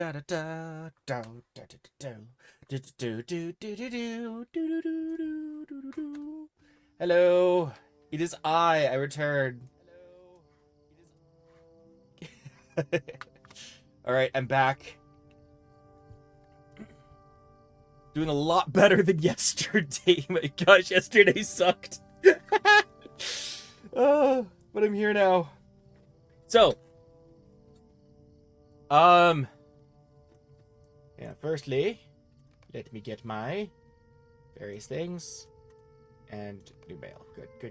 Da da da da da da da do do do do do do do do do do do. Hello, it is I return. All right, I'm back. Doing a lot better than yesterday. My gosh, yesterday sucked. But I'm here now. So, um, yeah. Firstly, let me get my various things and new mail.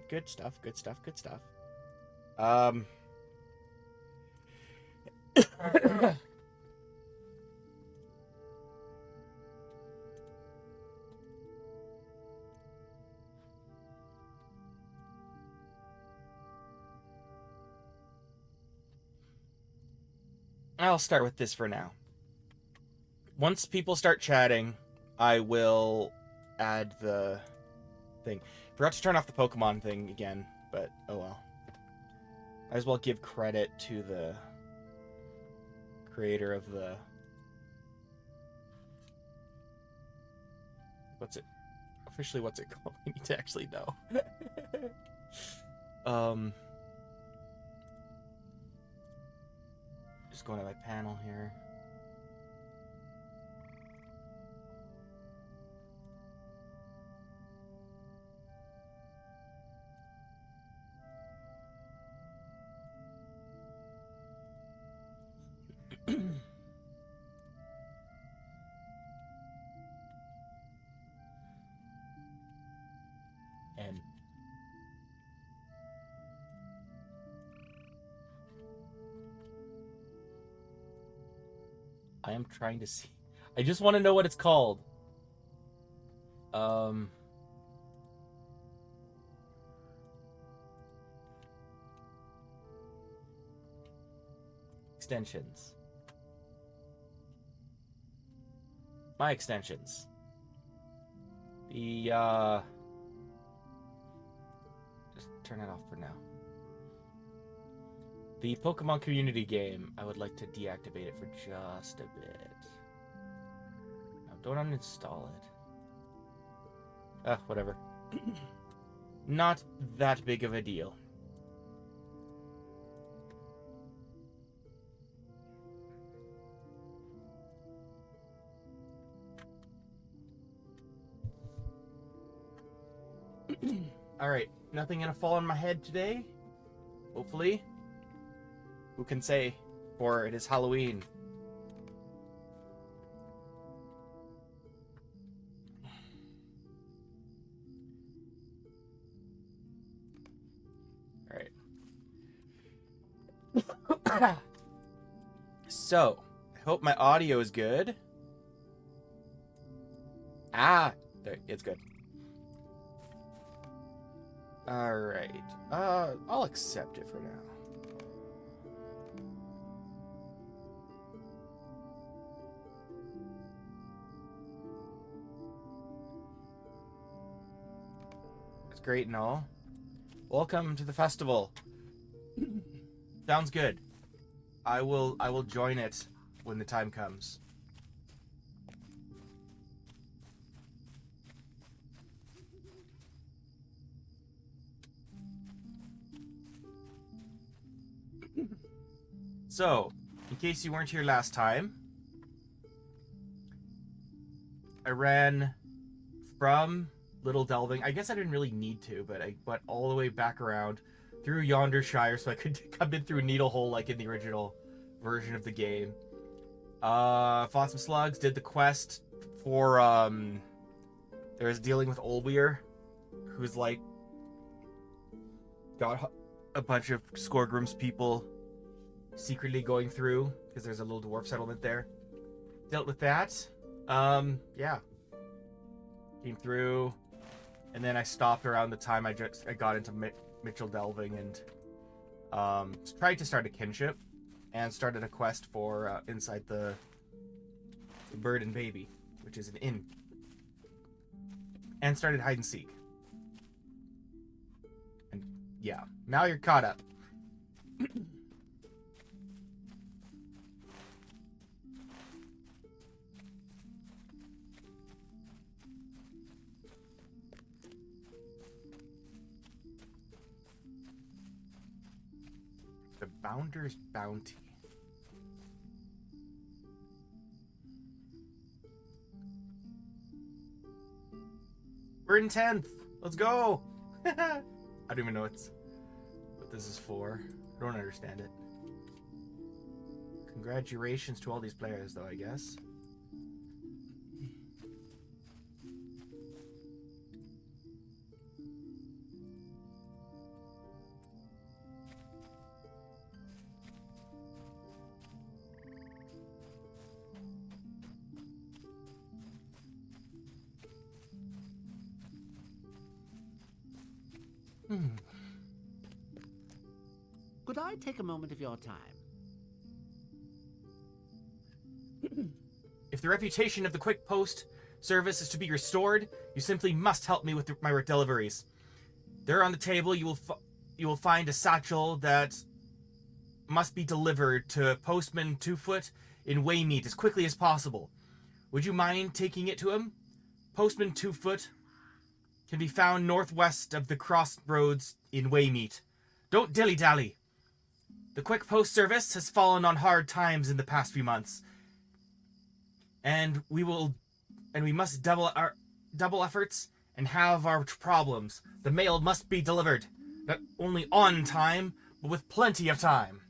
Good stuff. Good stuff. Good stuff. Um. I'll start with this for now. Once people start chatting, I will add the thing. Forgot to turn off the Pokemon thing again, but oh well. Might as well give credit to the creator of the... Officially, what's it called? I need to actually know. Just going to my panel here. And I am trying to see. I just want to know what it's called. Extensions. My extensions. The, just turn it off for now. The Pokemon community game, I would like to deactivate it for just a bit. No, don't uninstall it. Whatever. Not that big of a deal. Alright, nothing gonna fall on my head today. Hopefully. Who can say? For it is Halloween. Alright. So, I hope my audio is good. There, it's good. Alright. I'll accept it for now. It's great and all. Welcome to the festival. Sounds good. I will join it when the time comes. So, in case you weren't here last time, I ran from Little Delving. I guess I didn't really need to, but I went all the way back around through Yonder Shire so I could come in through Needlehole like in the original version of the game. Fought some slugs, did the quest for, there was dealing with Olweir, who's like, got a bunch of Skorgrim's people secretly going through, because there's a little dwarf settlement there. Dealt with that. Yeah. Came through, and then I stopped around the time I got into Mitchell Delving and tried to start a kinship and started a quest for inside the Bird and Baby, which is an inn, and started hide and seek. And yeah, now you're caught up. Founder's Bounty. We're in 10th. Let's go. I don't even know what this is for. I don't understand it. Congratulations to all these players, though, I guess. Could I take a moment of your time? If the reputation of the Quick Post service is to be restored, you simply must help me with my deliveries. There on the table, you will find a satchel that must be delivered to Postman 2-Foot in Waymeet as quickly as possible. Would you mind taking it to him? Postman 2-Foot can be found northwest of the crossroads in Waymeet. Don't dilly-dally. The Quick Post Service has fallen on hard times in the past few months, and we must double efforts and have our problems. The mail must be delivered, not only on time, but with plenty of time.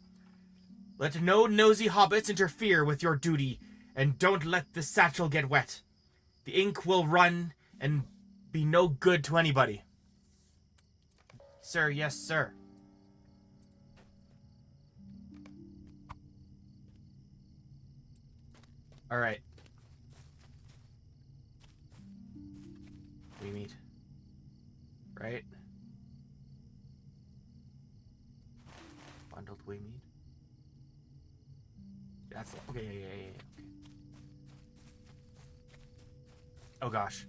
Let no nosy hobbits interfere with your duty, and don't let the satchel get wet. The ink will run and be no good to anybody. Sir, yes, sir. Alright. We meet. Right? Bundled we meet? That's... Okay, yeah. Okay. Oh gosh.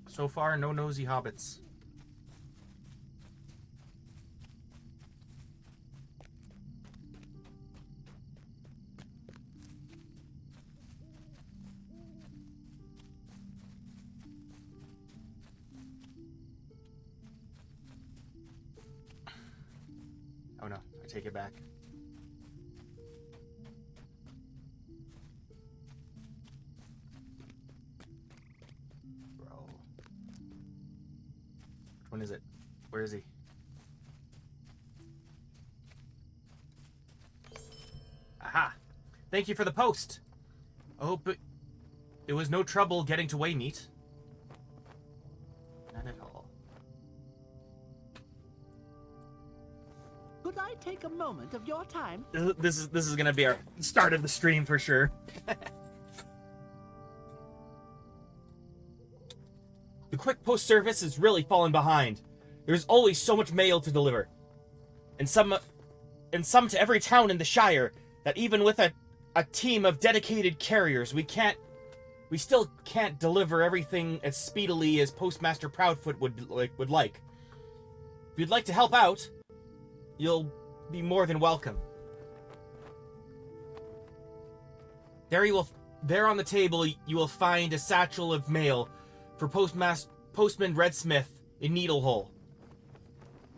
So far, no nosy hobbits. Oh no, I take it back. Which one is it? Where is he? Aha! Thank you for the post. I hope it was no trouble getting to Waymeet. None at all. Could I take a moment of your time? This is gonna be our start of the stream for sure. The Quick Post Service has really fallen behind. There's always so much mail to deliver. And some to every town in the Shire, that even with a team of dedicated carriers, we still can't deliver everything as speedily as Postmaster Proudfoot would like. If you'd like to help out, you'll be more than welcome. There on the table, you will find a satchel of mail for Postman Red Smith in Needlehole.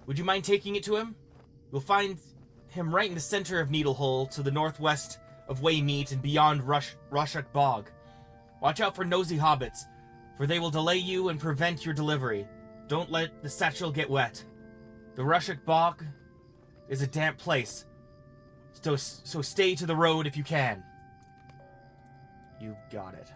Would you mind taking it to him? You'll find him right in the center of Needlehole, to the northwest of Waymeet and beyond Rushuk Bog. Watch out for nosy hobbits, for they will delay you and prevent your delivery. Don't let the satchel get wet. The Rushuk Bog is a damp place, so stay to the road if you can. You got it.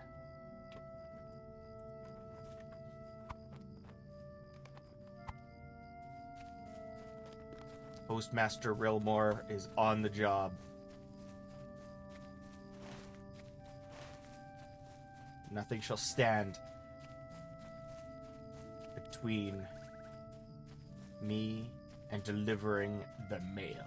Postmaster Rilmore is on the job. Nothing shall stand between me and delivering the mail.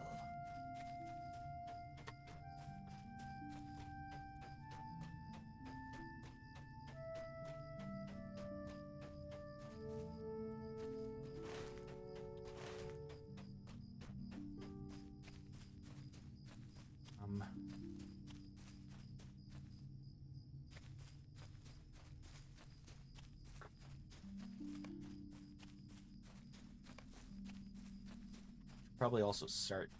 Probably also start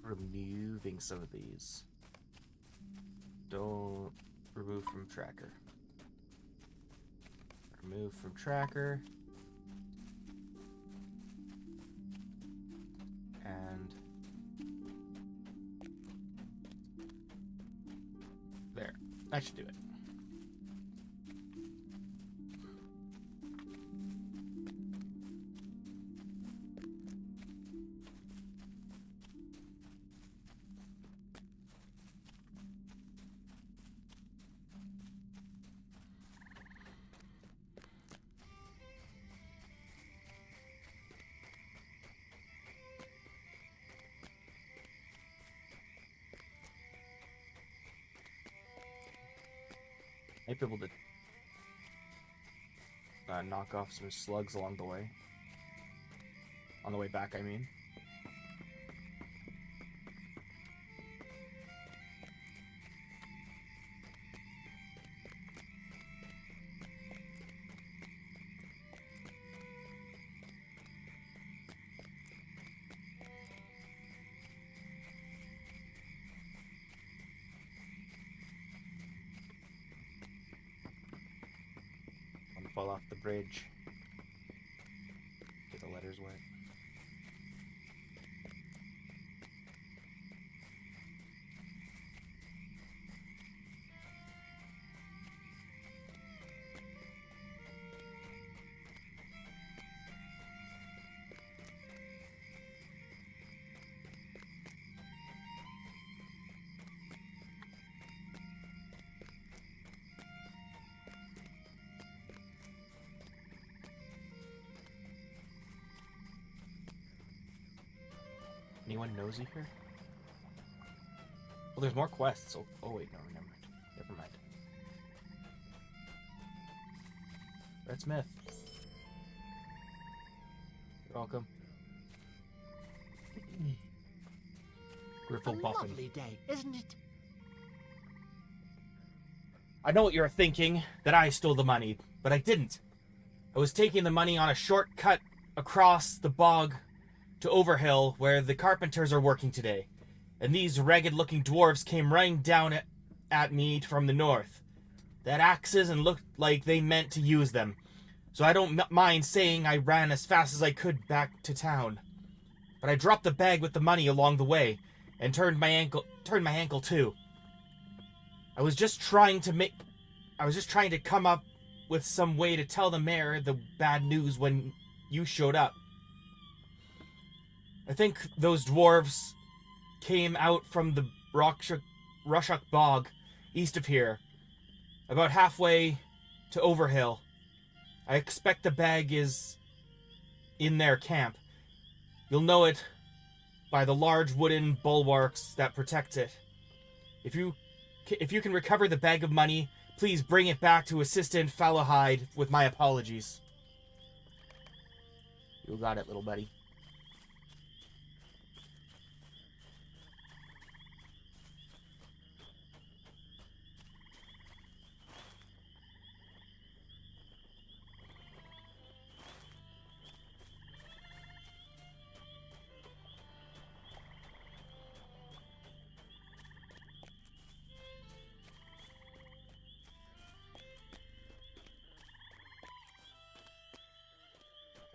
removing some of these. Don't remove from tracker. Remove from tracker. And there. That should do it. Might be able to knock off some slugs along the way. On the way back, I mean. Fall off the bridge. Get the letters wet. Anyone nosy here? Well, there's more quests. Oh wait, no, never mind. Never mind. Red Smith. You're welcome. Griffle A Buffin. lovely day, isn't it? I know what you're thinking, that I stole the money, but I didn't. I was taking the money on a shortcut across the bog to Overhill, where the carpenters are working today, and these ragged-looking dwarves came running down at me from the north. They had axes and looked like they meant to use them, so I don't mind saying I ran as fast as I could back to town. But I dropped the bag with the money along the way, and turned my ankle too. I was just trying to come up with some way to tell the mayor the bad news when you showed up. I think those dwarves came out from the Rushuk Bog, east of here, about halfway to Overhill. I expect the bag is in their camp. You'll know it by the large wooden bulwarks that protect it. If you can recover the bag of money, please bring it back to Assistant Fallowhide with my apologies. You got it, little buddy.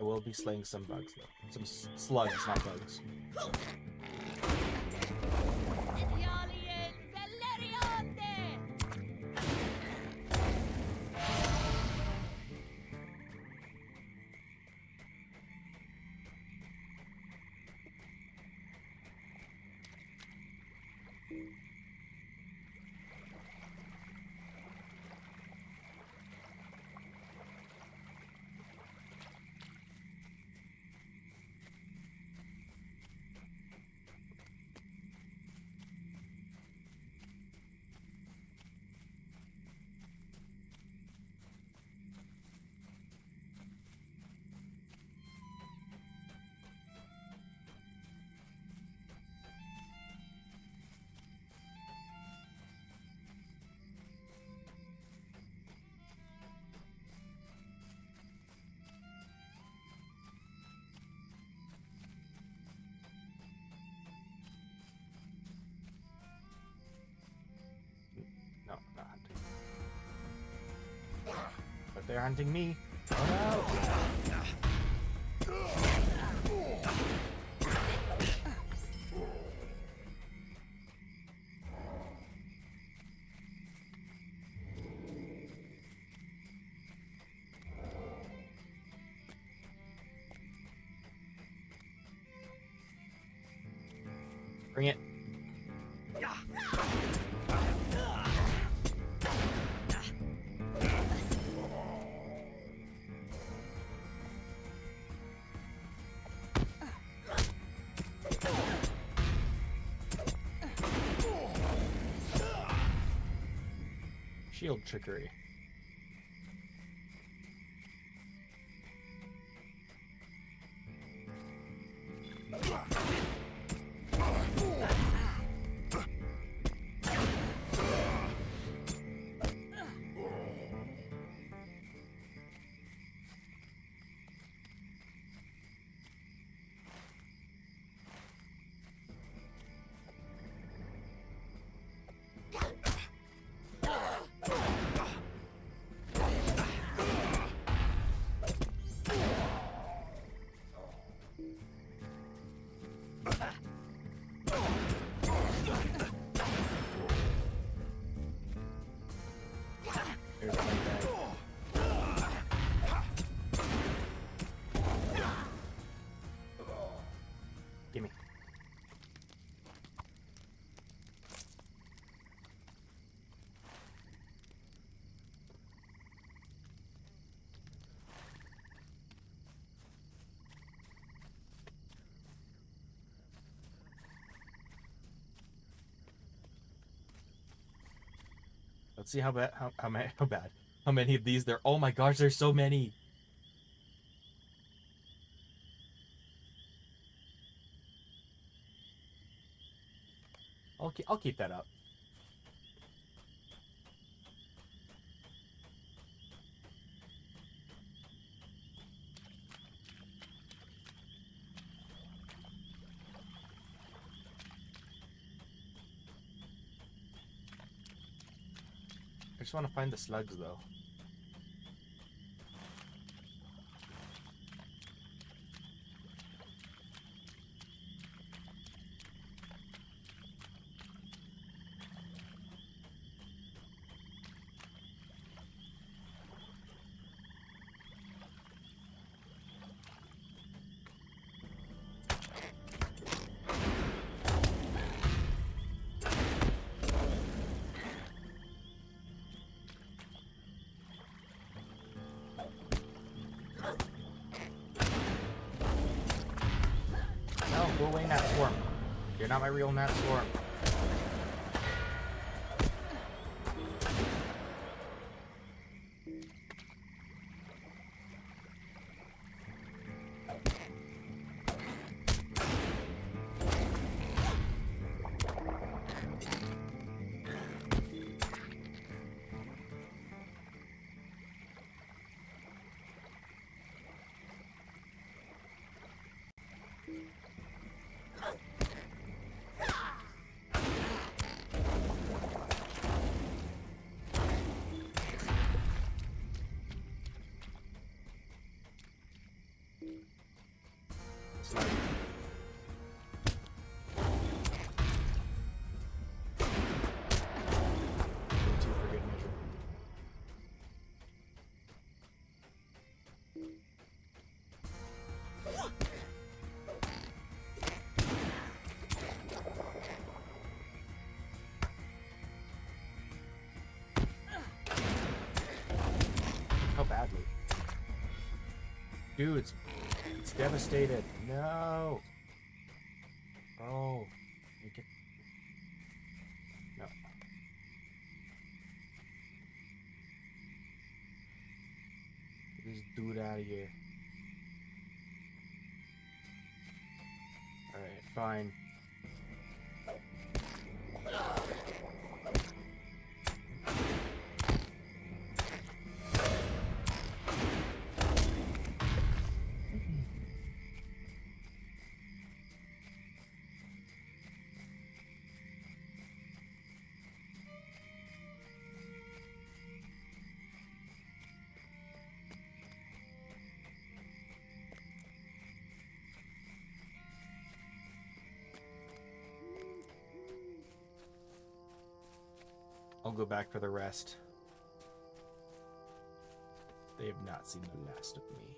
I will be slaying some bugs, though. Some slugs, not bugs. They're hunting me. Oh no! Bring it. Shield trickery. There's a bag. Gimme. Let's see how bad how many of these there. Oh my gosh, there's so many. I'll keep that up. I just want to find the slugs though. No, go away, Gnat Swarm. You're not my real Gnat Swarm. Slug. Two for good measure. How badly? Dude, it's devastated. No. Oh. Make it. No. Get this dude out of here. Alright, fine. I'll go back for the rest. They have not seen the last of me.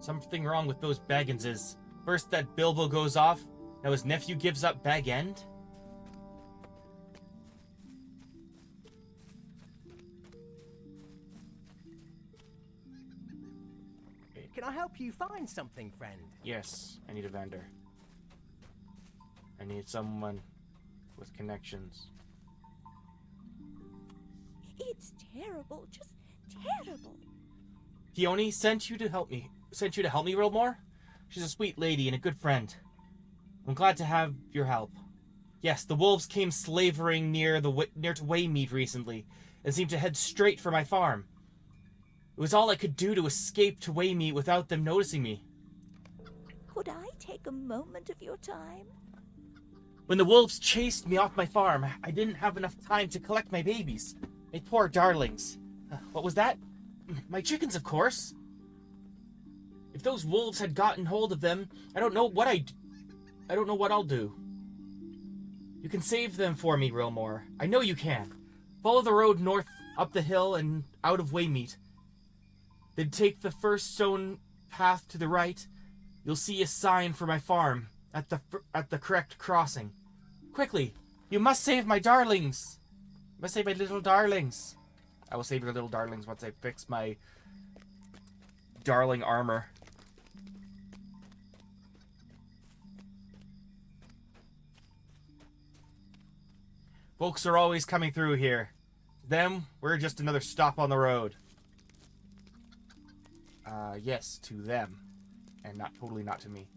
Something wrong with those Bagginses. First that Bilbo goes off, now his nephew gives up Bag End? Can I help you find something, friend? Yes, I need a vendor. I need someone with connections. It's terrible, just terrible. Peony sent you to help me. Sent you to help me, Wilmore? She's a sweet lady and a good friend. I'm glad to have your help. Yes, the wolves came slavering near to Waymead recently and seemed to head straight for my farm. It was all I could do to escape to Waymead without them noticing me. Could I take a moment of your time? When the wolves chased me off my farm, I didn't have enough time to collect my babies. My poor darlings. What was that? My chickens, of course. If those wolves had gotten hold of them, I don't know what I'll do. You can save them for me, Rilmore. I know you can. Follow the road north up the hill and out of Waymead. Then take the first stone path to the right. You'll see a sign for my farm at the correct crossing. Quickly, you must save my darlings. You must save my little darlings. I will save your little darlings once I fix my darling armor. Folks are always coming through here. Them, we're just another stop on the road. Yes, to them. And totally not to me.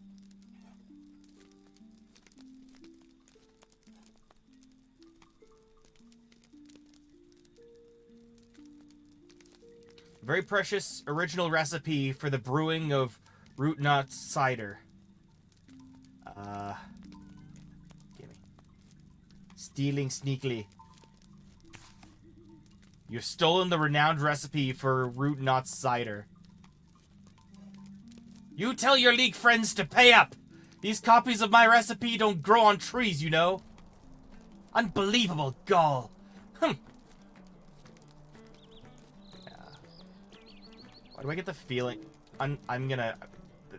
Very precious original recipe for the brewing of root knot cider. Gimme. Stealing sneakily. You've stolen the renowned recipe for root knot cider. You tell your League friends to pay up! These copies of my recipe don't grow on trees, you know. Unbelievable gall. Why do I get the feeling I'm gonna...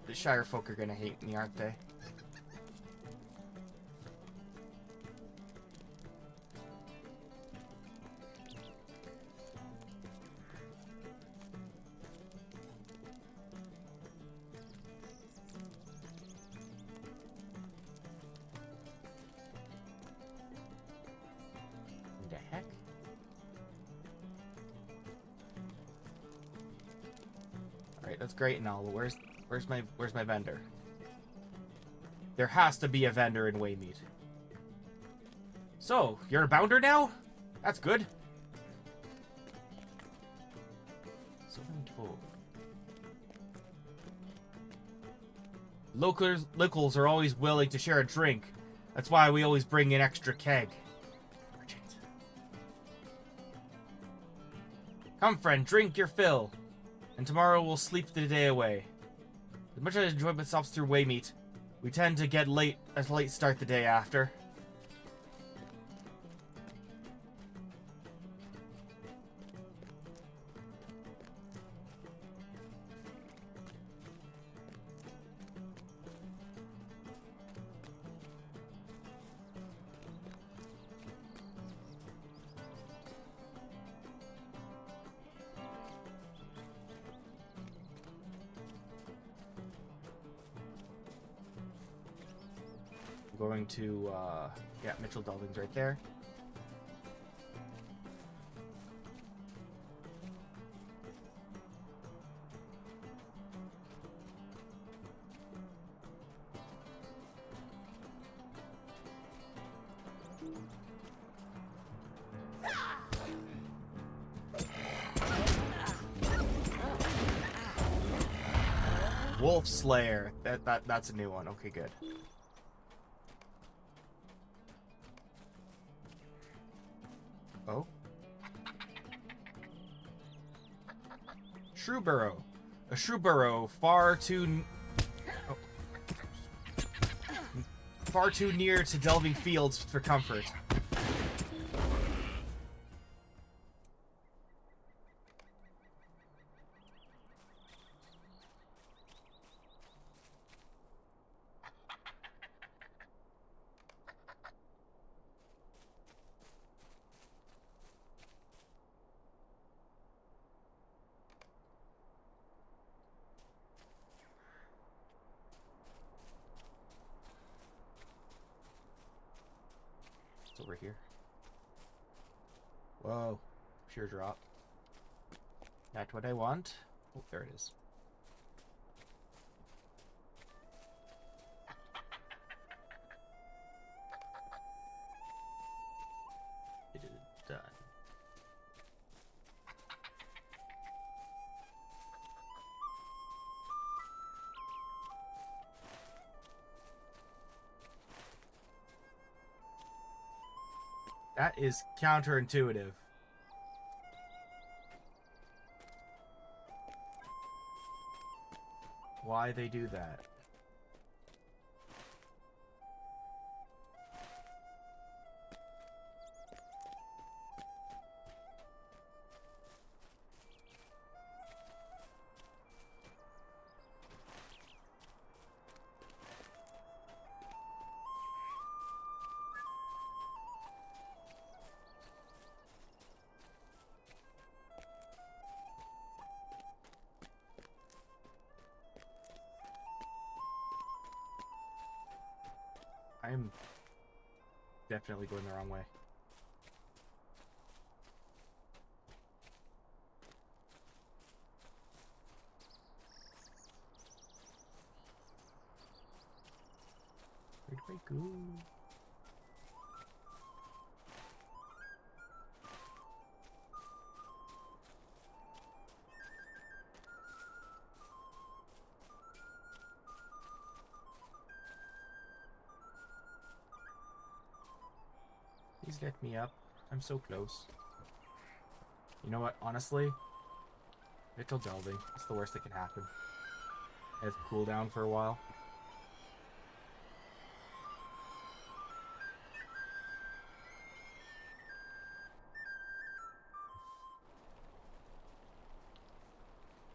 The Shire folk are gonna hate me, aren't they? The heck? Alright, that's great and all, but where's my vendor? There has to be a vendor in Waymead. So, you're a bounder now? That's good. So I'm told. Locals are always willing to share a drink. That's why we always bring an extra keg. Urgent. Come, friend, drink your fill. And tomorrow we'll sleep the day away. As much as I enjoy myself through Waymead, we tend to get a late start the day after. I'm going to, yeah, Mitchell Delving's right there. Wolf Slayer. That's a new one. Okay, good. Oh. Shrewborough. A Shrewborough oh. Far too near to delving fields for comfort. It's over here. Whoa. Sheer drop. That's what I want. Oh, there it is. It is done. That is counterintuitive. Why they do that? I'm definitely going the wrong way. Where do I go? Please let me up. I'm so close. You know what? Honestly, Mitchell Delving. It's the worst that can happen. I have cooldown for a while.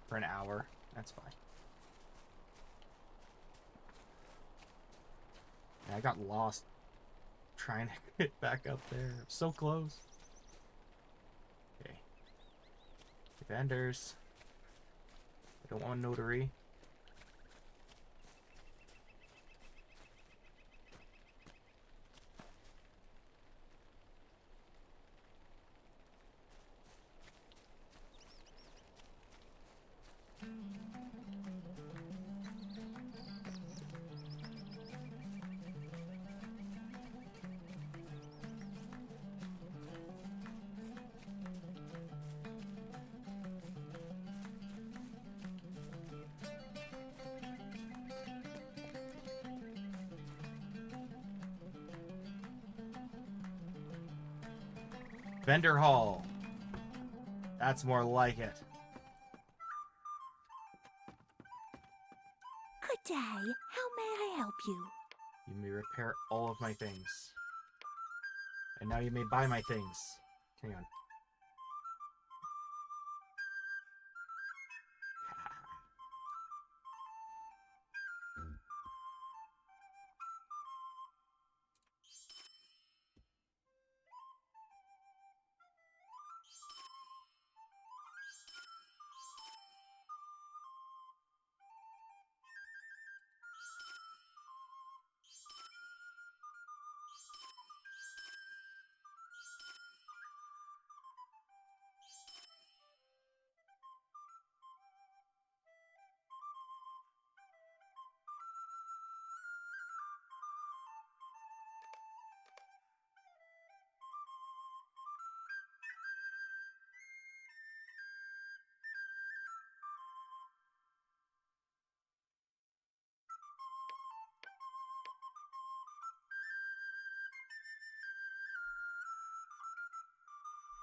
For an hour. That's fine. Yeah, I got lost trying to get back up there. I'm so close. Okay. Vendors. I don't want notary. Vendor Hall. That's more like it. Good day. How may I help you? You may repair all of my things. And now you may buy my things. Hang on.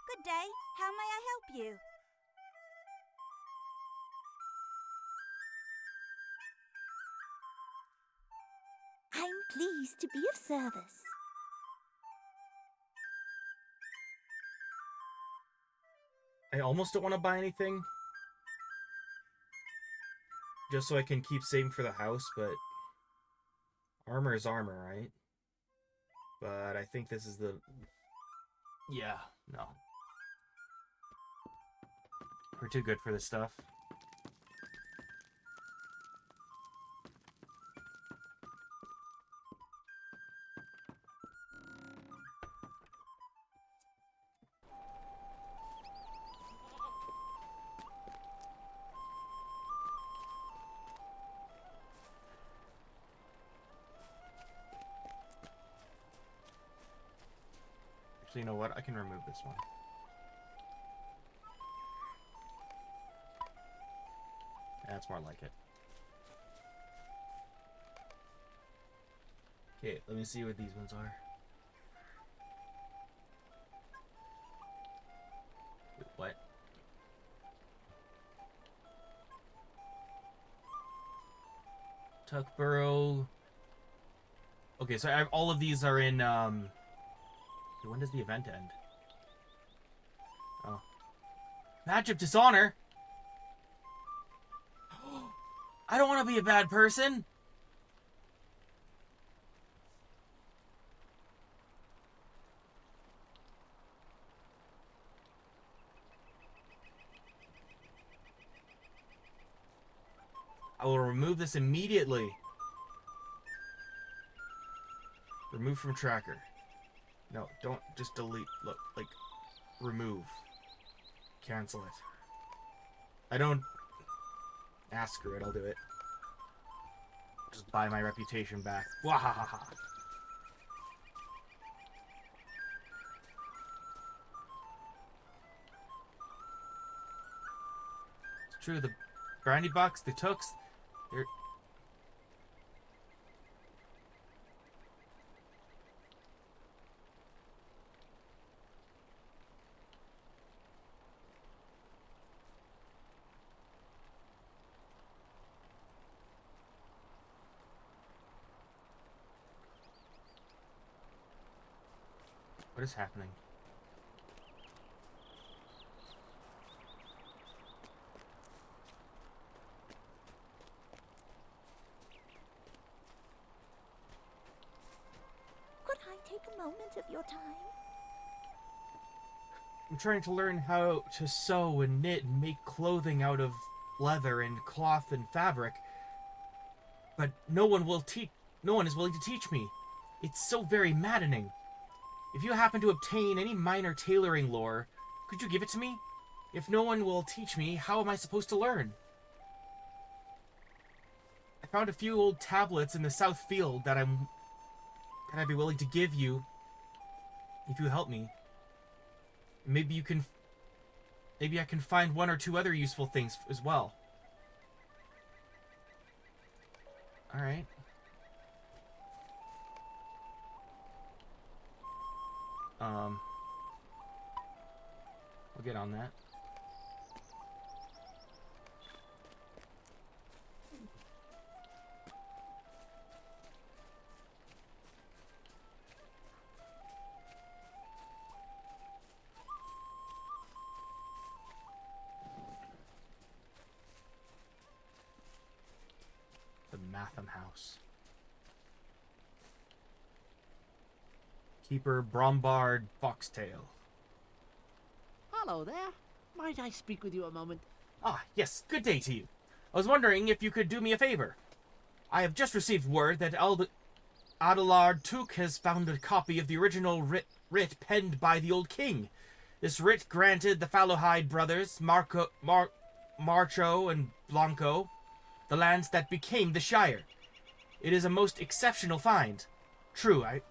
Good day. How may I help you? I'm pleased to be of service. I almost don't want to buy anything. Just so I can keep saving for the house, but... Armor is armor, right? But I think this is the... Yeah, no. We're too good for this stuff. Actually, you know what? I can remove this one. That's more like it. Okay, let me see what these ones are. Wait, what? Tuckborough. Okay, so all of these are in, when does the event end? Oh. Badge of Dishonor? I don't want to be a bad person! I will remove this immediately. Remove from tracker. No, don't just delete. Look, like, remove. Cancel it. I don't... screw it, I'll do it. Just buy my reputation back. Wahahaha. It's true, the brandy bucks, the tooks, they're... What is happening? Could I take a moment of your time? I'm trying to learn how to sew and knit and make clothing out of leather and cloth and fabric. But no one is willing to teach me. It's so very maddening. If you happen to obtain any minor tailoring lore, could you give it to me? If no one will teach me, how am I supposed to learn? I found a few old tablets in the south field that I'd be willing to give you if you help me. Maybe I can find one or two other useful things as well. All right. We'll get on that. The Matham House. Keeper Brombard Foxtail. Hello there. Might I speak with you a moment? Ah, yes, good day to you. I was wondering if you could do me a favor. I have just received word that Adelard Took has found a copy of the original writ penned by the old king. This writ granted the Fallowhide brothers, Marcho and Blanco, the lands that became the Shire. It is a most exceptional find. True, I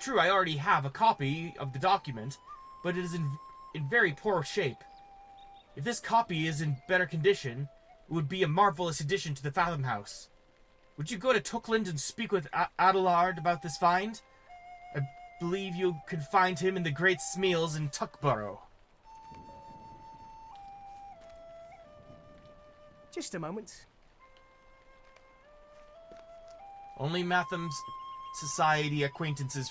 already have a copy of the document, but it is in very poor shape. If this copy is in better condition, it would be a marvelous addition to the Fathom House. Would you go to Tookland and speak with Adelard about this find? I believe you could find him in the Great Smeals in Tuckborough. Just a moment. Only Matham's society acquaintances,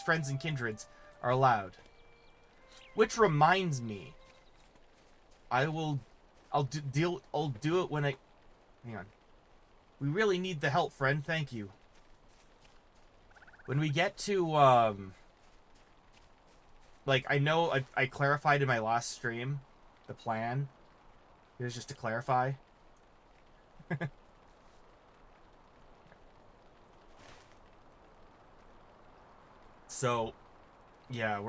friends, and kindreds are allowed. Which reminds me, I'll do it when I... Hang on. We really need the help, friend. Thank you. When we get to, like, I know I clarified in my last stream the plan. Here's just to clarify. So, yeah,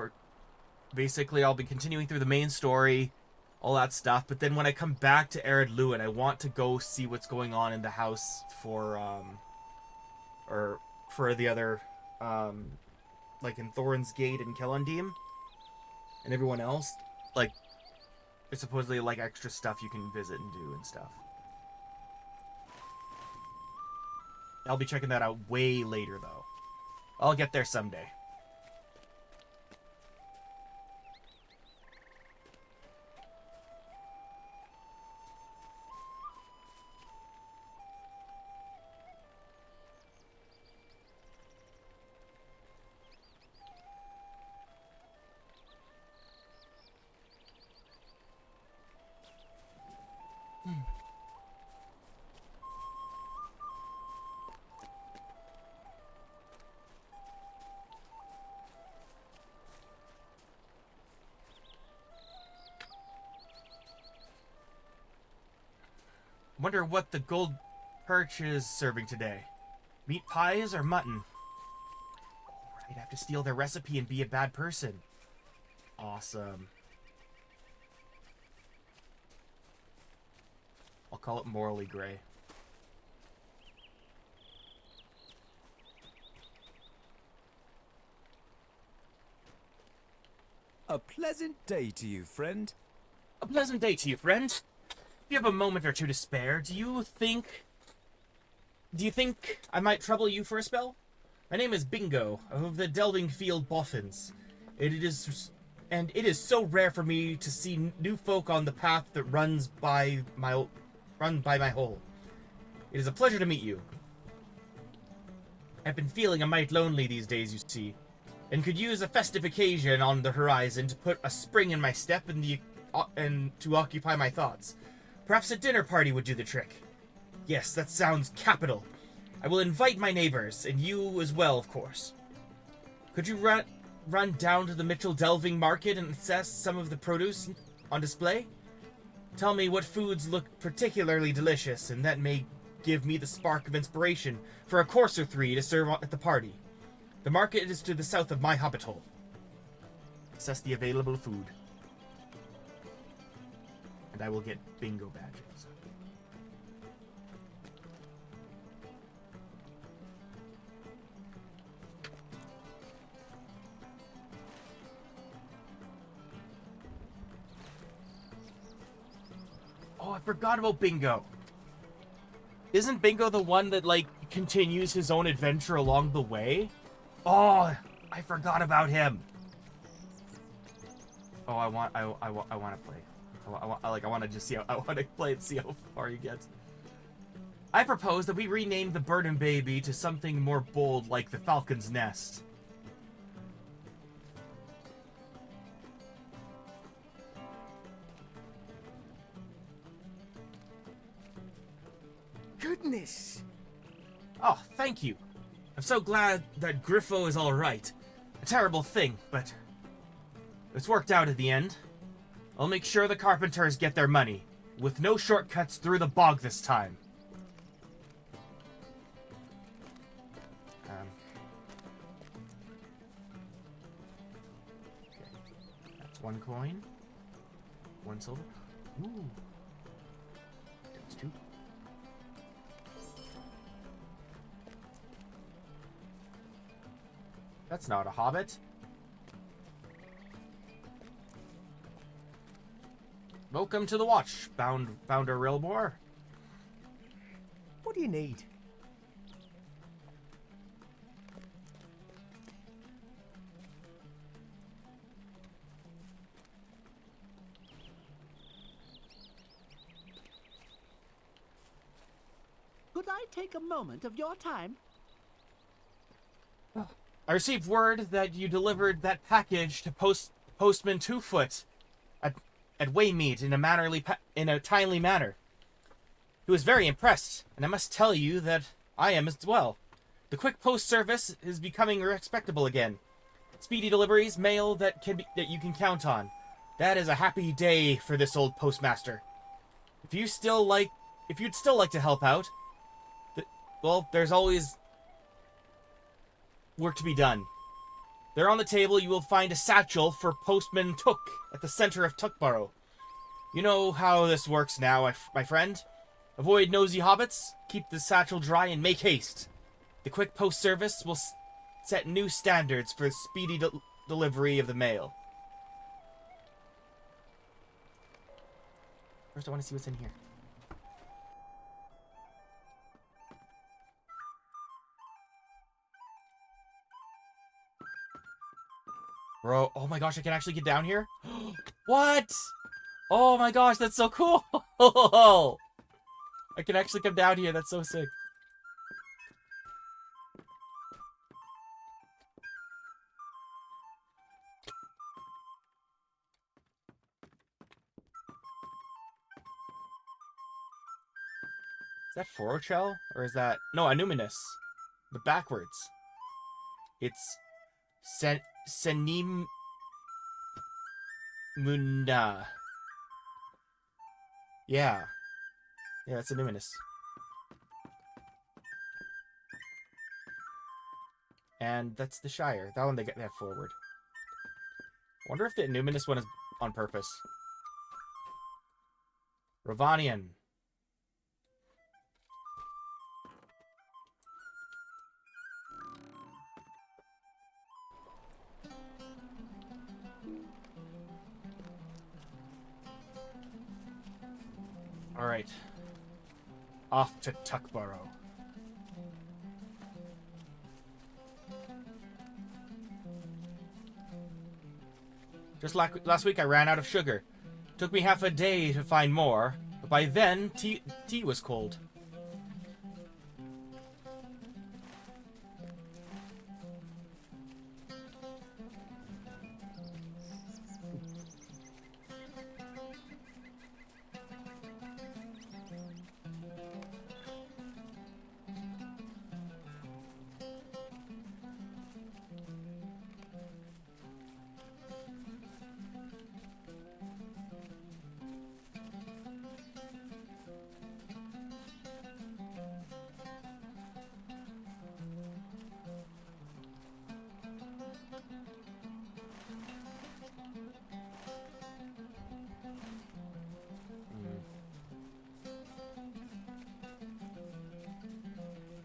basically, I'll be continuing through the main story, all that stuff, but then when I come back to Ered Luin, I want to go see what's going on in the house for the other, like in Thorin's Gate and Kellandeem, and everyone else. Like, there's supposedly, like, extra stuff you can visit and do and stuff. I'll be checking that out way later, though. I'll get there someday. Wonder what the gold perch is serving today. Meat pies or mutton? Oh, I'd have to steal their recipe and be a bad person. Awesome. I'll call it morally gray. A pleasant day to you, friend. A pleasant day to you, friend. If you have a moment or two to spare, do you think I might trouble you for a spell? My name is Bingo, of the Delving Field Boffins. It is so rare for me to see new folk on the path that runs by my hole. It is a pleasure to meet you. I've been feeling a mite lonely these days, you see, and could use a festive occasion on the horizon to put a spring in my step and to occupy my thoughts. Perhaps a dinner party would do the trick. Yes, that sounds capital. I will invite my neighbors, and you as well, of course. Could you run down to the Mitchell Delving Market and assess some of the produce on display? Tell me what foods look particularly delicious, and that may give me the spark of inspiration for a course or three to serve at the party. The market is to the south of my hobbit hole. Assess the available food. And I will get bingo badges. Oh, I forgot about Bingo. Isn't Bingo the one that, like, continues his own adventure along the way? Oh, I forgot about him. Oh, I want to play. I want to just see how, I want to play and see how far you get. I propose that we rename the Burden Baby to something more bold like the Falcon's Nest. Goodness! Oh, thank you. I'm so glad that Griffo is all right. A terrible thing, but it's worked out at the end. I'll make sure the carpenters get their money, with no shortcuts through the bog this time. Okay. That's 1 coin. 1 silver. Ooh. That's 2. That's not a hobbit. Welcome to the watch, Bounder Rilbor. What do you need? could I take a moment of your time? I received word that you delivered that package to Postman Twofoot at Waymeet in a timely manner. He was very impressed, and I must tell you that I am as well. The quick post service is becoming respectable again. Speedy deliveries, mail that you can count on. That is a happy day for this old postmaster. If you'd still like to help out, well, there's always work to be done. There on the table you will find a satchel for Postman Took at the center of Tuckborough. You know how this works now, my friend. Avoid nosy hobbits, keep the satchel dry, and make haste. The quick post service will set new standards for speedy delivery of the mail. First, I want to see what's in here. Bro, oh my gosh, I can actually get down here? What? Oh my gosh, that's so cool! I can actually come down here, that's so sick. Is that Forochel? Or is that... No, Anuminus. But backwards. It's... Senim... Munda. Yeah. Yeah, it's Anuminus. And that's the Shire. That one they get that forward. Wonder if the Anuminus one is on purpose. Ravanian. Alright. Off to Tuckborough. Just like last week I ran out of sugar. Took me half a day to find more, but by then tea was cold.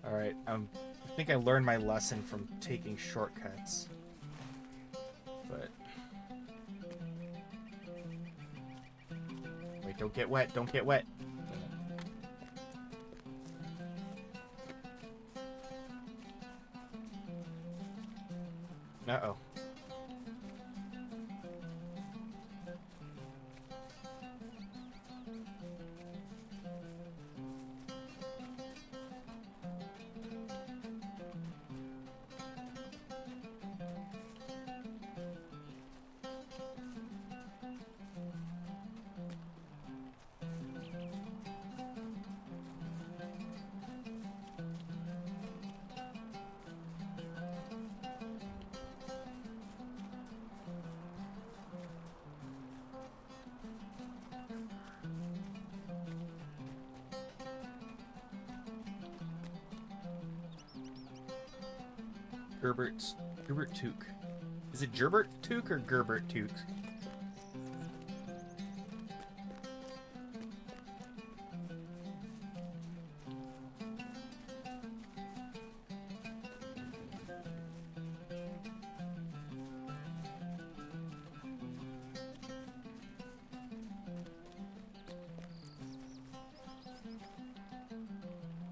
Alright, I think I learned my lesson from taking shortcuts. But... Wait, don't get wet, don't get wet. Uh-oh. Gerbert Took. Is it Gerbert Took or Gerbert Took?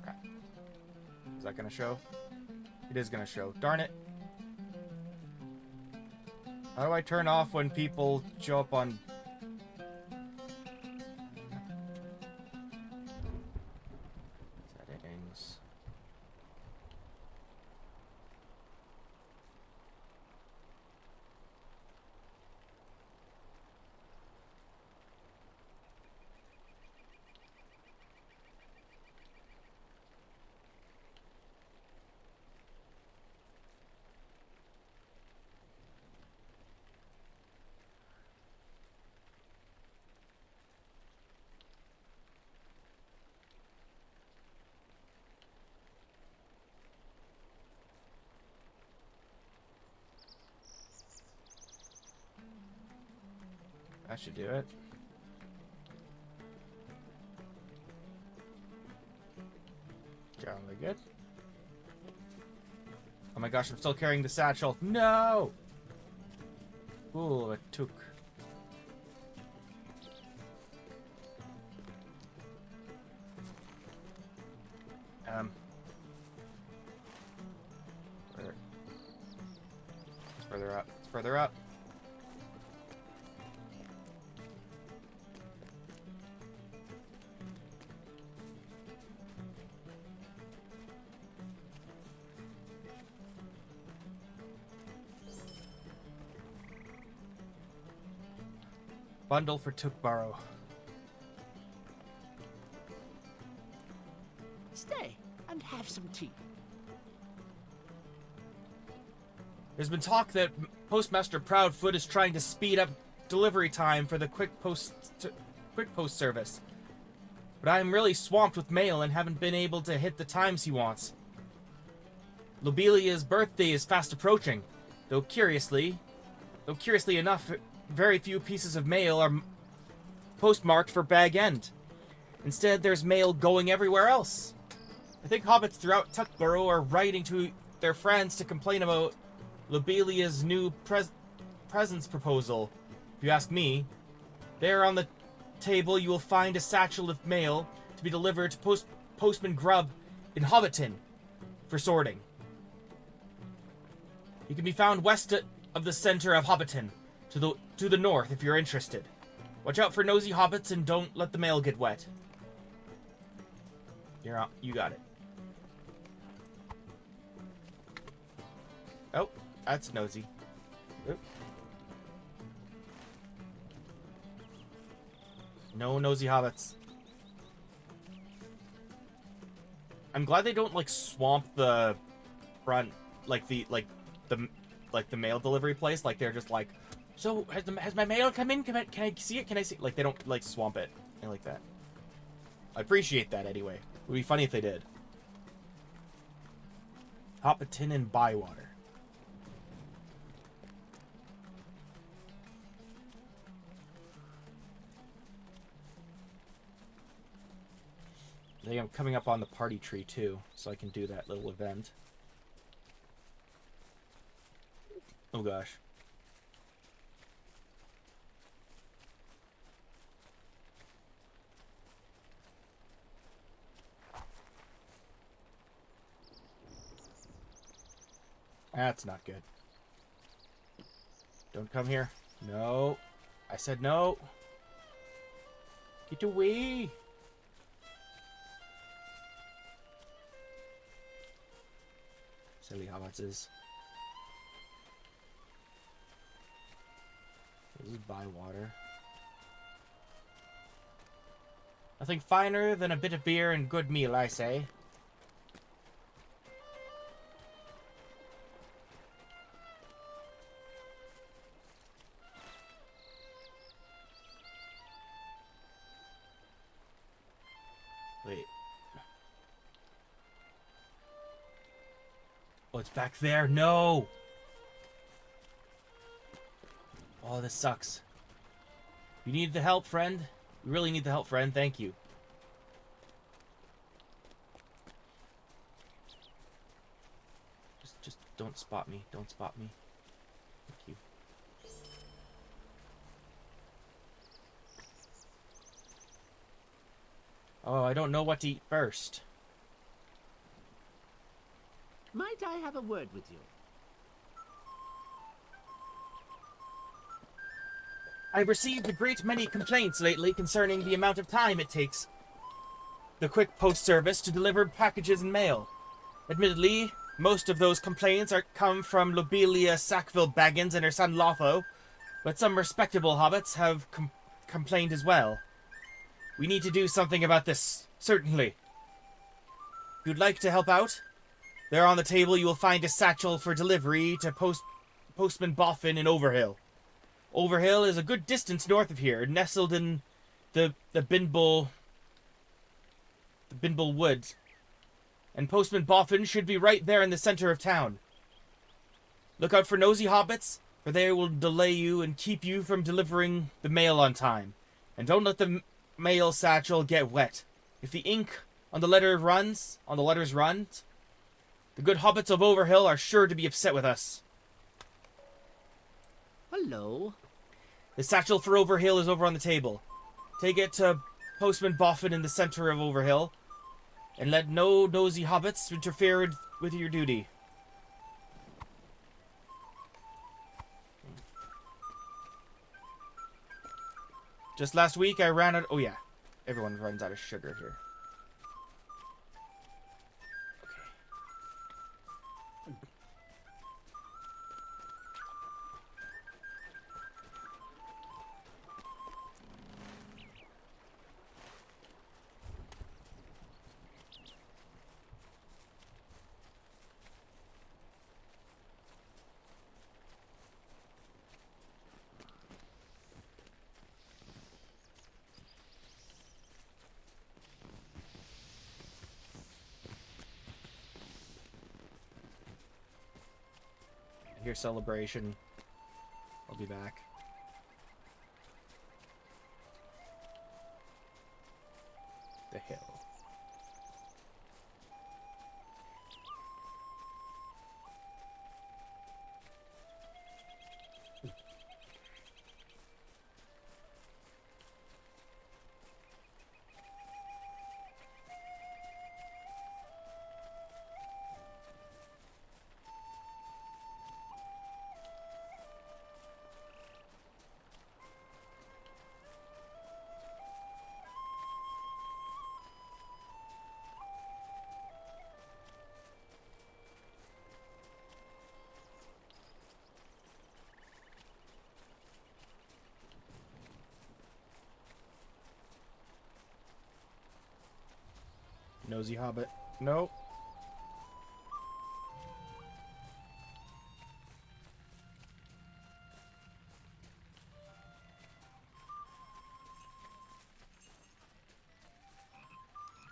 Crap. Is that gonna show? It is gonna show. Darn it. How do I turn off when people show up on... Settings. That should do it. Generally good. Oh my gosh, I'm still carrying the satchel. No! Ooh, it took. Where? It's further up. It's further up. Bundle for Tookborough. Stay and have some tea. There's been talk that Postmaster Proudfoot is trying to speed up delivery time for the quick post service. But I am really swamped with mail and haven't been able to hit the times he wants. Lobelia's birthday is fast approaching, though curiously enough, very few pieces of mail are postmarked for Bag End. Instead, there's mail going everywhere else. I think hobbits throughout Tuckborough are writing to their friends to complain about Lobelia's new presents proposal. If you ask me, there on the table you will find a satchel of mail to be delivered to Postman Grubb in Hobbiton for sorting. He can be found west of the center of Hobbiton, to the north if you're interested. Watch out for nosy hobbits and don't let the mail get wet. You're out. You got it. Oh, that's nosy. Oop. No nosy hobbits. I'm glad they don't like swamp the front, like the mail delivery place. Like they're just like, so has my mail come in? Can I see it? Can I see? Like they don't like swamp it. I like that. I appreciate that anyway. It would be funny if they did. Hoppiton and Bywater. I think I'm coming up on the party tree too, so I can do that little event. Oh gosh. That's not good. Don't come here. No. I said no. Get away. Silly hobbitses. This is Bywater. Nothing finer than a bit of beer and good meal, I say. Wait. Oh, it's back there. No! Oh, this sucks. You need the help, friend? We really need the help, friend. Thank you. Just don't spot me. Don't spot me. Thank you. Oh, I don't know what to eat first. Might I have a word with you? I've received a great many complaints lately concerning the amount of time it takes the quick post service to deliver packages and mail. Admittedly, most of those complaints come from Lobelia Sackville Baggins and her son Lotho, but some respectable hobbits have complained as well. We need to do something about this, certainly. If you'd like to help out, there on the table you will find a satchel for delivery to Postman Boffin in Overhill. Overhill is a good distance north of here, nestled in the Binbull Woods. And Postman Boffin should be right there in the center of town. Look out for nosy hobbits, for they will delay you and keep you from delivering the mail on time. And don't let the mail satchel get wet. If the ink on the letters runs, the good hobbits of Overhill are sure to be upset with us. Hello. The satchel for Overhill is over on the table. Take it to Postman Boffin in the center of Overhill, and let no nosy hobbits interfere with your duty. Just last week I ran out... Oh yeah, everyone runs out of sugar here. Here's celebration. I'll be back. The hill. Nosy hobbit. Nope.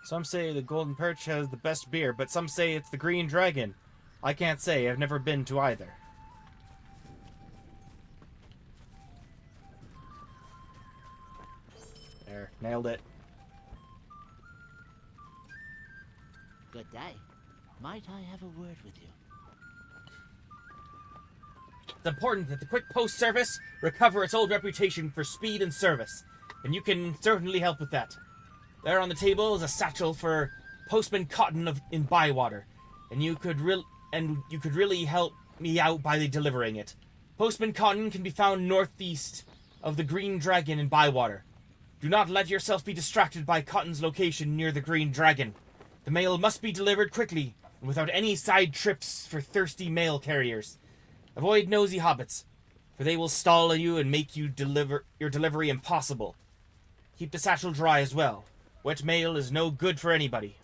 Some say the Golden Perch has the best beer, but some say it's the Green Dragon. I can't say. I've never been to either. There. Nailed it. Good day. Might I have a word with you? It's important that the Quick Post Service recover its old reputation for speed and service, and you can certainly help with that. There on the table is a satchel for Postman Cotton in Bywater, and you could really help me out by delivering it. Postman Cotton can be found northeast of the Green Dragon in Bywater. Do not let yourself be distracted by Cotton's location near the Green Dragon. The mail must be delivered quickly and without any side trips for thirsty mail carriers. Avoid nosy hobbits, for they will stall you and make your delivery impossible. Keep the satchel dry as well. Wet mail is no good for anybody.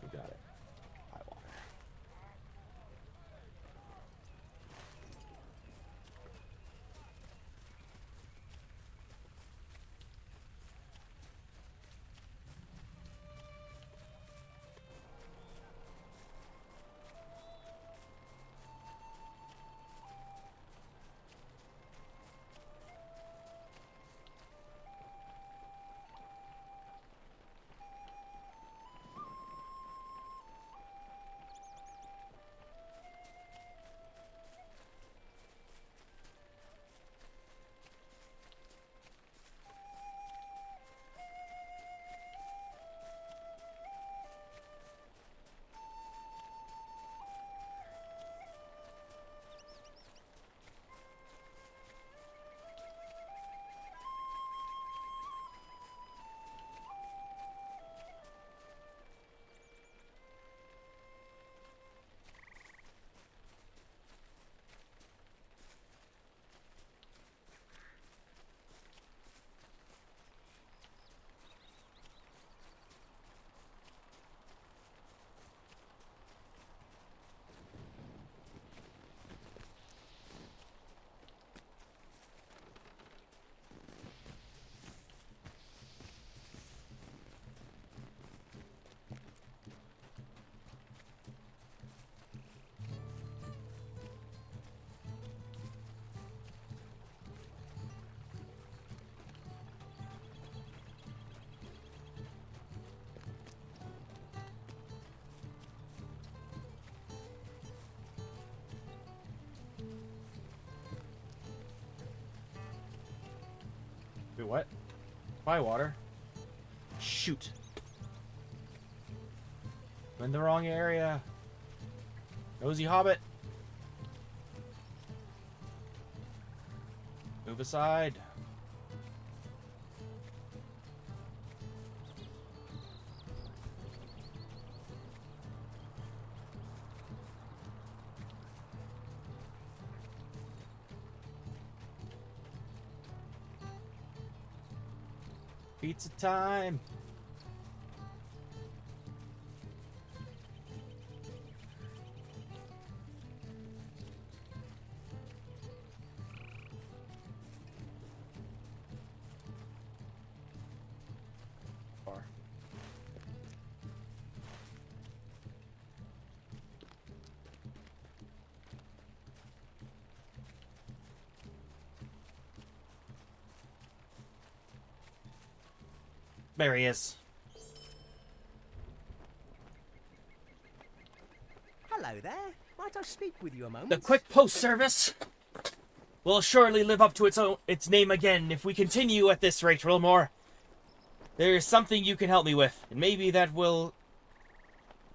You got it. Bywater. Wait, what? Bywater? Shoot. I'm in the wrong area. Nosy Hobbit. Move aside. Pizza time. Far. There he is. Hello there. Might I speak with you a moment? The quick post service will surely live up to its name again if we continue at this rate, Wilmore. There is something you can help me with, and maybe that will...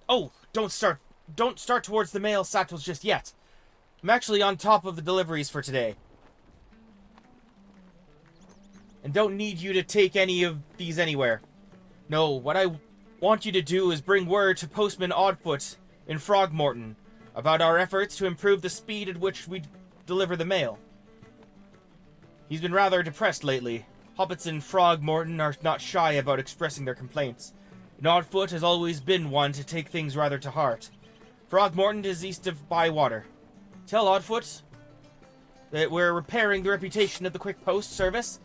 Oh, don't start towards the mail satchels just yet. I'm actually on top of the deliveries for today. And don't need you to take any of these anywhere. No, what I want you to do is bring word to Postman Oddfoot in Frogmorton about our efforts to improve the speed at which we deliver the mail. He's been rather depressed lately. Hobbits in Frogmorton are not shy about expressing their complaints, and Oddfoot has always been one to take things rather to heart. Frogmorton is east of Bywater. Tell Oddfoot that we're repairing the reputation of the quick post service,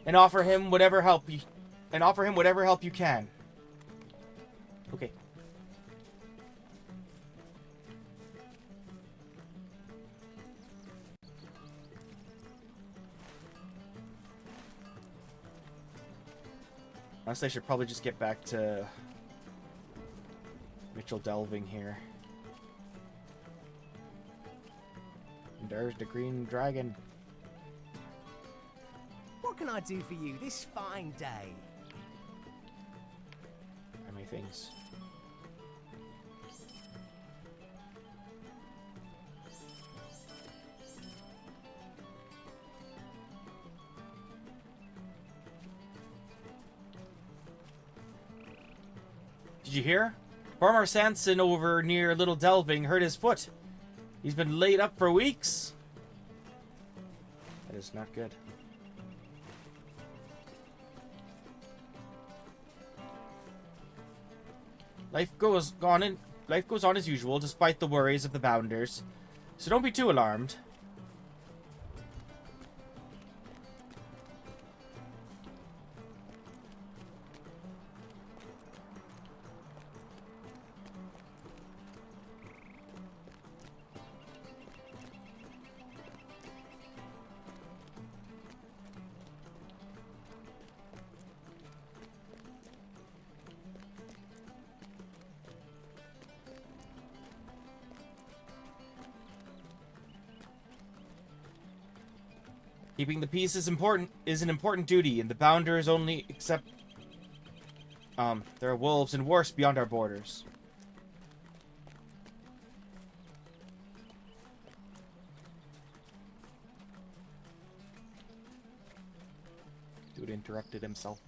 and offer him whatever help you can. Okay. Honestly, I should probably just get back to Mitchell delving here. And there's the green dragon. What can I do for you this fine day? How many things? Did you hear? Farmer Sanson over near Little Delving hurt his foot. He's been laid up for weeks. That is not good. Life goes on as usual, despite the worries of the Bounders. So don't be too alarmed. Keeping the peace is an important duty, and the Bounders only accept... there are wolves and worse beyond our borders. Dude interrupted himself.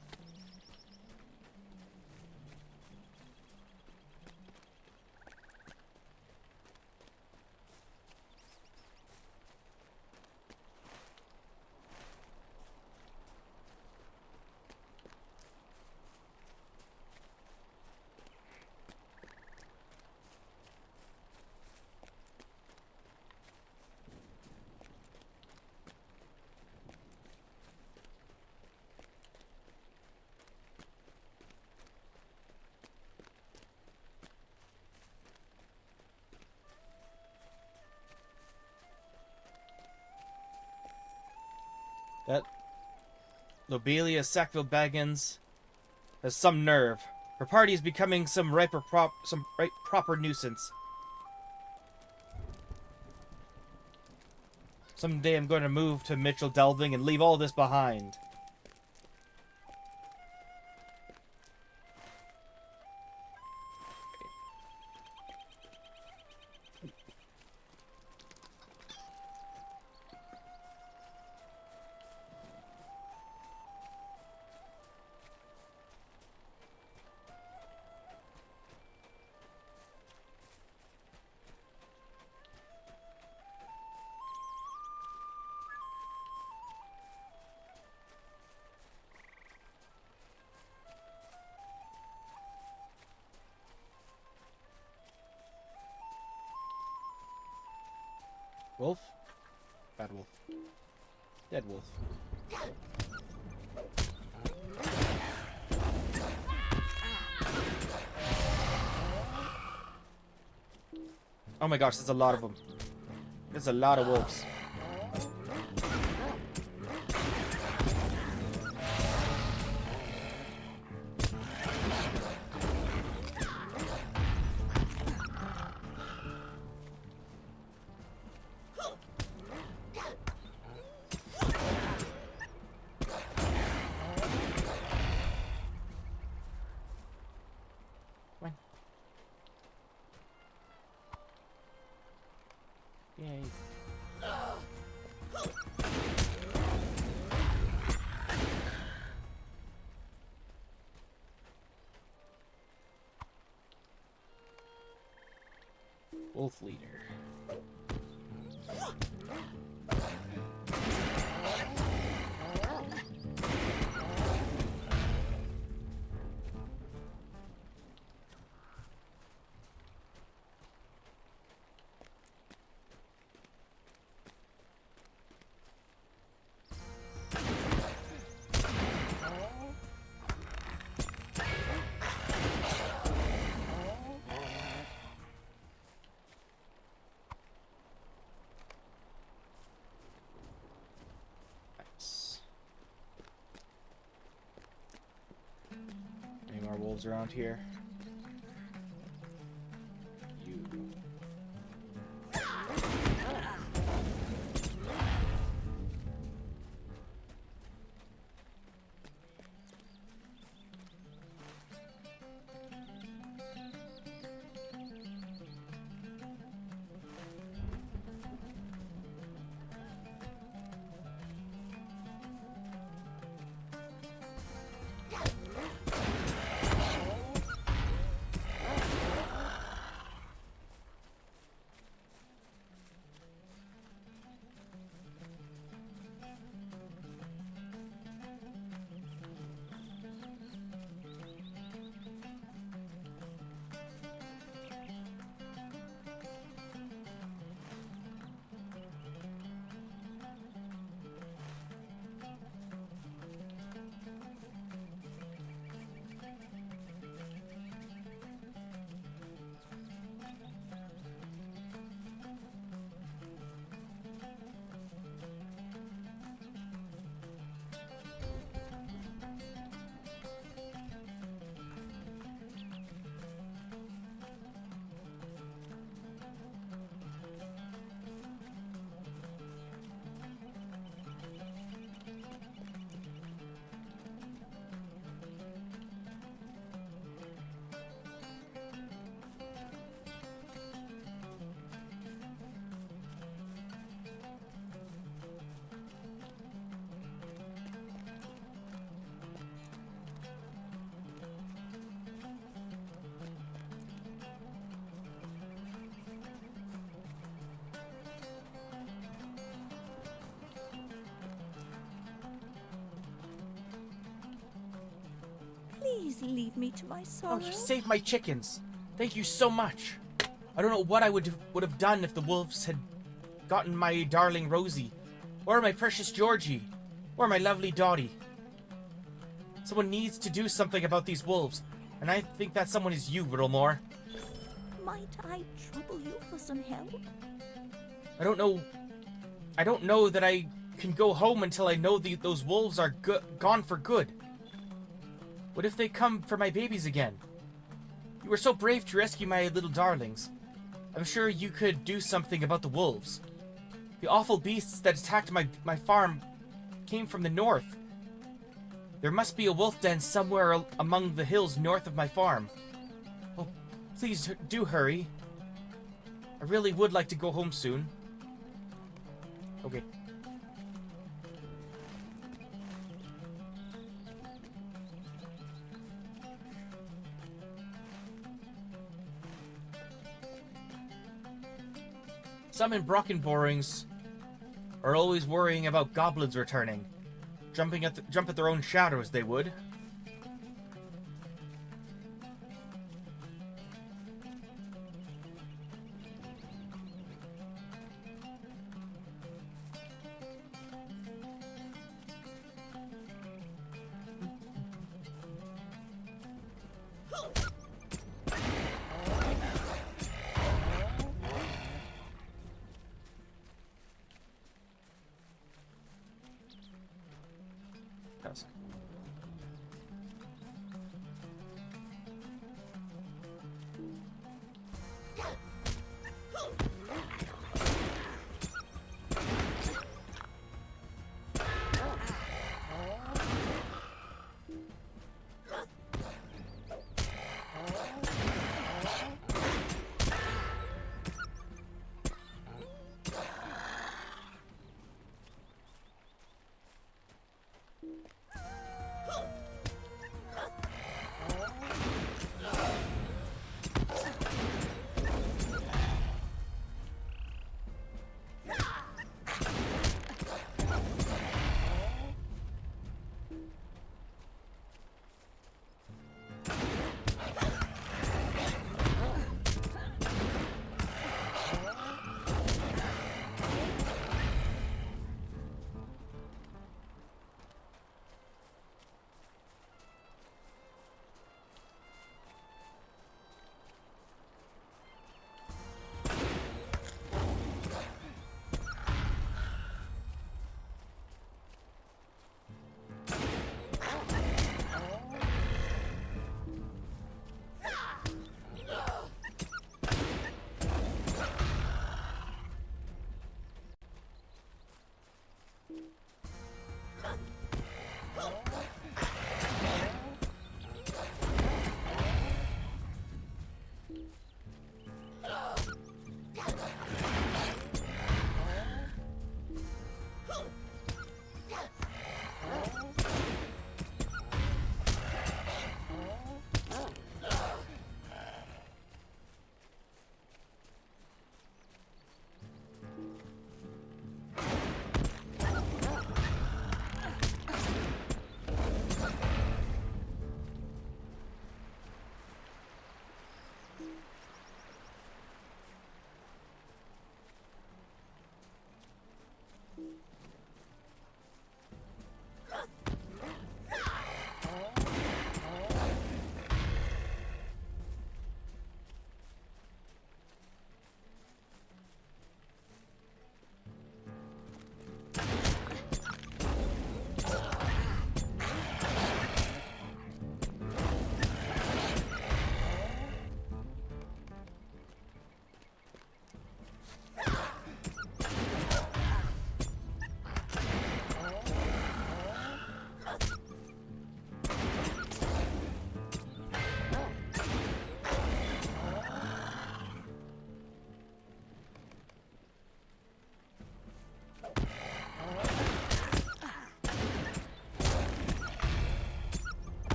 That Lobelia Sackville Baggins has some nerve. Her party is becoming some proper nuisance. Someday I'm going to move to Mitchell Delving and leave all this behind. Wolf? Bad wolf. Dead wolf. Oh my gosh, there's a lot of them. There's a lot of wolves. Yay. Wolf leader. Any more wolves around here? You. Please leave me to my Oh, sorrow. you saved my chickens. Thank you so much. I don't know what I would have done if the wolves had gotten my darling Rosie, or my precious Georgie, or my lovely Dottie. Someone needs to do something about these wolves, and I think that someone is you, Riddlemore. Might I trouble you for some help? I don't know that I can go home until I know those wolves are gone for good. What if they come for my babies again? You were so brave to rescue my little darlings. I'm sure you could do something about the wolves. The awful beasts that attacked my farm came from the north. There must be a wolf den somewhere among the hills north of my farm. Oh, please do hurry. I really would like to go home soon. Okay. Some in Brockenborings are always worrying about goblins returning. Jump at their own shadows, they would. task.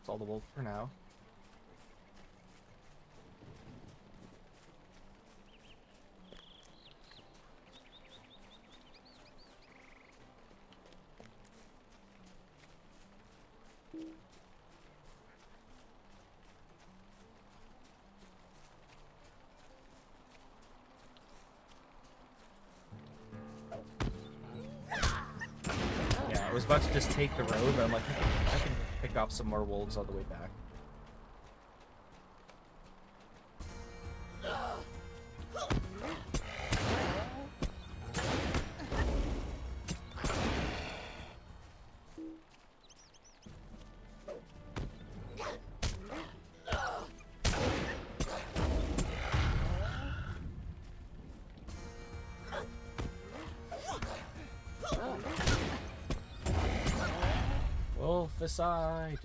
That's all the wolves for now. Yeah, I was about to just take the road, but I'm like, I can pick off some more wolves on the way back. Wolf aside.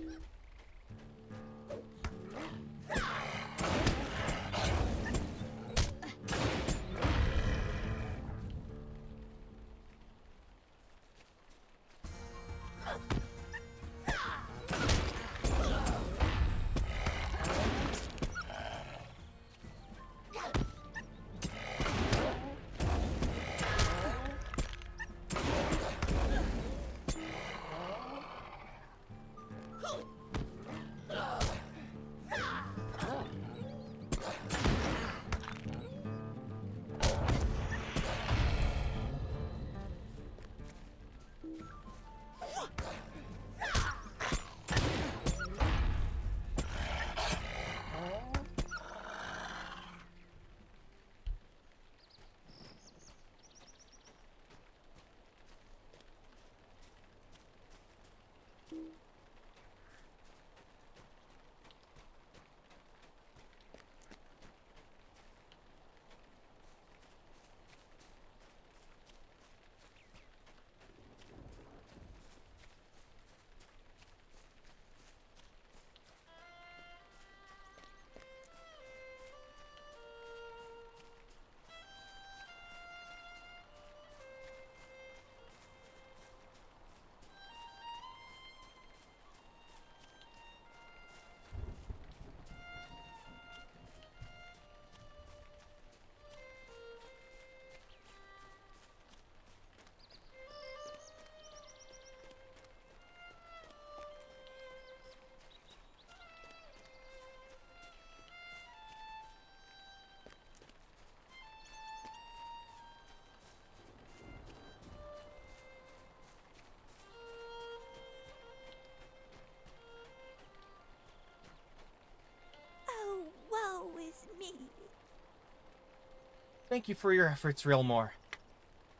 Thank you for your efforts, Realmore.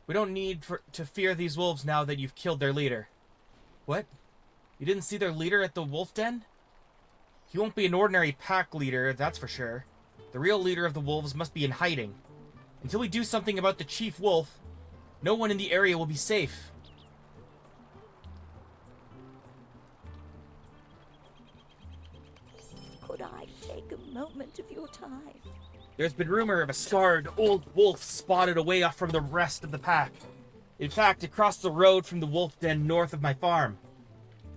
We don't need to fear these wolves now that you've killed their leader. What? You didn't see their leader at the wolf den? He won't be an ordinary pack leader, that's for sure. The real leader of the wolves must be in hiding. Until we do something about the chief wolf, no one in the area will be safe. Could I take a moment of your time? There's been rumor of a scarred old wolf spotted away off from the rest of the pack. In fact, across the road from the wolf den north of my farm.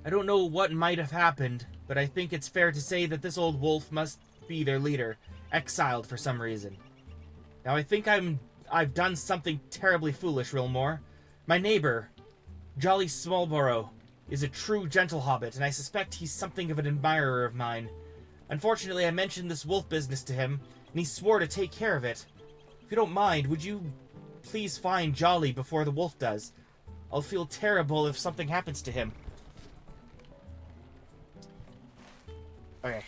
I don't know what might have happened, but I think it's fair to say that this old wolf must be their leader, exiled for some reason. Now I think I've done something terribly foolish, Rilmore. My neighbor, Jolly Smallborough, is a true gentle hobbit, and I suspect he's something of an admirer of mine. Unfortunately, I mentioned this wolf business to him, and he swore to take care of it. If you don't mind, would you please find Jolly before the wolf does? I'll feel terrible if something happens to him. Okay.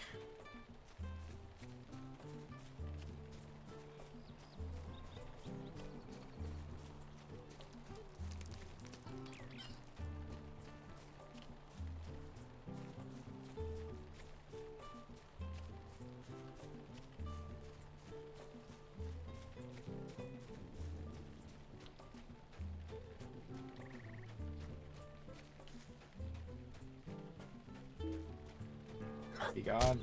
Be gone.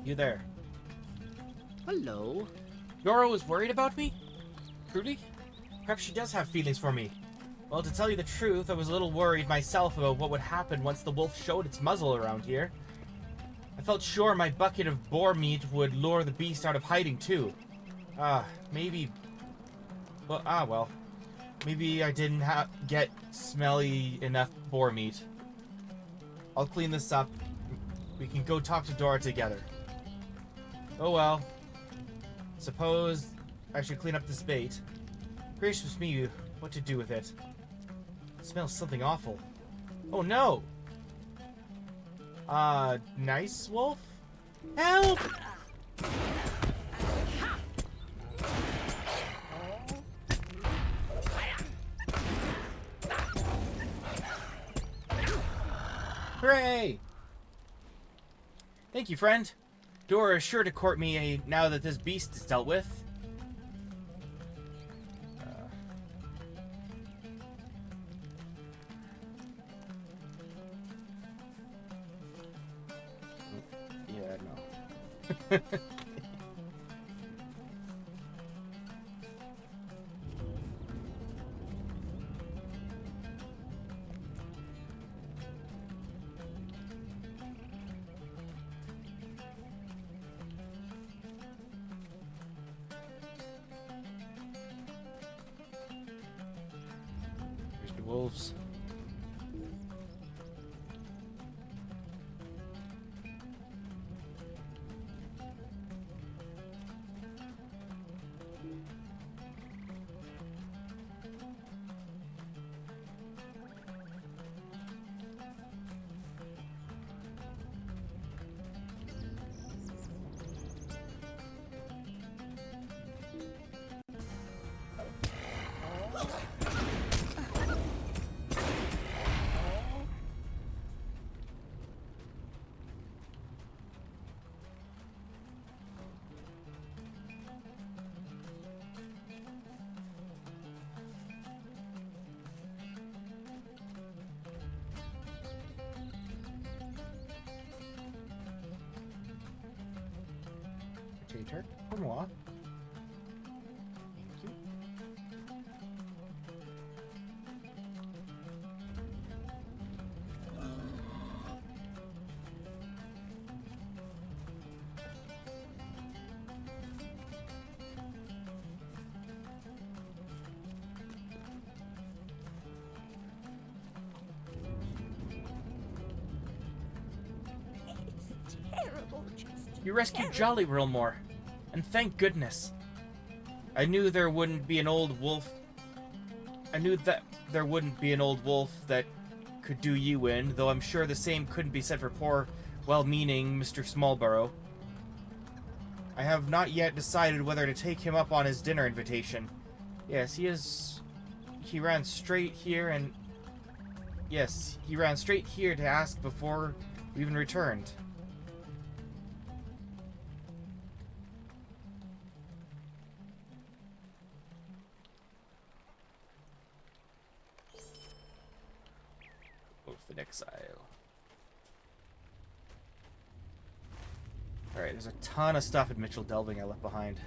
You there. Hello. Yoro is worried about me? Truly? Perhaps she does have feelings for me. Well, to tell you the truth, I was a little worried myself about what would happen once the wolf showed its muzzle around here. I felt sure my bucket of boar meat would lure the beast out of hiding too. Maybe... Well, maybe I didn't get smelly enough boar meat. I'll clean this up. We can go talk to Dora together. Oh well. Suppose I should clean up this bait. Gracious me, what to do with it? It smells something awful. Oh no! Nice wolf? Help! Hooray! Thank you, friend. Dora is sure to court me now that this beast is dealt with. Yeah, no. Wolves. Tater. Pour moi. Thank you. It's terrible, just You rescued terrible. Jolly Rilmore, and thank goodness. I knew there wouldn't be an old wolf. I knew that there wouldn't be an old wolf that could do you in, though I'm sure the same couldn't be said for poor, well-meaning Mr. Smallborough. I have not yet decided whether to take him up on his dinner invitation. Yes, he ran straight here and... Yes, he ran straight here to ask before we even returned. Wolf in exile. Alright, there's a ton of stuff at Mitchell Delving I left behind.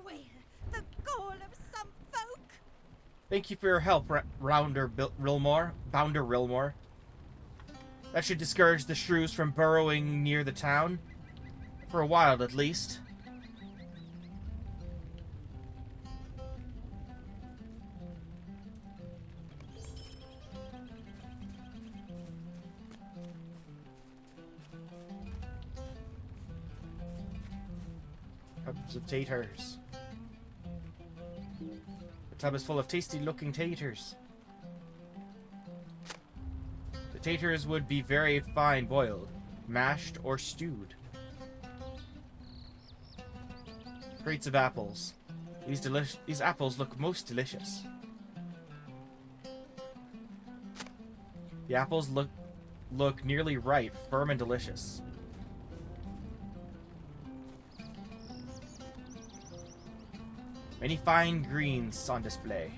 Where the gall of some folk? Thank you for your help, Bounder Rilmore. That should discourage the shrews from burrowing near the town. For a while, at least. Tubs of taters. The tub is full of tasty-looking taters. The taters would be very fine boiled, mashed, or stewed. Crates of apples. These apples look most delicious. The apples look nearly ripe, firm and delicious. Many fine greens on display.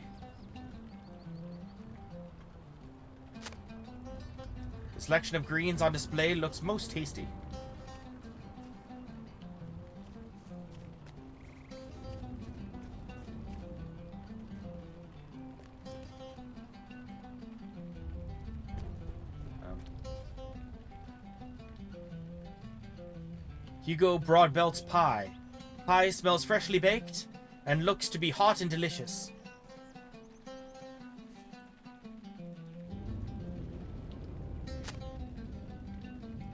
The selection of greens on display looks most tasty. Hugo Broadbelt's pie. Pie smells freshly baked and looks to be hot and delicious.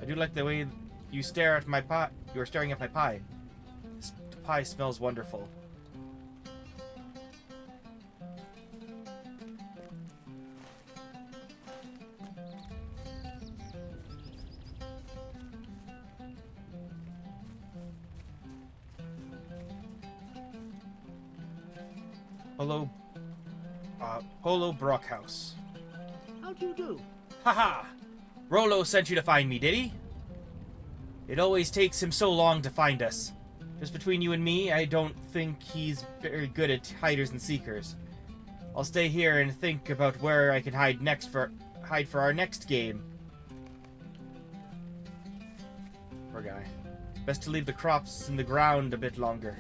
I do like the way you stare at my pie. You're staring at my pie. This pie smells wonderful. Polo Brockhouse. How do you do? Haha! Rollo sent you to find me, did he? It always takes him so long to find us. Just between you and me, I don't think he's very good at hiders and seekers. I'll stay here and think about where I can hide for our next game. Poor guy. Best to leave the crops in the ground a bit longer.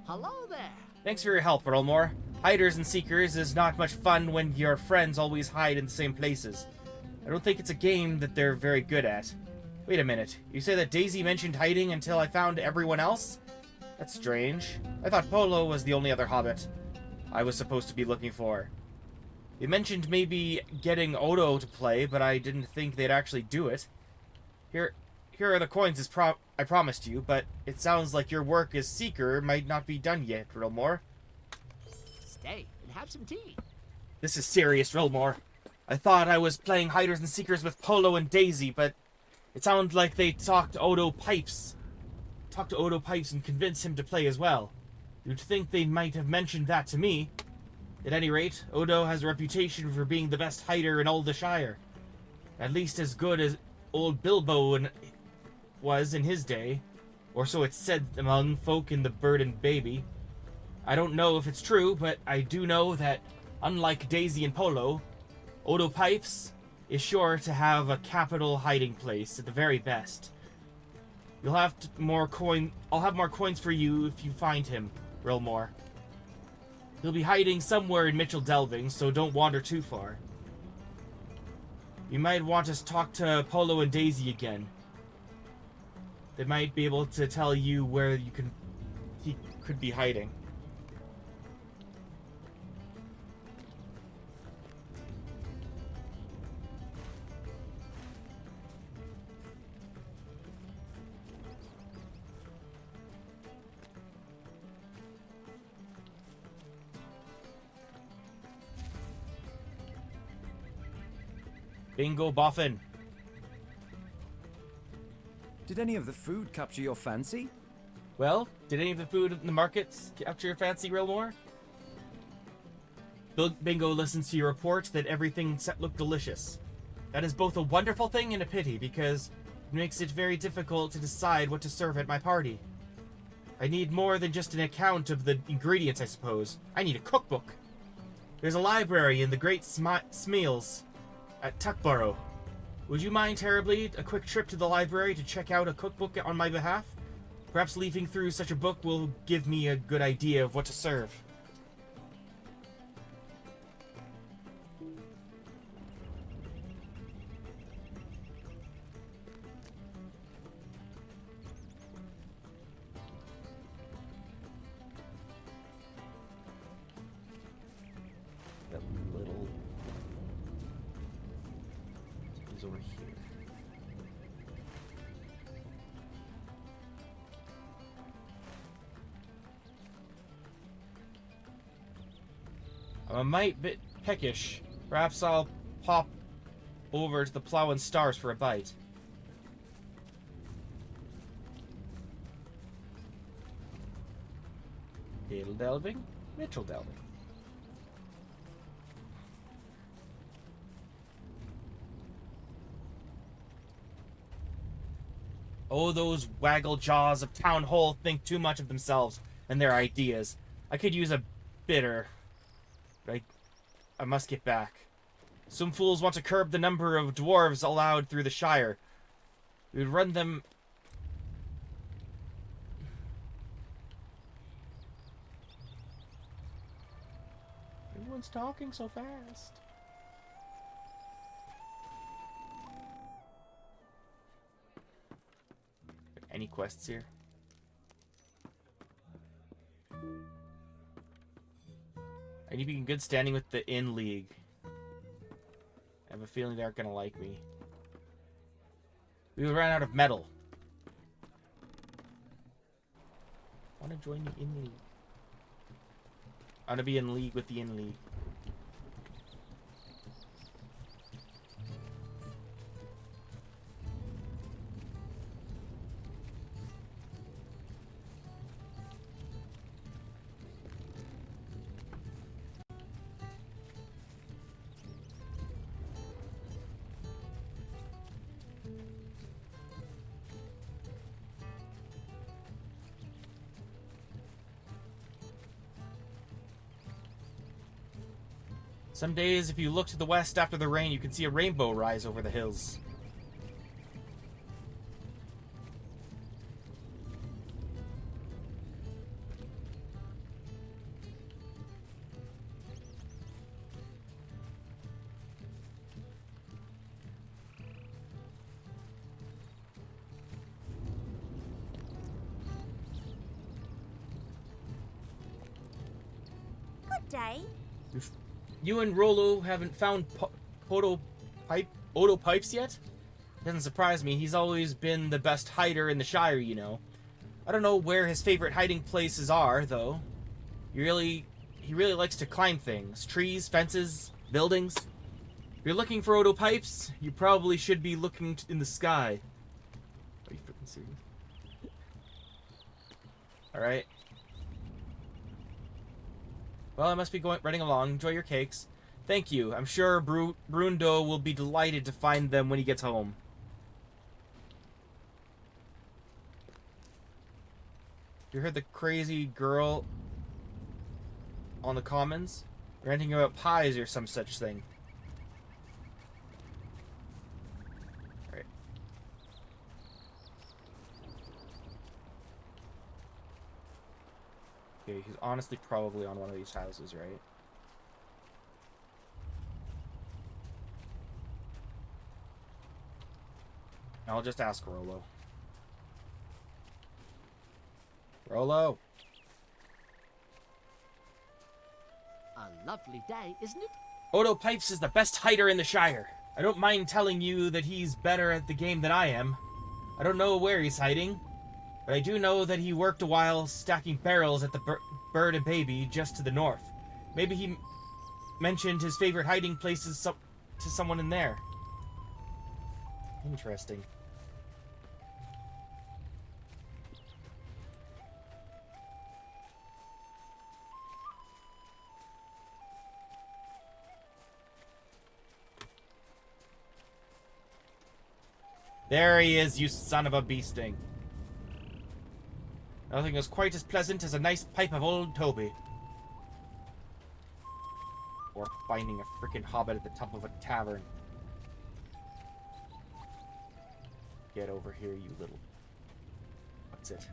Hello there. Thanks for your help, Earlmore. Hiders and seekers is not much fun when your friends always hide in the same places. I don't think it's a game that they're very good at. Wait a minute, you say that Daisy mentioned hiding until I found everyone else? That's strange. I thought Polo was the only other hobbit I was supposed to be looking for. They mentioned maybe getting Odo to play, but I didn't think they'd actually do it. Here are the coins as I promised you, but it sounds like your work as Seeker might not be done yet, Rilmore. Stay and have some tea. This is serious, Rilmore. I thought I was playing Hiders and Seekers with Polo and Daisy, but it sounded like they talked to Odo Pipes and convinced him to play as well. You'd think they might have mentioned that to me. At any rate, Odo has a reputation for being the best hider in all the Shire. At least as good as old Bilbo was in his day, or so it's said among folk in the Bird and Baby. I don't know if it's true, but I do know that, unlike Daisy and Polo, Odo Pipes is sure to have a capital hiding place at the very best. I'll have more coins for you if you find him, Rilmore. He'll be hiding somewhere in Mitchell Delving, so don't wander too far. You might want to talk to Polo and Daisy again. They might be able to tell you where he could be hiding. Bingo Boffin. Did any of the food capture your fancy? Well, did any of the food in the markets capture your fancy, Rilmore? Bingo listens to your report that everything looked delicious. That is both a wonderful thing and a pity, because it makes it very difficult to decide what to serve at my party. I need more than just an account of the ingredients, I suppose. I need a cookbook. There's a library in the Great Smeals at Tuckborough. Would you mind terribly a quick trip to the library to check out a cookbook on my behalf? Perhaps leafing through such a book will give me a good idea of what to serve. That little... He's over here. I'm a mite bit peckish. Perhaps I'll pop over to the Plough and Stars for a bite. Dale delving, Mitchell delving. Oh, those waggle jaws of Town Hall think too much of themselves and their ideas. I could use a bitter. But I must get back. Some fools want to curb the number of dwarves allowed through the Shire. We would run them... Everyone's talking so fast. Any quests here? I need to be in good standing with the Inn League. I have a feeling they aren't going to like me. We ran out of metal. I want to join the Inn League. I want to be in league with the Inn League. Some days, if you look to the west after the rain, you can see a rainbow rise over the hills. Good day. You and Rollo haven't found Odo Pipes yet? Doesn't surprise me. He's always been the best hider in the Shire, you know. I don't know where his favorite hiding places are, though. He really likes to climb things. Trees, fences, buildings. If you're looking for Odo Pipes, you probably should be looking in the sky. Are you freaking serious? Alright. Well, I must be running along. Enjoy your cakes. Thank you. I'm sure Brundo will be delighted to find them when he gets home. You heard the crazy girl on the commons ranting about pies or some such thing. Right. Okay, he's honestly probably on one of these houses, right? I'll just ask Rollo. Rollo! A lovely day, isn't it? Odo Pipes is the best hider in the Shire. I don't mind telling you that he's better at the game than I am. I don't know where he's hiding, but I do know that he worked a while stacking barrels at the Bird and Baby just to the north. Maybe he mentioned his favorite hiding places to someone in there. Interesting. There he is, you son of a bee sting. Nothing is quite as pleasant as a nice pipe of old Toby. Or finding a frickin' hobbit at the top of a tavern. Get over here, you little... What's it?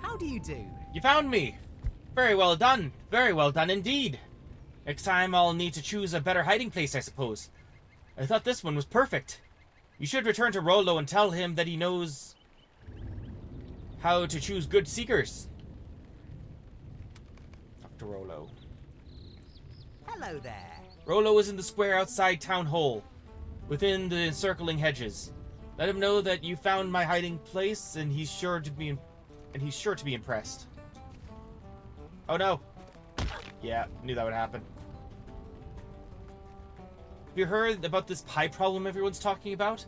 How do you do? You found me! Very well done. Very well done indeed. Next time I'll need to choose a better hiding place, I suppose. I thought this one was perfect. You should return to Rollo and tell him that he knows how to choose good seekers. Talk to Rollo. Hello there. Rollo is in the square outside Town Hall, within the encircling hedges. Let him know that you found my hiding place, and he's sure to be impressed. Oh no. Yeah, knew that would happen. Have you heard about this pie problem everyone's talking about?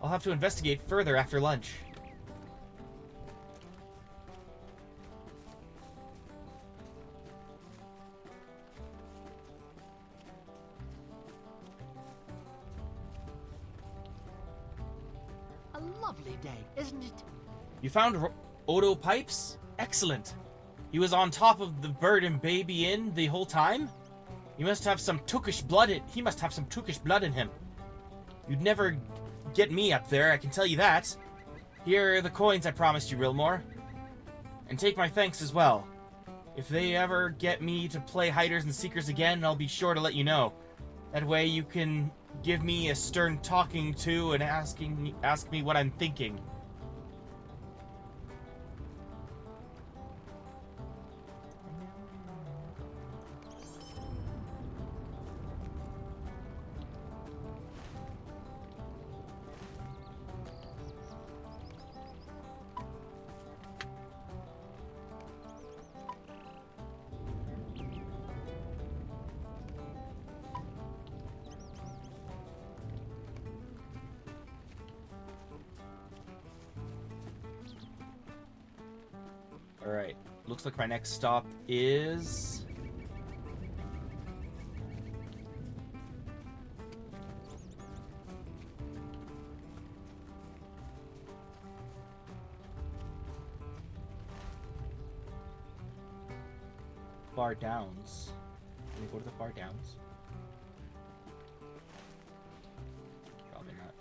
I'll have to investigate further after lunch. A lovely day, isn't it? You found Odo Pipes? Excellent. He was on top of the Bird and Baby Inn the whole time? He must have some Tookish blood in him. You'd never get me up there, I can tell you that. Here are the coins I promised you, Rilmore. And take my thanks as well. If they ever get me to play hiders and seekers again, I'll be sure to let you know. That way you can give me a stern talking to and ask me what I'm thinking. Alright, looks like my next stop is... far downs. Can we go to the far downs? Probably not.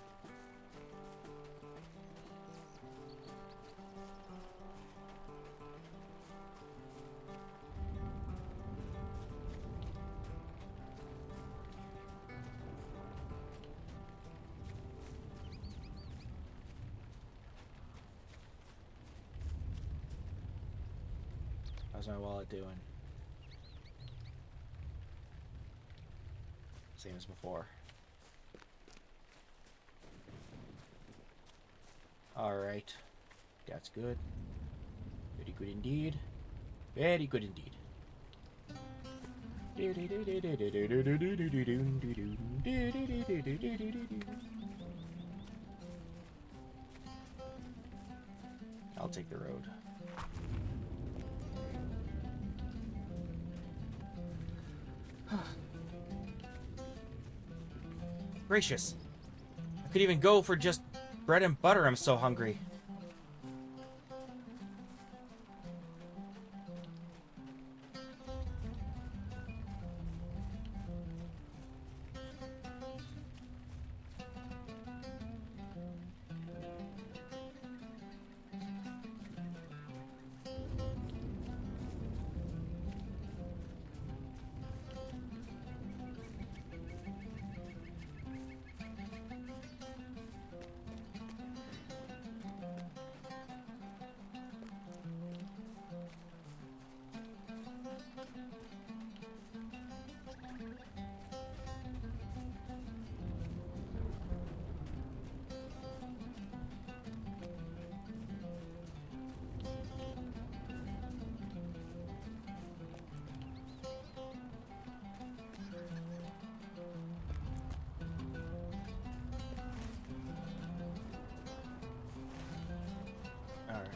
How's my wallet doing? Same as before. Alright. That's good. Very good indeed. Very good indeed. I'll take the road. Gracious. I could even go for just bread and butter, I'm so hungry. Alright.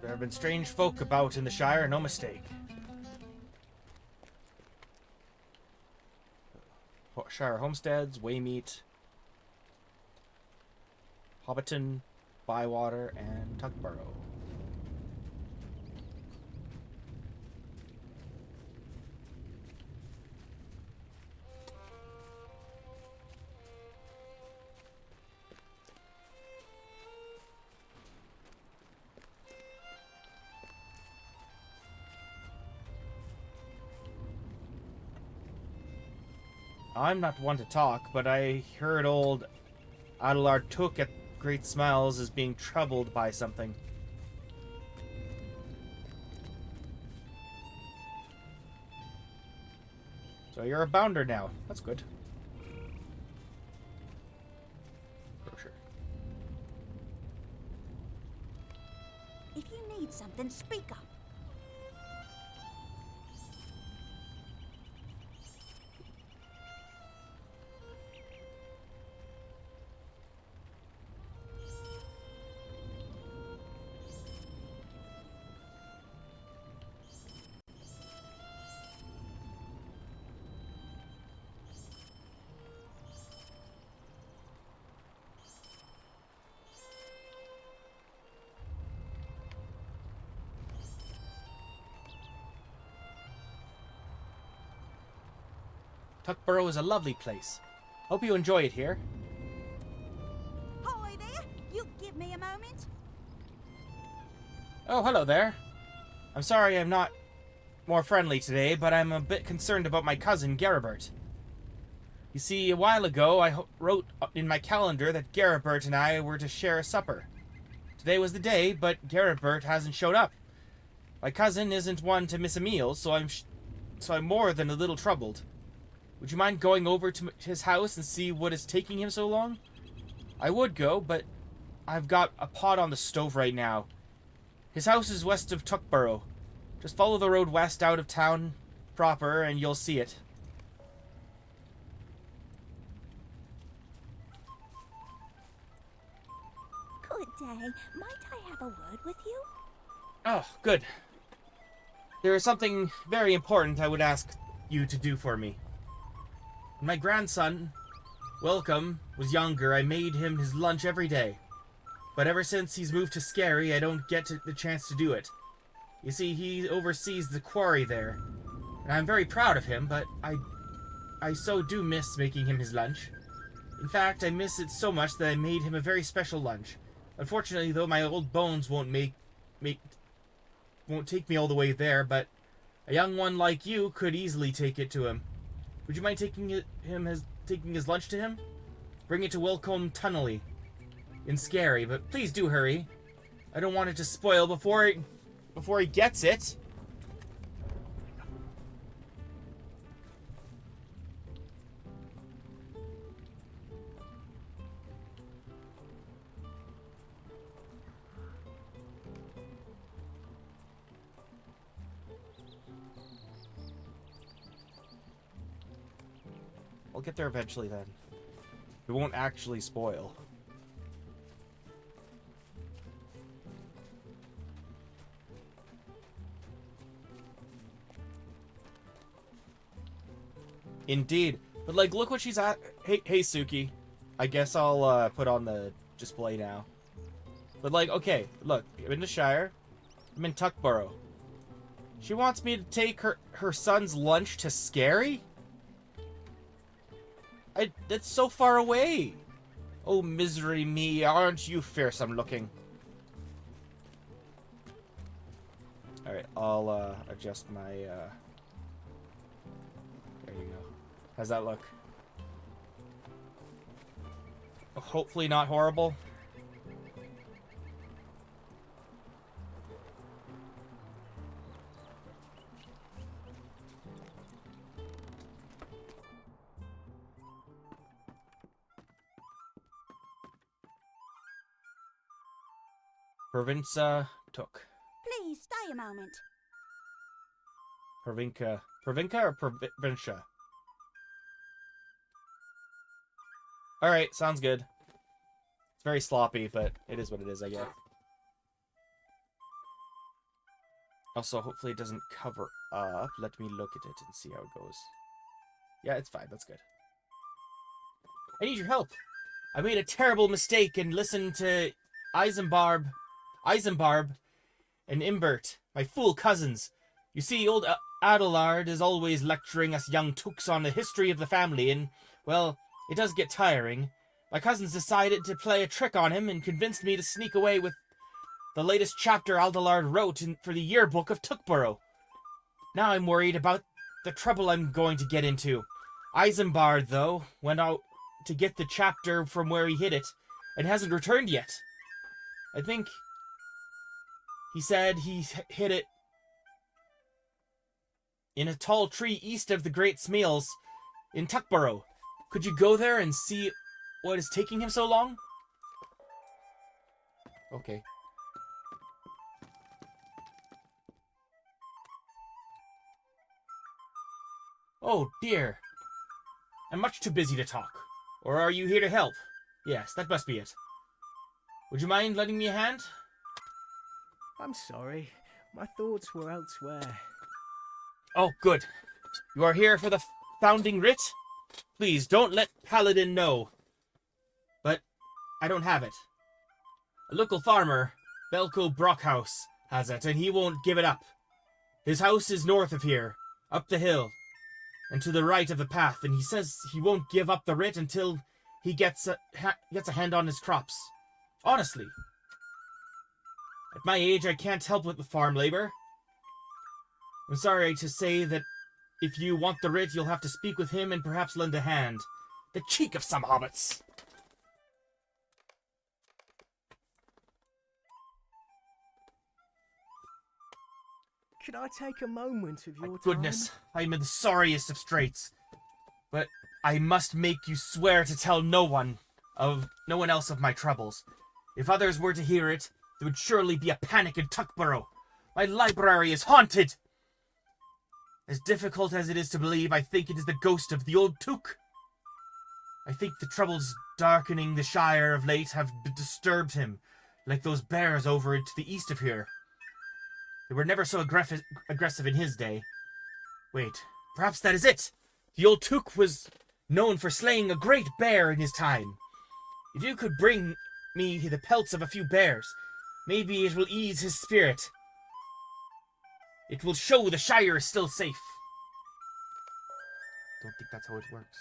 There have been strange folk about in the Shire, no mistake. Shire homesteads, Waymeet, Hobbiton, Bywater, and Tuckborough. I'm not one to talk, but I heard old Adelard Took at Great Smiles is being troubled by something. So you're a bounder now. That's good. For sure. If you need something, speak up. Tuckborough is a lovely place. Hope you enjoy it here. Hi there. You give me a moment. Oh, hello there. I'm sorry I'm not more friendly today, but I'm a bit concerned about my cousin, Garibert. You see, a while ago I wrote in my calendar that Garibert and I were to share a supper. Today was the day, but Garibert hasn't shown up. My cousin isn't one to miss a meal, so I'm more than a little troubled. Would you mind going over to his house and see what is taking him so long? I would go, but I've got a pot on the stove right now. His house is west of Tuckborough. Just follow the road west out of town proper and you'll see it. Good day. Might I have a word with you? Oh, good. There is something very important I would ask you to do for me. When my grandson, Welcome, was younger, I made him his lunch every day. But ever since he's moved to Scary, I don't get the chance to do it. You see, he oversees the quarry there. And I'm very proud of him, but I so do miss making him his lunch. In fact, I miss it so much that I made him a very special lunch. Unfortunately, though, my old bones won't take me all the way there, but a young one like you could easily take it to him. Would you mind taking his lunch to him? Bring it to Wilcombe Tunnelly in Scary, but please do hurry. I don't want it to spoil before he gets it. I'll get there eventually then. It won't actually spoil. Indeed. But like, look what she's at. Hey Suki. I guess I'll put on the display now. But like, okay, look. I'm in the Shire. I'm in Tuckborough. She wants me to take her son's lunch to Scary? That's so far away. Oh, misery me, aren't you fearsome looking? Alright, I'll adjust my there you go. How's that look? Hopefully not horrible. Provinca took. Please stay a moment. Provinca or Provincia? Alright, sounds good. It's very sloppy, but it is what it is, I guess. Also, hopefully it doesn't cover up. Let me look at it and see how it goes. Yeah, it's fine. That's good. I need your help. I made a terrible mistake and listened to Eisenbarb, and Imbert, my fool cousins. You see, old Adelard is always lecturing us young tooks on the history of the family, and, well, it does get tiring. My cousins decided to play a trick on him and convinced me to sneak away with the latest chapter Adelard wrote for the yearbook of Tuckborough. Now I'm worried about the trouble I'm going to get into. Eisenbard, though, went out to get the chapter from where he hid it, and hasn't returned yet. I think he said he hid it in a tall tree east of the Great Smeals in Tuckborough. Could you go there and see what is taking him so long? Okay. Oh, dear. I'm much too busy to talk. Or are you here to help? Yes, that must be it. Would you mind lending me a hand? I'm sorry. My thoughts were elsewhere. Oh, good. You are here for the founding writ? Please, don't let Paladin know. But I don't have it. A local farmer, Belko Brockhouse, has it, and he won't give it up. His house is north of here, up the hill. and to the right of the path, and he says he won't give up the writ until he gets a hand on his crops. Honestly. At my age, I can't help with the farm labor. I'm sorry to say that if you want the writ, you'll have to speak with him and perhaps lend a hand. The cheek of some hobbits! Could I take a moment of your My time? goodness, I'm in the sorriest of straits. But I must make you swear to tell no one else of my troubles. If others were to hear it, there would surely be a panic in Tuckborough. My library is haunted! As difficult as it is to believe, I think it is the ghost of the old Took. I think the troubles darkening the Shire of late have disturbed him, like those bears over to the east of here. They were never so aggressive in his day. Wait, perhaps that is it! The old Took was known for slaying a great bear in his time. If you could bring me the pelts of a few bears, maybe it will ease his spirit. It will show the Shire is still safe. Don't think that's how it works.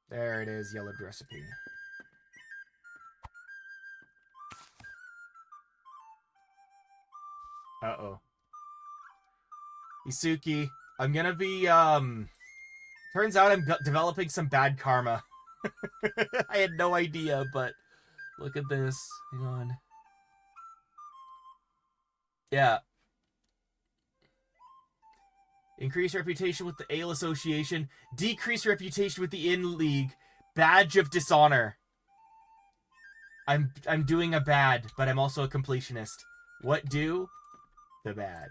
There it is, yellowed recipe. Uh-oh. Isuki, I'm gonna be, turns out I'm developing some bad karma. I had no idea, but look at this. Hang on. Yeah. Increase reputation with the Ale Association. Decrease reputation with the Inn League. Badge of Dishonor. I'm doing a bad, but I'm also a completionist. What do? The bad.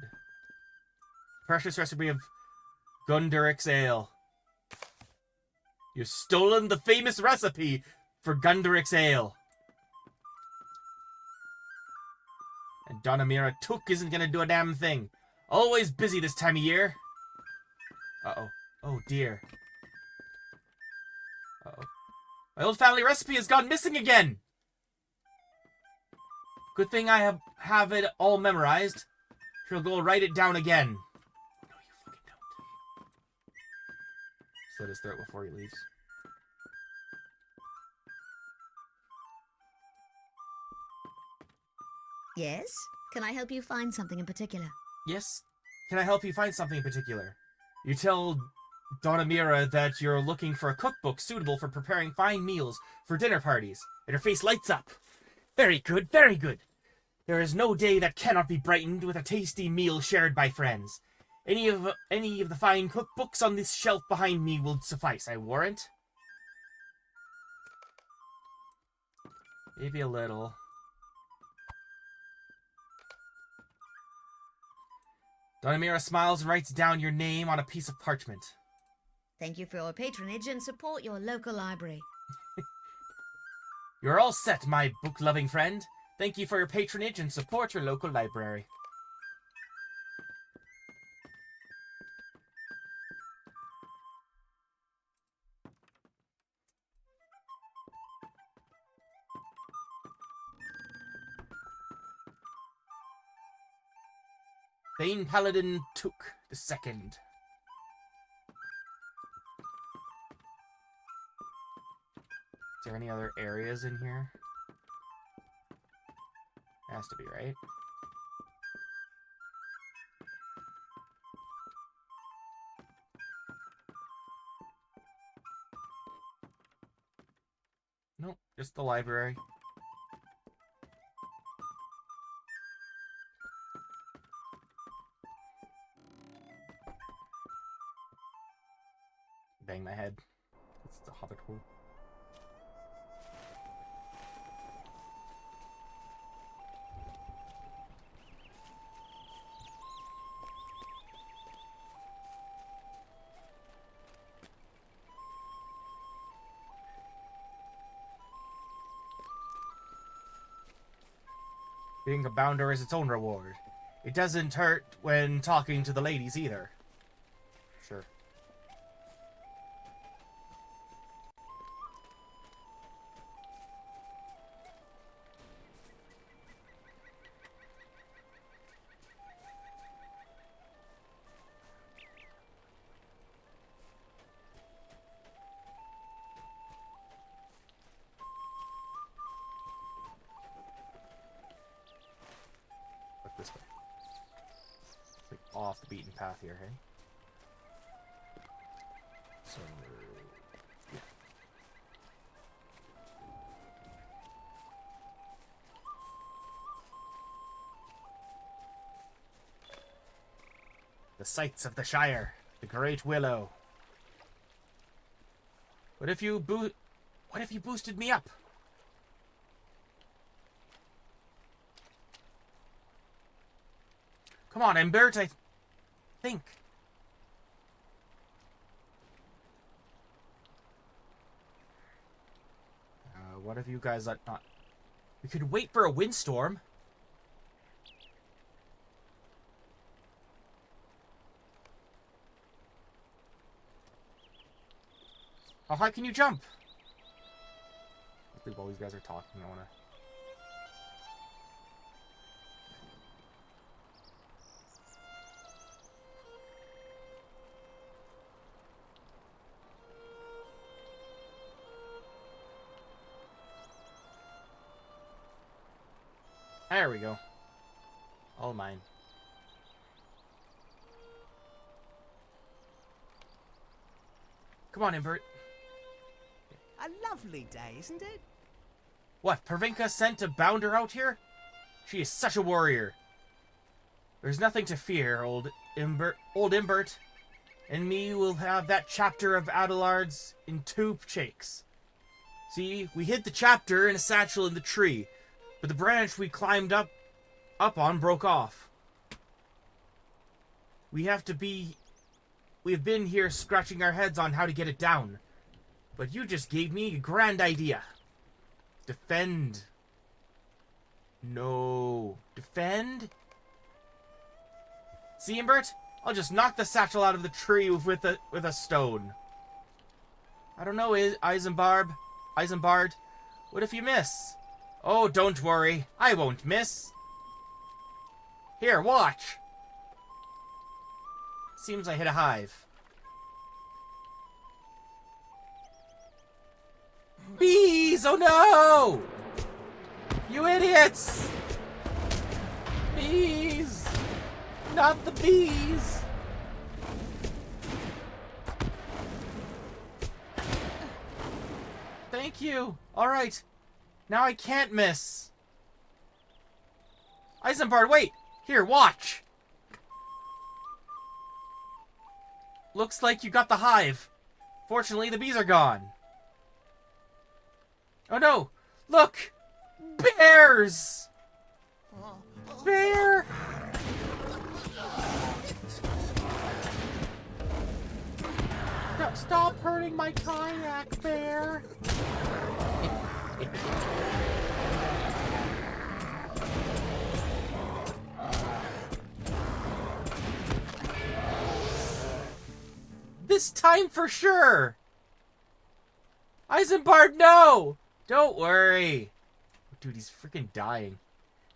Precious recipe of Gundurix Ale. You've stolen the famous recipe for Gundurix Ale. And Donamira Took isn't gonna do a damn thing. Always busy this time of year. Uh-oh. Oh, dear. Uh-oh. My old family recipe has gone missing again! Good thing I have it all memorized. She'll go write it down again. No, you fucking don't. Slit his throat before he leaves. Yes? Can I help you find something in particular? Yes? Can I help you find something in particular? You tell Donamira that you're looking for a cookbook suitable for preparing fine meals for dinner parties, and her face lights up. Very good, very good. There is no day that cannot be brightened with a tasty meal shared by friends. Any of the fine cookbooks on this shelf behind me will suffice, I warrant. Maybe a little. Donamira smiles and writes down your name on a piece of parchment. Thank you for your patronage and support your local library. You're all set, my book-loving friend. Thank you for your patronage and support your local library. Thane Paladin Took the Second. Is there any other areas in here? Has to be, right? Nope, just the library. Bang my head. It's the hobbit hole. Being a bounder is its own reward. It doesn't hurt when talking to the ladies either. Sure. this way. Like off the beaten path here, hey? So, yeah. The sights of the Shire, the Great Willow. What if you boosted me up? Come on, Imbert, I think. What if you guys not... We could wait for a windstorm. How high can you jump? I think while these guys are talking, I wanna... There we go. All mine. Come on, Imbert. A lovely day, isn't it? What, Pervinka sent a bounder out here? She is such a warrior. There's nothing to fear, old Imbert. And me will have that chapter of Adelard's in 2 shakes. See, we hid the chapter in a satchel in the tree, but the branch we climbed up on broke off. We have been here scratching our heads on how to get it down. But you just gave me a grand idea. Defend. No. Defend? See, Imbert? I'll just knock the satchel out of the tree with a stone. I don't know, Isambard. What if you miss? Oh, don't worry. I won't miss. Here, watch. Seems I hit a hive. Bees! Oh no! You idiots! Bees! Not the bees! Thank you. Alright. Now I can't miss. Isambard, wait! Here, watch! Looks like you got the hive. Fortunately, the bees are gone. Oh no! Look! Bears! Bear! No, stop hurting my kayak, Bear! This time for sure! Isambard, no! Don't worry. Dude, he's freaking dying.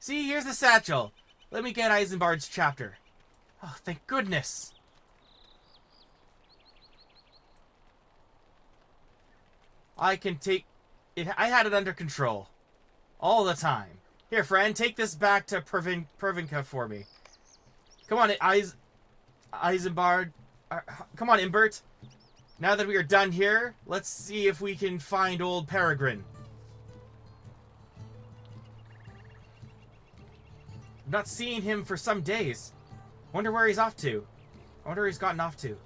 See, here's the satchel. Let me get Isambard's chapter. Oh, thank goodness. I can take it. I had it under control. All the time. Here, friend, take this back to Pervinka for me. Come on, Isambard. Come on, Imbert. Now that we are done here, let's see if we can find old Peregrine. I'm not seeing him for some days. Wonder where he's off to. I wonder where he's gotten off to.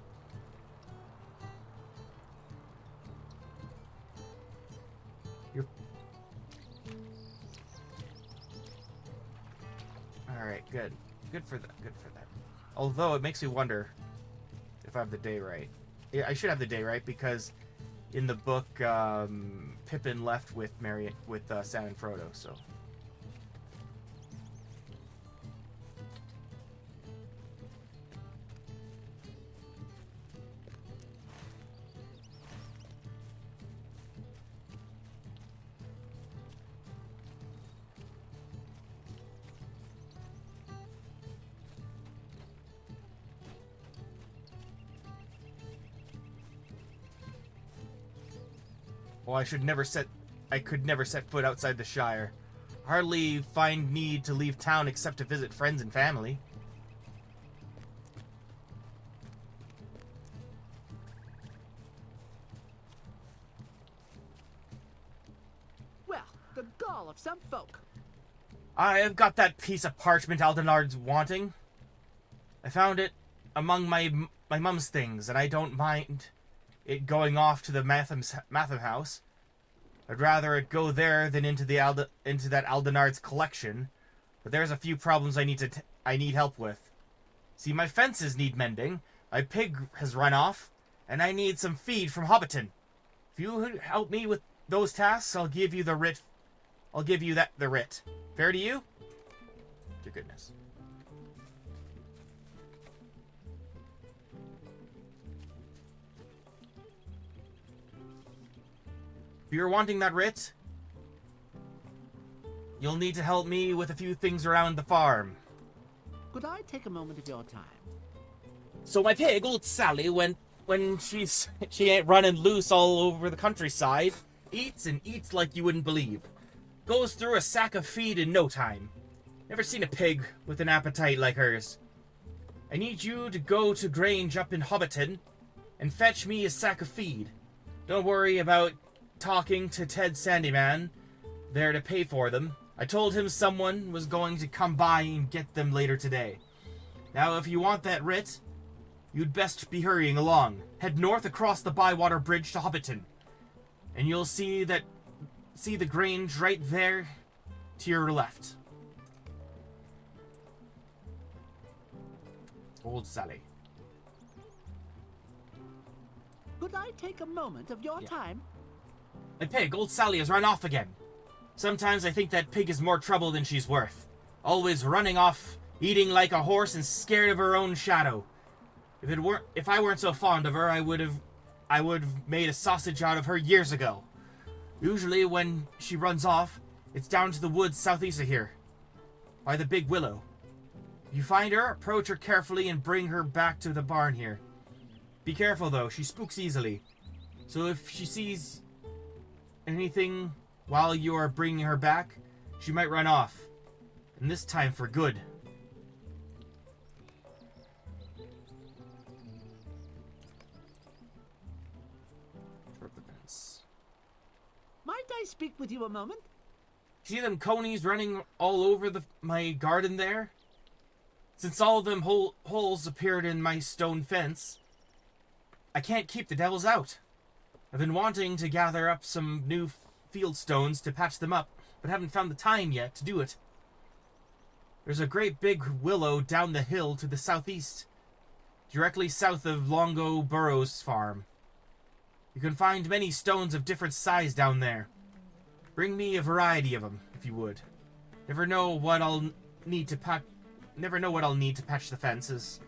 Alright, good. Good for that. Good for that. Although it makes me wonder if I have the day right. I should have the day right because in the book, Pippin left with Sam and Frodo, so. Well, I could never set foot outside the Shire. hardly find need to leave town except to visit friends and family. Well, the gall of some folk. I have got that piece of parchment Aldenard's wanting. I found it among my mum's things, and I don't mind it going off to the Matham house. I'd rather it go there than into that Aldenard's collection. But there's a few problems I need help with. See, my fences need mending. My pig has run off, and I need some feed from Hobbiton. If you help me with those tasks, I'll give you the writ. The writ. Fair to you? Your goodness. If you're wanting that writ, you'll need to help me with a few things around the farm. Could I take a moment of your time? So my pig, old Sally, when she ain't running loose all over the countryside, eats and eats like you wouldn't believe. Goes through a sack of feed in no time. Never seen a pig with an appetite like hers. I need you to go to Grange up in Hobbiton and fetch me a sack of feed. Don't worry about talking to Ted Sandyman there to pay for them. I told him someone was going to come by and get them later today. Now, if you want that writ, you'd best be hurrying along. Head north across the Bywater Bridge to Hobbiton, and you'll see the Grange right there to your left. Old Sally. Could I take a moment of your time? My pig, old Sally, has run off again. Sometimes I think that pig is more trouble than she's worth. Always running off, eating like a horse and scared of her own shadow. If I weren't so fond of her, I would have made a sausage out of her years ago. Usually when she runs off, it's down to the woods southeast of here, by the big willow. If you find her, approach her carefully and bring her back to the barn here. Be careful though, she spooks easily. So if she sees anything while you are bringing her back, she might run off. And this time for good. Might I speak with you a moment? See them conies running all over my garden there? Since all of them holes appeared in my stone fence, I can't keep the devils out. I've been wanting to gather up some new field stones to patch them up, but haven't found the time yet to do it. There's a great big willow down the hill to the southeast, directly south of Longo Burrows' farm. You can find many stones of different size down there. Bring me a variety of them, if you would. Never know what I'll need to patch the fences.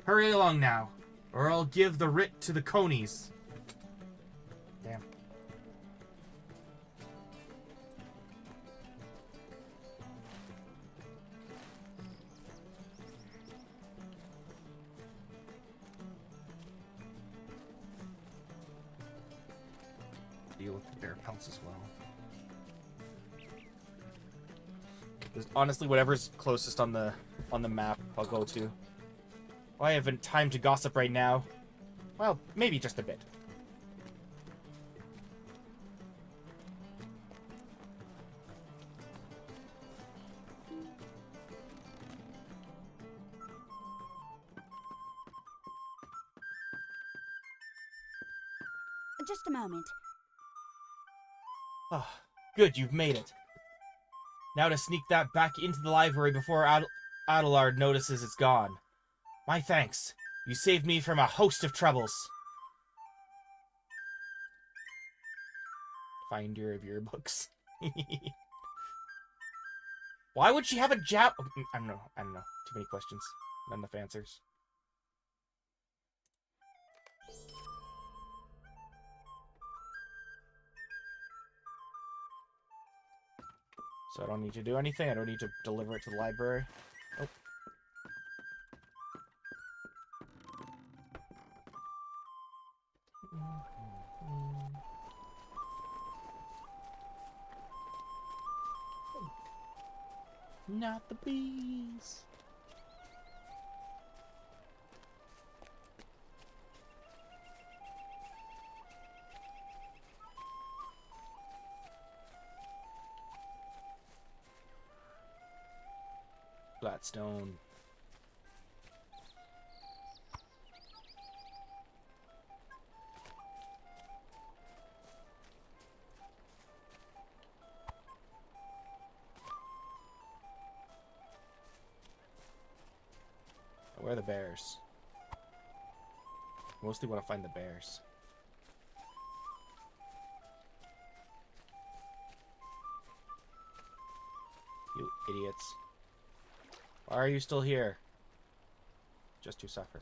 Hurry along now, or I'll give the writ to the conies. Damn. Deal with the bear pelts as well. Just honestly, whatever's closest on the map, I'll go to. Oh, I haven't time to gossip right now. Well, maybe just a bit. Just a moment. Oh, good, you've made it. Now to sneak that back into the library before Adelard notices it's gone. My thanks. You saved me from a host of troubles. Finder of yearbooks. Why would she have a I don't know. Too many questions. Not enough answers. So I don't need to do anything. I don't need to deliver it to the library. Oh. Not the bees. Flatstone. Where are the bears? Mostly want to find the bears. You idiots. Why are you still here? Just to suffer.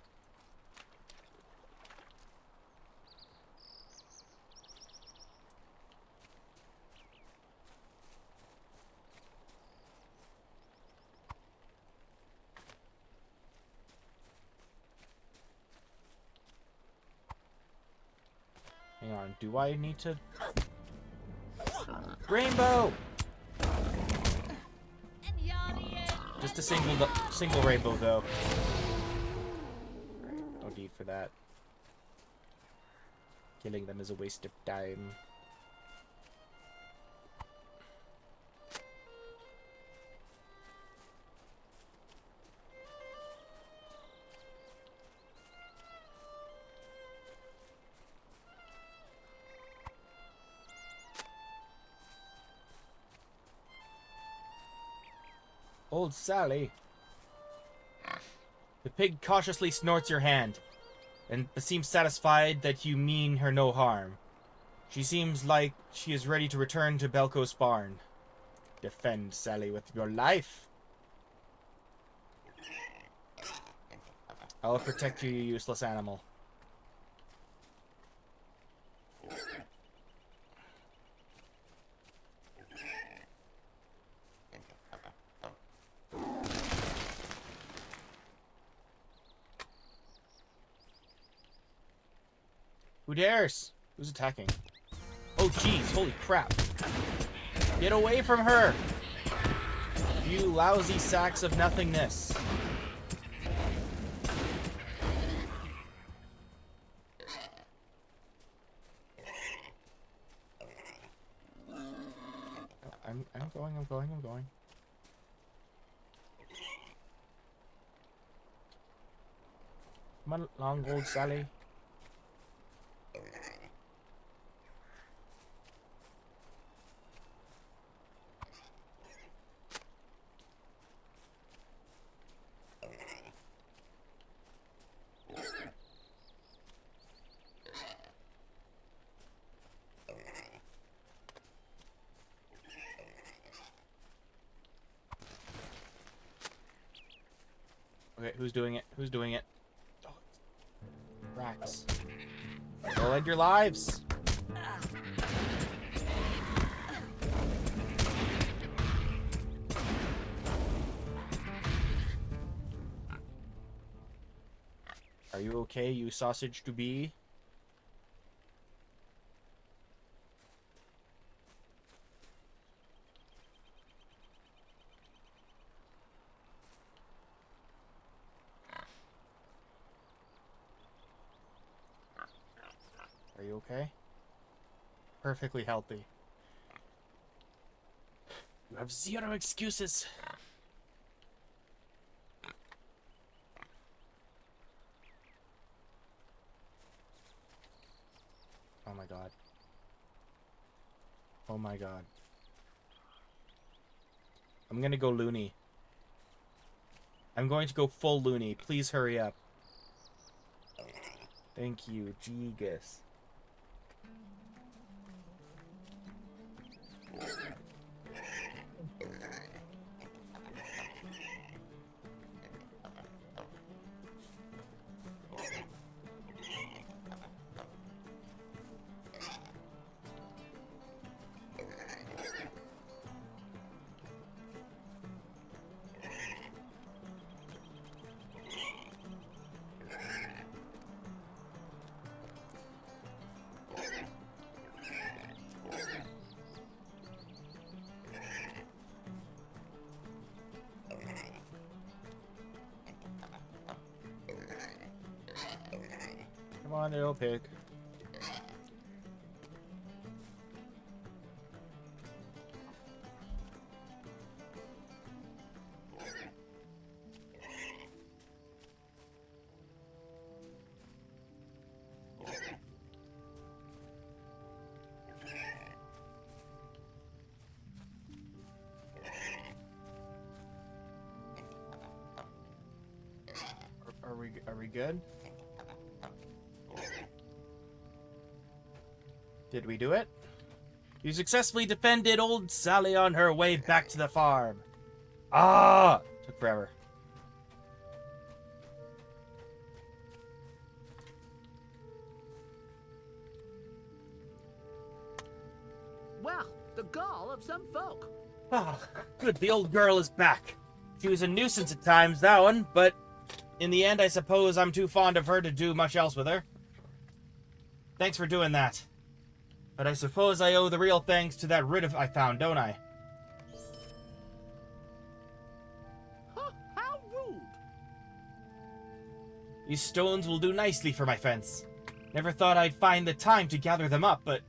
Hang on, do I need to... Rainbow! Just a single rainbow, though. Right, no need for that. Killing them is a waste of time. Old Sally. The pig cautiously snorts your hand, and seems satisfied that you mean her no harm. She seems like she is ready to return to Belco's barn. Defend Sally with your life. I'll protect you, you useless animal. Who dares? Who's attacking? Oh jeez, holy crap. Get away from her! You lousy sacks of nothingness. I'm going. Come along, old Sally. Okay, who's doing it? Who's doing it? Oh, rats. Go end your lives! Are you okay, you sausage to be? Are you okay? Perfectly healthy. You have zero excuses. Oh my god. Oh my god. I'm gonna go loony. I'm going to go full loony. Please hurry up. Thank you, Jegus. on, little pig. Are we good? Did we do it? You successfully defended old Sally on her way back to the farm. Ah! Took forever. Well, the gall of some folk. Ah, good, the old girl is back. She was a nuisance at times, that one, but in the end, I suppose I'm too fond of her to do much else with her. Thanks for doing that. But I suppose I owe the real thanks to that writ I found, don't I? Huh, how rude. These stones will do nicely for my fence. Never thought I'd find the time to gather them up, but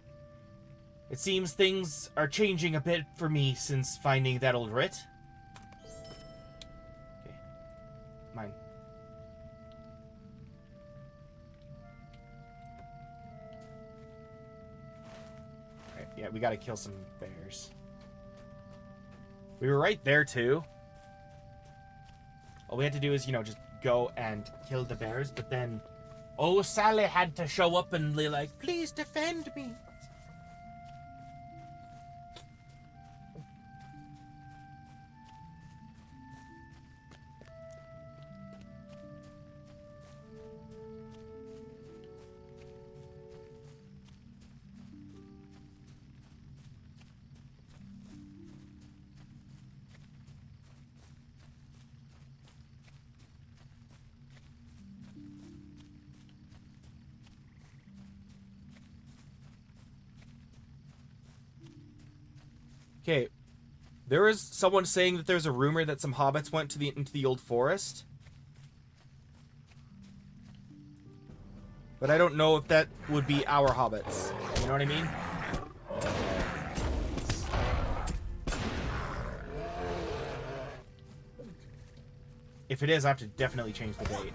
it seems things are changing a bit for me since finding that old writ. Okay. Mine. Alright, yeah, we gotta kill some bears. We were right there, too. All we had to do is, just go and kill the bears, but then... Oh, Sally had to show up and be like, please defend me. Okay, there is someone saying that there's a rumor that some hobbits went into the old forest. But I don't know if that would be our hobbits. You know what I mean? If it is, I have to definitely change the date.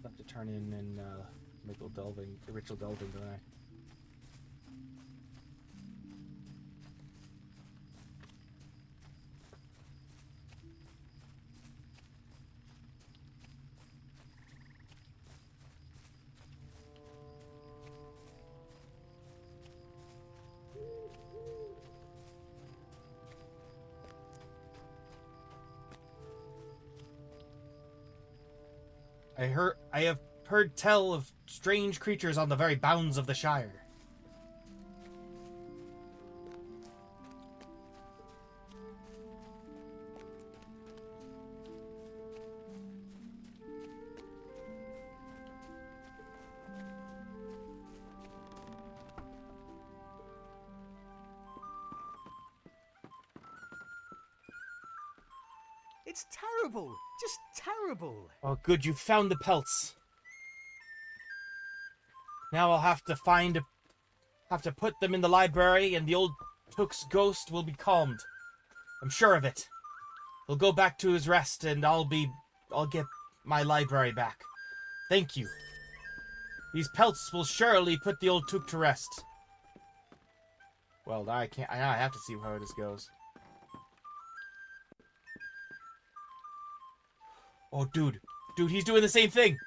Have to turn in and ritual delving, don't I? I have heard tell of strange creatures on the very bounds of the Shire. It's terrible. Just terrible. Oh, good, you found the pelts. Now I'll have to put them in the library, and the old Took's ghost will be calmed. I'm sure of it. He'll go back to his rest, and I'll get my library back. Thank you. These pelts will surely put the old Took to rest. Well, I can't. I have to see how this goes. Oh, dude, he's doing the same thing.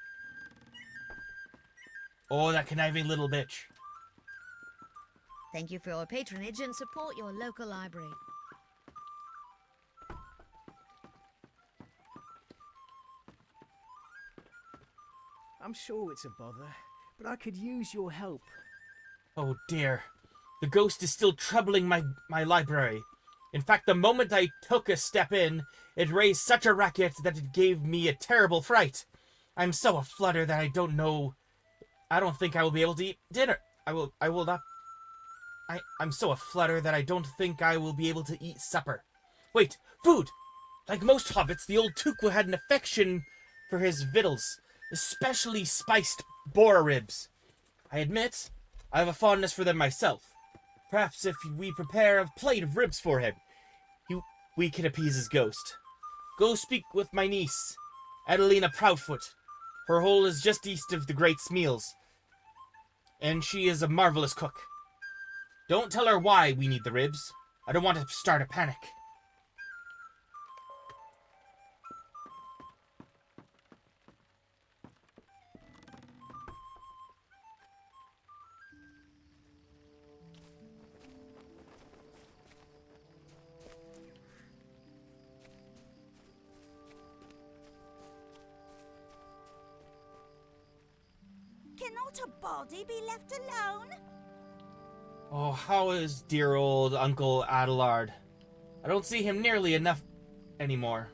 Oh, that conniving little bitch. Thank you for your patronage and support your local library. I'm sure it's a bother, but I could use your help. Oh dear. The ghost is still troubling my library. In fact, the moment I took a step in, it raised such a racket that it gave me a terrible fright. I'm so aflutter that I don't think I will be able to eat dinner. I'm so aflutter that I don't think I will be able to eat supper. Wait, food! Like most hobbits, the old Tukwa had an affection for his victuals, especially spiced boar ribs. I admit, I have a fondness for them myself. Perhaps if we prepare a plate of ribs for him, we can appease his ghost. Go speak with my niece, Adelina Proudfoot. Her hole is just east of the Great Smeals, and she is a marvelous cook. Don't tell her why we need the ribs. I don't want to start a panic. Cannot a body be left alone? Oh, how is dear old Uncle Adelard? I don't see him nearly enough anymore.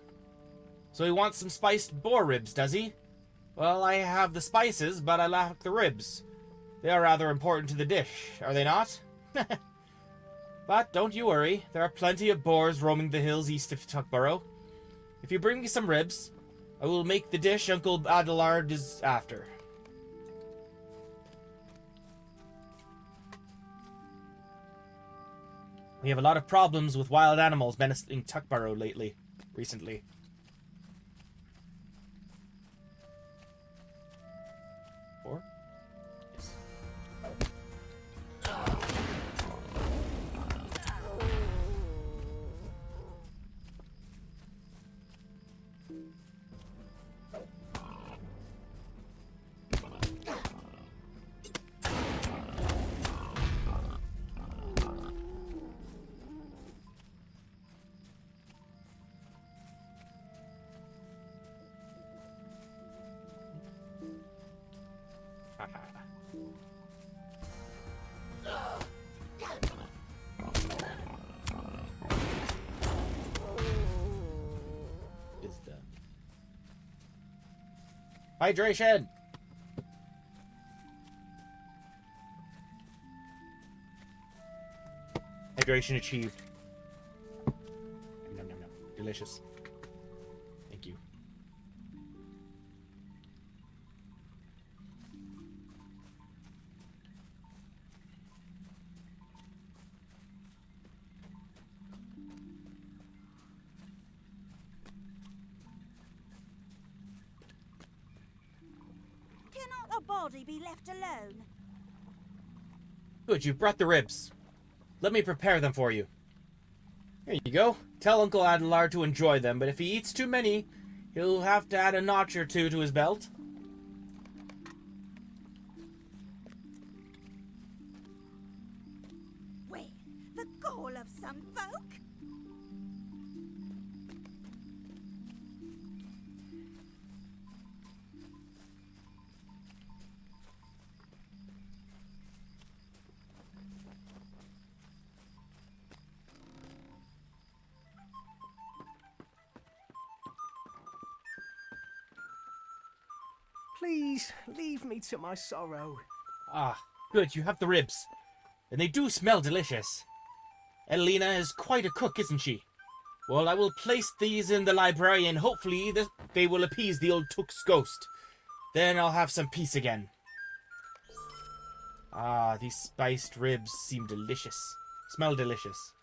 So he wants some spiced boar ribs, does he? Well, I have the spices, but I lack the ribs. They are rather important to the dish, are they not? But don't you worry, there are plenty of boars roaming the hills east of Tuckborough. If you bring me some ribs, I will make the dish Uncle Adelard is after. We have a lot of problems with wild animals menacing Tuckborough recently. Four? Yes. Is done. Hydration! Hydration achieved. Nom, nom, nom. Delicious. Thank you. Cannot a body be left alone? Good, you've brought the ribs. Let me prepare them for you. Here you go. Tell Uncle Adelard to enjoy them, but if he eats too many, he'll have to add a notch or two to his belt. Where? The gall of some folk? Please, leave me to my sorrow. Ah, good, you have the ribs. And they do smell delicious. Elena is quite a cook, isn't she? Well, I will place these in the library and hopefully they will appease the old Took's ghost. Then I'll have some peace again. Ah, these spiced ribs seem delicious. Smell delicious.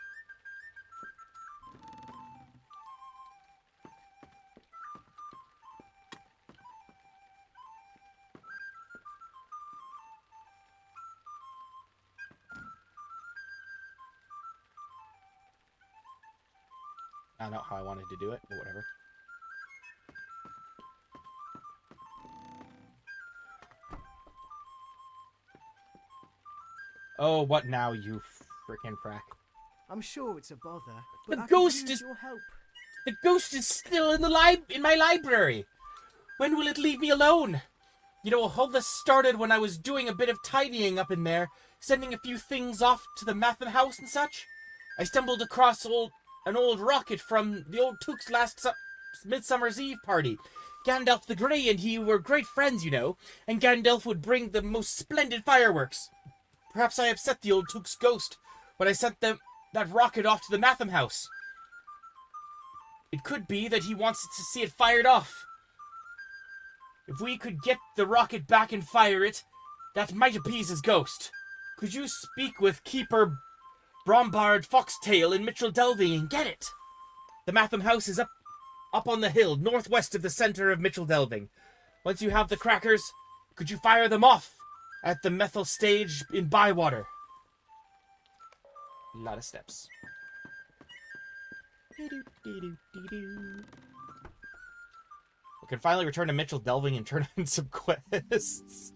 not how I wanted to do it, but whatever. Oh, what now, you frickin' frack? I'm sure it's a bother, The but I ghost could use is- your help. The ghost is still in my library. When will it leave me alone? You know, all this started when I was doing a bit of tidying up in there, sending a few things off to the Matham house and such. I stumbled across an old rocket from the old Took's last Midsummer's Eve party. Gandalf the Grey and he were great friends, you know, and Gandalf would bring the most splendid fireworks. Perhaps I upset the old Took's ghost when I sent that rocket off to the Matham house. It could be that he wants to see it fired off. If we could get the rocket back and fire it, that might appease his ghost. Could you speak with Keeper Brombard Foxtail in Mitchell Delving and get it? The Matham house is up on the hill, northwest of the center of Mitchell Delving. Once you have the crackers, could you fire them off at the methyl stage in Bywater? A lot of steps. We can finally return to Mitchell Delving and turn in some quests.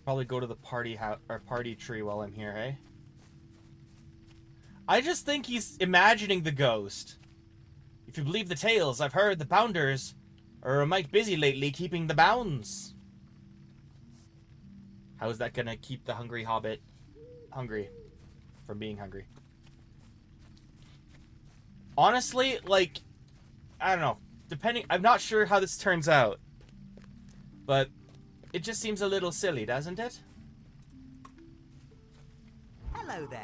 Probably go to the party tree while I'm here, hey? I just think he's imagining the ghost. If you believe the tales, I've heard the Bounders are a mite busy lately keeping the bounds. How's that gonna keep the hungry hobbit hungry from being hungry? Honestly, like, I don't know. I'm not sure how this turns out. But it just seems a little silly, doesn't it? Hello there.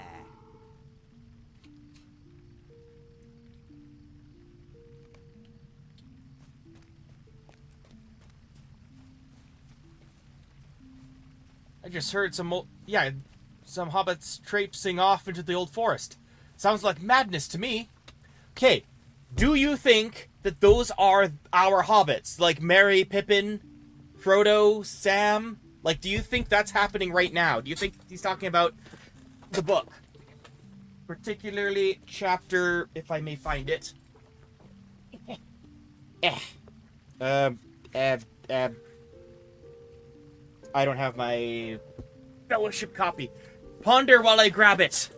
I just heard some hobbits traipsing off into the old forest. Sounds like madness to me. Okay, do you think that those are our hobbits? Like Merry, Pippin, Frodo, Sam? Like, do you think that's happening right now? Do you think he's talking about the book? Particularly chapter, if I may find it. I don't have my fellowship copy. Ponder while I grab it.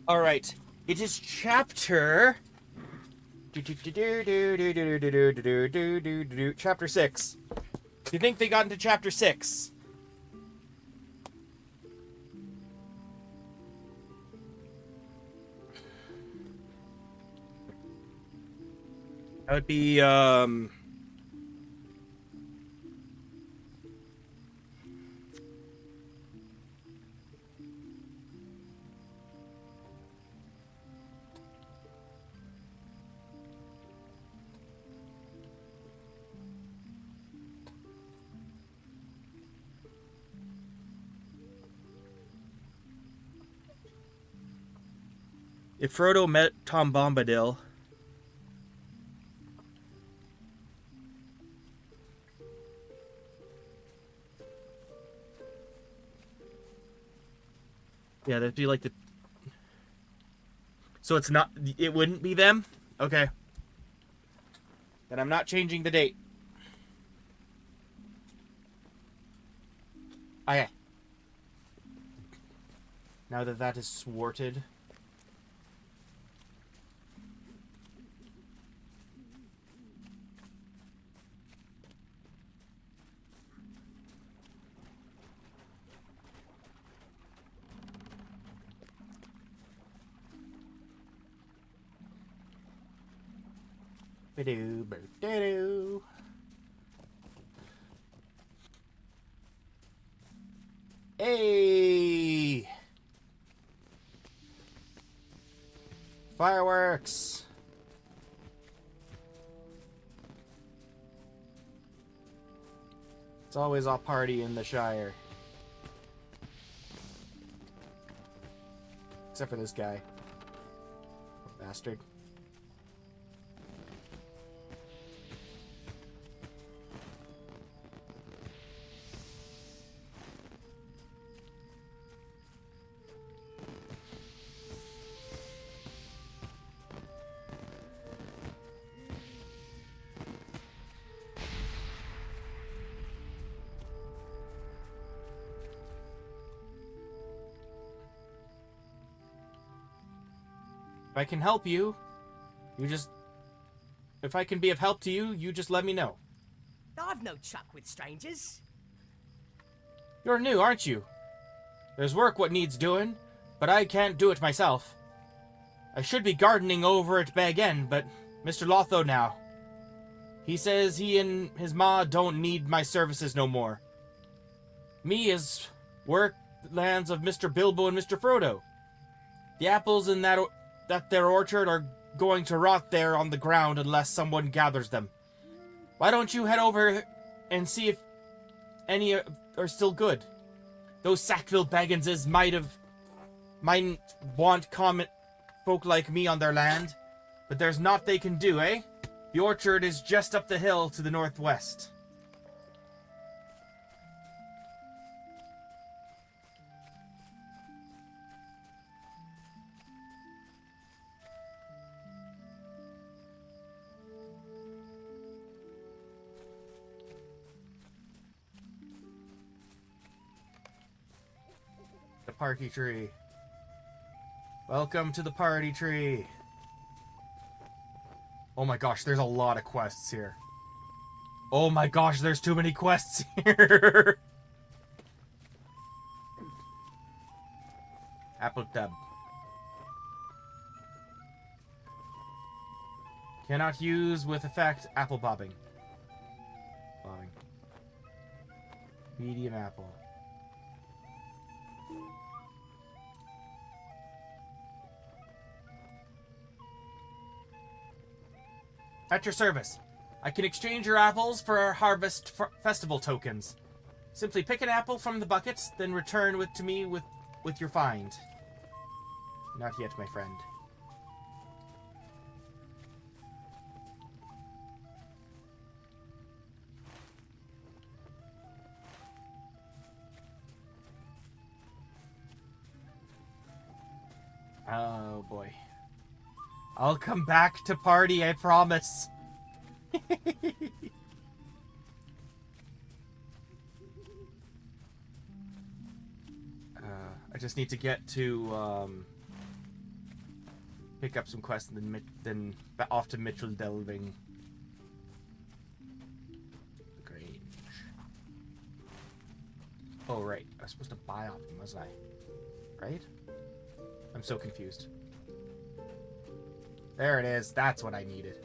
All right, it is chapter. Chapter 6. Do you think they got into chapter 6? That would be If Frodo met Tom Bombadil, yeah, that'd be like the. So it's not. It wouldn't be them. Okay. Then I'm not changing the date. Okay. Now that that is thwarted. Ba-do. Hey! Fireworks! It's always a party in the Shire. Except for this guy. Bastard. If I can help you, if I can be of help to you, you just let me know. I've no chuck with strangers. You're new, aren't you? There's work what needs doing, but I can't do it myself. I should be gardening over at Bag End, but Mr. Lotho now. He says he and his ma don't need my services no more. Me is work lands of Mr. Bilbo and Mr. Frodo. The apples in that their orchard are going to rot there on the ground unless someone gathers them. Why don't you head over and see if any are still good? Those Sackville Bagginses might want common folk like me on their land, but there's naught they can do, eh? The orchard is just up the hill to the northwest. The party tree. Welcome to the party tree. Oh my gosh, there's a lot of quests here. Oh my gosh, there's too many quests here. Apple tub. Cannot use with effect apple bobbing. Bobbing. Medium apple. At your service. I can exchange your apples for harvest festival tokens. Simply pick an apple from the buckets, then return to me with your find. Not yet, my friend. Oh boy. I'll come back to party, I promise. I just need to get to pick up some quests and then off to Mitchell Delving. Grange. Oh right, I was supposed to buy off him, wasn't I? Right? I'm so confused. There it is. That's what I needed.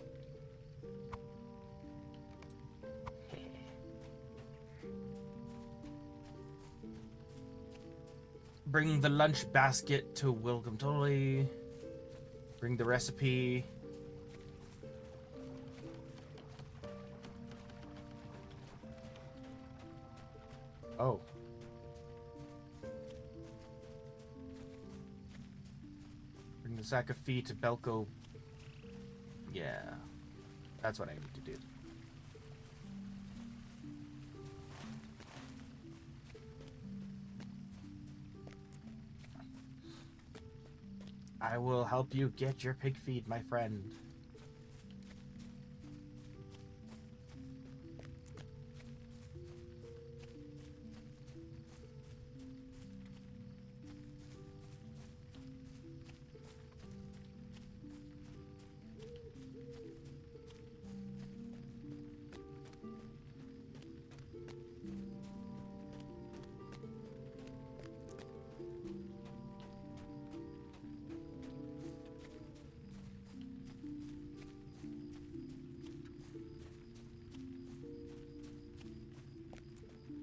Bring the lunch basket to Welcome Totally. Bring the recipe. Oh. Bring a sack of feed to Belko. Yeah. That's what I need to do. I will help you get your pig feed, my friend.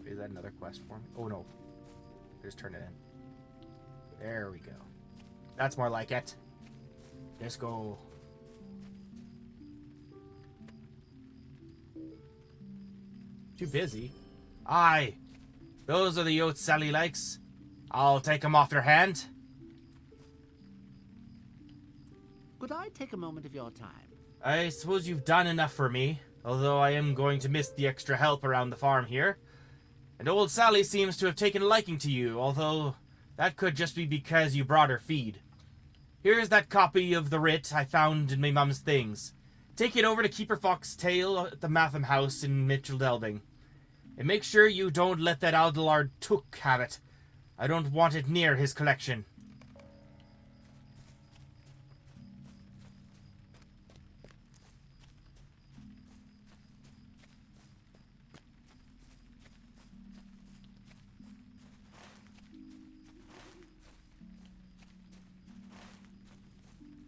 Is that another quest for me? Oh no. Just turn it in. There we go. That's more like it. Let's go. Too busy. Aye. Those are the oats Sally likes. I'll take 'em off your hand. Could I take a moment of your time? I suppose you've done enough for me, although I am going to miss the extra help around the farm here. And old Sally seems to have taken a liking to you, although that could just be because you brought her feed. Here's that copy of the writ I found in my mum's things. Take it over to Keeper Foxtail at the Matham House in Mitchell Delving. And make sure you don't let that Aldalard Took have it. I don't want it near his collection.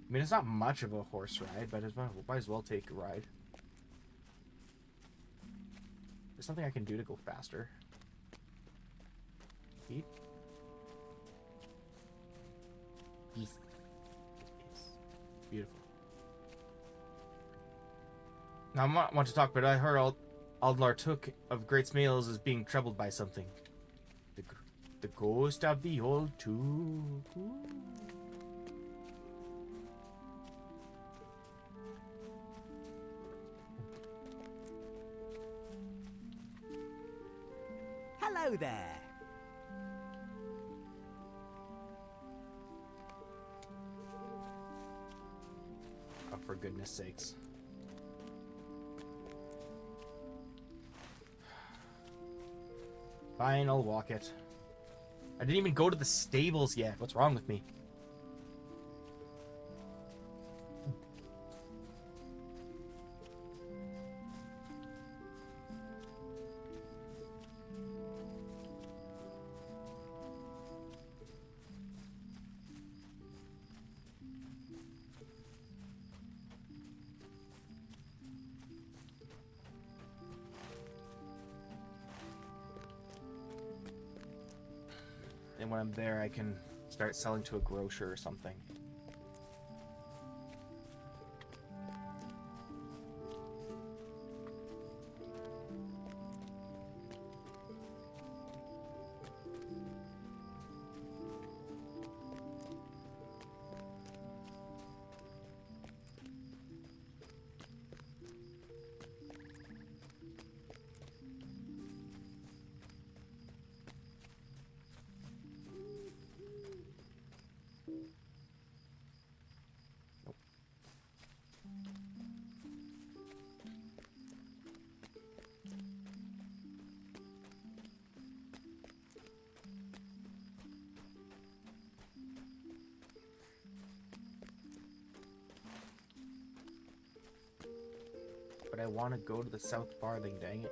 I mean, it's not much of a horse ride, but I might as well take a ride. There's something I can do to go faster. Eat. Yes. Beautiful. Now, I want to talk, but I heard Aldlar Took of Great Smales is being troubled by something. The ghost of the old Took. Ooh. Hello there. Oh, for goodness sakes. Fine, I'll walk it. I didn't even go to the stables yet. What's wrong with me? And when I'm there, I can start selling to a grocer or something. But I want to go to the South Farthing, dang it.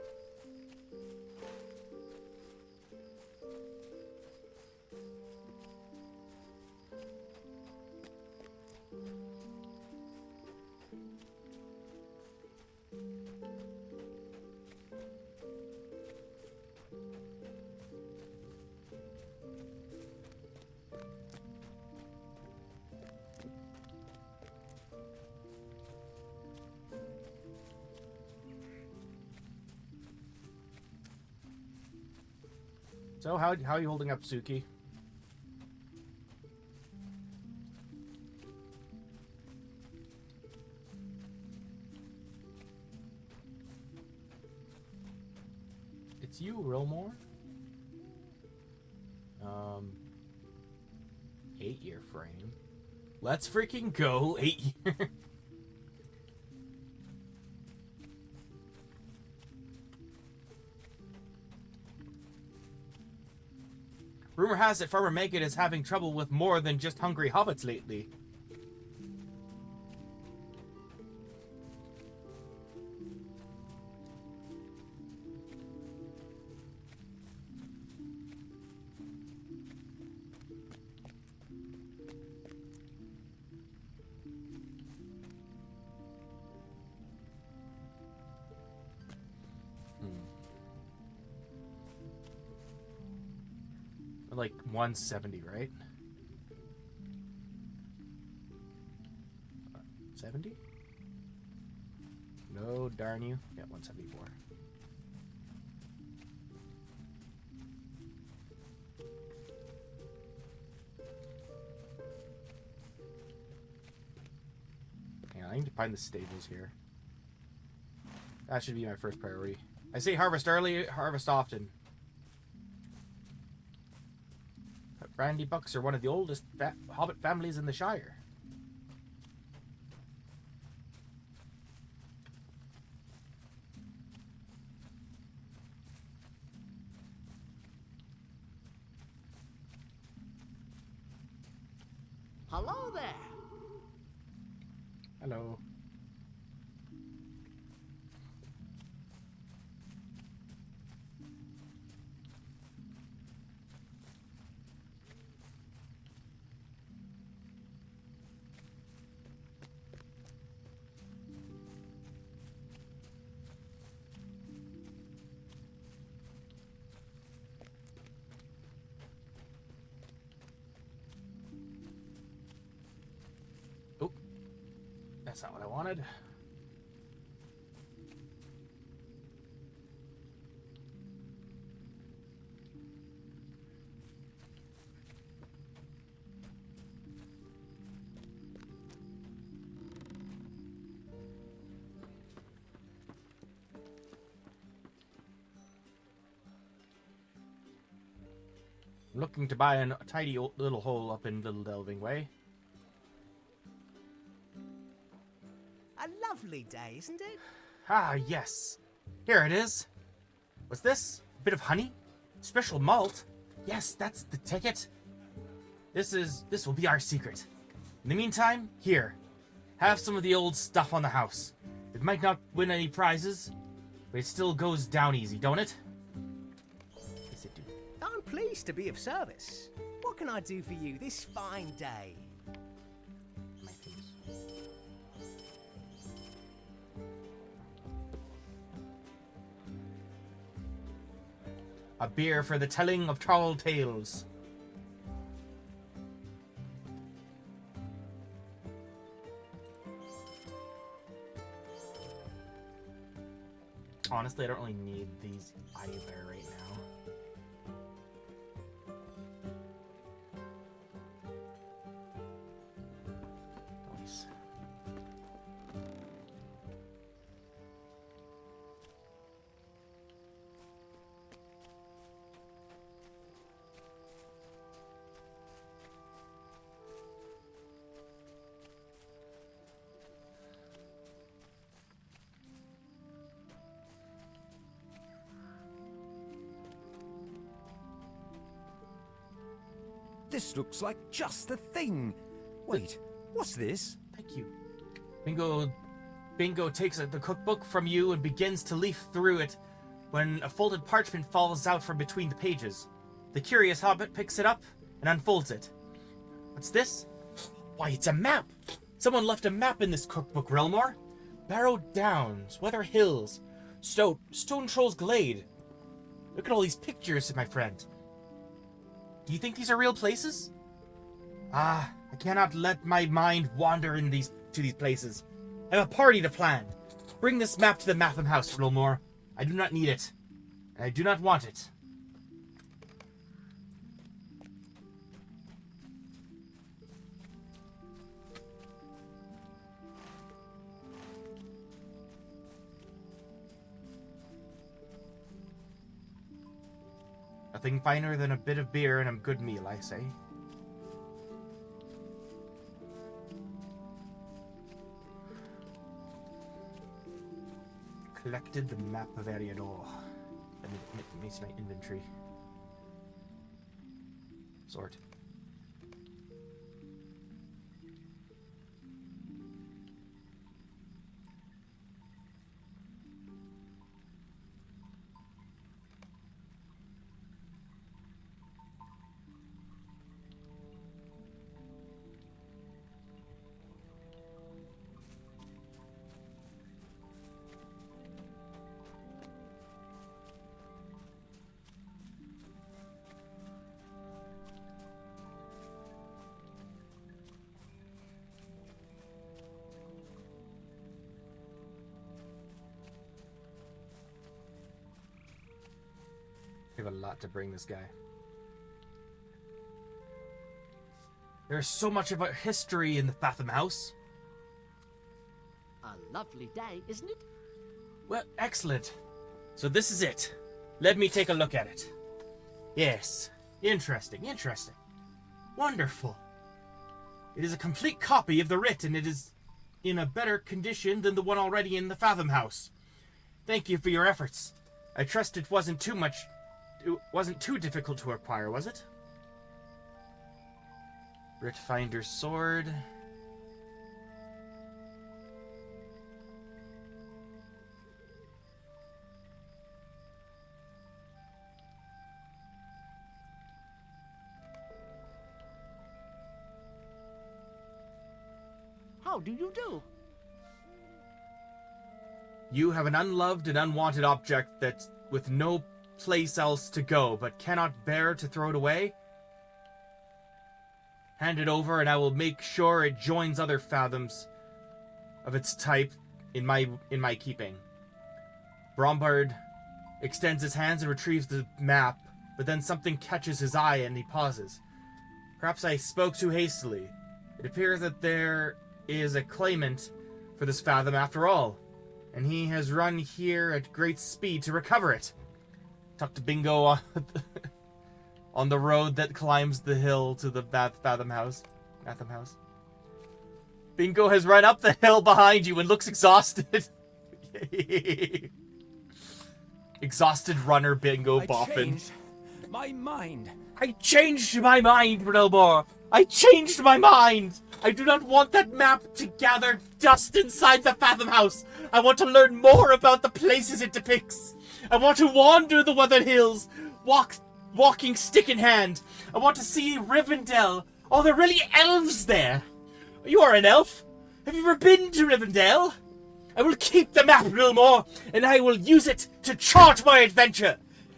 So how are you holding up, Suki? It's you, Rilmore. 8-year frame. Let's freaking go. 8 year. Rumor has it Farmer Maggot is having trouble with more than just hungry hobbits lately. Like 170, right? 70? No, darn you. Yeah, 174. Hang on, I need to find the stables here. That should be my first priority. I say harvest early, harvest often. Brandy Bucks are one of the oldest hobbit families in the Shire. Hello there. Hello. Oh, that's not what I wanted. I'm looking to buy a tidy little hole up in Little Delving Way. A lovely day, isn't it? Ah, yes. Here it is. What's this? A bit of honey? Special malt? Yes, that's the ticket. This will be our secret. In the meantime, here. Have some of the old stuff on the house. It might not win any prizes, but it still goes down easy, don't it? Yes, it do. I'm pleased to be of service. What can I do for you this fine day? My face. A beer for the telling of tall tales. Honestly, I don't really need these either right now. Nice. This looks like just the thing. Wait, what's this? Thank you. Bingo takes the cookbook from you and begins to leaf through it when a folded parchment falls out from between the pages. The curious hobbit picks it up and unfolds it. What's this? Why, it's a map! Someone left a map in this cookbook, Relmore. Barrow Downs, Weather Hills, Stone Troll's Glade. Look at all these pictures, my friend. Do you think these are real places? Ah, I cannot let my mind wander to these places. I have a party to plan. Bring this map to the Matham House, Relmore. I do not need it. And I do not want it. Nothing finer than a bit of beer and a good meal, I say. Collected the map of Ariador. Let me make my inventory. Sort. We have a lot to bring this guy. There's so much about history in the Fathom House. A lovely day, isn't it? Well, excellent. So this is it. Let me take a look at it. Yes. Interesting. Wonderful. It is a complete copy of the writ, and it is in a better condition than the one already in the Fathom House. Thank you for your efforts. I trust it wasn't too difficult to acquire, was it? Writ Finder's Sword. How do you do? You have an unloved and unwanted object that, with no place else to go, but cannot bear to throw it away. Hand it over, and I will make sure it joins other fathoms of its type in my keeping. Brombard extends his hands and retrieves the map, but then something catches his eye and he pauses. Perhaps I spoke too hastily. It appears that there is a claimant for this fathom after all, and he has run here at great speed to recover it. Talk to Bingo on the road that climbs the hill to the Fathom House. Bingo has run up the hill behind you and looks exhausted. Exhausted runner Bingo Boffin. My mind. I changed my mind, Brilbor. I changed my mind. I do not want that map to gather dust inside the Fathom House. I want to learn more about the places it depicts. I want to wander the weathered hills, walking stick in hand. I want to see Rivendell. Oh, there are really elves there. You are an elf. Have you ever been to Rivendell? I will keep the map, Rilmore, and I will use it to chart my adventure.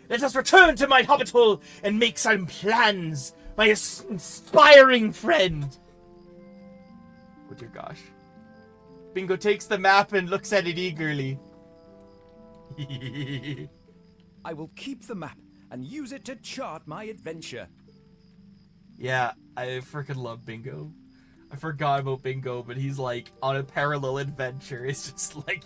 Let us return to my hobbit hole and make some plans, my inspiring friend. Oh dear gosh. Bingo takes the map and looks at it eagerly. I will keep the map and use it to chart my adventure. Yeah, I freaking love Bingo. I forgot about Bingo, but he's like on a parallel adventure. It's just like...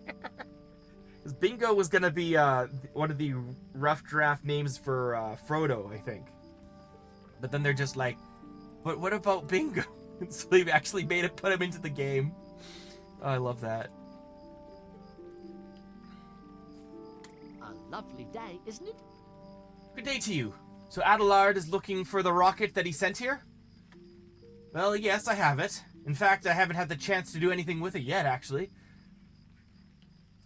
Because Bingo was gonna be one of the rough draft names for Frodo, I think. But then they're just like, but what about Bingo? So they've actually put him into the game. Oh, I love that. A lovely day, isn't it? Good day to you. So Adelard is looking for the rocket that he sent here? Well, yes, I have it. In fact, I haven't had the chance to do anything with it yet, actually.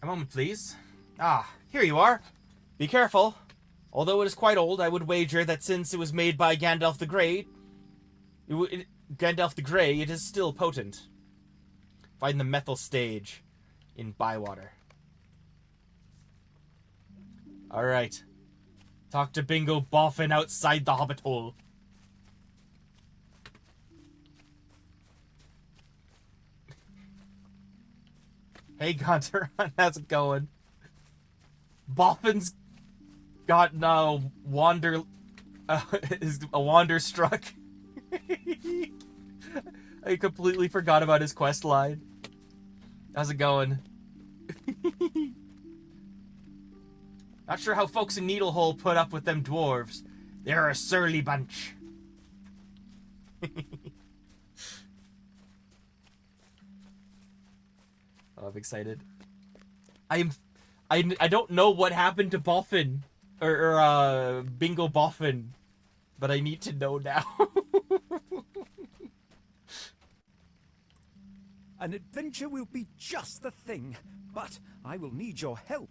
A moment, please. Ah, here you are. Be careful. Although it is quite old, I would wager that since it was made by Gandalf the Grey, it is still potent. Find the methyl stage in Bywater. Alright. Talk to Bingo Boffin outside the hobbit hole. Hey Gunter, how's it going? Boffin's got is a wander struck. I completely forgot about his quest line. How's it going? Not sure how folks in Needlehole put up with them dwarves. They're a surly bunch. Oh, I'm excited. I don't know what happened to Boffin or Bingo Boffin, but I need to know now. An adventure will be just the thing, but I will need your help.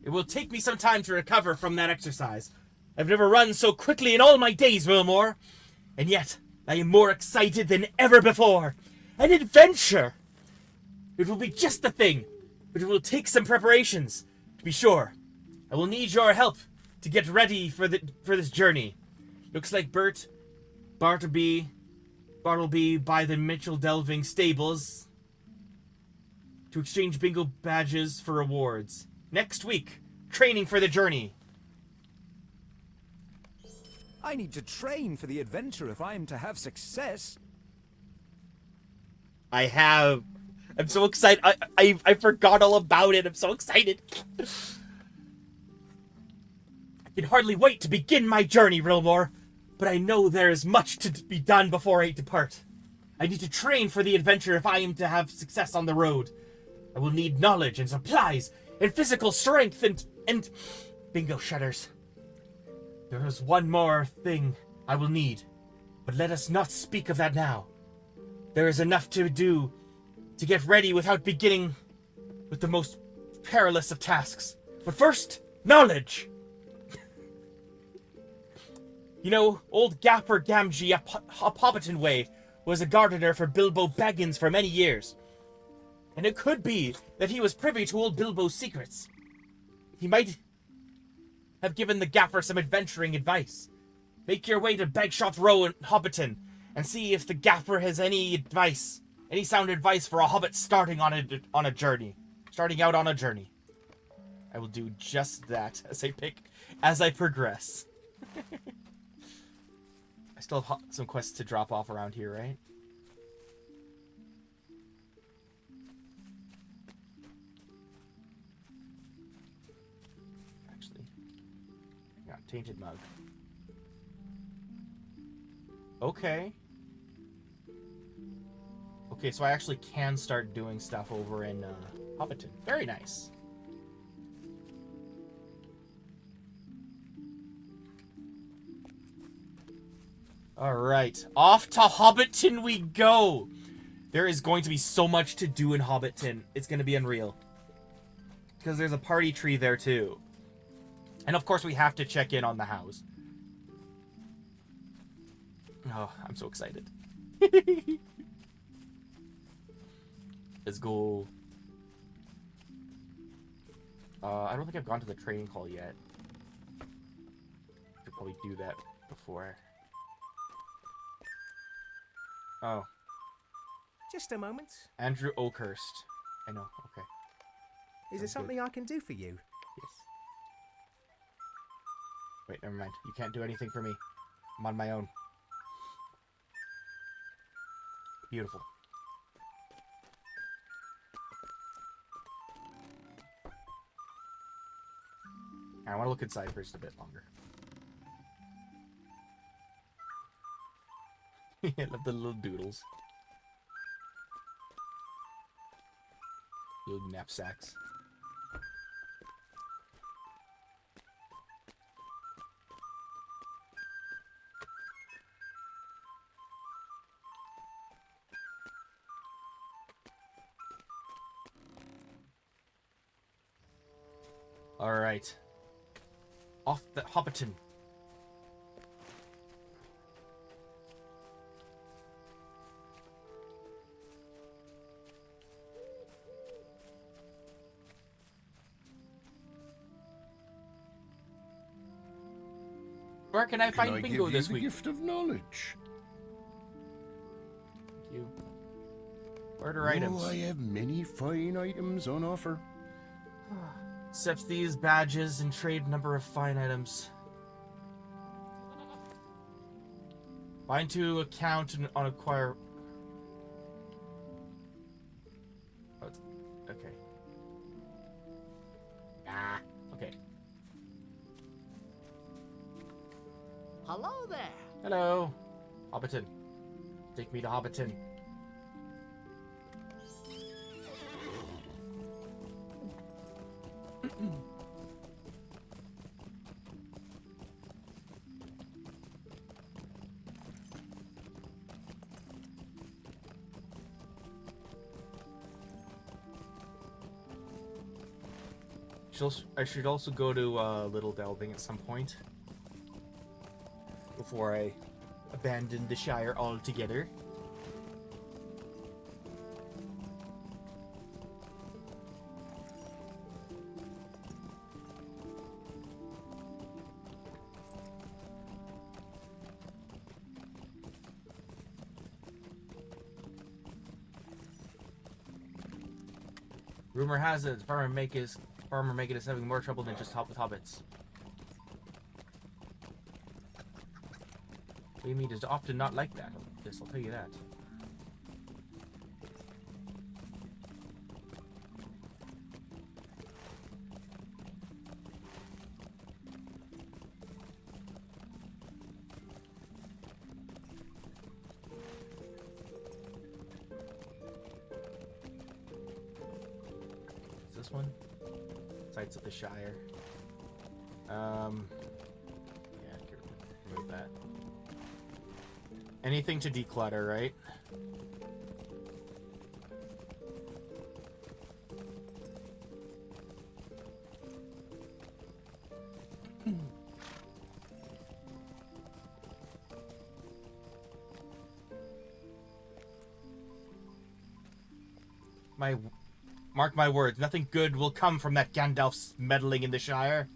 It will take me some time to recover from that exercise. I've never run so quickly in all my days, Wilmore. And yet, I am more excited than ever before. An adventure! It will be just the thing, but it will take some preparations, to be sure. I will need your help to get ready for this journey. Looks like Bartleby by the Mitchell Delving stables to exchange bingo badges for rewards. Next week, training for the journey. I need to train for the adventure if I am to have success. I'm so excited. I forgot all about it. I'm so excited. I can hardly wait to begin my journey, Rilmore. But I know there is much to be done before I depart. I need to train for the adventure if I am to have success on the road. I will need knowledge and supplies and physical strength and bingo shutters. There is one more thing I will need, but let us not speak of that now. There is enough to do to get ready without beginning with the most perilous of tasks. But first, knowledge! You know, old Gaffer Gamgee up Hobbiton Way was a gardener for Bilbo Baggins for many years. And it could be that he was privy to old Bilbo's secrets. He might have given the Gaffer some adventuring advice. Make your way to Bagshot Row in Hobbiton and see if the Gaffer has any sound advice for a hobbit starting out on a journey. I will do just that as I progress. I still have some quests to drop off around here, right? Actually, yeah, tainted mug. Okay. Okay, so I actually can start doing stuff over in Hobbiton. Very nice. Alright, off to Hobbiton we go! There is going to be so much to do in Hobbiton. It's going to be unreal. Because there's a party tree there too. And of course we have to check in on the house. Oh, I'm so excited. Let's go. I don't think I've gone to the training hall yet. Should probably do that before. Oh. Just a moment. Andrew Oakhurst. I know, okay. Is there Sounds something I can do for you? Yes. Wait, never mind. You can't do anything for me. I'm on my own. Beautiful. I want to look inside for just a bit longer. I love the little doodles. Little knapsacks. Alright. Off the Hobbiton. Where can I find bingo this week? Gift of knowledge. Thank you. Order items. Oh, I have many fine items on offer. Accepts these badges and trade number of fine items. Bind to account and on acquire. Oh, okay. Ah. Hello there. Hello. Hobbiton. Take me to Hobbiton. I should also go to Little Delving at some point before I abandon the Shire altogether. Rumor has it Farmer Make is having more trouble than just with hobbits. Amy does often not like that. I'll tell you that. Is this one? Sites of the Shire. Yeah, remove that. Anything to declutter, right? Mark my words, nothing good will come from that Gandalf's meddling in the Shire.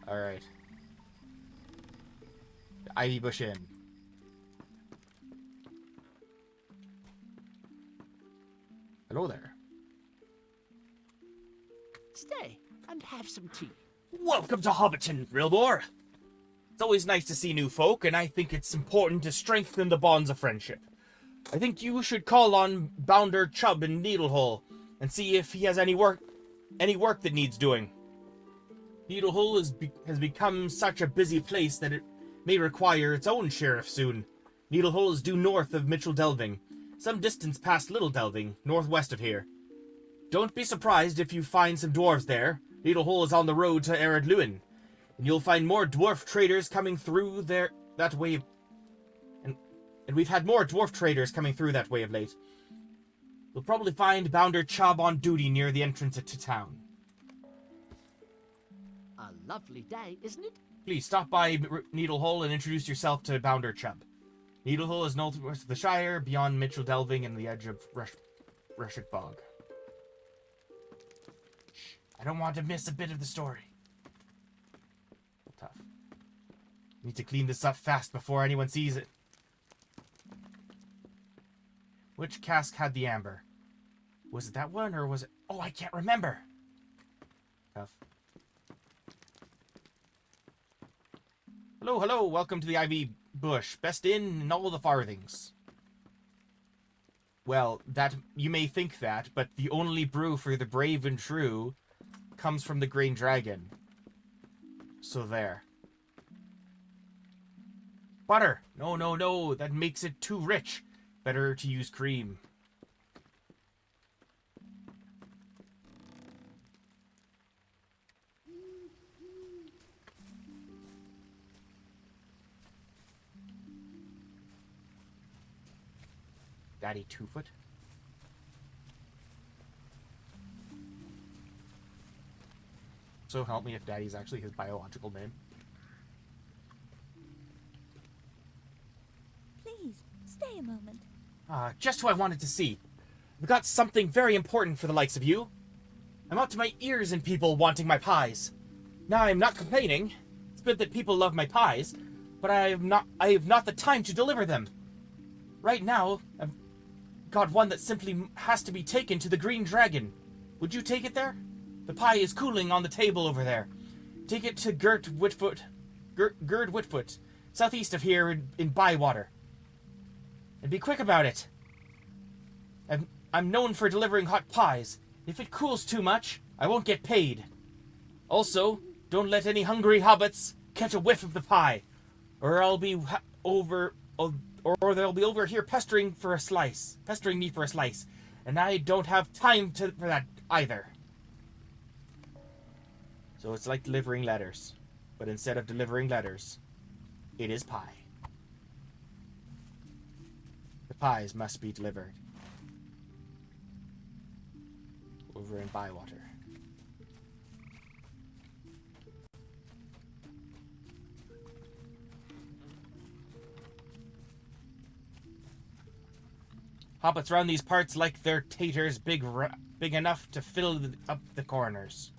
Alright. Ivy Bush Inn. Hello there. Stay and have some tea. Welcome to Hobbiton, Rilbor. It's always nice to see new folk, and I think it's important to strengthen the bonds of friendship. I think you should call on Bounder Chubb in Needlehole and see if he has any work that needs doing. Needlehole has become such a busy place that it may require its own sheriff soon. Needlehole is due north of Mitchell Delving, some distance past Little Delving, northwest of here. Don't be surprised if you find some dwarves there. Needlehole is on the road to Ered Luin, and you'll find more dwarf traders coming through there that way. And we've had more dwarf traders coming through that way of late. You'll probably find Bounder Chubb on duty near the entrance to town. A lovely day, isn't it? Please stop by Needlehole and introduce yourself to Bounder Chubb. Needlehole is northwest of the Shire, beyond Mitchell Delving and the edge of Reshik Bog. Shh, I don't want to miss a bit of the story. Tough. Need to clean this up fast before anyone sees it. Which cask had the amber? Was it that one, or was it... Oh, I can't remember! Tough. Hello, hello, welcome to the Ivy Bush. Best inn in all the farthings. Well, that you may think that, but the only brew for the brave and true comes from the Green Dragon. So there. Butter! No, no, no, that makes it too rich. Better to use cream. Daddy Twofoot. So help me if Daddy's actually his biological name. Please, stay a moment. Just who I wanted to see. I've got something very important for the likes of you. I'm up to my ears in people wanting my pies. Now, I'm not complaining. It's good that people love my pies, but I have not the time to deliver them. Right now, I've got one that simply has to be taken to the Green Dragon. Would you take it there? The pie is cooling on the table over there. Take it to Gerd Whitfoot, southeast of here in Bywater. And be quick about it. I'm known for delivering hot pies. If it cools too much, I won't get paid. Also, don't let any hungry hobbits catch a whiff of the pie, or I'll be or they'll be over here pestering me for a slice, and I don't have time for that either. So it's like delivering letters, but instead of delivering letters, it is pie. The pies must be delivered. Over in Bywater. Hobbits round these parts like their taters big enough to fill up the corners.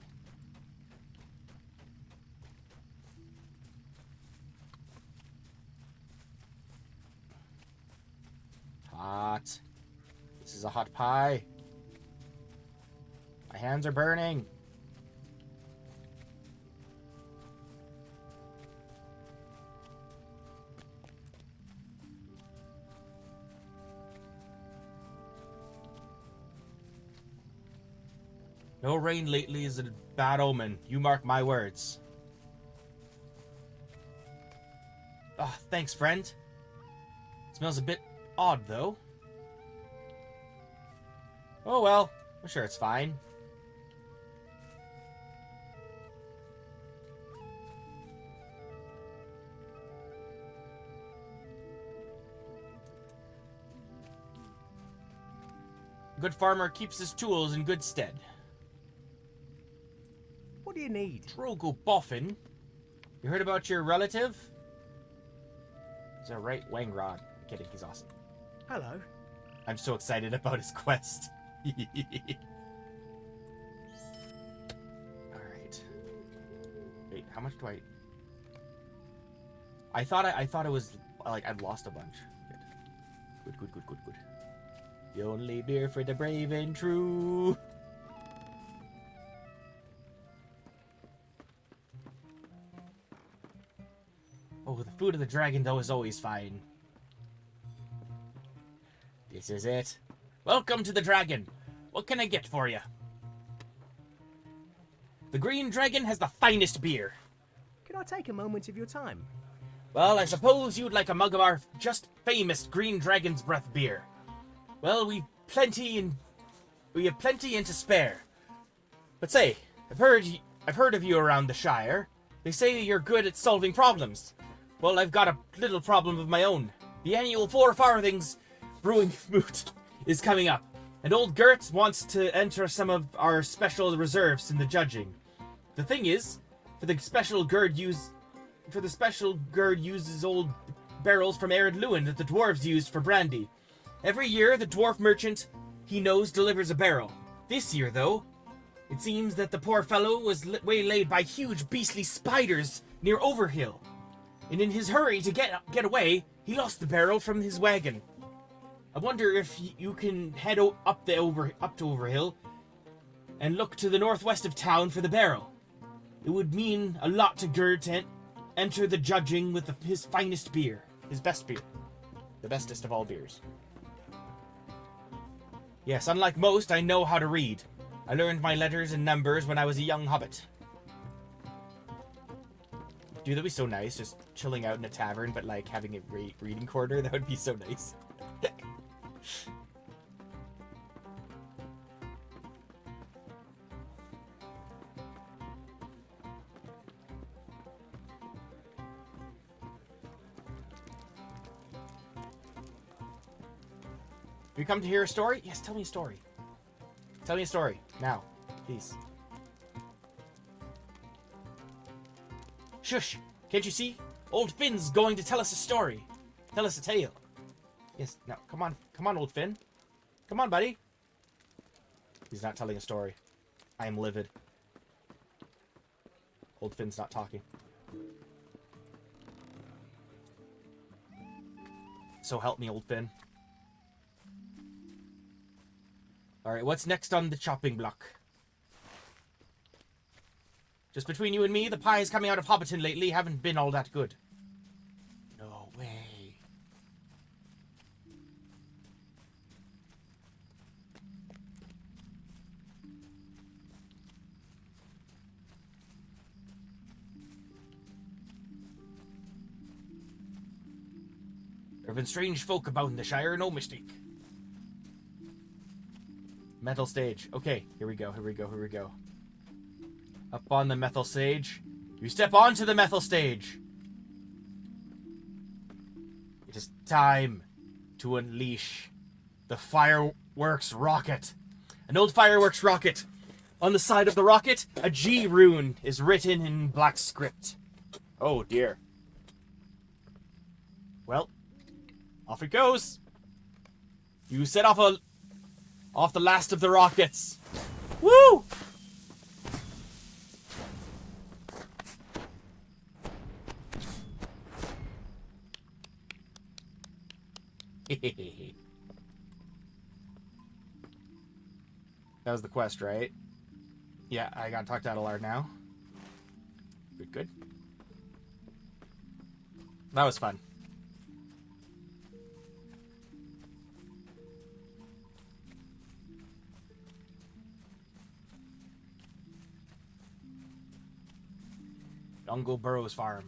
Hot. This is a hot pie. My hands are burning. No rain lately is a bad omen. You mark my words. Ah, thanks, friend. It smells a bit odd, though. Oh well, I'm sure it's fine. A good farmer keeps his tools in good stead. What do you need? Drogo Boffin? You heard about your relative? He's a right Wangrod. Kidding, he's awesome. Hello. I'm so excited about his quest. Alright. Wait, how much do I thought it was like I'd lost a bunch. Good. The only beer for the brave and true. Oh, the food of the dragon though is always fine. This is it. Welcome to the dragon. What can I get for you? The Green Dragon has the finest beer. Could I take a moment of your time? Well, I suppose you'd like a mug of our just famous Green Dragon's Breath beer. Well, we have plenty and to spare. But say, I've heard of you around the Shire. They say you're good at solving problems. Well, I've got a little problem of my own. The annual 4 Farthings brewing moot is coming up, and old Gert wants to enter some of our special reserves in the judging. The thing is, for the special Gerd uses old barrels from Ered Luin that the dwarves used for brandy. Every year, the dwarf merchant he knows delivers a barrel. This year, though, it seems that the poor fellow was waylaid by huge beastly spiders near Overhill. And in his hurry to get away, he lost the barrel from his wagon. I wonder if you can head up to Overhill and look to the northwest of town for the barrel. It would mean a lot to Gerd to enter the judging with his finest beer, his best beer, the bestest of all beers. Yes, unlike most, I know how to read. I learned my letters and numbers when I was a young hobbit. Dude, that'd be so nice, just chilling out in a tavern, but like having a reading corner. That would be so nice. You come to hear a story? Yes, tell me a story. Tell me a story, now, please. Shush! Can't you see? Old Finn's going to tell us a story. Tell us a tale. Yes, now, come on, old Finn. Come on, buddy. He's not telling a story. I am livid. Old Finn's not talking. So help me, old Finn. Alright, what's next on the chopping block? Just between you and me, the pies coming out of Hobbiton lately haven't been all that good. No way. have been strange folk about in the Shire, no mistake. Metal stage. Okay, here we go. Up on the metal stage. You step onto the metal stage. It is time to unleash the fireworks rocket. An old fireworks rocket. On the side of the rocket, a G rune is written in black script. Oh dear. Well, off it goes. You set off the last of the rockets. Woo! That was the quest, right? Yeah, I gotta talk to Adelard now. Good. That was fun. Uncle Burrow's farm.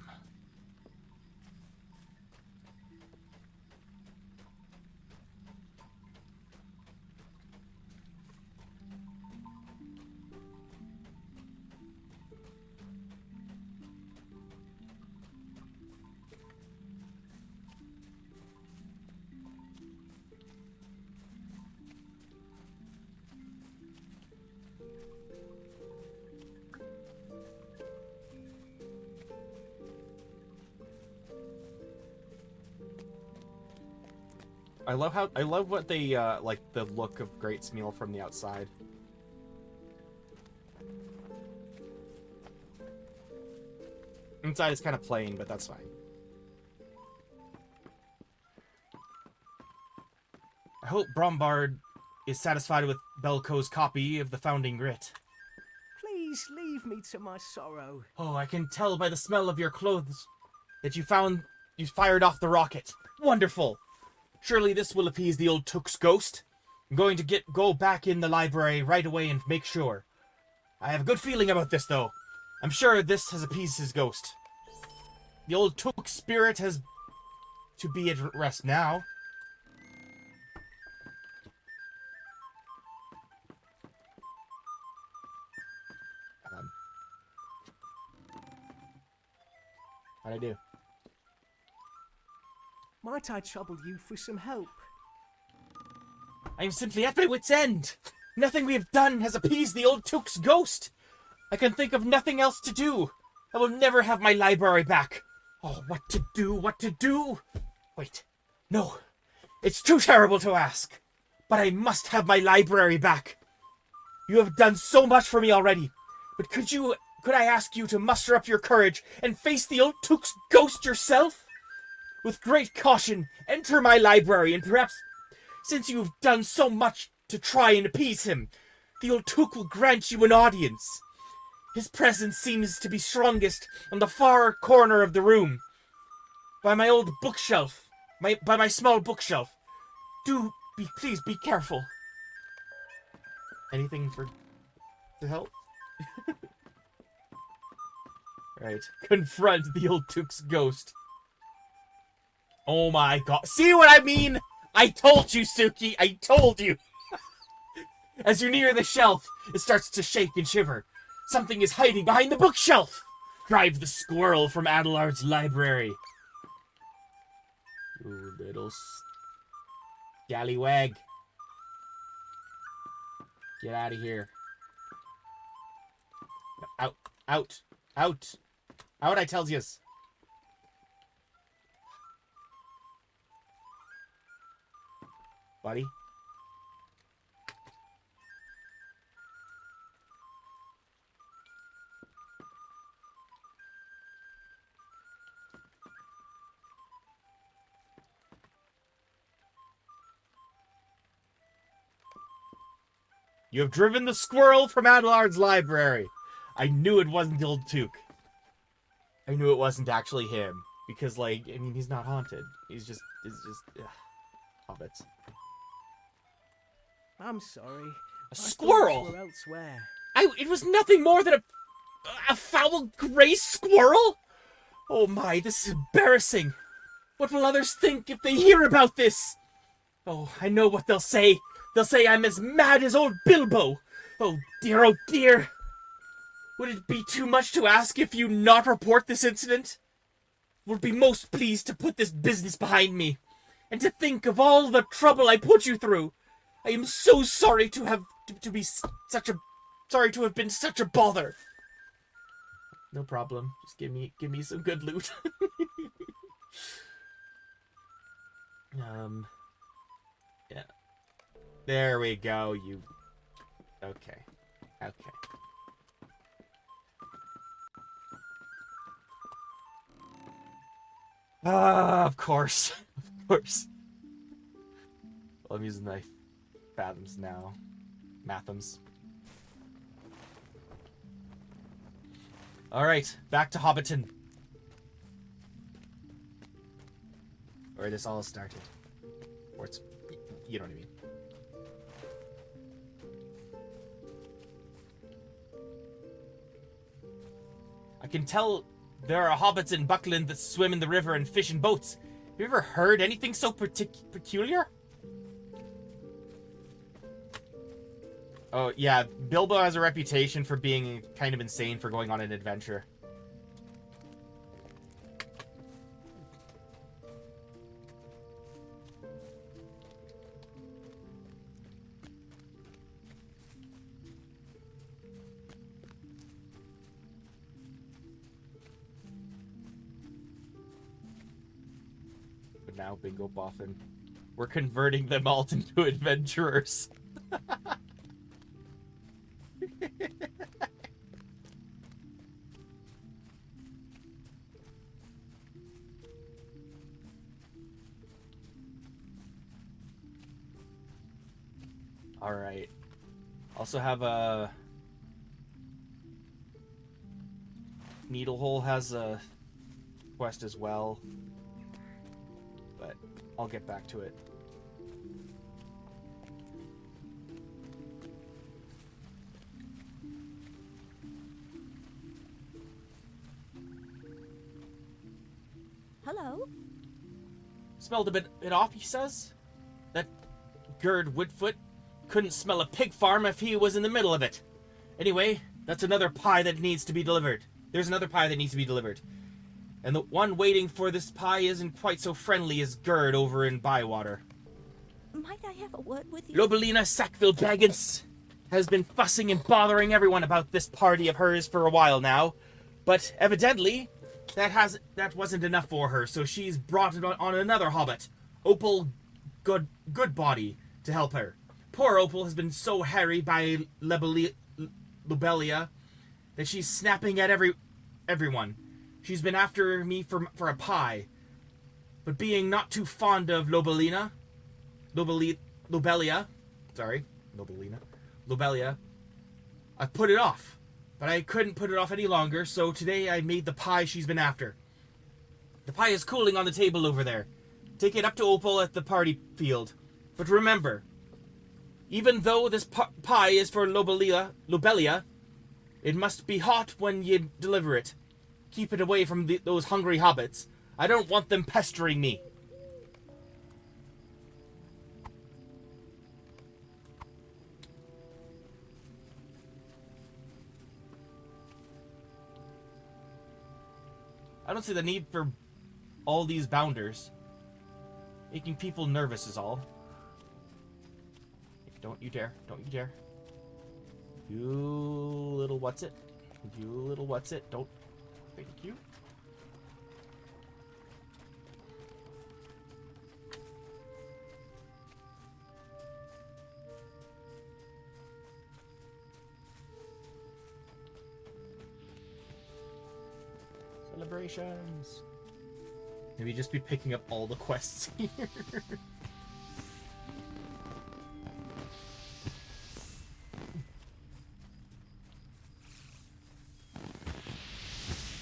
I love what they like the look of Great Smeal from the outside. Inside is kind of plain, but that's fine. I hope Brombard is satisfied with Belco's copy of the Founding Grit. Please leave me to my sorrow. Oh, I can tell by the smell of your clothes that you fired off the rocket. Wonderful! Surely this will appease the old Took's ghost. I'm going to go back in the library right away and make sure. I have a good feeling about this, though. I'm sure this has appeased his ghost. The old Took spirit has to be at rest now. How'd I do? Might I trouble you for some help? I am simply at my wit's end. Nothing we have done has appeased the old Took's ghost. I can think of nothing else to do. I will never have my library back. Oh, what to do? Wait, no. It's too terrible to ask. But I must have my library back. You have done so much for me already. But could I ask you to muster up your courage and face the old Took's ghost yourself? With great caution, enter my library, and perhaps, since you have done so much to try and appease him, the old Took will grant you an audience. His presence seems to be strongest on the far corner of the room, by my old bookshelf, by my small bookshelf. Please be careful. Anything to help? Right, confront the old Took's ghost. Oh my god. See what I mean? I told you, Suki. I told you. As you near the shelf, it starts to shake and shiver. Something is hiding behind the bookshelf. Drive the squirrel from Adelard's library. You little scallywag. Get out of here. Out. Out. Out. Out, I tells yous. Buddy. You have driven the squirrel from Adelard's library. I knew it wasn't old Took. I knew it wasn't actually him. Because, like, I mean, he's not haunted. He's just hobbits. I'm sorry. A squirrel? We're elsewhere. It was nothing more than a foul gray squirrel? Oh my, this is embarrassing. What will others think if they hear about this? Oh, I know what they'll say. They'll say I'm as mad as old Bilbo. Oh dear, oh dear. Would it be too much to ask if you not report this incident? Would be most pleased to put this business behind me. And to think of all the trouble I put you through. I am so sorry to have been such a bother. No problem. Just give me some good loot. Yeah. There we go, you. Okay. Of course. Of course. Well, I'm using my fathoms now. Mathams. Alright, back to Hobbiton. Where this all started. Or it's... you know what I mean. I can tell there are hobbits in Buckland that swim in the river and fish in boats. Have you ever heard anything so peculiar? Oh, yeah. Bilbo has a reputation for being kind of insane for going on an adventure. But now, Bingo Boffin, we're converting them all into adventurers. Alright. Also have a... Needlehole has a quest as well. But I'll get back to it. Hello? Smelled a bit off, he says. That Gerd Woodfoot couldn't smell a pig farm if he was in the middle of it. Anyway, that's another pie that needs to be delivered. There's another pie that needs to be delivered. And the one waiting for this pie isn't quite so friendly as Gerd over in Bywater. Might I have a word with you? Lobelina Sackville Baggins has been fussing and bothering everyone about this party of hers for a while now. But evidently, that wasn't enough for her, so she's brought it on another hobbit, Opal Goodbody, to help her. Poor Opal has been so harried by Lobelia that she's snapping at everyone. She's been after me for a pie. But being not too fond of Lobelia, I put it off. But I couldn't put it off any longer, so today I made the pie she's been after. The pie is cooling on the table over there. Take it up to Opal at the party field. But remember, even though this pie is for Lobelia, it must be hot when you deliver it. Keep it away from those hungry hobbits. I don't want them pestering me. I don't see the need for all these bounders. Making people nervous is all. Don't you dare. Don't you dare. You little what's it. You little what's it. Don't. Thank you. Celebrations. Maybe just be picking up all the quests here.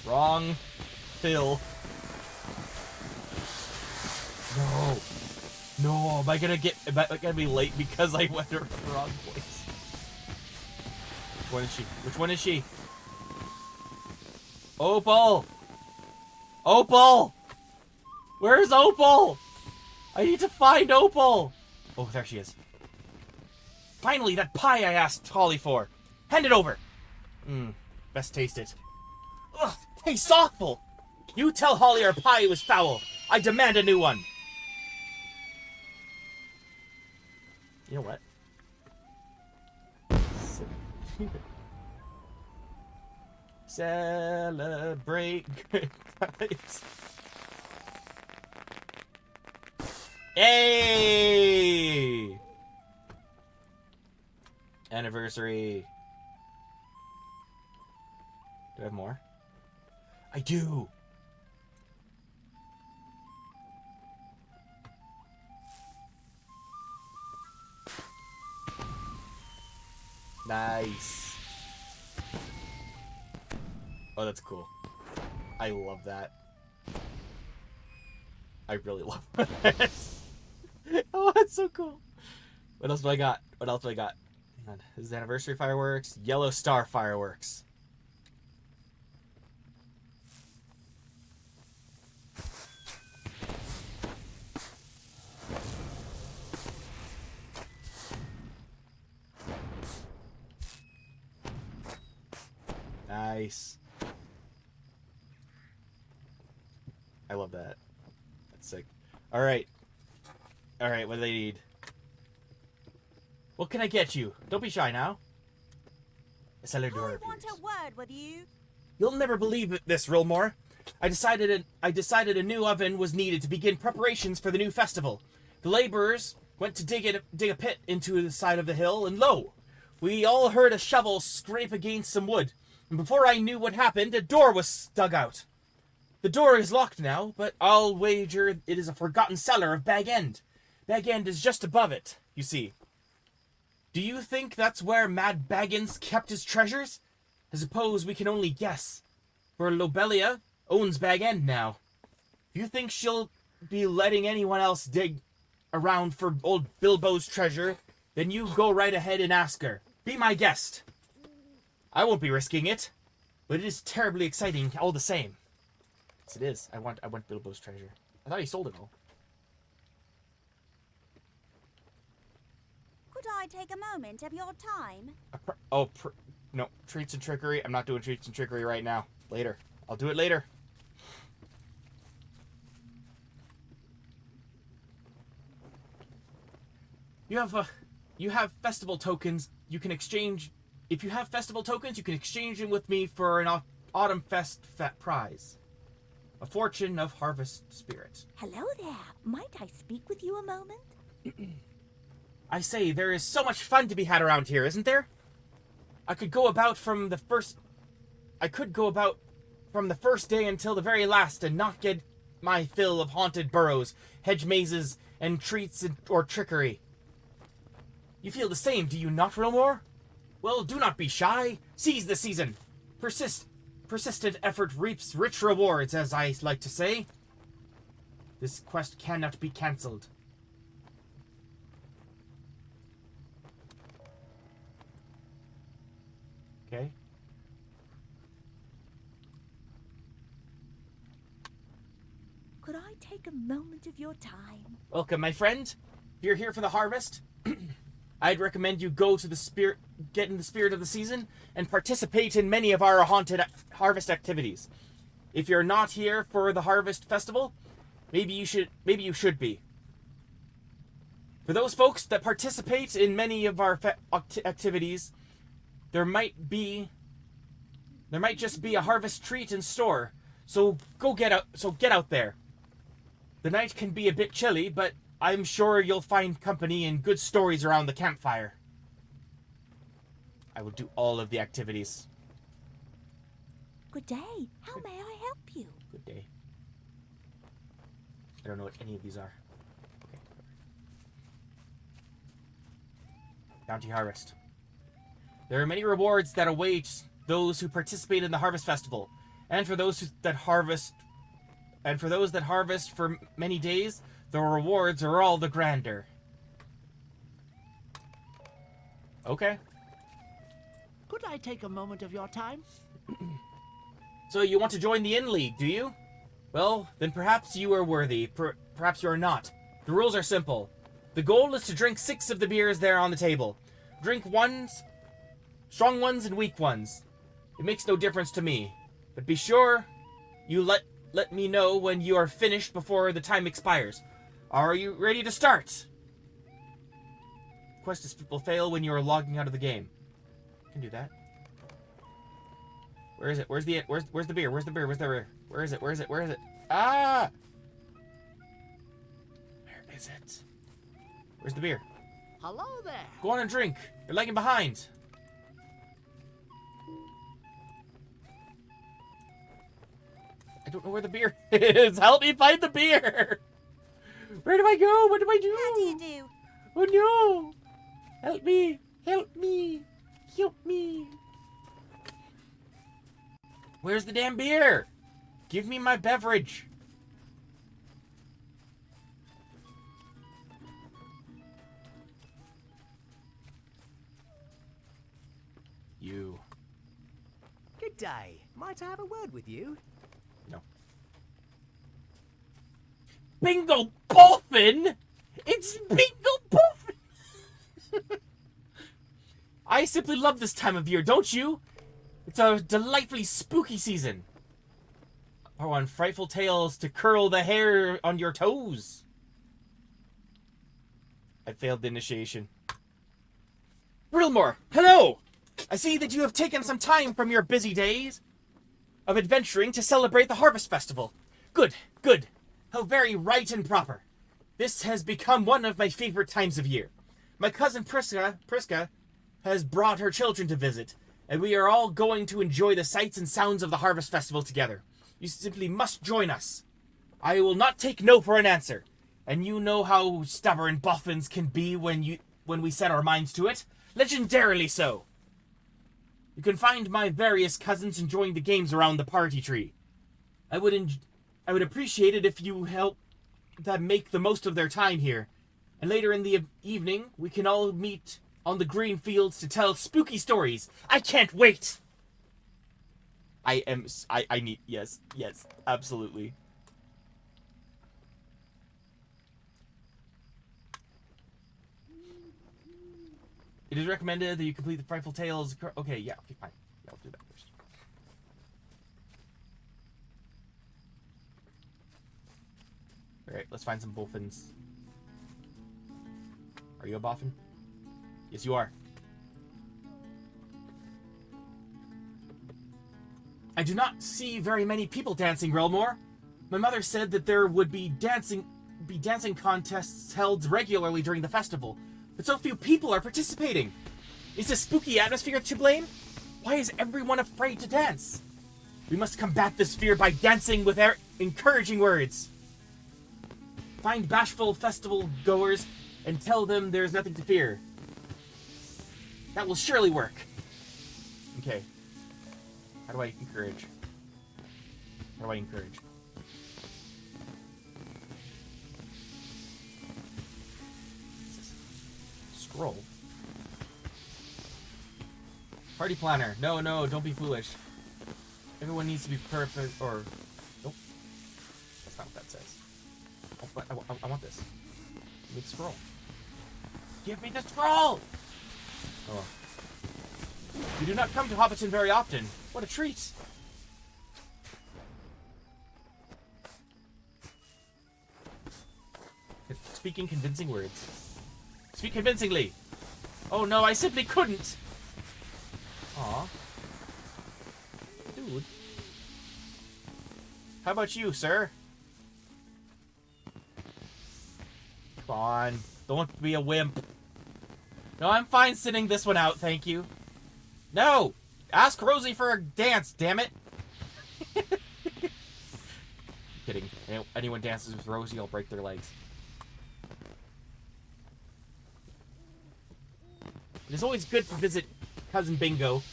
Wrong. Phil. No. No, am I gonna be late because I went to the wrong place? Which one is she? Which one is she? Opal! Opal! Where's Opal? I need to find Opal. Oh, there she is. Finally, that pie I asked Holly for. Hand it over. Best taste it. Ugh, hey, Softball! You tell Holly our pie was foul. I demand a new one. You know what? Celebrate good times. Hey! Anniversary. Do I have more? I do. Nice. Oh, that's cool. I love that. I really love that. Oh, that's so cool. What else do I got? What else do I got? Hang on. This is anniversary fireworks. Yellow Star fireworks. Nice. I love that. That's sick. Alright. Alright, what do they need? What can I get you? Don't be shy now. A cellar door I appears. want a word with you. You'll never believe this, Rilmore. I decided a new oven was needed to begin preparations for the new festival. The laborers went to dig a pit into the side of the hill, and lo! We all heard a shovel scrape against some wood. And before I knew what happened, a door was dug out. The door is locked now, but I'll wager it is a forgotten cellar of Bag End. Bag End is just above it, you see. Do you think that's where Mad Baggins kept his treasures? I suppose we can only guess. For Lobelia owns Bag End now. If you think she'll be letting anyone else dig around for old Bilbo's treasure, then you go right ahead and ask her. Be my guest. I won't be risking it, but it is terribly exciting all the same. Yes, it is. I want Bilbo's treasure. I thought he sold it all. Could I take a moment of your time? No, treats and trickery. I'm not doing treats and trickery right now. Later. I'll do it later. You have festival tokens. You can exchange. If you have festival tokens, you can exchange them with me for an Autumn Fest prize. A fortune of harvest spirit. Hello there. Might I speak with you a moment? I say, there is so much fun to be had around here, isn't there? I could go about from the first day until the very last and not get my fill of haunted burrows, hedge mazes, and treats or trickery. You feel the same, do you not, Rilmore? Well, do not be shy. Seize the season. Persistent effort reaps rich rewards, as I like to say. This quest cannot be cancelled. Okay. Could I take a moment of your time? Welcome, my friend. If you're here for the harvest, I'd recommend you get in the spirit of the season and participate in many of our haunted harvest activities. If you're not here for the harvest festival, maybe you should be. For those folks that participate in many of our activities, there might just be a harvest treat in store. So get out there. The night can be a bit chilly, but I'm sure you'll find company and good stories around the campfire. I will do all of the activities. Good day. How may I help you? Good day. I don't know what any of these are. Okay. Bounty harvest. There are many rewards that await those who participate in the harvest festival, and for those that harvest for many days, the rewards are all the grander. Okay. Could I take a moment of your time? So you want to join the Inn League, do you? Well, then perhaps you are worthy. Perhaps you are not. The rules are simple. The goal is to drink 6 of the beers there on the table. Drink ones, strong ones and weak ones. It makes no difference to me. But be sure you let me know when you are finished before the time expires. Are you ready to start? Quest will fail when you are logging out of the game. You can do that. Where is it? Where's the beer? Where's the beer? Where's the beer? Where is it? Where is it? Where is it? Ah! Where is it? Where's the beer? Hello there. Go on and drink. You're lagging behind. I don't know where the beer is. Help me find the beer. Where do I go? What do I do? How do you do? Oh no! Help me! Help me! Help me! Where's the damn beer? Give me my beverage. You. Good day. Might I have a word with you? No. Bingo Boffin! It's Bingo Boffin! I simply love this time of year, don't you? It's a delightfully spooky season. Oh, and frightful tales to curl the hair on your toes. I failed the initiation. Rilmore, hello! I see that you have taken some time from your busy days of adventuring to celebrate the Harvest Festival. Good, good. How very right and proper. This has become one of my favorite times of year. My cousin Priska has brought her children to visit, and we are all going to enjoy the sights and sounds of the Harvest Festival together. You simply must join us. I will not take no for an answer, and you know how stubborn boffins can be when we set our minds to it. Legendarily so. You can find my various cousins enjoying the games around the party tree. I would appreciate it if you help them make the most of their time here. And later in the evening, we can all meet on the green fields to tell spooky stories. I can't wait! I need, yes, absolutely. It is recommended that you complete the Frightful Tales. Okay, yeah, okay, fine. Yeah, I'll do that first. Alright, let's find some boffins. Are you a boffin? Yes, you are. I do not see very many people dancing, Relmore. My mother said that there would be dancing contests held regularly during the festival, but so few people are participating. Is the spooky atmosphere to blame? Why is everyone afraid to dance? We must combat this fear by dancing with encouraging words. Find bashful festival goers and tell them there's nothing to fear. That will surely work. Okay. How do I encourage? How do I encourage? Scroll. Party planner. No, don't be foolish. Everyone needs to be perfect, or... Nope. That's not what that says. I want this. Give me the scroll. Give me the scroll! Oh. You do not come to Hobbiton very often. What a treat! Speaking convincing words. Speak convincingly! Oh no, I simply couldn't! Aw. Dude. How about you, sir? Come on. Don't be a wimp. No, I'm fine sitting this one out, thank you. No! Ask Rosie for a dance, damn it! Kidding. Anyone dances with Rosie, I'll break their legs. It is always good to visit Cousin Bingo,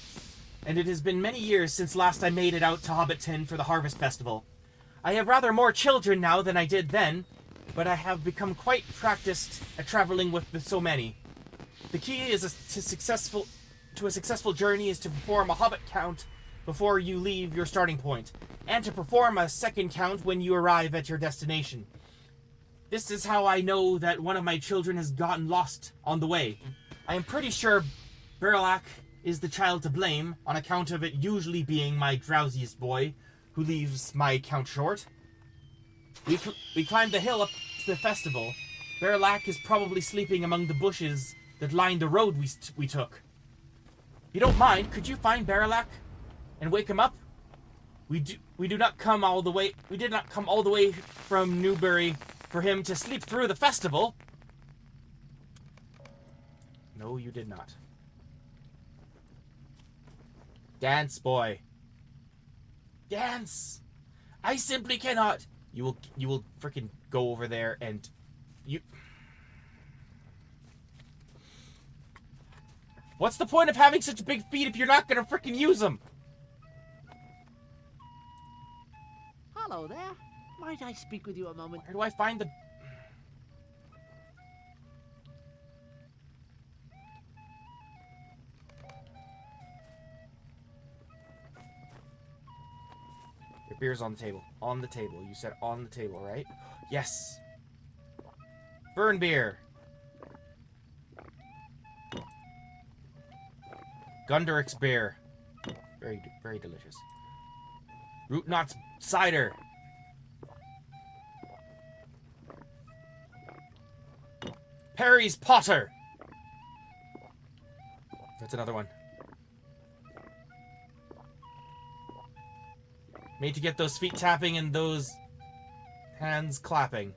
and it has been many years since last I made it out to Hobbiton for the Harvest Festival. I have rather more children now than I did then, but I have become quite practiced at traveling with so many. The key is to a successful journey is to perform a hobbit count before you leave your starting point, and to perform a second count when you arrive at your destination. This is how I know that one of my children has gotten lost on the way. I am pretty sure Berilak is the child to blame, on account of it usually being my drowsiest boy, who leaves my count short. We climbed the hill up to the festival. Berilak is probably sleeping among the bushes that lined the road we took. If you don't mind, could you find Berilak and wake him up? We did not come all the way from Newbury for him to sleep through the festival. No, you did not. Dance, boy. Dance! I simply cannot. You will freaking go over there and you... What's the point of having such big feet if you're not gonna freaking use them? Hello there. Might I speak with you a moment? Where do I find the... Your beer's on the table. On the table. You said on the table, right? Yes. Burn beer. Gunderick's beer. Very, very delicious. Root Knots cider. Perry's Potter. That's another one. Made to get those feet tapping and those hands clapping.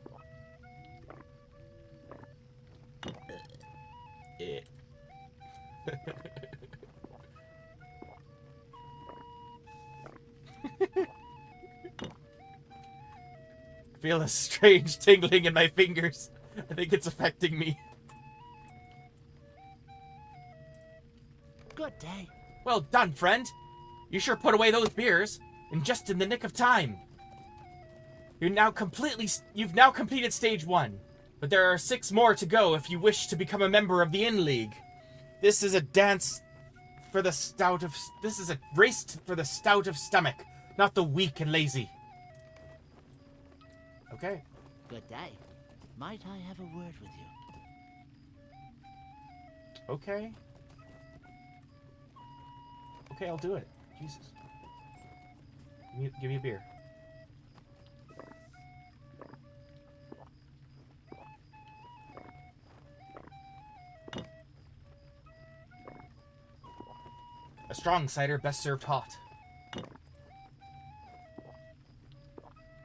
Feel a strange tingling in my fingers. I think it's affecting me. Good day. Well done, friend. You sure put away those beers, and just in the nick of time. You've now completed stage 1, but there are 6 more to go if you wish to become a member of the Inn League. This is a race for the stout of stomach, not the weak and lazy. Okay. Good day. Might I have a word with you? Okay. Okay, I'll do it. Jesus. Give me a beer. A strong cider, best served hot.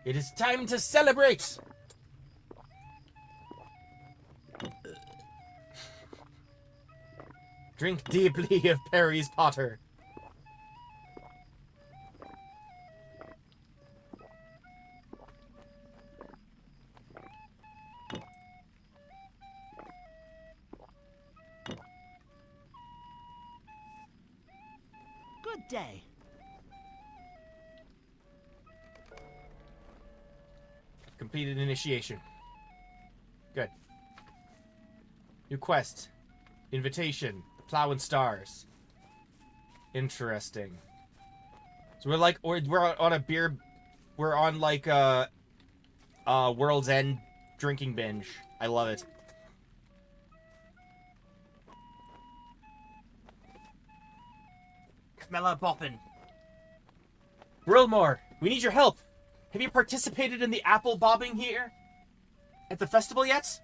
It is time to celebrate! Drink deeply of Perry's Potter. Good day. Completed initiation. Good. New quest. Invitation. Plow and stars. Interesting. So we're on a beer. We're on like a World's End drinking binge. I love it. Camilla Boppin. Brilmore, we need your help. Have you participated in the apple bobbing here at the festival yet?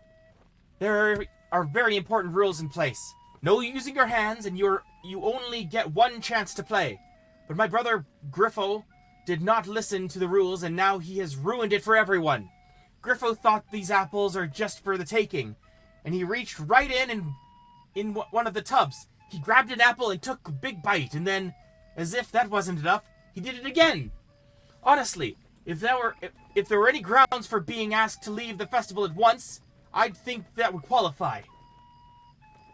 There are very important rules in place. No using your hands, and you only get 1 chance to play. But my brother Griffo did not listen to the rules, and now he has ruined it for everyone. Griffo thought these apples are just for the taking, and he reached right in one of the tubs. He grabbed an apple and took a big bite, and then, as if that wasn't enough, he did it again. Honestly, if there were any grounds for being asked to leave the festival at once, I'd think that would qualify.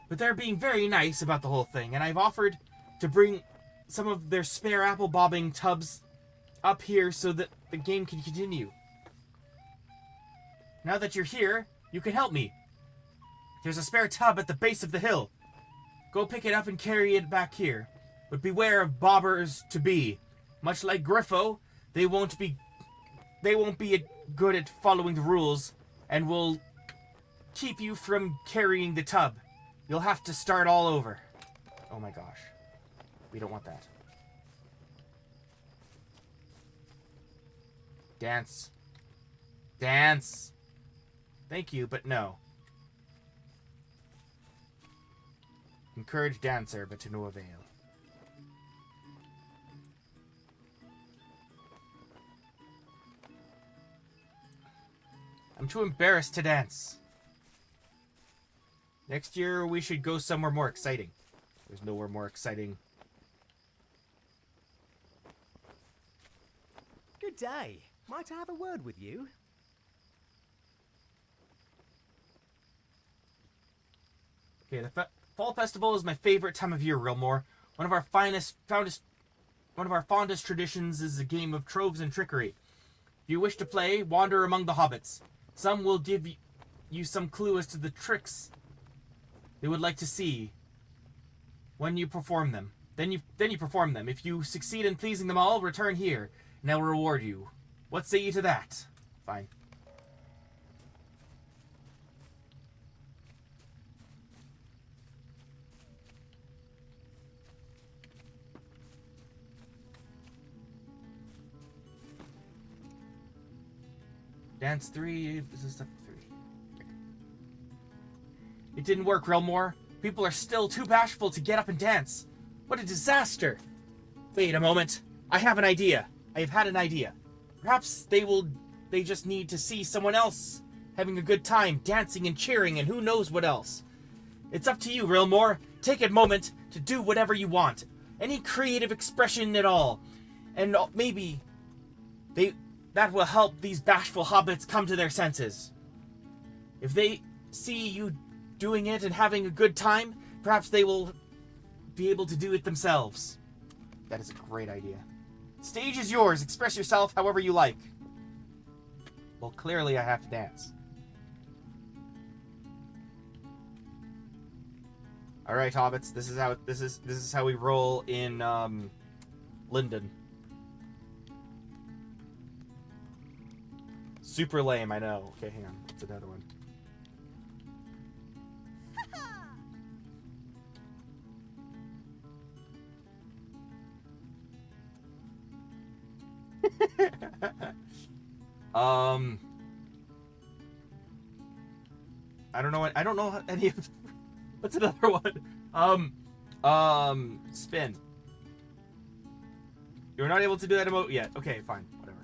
But they're being very nice about the whole thing, and I've offered to bring some of their spare apple bobbing tubs up here so that the game can continue. Now that you're here, you can help me. There's a spare tub at the base of the hill. Go pick it up and carry it back here. but beware of bobbers to be. Much like Griffo, they won't be good at following the rules, and will keep you from carrying the tub. You'll have to start all over. Oh my gosh. We don't want that. Dance. Dance. Thank you, but no. Encourage dancer, but to no avail. I'm too embarrassed to dance. Next year, we should go somewhere more exciting. There's nowhere more exciting. Good day. Might I have a word with you? Okay, the Fall Festival is my favorite time of year, Realmore. One of our fondest traditions is a game of troves and trickery. If you wish to play, wander among the hobbits. Some will give you some clue as to the tricks they would like to see when you perform them. Then you perform them. If you succeed in pleasing them all, return here, and I'll reward you. What say you to that? Fine. Dance 3, this is step 3. Okay. It didn't work, Relmore. People are still too bashful to get up and dance. What a disaster! Wait a moment. I have an idea. I have had an idea. Perhaps they just need to see someone else having a good time, dancing and cheering, and who knows what else. It's up to you, Relmore. Take a moment to do whatever you want. Any creative expression at all. And maybe that will help these bashful hobbits come to their senses. If they see you doing it and having a good time, perhaps they will be able to do it themselves. That is a great idea. Stage is yours. Express yourself however you like. Well, clearly I have to dance. All right, hobbits. This is how we roll in Linden. Super lame, I know. Okay, hang on. What's another one? I don't know any of. What's another one? Spin. You're not able to do that emote yet. Okay, fine. Whatever.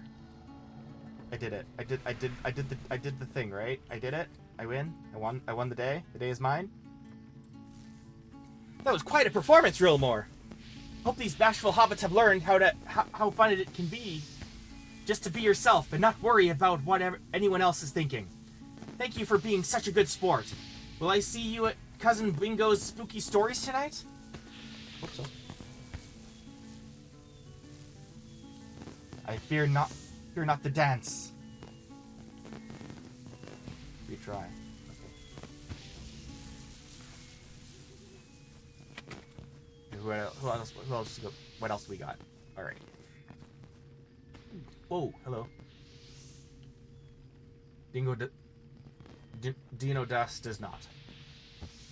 I did it. I did the thing, right? I did it. I win. I won the day. The day is mine. That was quite a performance, Realmore. Hope these bashful hobbits have learned how fun it can be just to be yourself and not worry about what anyone else is thinking. Thank you for being such a good sport. Will I see you at Cousin Bingo's spooky stories tonight? Hope so. I fear not the dance. Retry. Okay. What else do we got? All right. Whoa, hello. Dino Dust does not.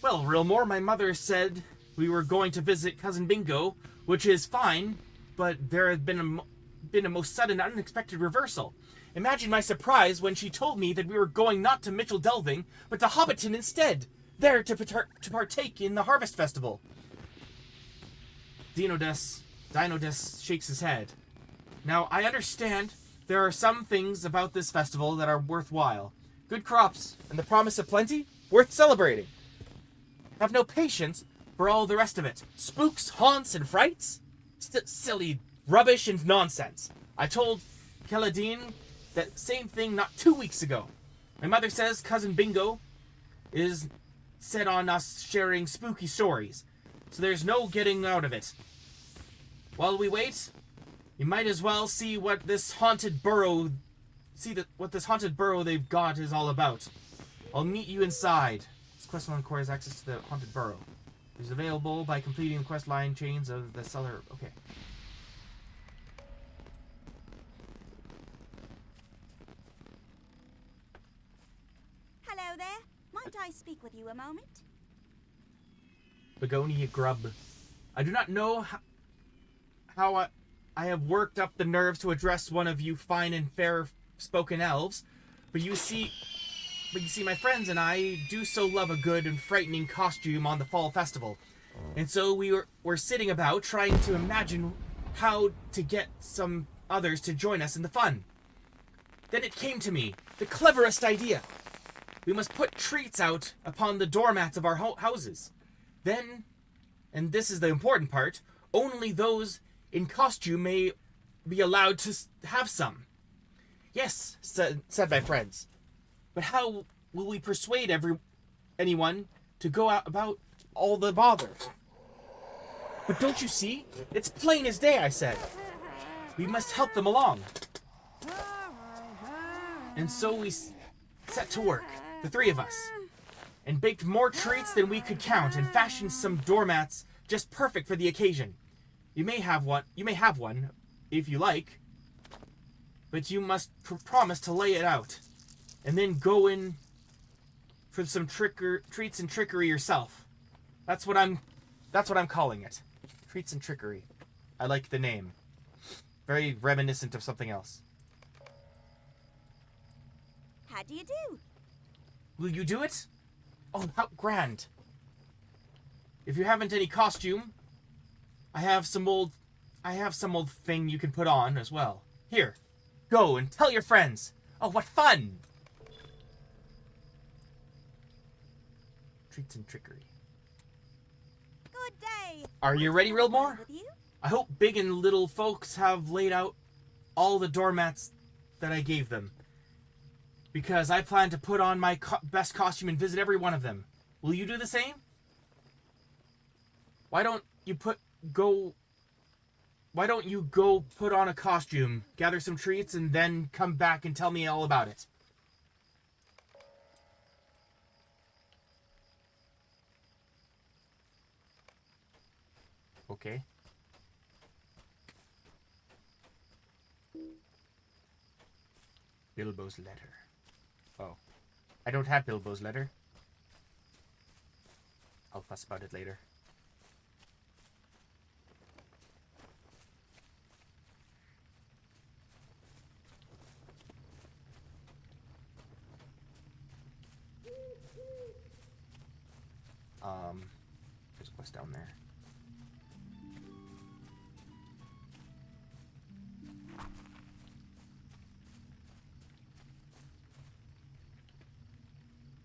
Well, Realmore, my mother said we were going to visit Cousin Bingo, which is fine, but there had been a most sudden, unexpected reversal. Imagine my surprise when she told me that we were going not to Mitchell Delving, but to Hobbiton instead, there to partake in the Harvest Festival. Dino Dust shakes his head. Now, I understand there are some things about this festival that are worthwhile. Good crops, and the promise of plenty, worth celebrating. Have no patience for all the rest of it. Spooks, haunts, and frights? Silly rubbish and nonsense. I told Keladine that same thing not 2 weeks ago. My mother says Cousin Bingo is set on us sharing spooky stories, so there's no getting out of it. While we wait, you might as well see what this haunted burrow they've got is all about. I'll meet you inside. This quest one requires access to the haunted burrow. is available by completing the quest line chains of the seller. Okay. Hello there. Might I speak with you a moment? Begonia grub. I do not know how I have worked up the nerves to address one of you fine and fair-spoken elves, but you see, my friends and I do so love a good and frightening costume on the fall festival, and so we're sitting about trying to imagine how to get some others to join us in the fun. Then it came to me, the cleverest idea. We must put treats out upon the doormats of our houses. Then, and this is the important part, only those in costume may be allowed to have some. Yes, said my friends. But how will we persuade anyone to go out about all the bother? But don't you see? It's plain as day, I said. We must help them along. And so we set to work, the three of us, and baked more treats than we could count and fashioned some doormats just perfect for the occasion. You may have one if you like, but you must promise to lay it out and then go in for some treats and trickery yourself. That's what I'm calling it. Treats and trickery. I like the name. Very reminiscent of something else. How do you do? Will you do it? Oh, how grand. If you haven't any costume, I have some old thing you can put on as well. Here, go and tell your friends. Oh, what fun! Treats and trickery. Good day. Are you ready, Rilmore? With you? I hope big and little folks have laid out all the doormats that I gave them. Because I plan to put on my best costume and visit every one of them. Will you do the same? Why don't you go put on a costume, gather some treats, and then come back and tell me all about it? Okay. Bilbo's letter. Oh. I don't have Bilbo's letter. I'll fuss about it later. There's a quest down there.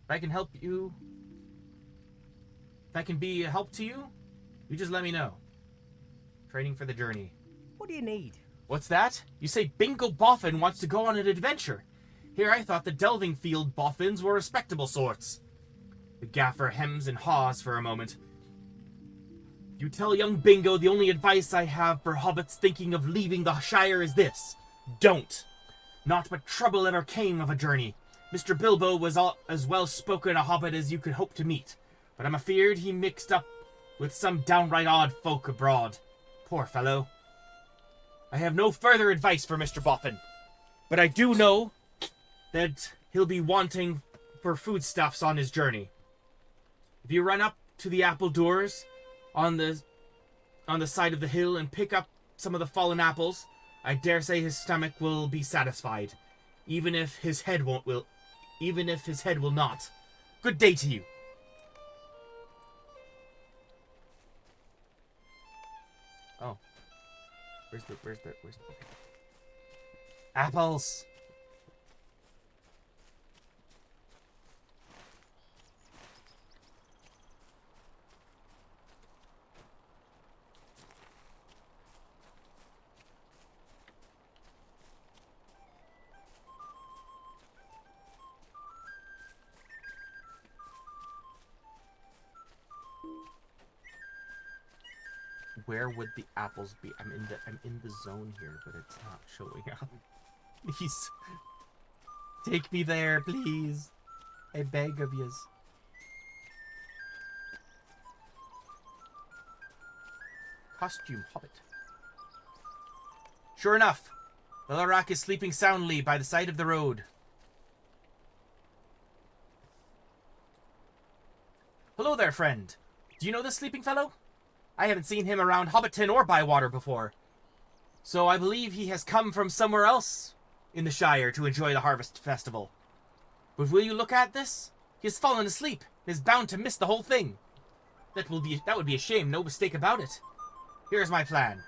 If I can help you, if I can be a help to you, you just let me know. Training for the journey. What do you need? What's that? You say Bingo Boffin wants to go on an adventure. Here I thought the delving field boffins were respectable sorts. The gaffer hems and haws for a moment. You tell young Bingo the only advice I have for hobbits thinking of leaving the Shire is this. Don't. Naught but trouble ever came of a journey. Mr. Bilbo was as well-spoken a hobbit as you could hope to meet, but I'm afeard he mixed up with some downright odd folk abroad. Poor fellow. I have no further advice for Mr. Boffin, but I do know that he'll be wanting for foodstuffs on his journey. If you run up to the apple doors on the side of the hill and pick up some of the fallen apples, I dare say his stomach will be satisfied, even if his head will not. Good day to you. Oh. Where's the apples? Where would the apples be? I'm in the zone here, but it's not showing up. Please. Take me there, please. I beg of yous. Costume hobbit. Sure enough, the Lorak is sleeping soundly by the side of the road. Hello there, friend. Do you know this sleeping fellow? I haven't seen him around Hobbiton or Bywater before. So I believe he has come from somewhere else in the Shire to enjoy the Harvest Festival. But will you look at this? He has fallen asleep and is bound to miss the whole thing. That would be a shame, no mistake about it. Here's my plan.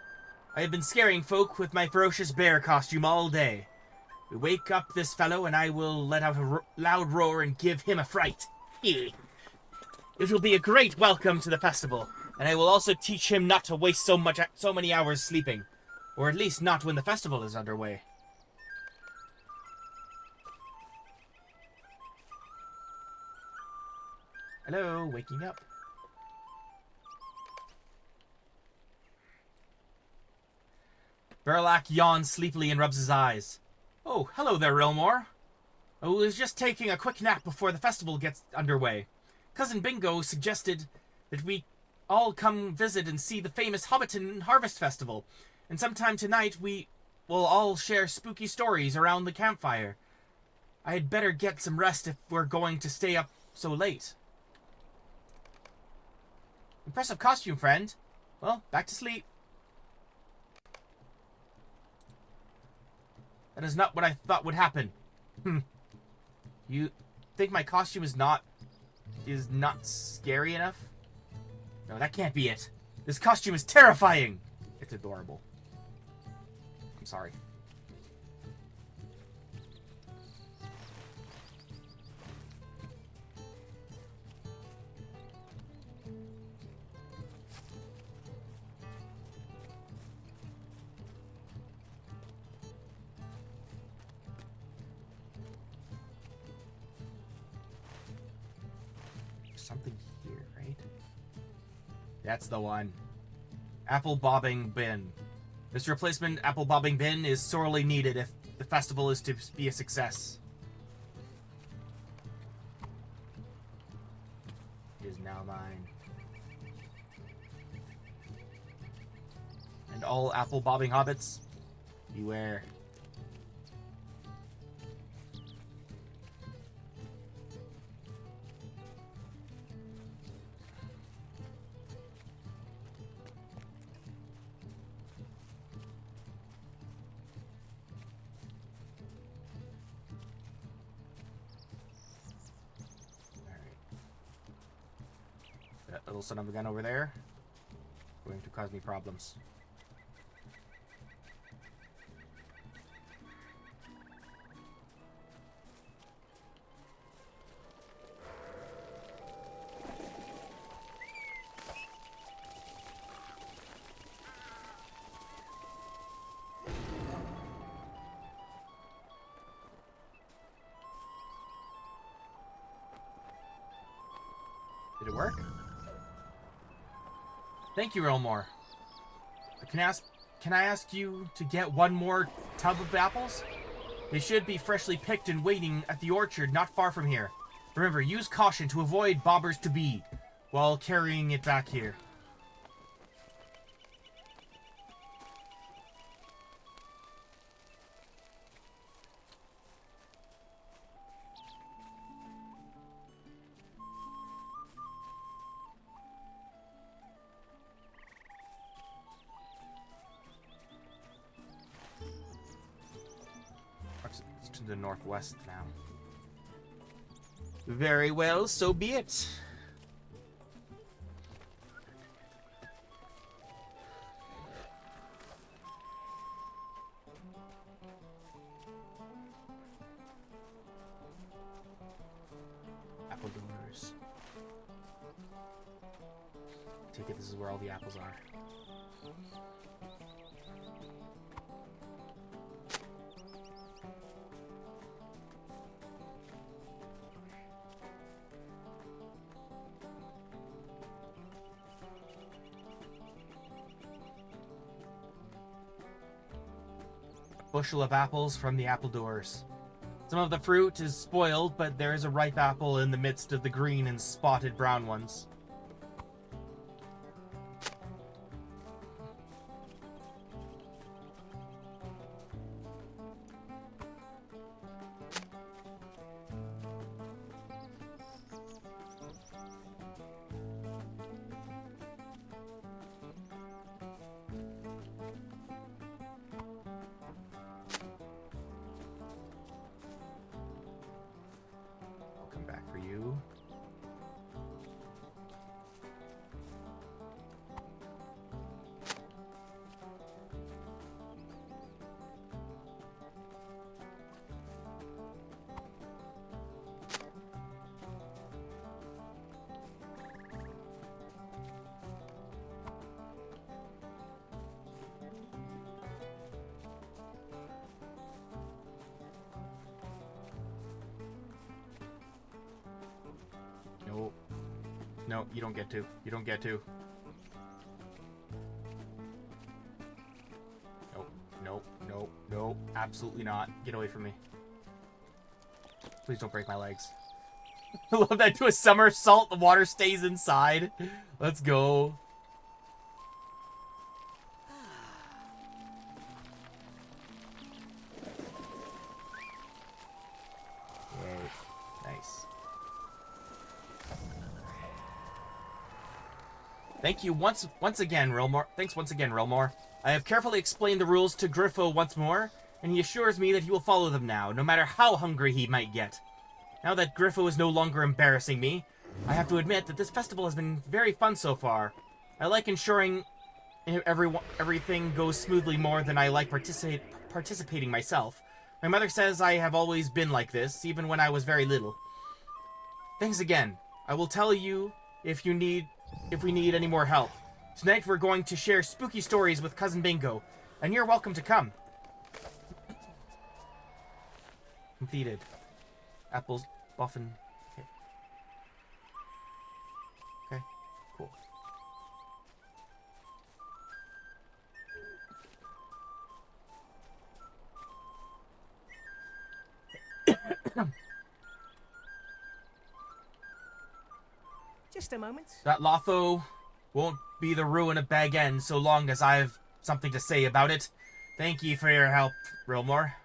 I have been scaring folk with my ferocious bear costume all day. We wake up this fellow and I will let out a loud roar and give him a fright. It will be a great welcome to the festival, and I will also teach him not to waste so many hours sleeping. Or at least not when the festival is underway. Hello, waking up. Verlac yawns sleepily and rubs his eyes. Oh, hello there, Rilmore. I was just taking a quick nap before the festival gets underway. Cousin Bingo suggested that we all come visit and see the famous Hobbiton Harvest Festival. And sometime tonight we will all share spooky stories around the campfire. I had better get some rest if we're going to stay up so late. Impressive costume, friend. Well, back to sleep. That is not what I thought would happen. You think my costume is not scary enough? No, that can't be it. This costume is terrifying. It's adorable. I'm sorry. Something here, right? That's the one. Apple bobbing bin. This replacement apple bobbing bin is sorely needed if the festival is to be a success. It is now mine. And all apple bobbing hobbits, beware. That little son of a gun over there going to cause me problems. Did it work? Thank you, Elmore. Can I ask you to get one more tub of apples? They should be freshly picked and waiting at the orchard not far from here. Remember, use caution to avoid bobbers to be while carrying it back here. It's to the northwest now. Very well, so be it. Apple doors. Take it this is where all the apples are. Bushel of apples from the apple doors. Some of the fruit is spoiled, but there is a ripe apple in the midst of the green and spotted brown ones. No, you don't get to. You don't get to. Nope. Nope. Nope. Nope. Absolutely not. Get away from me. Please don't break my legs. I love that. Do a somersault. The water stays inside. Let's go. Yay. Nice. Thank you once again, Rilmore. Thanks once again, Rilmore. I have carefully explained the rules to Griffo once more, and he assures me that he will follow them now, no matter how hungry he might get. Now that Griffo is no longer embarrassing me, I have to admit that this festival has been very fun so far. I like ensuring everything goes smoothly more than I like participating myself. My mother says I have always been like this, even when I was very little. Thanks again. I will tell you if we need any more help. Tonight we're going to share spooky stories with Cousin Bingo, and you're welcome to come. Completed. Apples, Boffin. Okay. Okay, cool. Just a moment. That Lotho won't be the ruin of Bag End so long as I have something to say about it. Thank you for your help, Rilmore.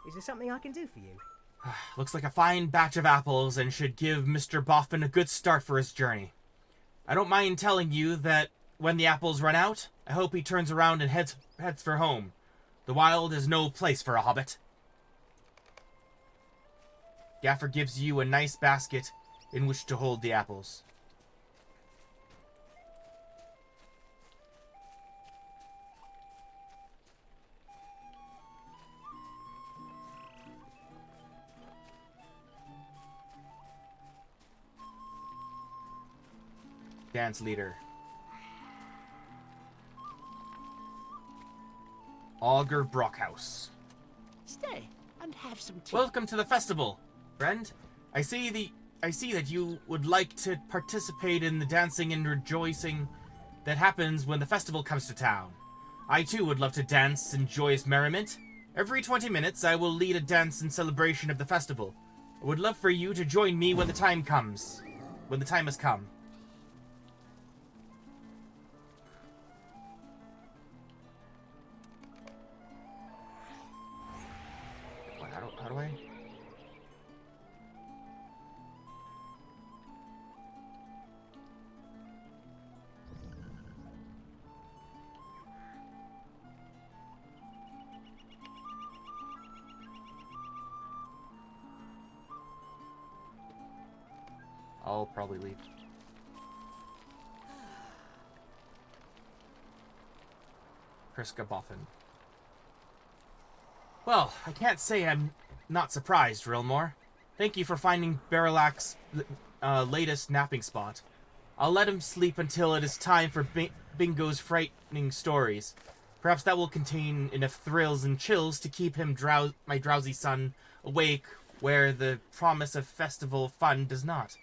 Is there something I can do for you? Looks like a fine batch of apples and should give Mr. Boffin a good start for his journey. I don't mind telling you that when the apples run out, I hope he turns around and heads for home. The wild is no place for a hobbit. Gaffer gives you a nice basket in which to hold the apples. Dance leader. Augur Brockhouse. Stay and have some tea. Welcome to the festival, friend. I see that you would like to participate in the dancing and rejoicing that happens when the festival comes to town. I too would love to dance in joyous merriment. Every 20 minutes I will lead a dance in celebration of the festival. I would love for you to join me when the time comes. When the time has come. How do I? I'll probably leave. Kriska Boffin. Well, I can't say I'm not surprised, Rilmore. Thank you for finding Barilak's latest napping spot. I'll let him sleep until it is time for Bingo's frightening stories. Perhaps that will contain enough thrills and chills to keep him my drowsy son awake where the promise of festival fun does not.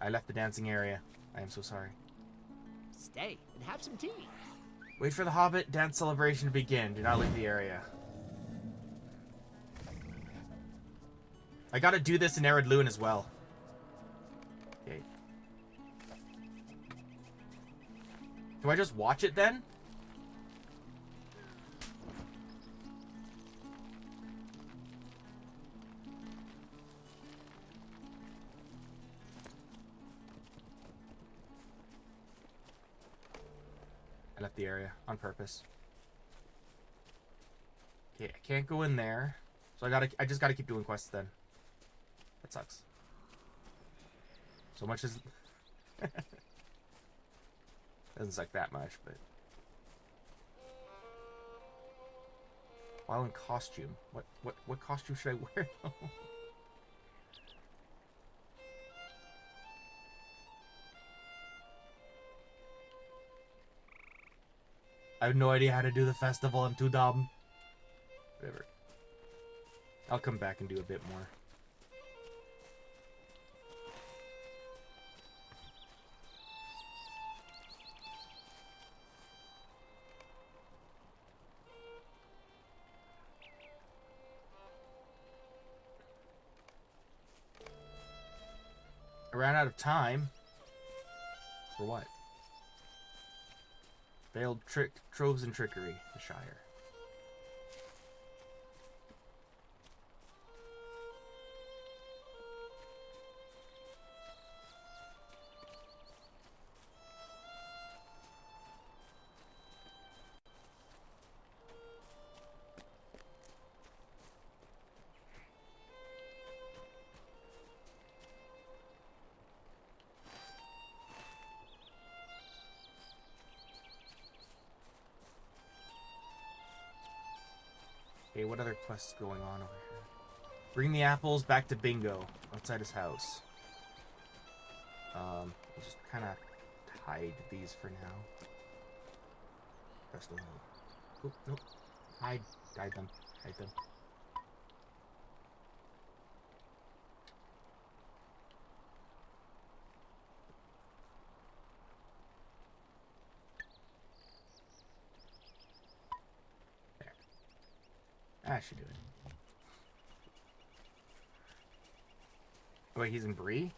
I left the dancing area. I am so sorry. Stay and have some tea. Wait for the Hobbit dance celebration to begin. Do not leave the area. I gotta do this in Arid Luin as well. Okay. Do I just watch it then? I left the area on purpose. Okay, I can't go in there. So I just gotta keep doing quests then. That sucks. So much as doesn't suck that much, but while in costume. What costume should I wear though? I have no idea how to do the festival. I'm too dumb. Whatever. I'll come back and do a bit more. I ran out of time. For what? Veiled troves and trickery. The Shire. Okay, what other quests going on over here? Bring the apples back to Bingo outside his house. I'll just kind of hide these for now. Press the hold. Oop, nope. Hide them. Hide them. That should do it. Wait, he's in Bree?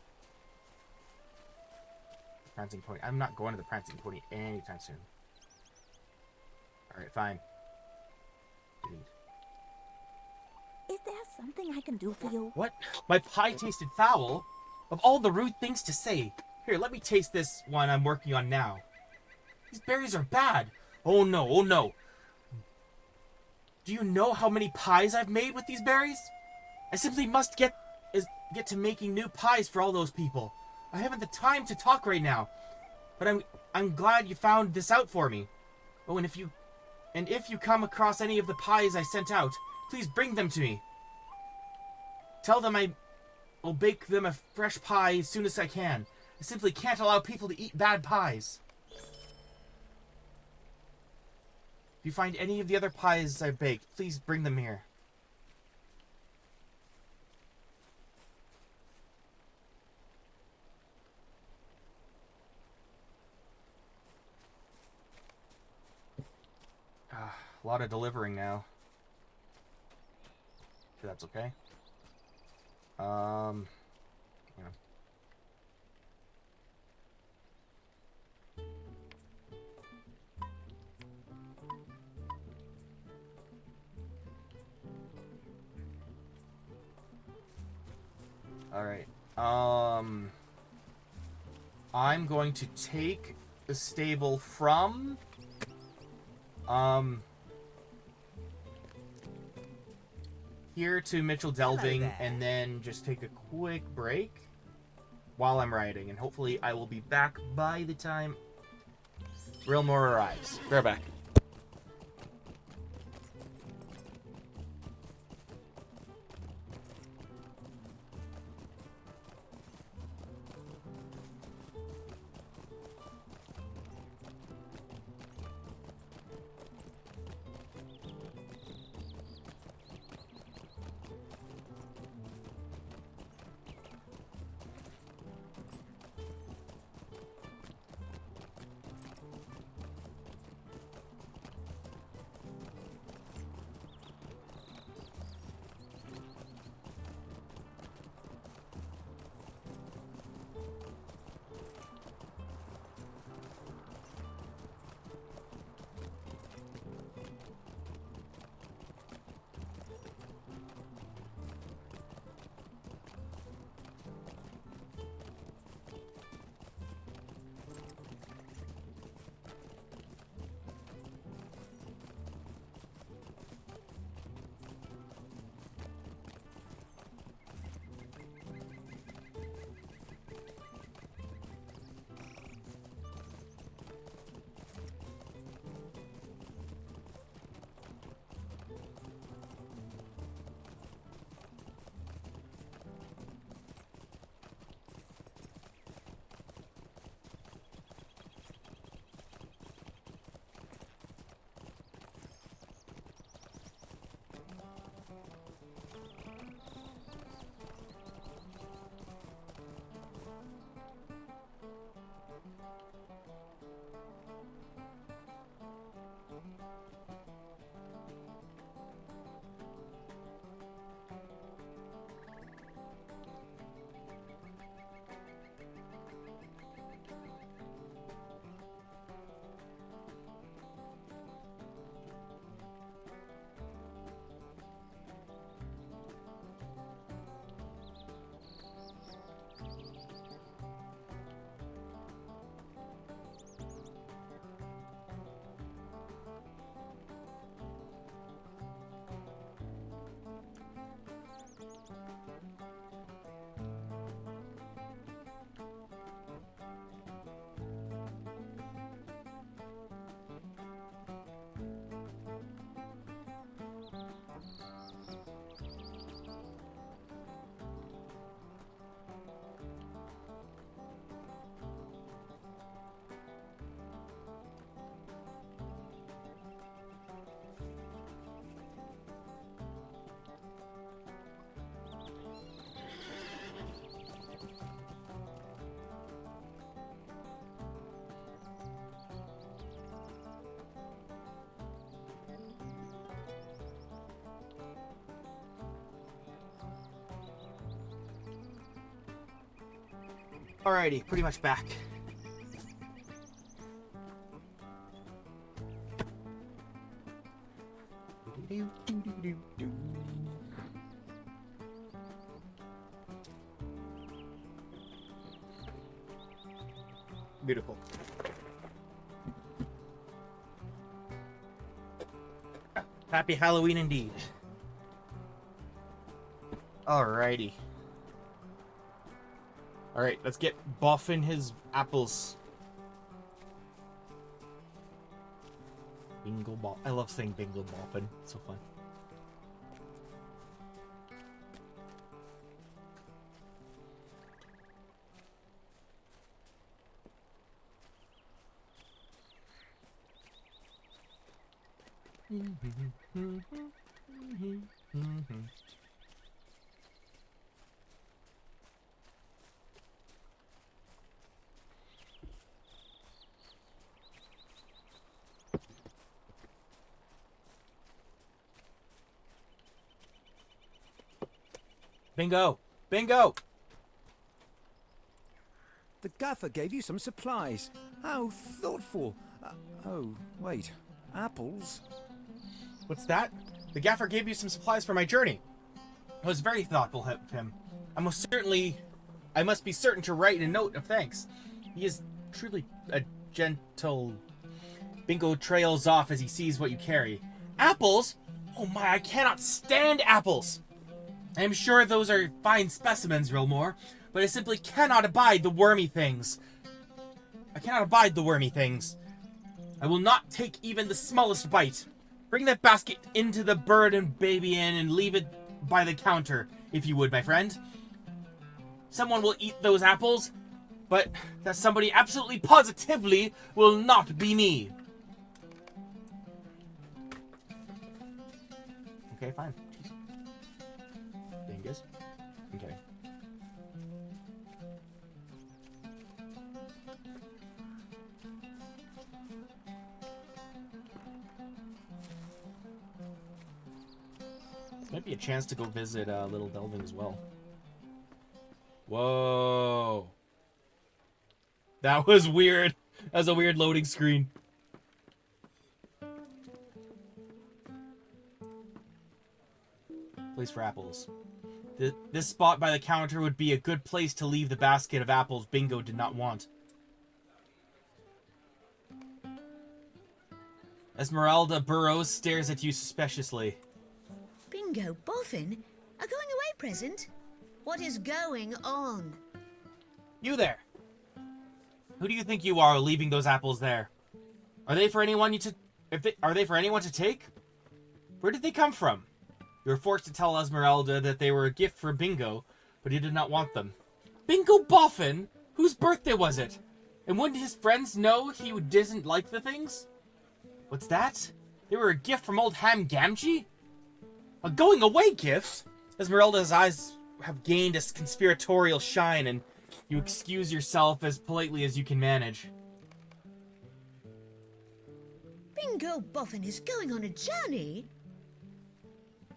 Prancing Pony. I'm not going to the Prancing Pony anytime soon. Alright, fine. Delete. Is there something I can do for you? What? My pie tasted foul? Of all the rude things to say. Here, let me taste this one I'm working on now. These berries are bad. Oh no, oh no. Do you know how many pies I've made with these berries? I simply must get to making new pies for all those people. I haven't the time to talk right now. But I'm glad you found this out for me. Oh, and if you come across any of the pies I sent out, please bring them to me. Tell them I will bake them a fresh pie as soon as I can. I simply can't allow people to eat bad pies. If you find any of the other pies I baked, please bring them here. A lot of delivering now. If that's okay. Yeah. Alright. I'm going to take the stable from here to Mitchell Delving and then just take a quick break while I'm riding, and hopefully I will be back by the time Realmore arrives. Be right back. Alrighty, pretty much back. Beautiful. Happy Halloween indeed. Alrighty. Alright, let's get buffing his apples. Bingo ball. I love saying bingo boffin. It's so fun. Bingo! Bingo! The gaffer gave you some supplies. How thoughtful. Oh, wait. Apples? What's that? The gaffer gave you some supplies for my journey. It was very thoughtful of him. I must be certain to write a note of thanks. He is truly a gentle... Bingo trails off as he sees what you carry. Apples? Oh my, I cannot stand apples! I am sure those are fine specimens, Rilmore, but I simply cannot abide the wormy things. I cannot abide the wormy things. I will not take even the smallest bite. Bring that basket into the bird and baby inn and leave it by the counter, if you would, my friend. Someone will eat those apples, but that somebody absolutely positively will not be me. Okay, fine. Dingus. Okay. Might be a chance to go visit Little Delvin as well. Whoa. That was weird. That was a weird loading screen. Place for apples. This spot by the counter would be a good place to leave the basket of apples Bingo did not want. Esmeralda Burrows stares at you suspiciously. Bingo Boffin? A going away present? What is going on? You there! Who do you think you are leaving those apples there? Are they for anyone are they for anyone to take? Where did they come from? You were forced to tell Esmeralda that they were a gift for Bingo, but he did not want them. Bingo Boffin? Whose birthday was it? And wouldn't his friends know he didn't like the things? What's that? They were a gift from old Ham Gamgee? A going away gift? Esmeralda's eyes have gained a conspiratorial shine, and you excuse yourself as politely as you can manage. Bingo Boffin is going on a journey?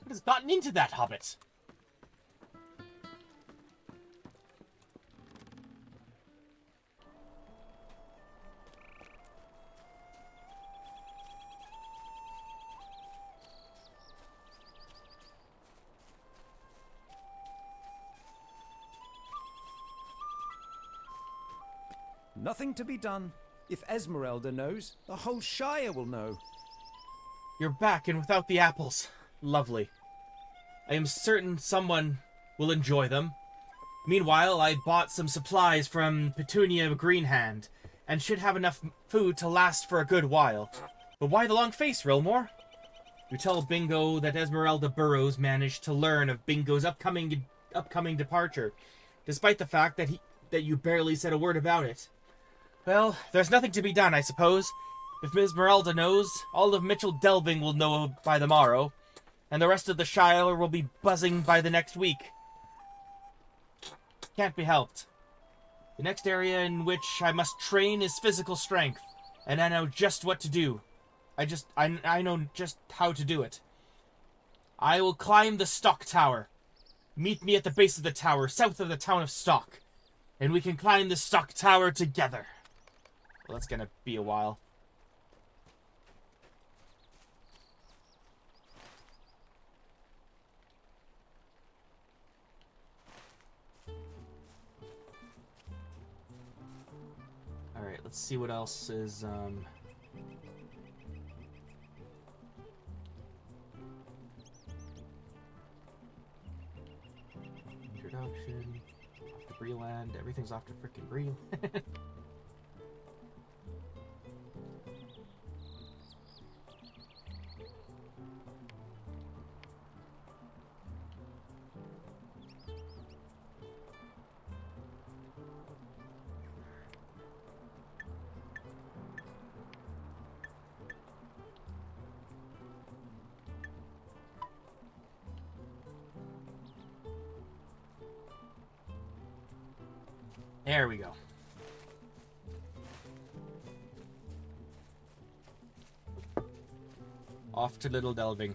What has gotten into that hobbit? Nothing to be done. If Esmeralda knows, the whole Shire will know. You're back and without the apples. Lovely. I am certain someone will enjoy them. Meanwhile, I bought some supplies from Petunia Greenhand, and should have enough food to last for a good while. But why the long face, Rilmore? You tell Bingo that Esmeralda Burrows managed to learn of Bingo's upcoming departure, despite the fact that you barely said a word about it. Well, there's nothing to be done, I suppose. If Esmeralda knows, all of Mitchell Delving will know by the morrow, and the rest of the Shire will be buzzing by the next week. Can't be helped. The next area in which I must train is physical strength, and I know just what to do. I know just how to do it. I will climb the Stock Tower. Meet me at the base of the tower, south of the town of Stock. and we can climb the stock tower together. Well, that's gonna be a while. Alright, let's see what else is, introduction, off to Breland, everything's off to frickin' Breland. There we go. Off to Little Delving.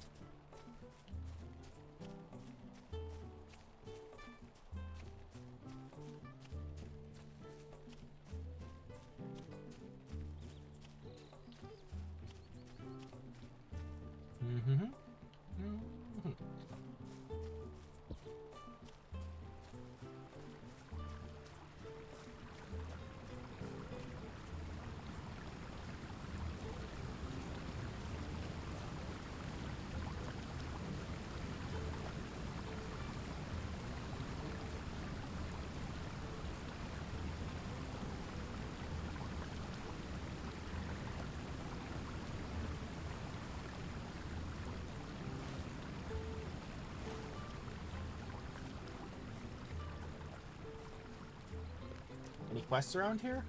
Any quests around here?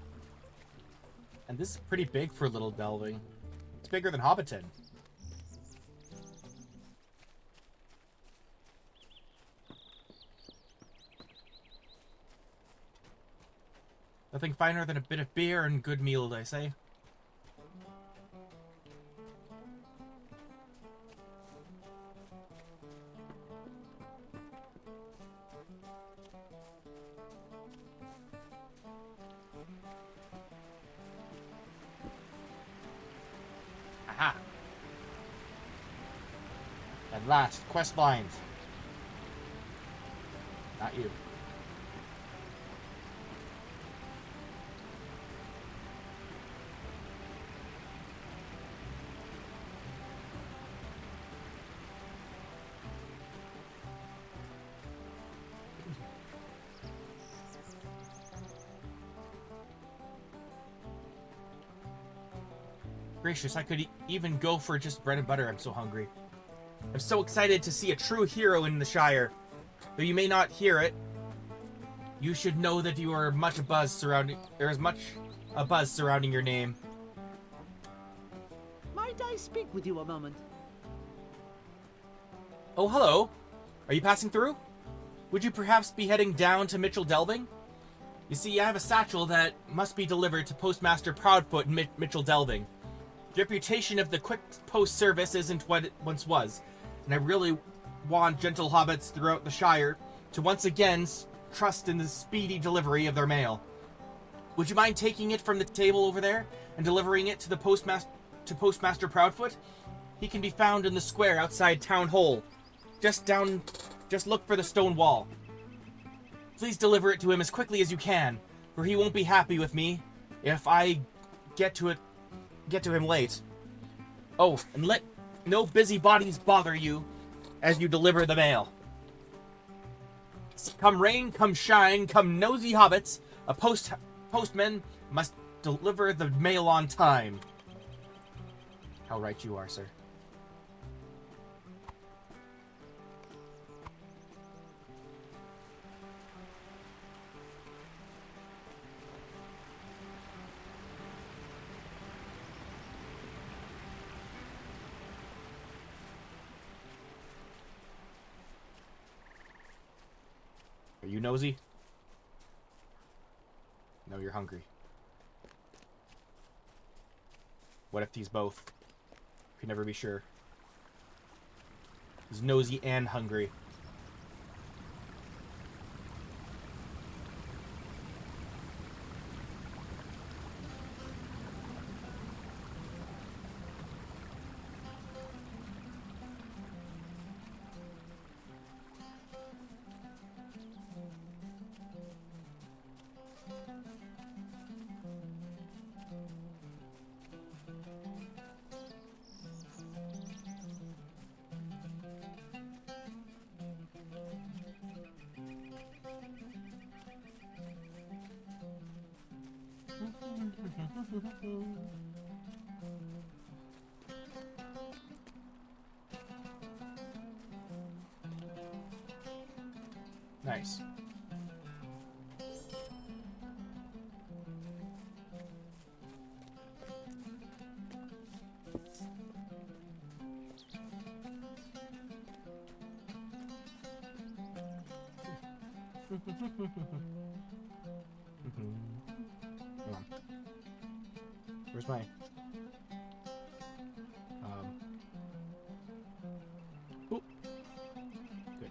And this is pretty big for Little Delving. It's bigger than Hobbiton. Nothing finer than a bit of beer and good meal, I say. Aha! At last, quest lines. Not you. Gracious, I could even go for just bread and butter. I'm so hungry. I'm so excited to see a true hero in the Shire. Though you may not hear it, you should know that you are much a buzz surrounding. There is much a buzz surrounding your name. Might I speak with you a moment? Oh, hello. Are you passing through? Would you perhaps be heading down to Mitchell Delving? You see, I have a satchel that must be delivered to Postmaster Proudfoot in Mitchell Delving. The reputation of the quick post service isn't what it once was, and I really want gentle hobbits throughout the Shire to once again trust in the speedy delivery of their mail. Would you mind taking it from the table over there and delivering it to Postmaster Proudfoot? He can be found in the square outside Town Hall. Just look for the stone wall. Please deliver it to him as quickly as you can, for he won't be happy with me if I get to him late. Oh, and let no busybodies bother you as you deliver the mail. Come rain, come shine, come nosy hobbits, a postman must deliver the mail on time. How right you are, sir. Are you nosy? No, you're hungry. What if he's both? You can never be sure. He's nosy and hungry. Nice. Hang on. Where's my... Oop. Good.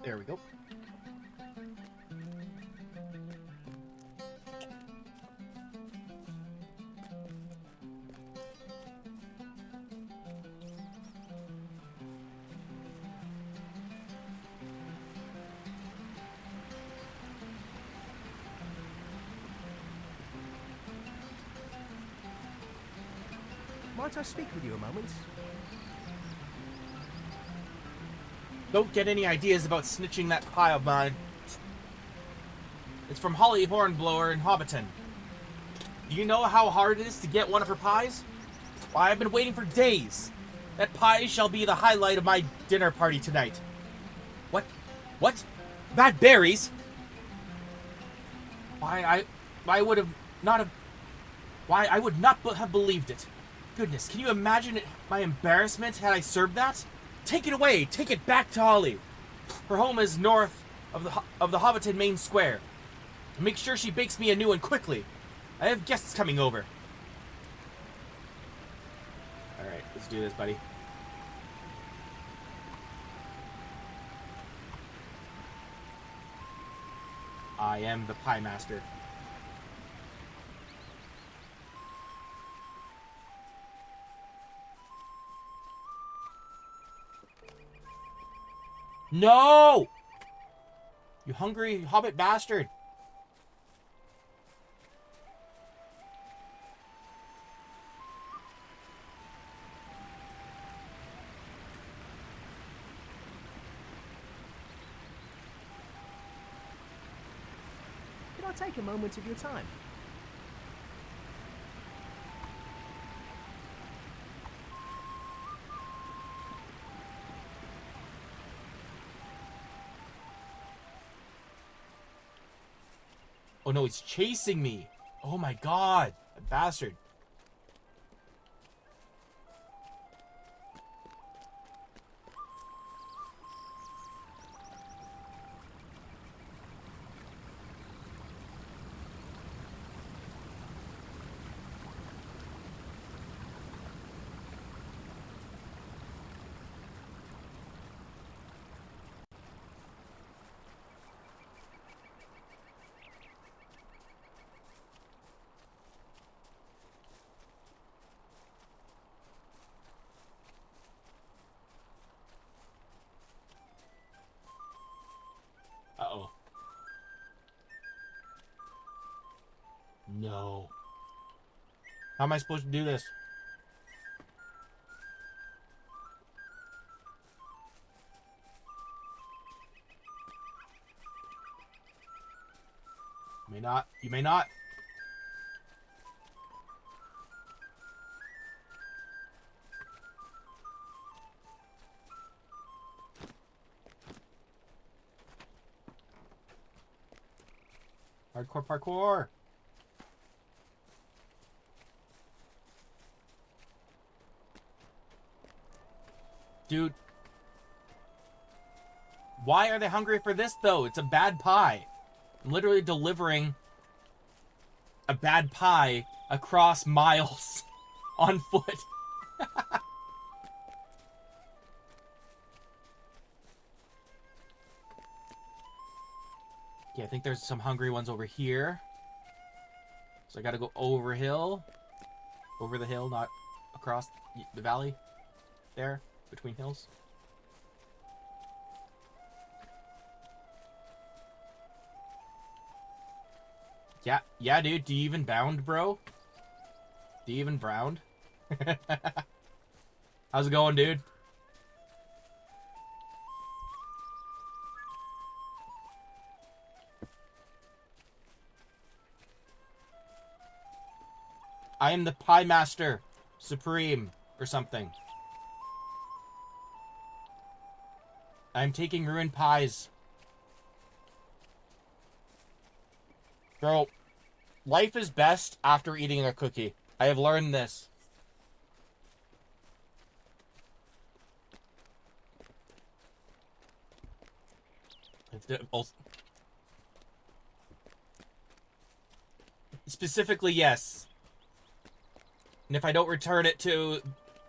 There we go. Might I speak with you a moment? Don't get any ideas about snitching that pie of mine. It's from Holly Hornblower in Hobbiton. Do you know how hard it is to get one of her pies? Why, I've been waiting for days. That pie shall be the highlight of my dinner party tonight. What? What? Bad berries? Why, I would not have believed it. Goodness, can you imagine my embarrassment had I served that? Take it away. Take it back to Holly. Her home is north of the Hobbiton main square. Make sure she bakes me a new one quickly. I have guests coming over. All right, let's do this, buddy. I am the pie master. No! You hungry hobbit bastard. Could I take a moment of your time? Oh no, he's chasing me. Oh my god. That bastard. Uh-oh. No. How am I supposed to do this? You may not. You may not. Hardcore parkour. Dude. Why are they hungry for this, though? It's a bad pie. I'm literally delivering a bad pie across miles on foot. Okay, I think there's some hungry ones over here. So I gotta go over hill. Over the hill, not across the valley. There, between hills. Yeah, dude. Do you even bound, bro? Do you even brown? How's it going, dude? I am the Pie Master Supreme or something. I'm taking ruined pies. Bro, life is best after eating a cookie. I have learned this. Specifically, yes. And if I don't return it to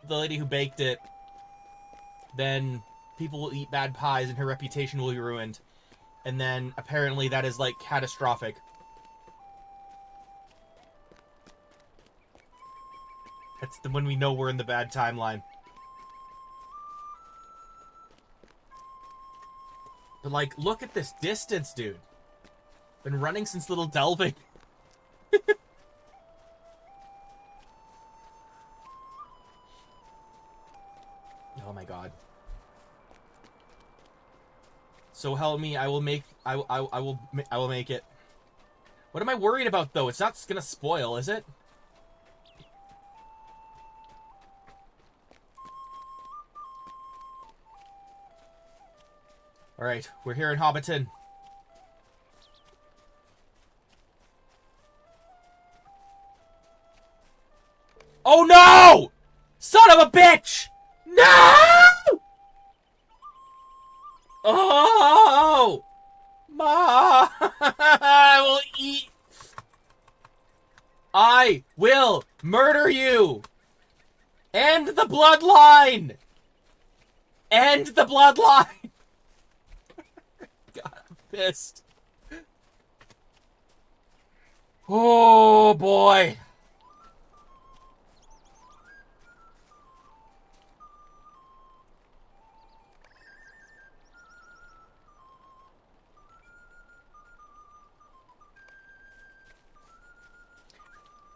the lady who baked it, then people will eat bad pies and her reputation will be ruined. And then apparently that is like catastrophic. That's when we know we're in the bad timeline. But like, look at this distance, dude. Been running since Little Delving. Oh my god. So help me, I will make it. What am I worried about though? It's not gonna spoil, is it? Alright, we're here in Hobbiton. Oh no! Son of a bitch! No! Oh! Ma! I will eat. I will murder you! End the bloodline! End the bloodline! God, I'm pissed. Oh boy.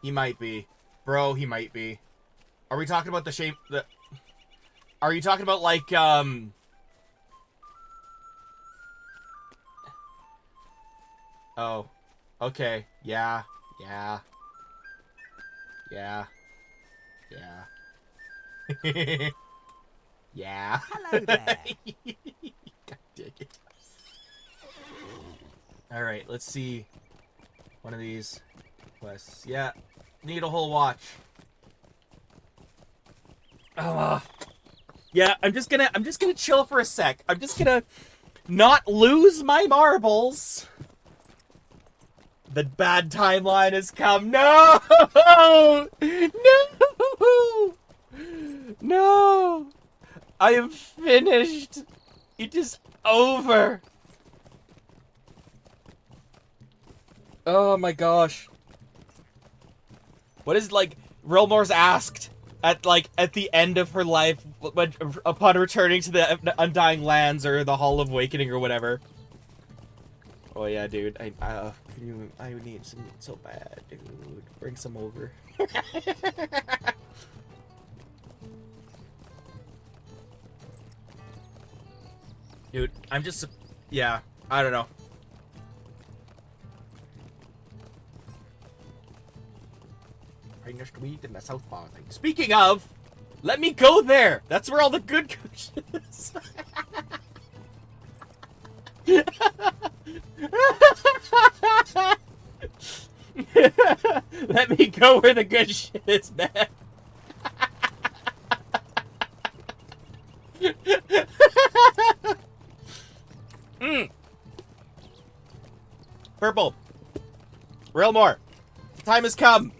He might be. Bro, he might be. Are we talking about the shape... Are you talking about, like, Oh. Okay. Yeah. Yeah. Yeah. Yeah. Yeah. Hello there. God dang it. Alright, let's see. One of these quests. Yeah. Need a whole watch. Yeah, I'm just gonna chill for a sec. I'm just gonna not lose my marbles. The bad timeline has come. No! No! No! I am finished. It is over. Oh my gosh. What is, like, Realmor's asked at the end of her life upon returning to the Undying Lands or the Hall of Awakening or whatever. Oh yeah, dude. I need some so bad, dude. Bring some over. Dude, I'm just... Yeah, I don't know. Finest wheat in the South Bar thing. Speaking of, let me go there. That's where all the good kush is. Let me go where the good shit is, man. Purple. Realmore. The time has come.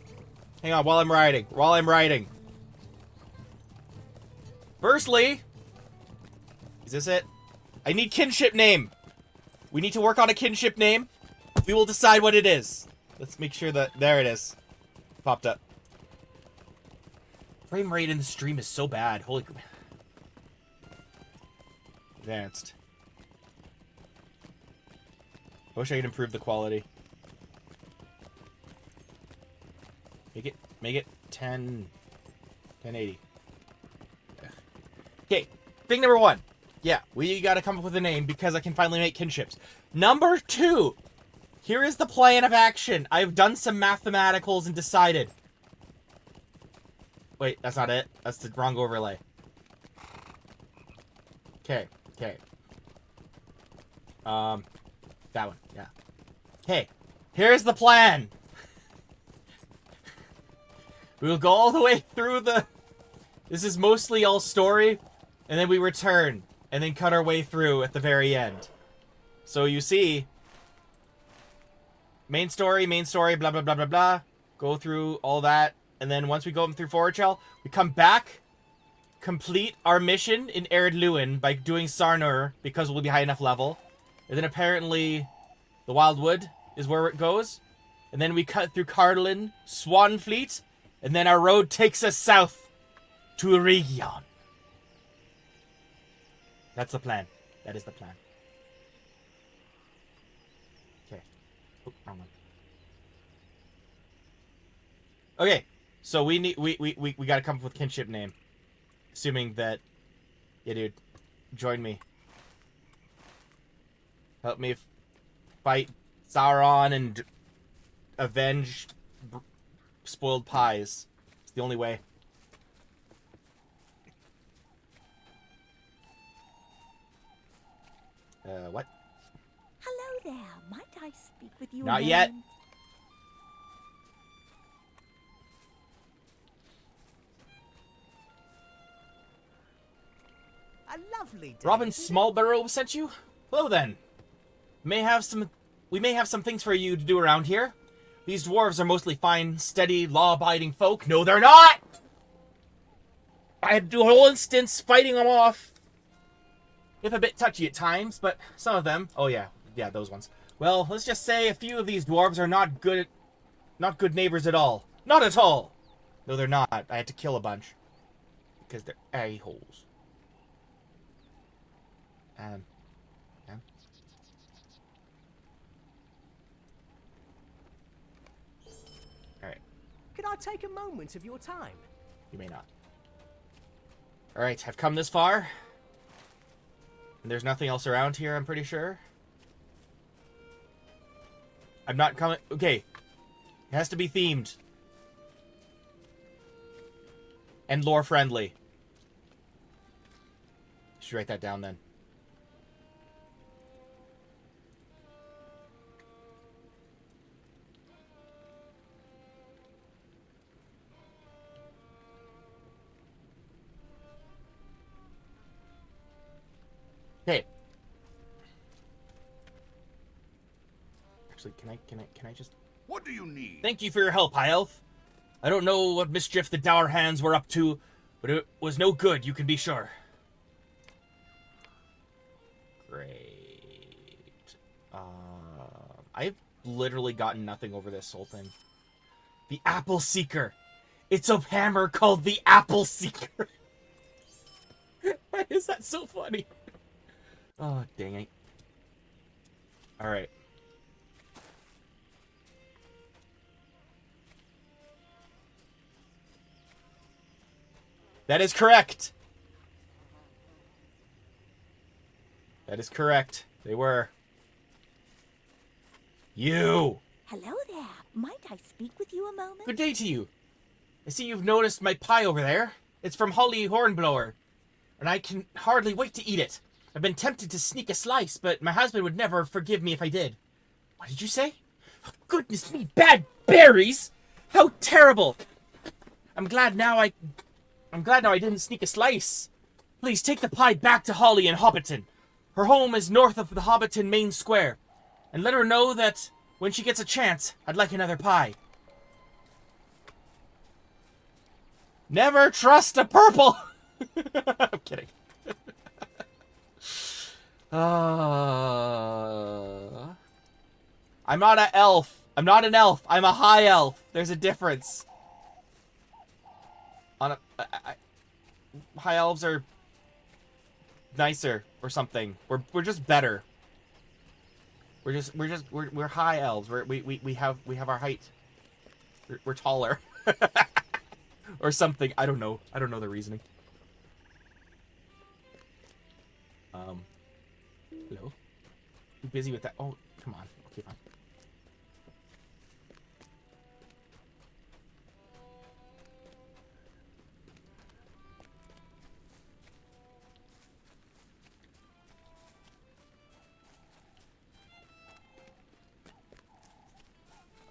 Hang on, while I'm writing. Firstly, is this it? I need kinship name. We need to work on a kinship name. We will decide what it is. Let's make sure that... There it is. Popped up. Frame rate in the stream is so bad. Holy... Advanced. I wish I could improve the quality. Make it 1080. Okay, thing number 1. Yeah, we gotta come up with a name because I can finally make kinships. Number 2. Here is the plan of action. I've done some mathematicals and decided. Wait, that's not it. That's the wrong overlay. Okay. That one, yeah. Okay, here's the plan. We will go all the way through the... This is mostly all story, and then we return, and then cut our way through at the very end. So you see... Main story, blah, blah, blah, blah, blah. Go through all that, and then once we go through Forge Hell, we come back, complete our mission in Ered Luin by doing Sarnur, because we'll be high enough level. And then apparently the Wildwood is where it goes. And then we cut through Cardlin, Swanfleet, and then our road takes us south to Eregion. That's the plan. That is the plan. Okay. Oh, wrong one. Okay, so we gotta come up with kinship name. Assuming that... Yeah, dude. Join me. Help me fight Sauron and avenge spoiled pies. It's the only way. What? Hello there. Might I speak with you? Not yet. A lovely day. Robin Smallbarrow sent you? Hello then. We may have some things for you to do around here. These dwarves are mostly fine, steady, law-abiding folk. No, they're not! I had to do a whole instance fighting them off. If a bit touchy at times, but some of them... Oh yeah, those ones. Well, let's just say a few of these dwarves are not good neighbors at all. Not at all! No, they're not. I had to kill a bunch. Because they're a-holes. Yeah. Alright. Could I take a moment of your time? You may not. Alright, I've come this far. And there's nothing else around here, I'm pretty sure. I'm not coming... Okay. It has to be themed. And lore-friendly. Should write that down then. Okay. Actually, can I just... What do you need? Thank you for your help, High Elf. I don't know what mischief the Dour Hands were up to, but it was no good, you can be sure. Great. I've literally gotten nothing over this whole thing. The Apple Seeker. It's a hammer called the Apple Seeker. Why is that so funny? Oh, dang it. Alright. That is correct. That is correct. They were. You! Hello there. Might I speak with you a moment? Good day to you. I see you've noticed my pie over there. It's from Holly Hornblower, and I can hardly wait to eat it. I've been tempted to sneak a slice, but my husband would never forgive me if I did. What did you say? Oh, goodness me, bad berries! How terrible! I'm glad now I didn't sneak a slice. Please take the pie back to Holly in Hobbiton. Her home is north of the Hobbiton main square. And let her know that When she gets a chance, I'd like another pie. Never trust a purple! I'm kidding. I'm not an elf. I'm not an elf. I'm a high elf. There's a difference. High elves are nicer or something. We're just better. We're high elves. We have our height. We're taller. Or something. I don't know. I don't know the reasoning. Hello? You busy with that? Oh, come on. Okay, fine.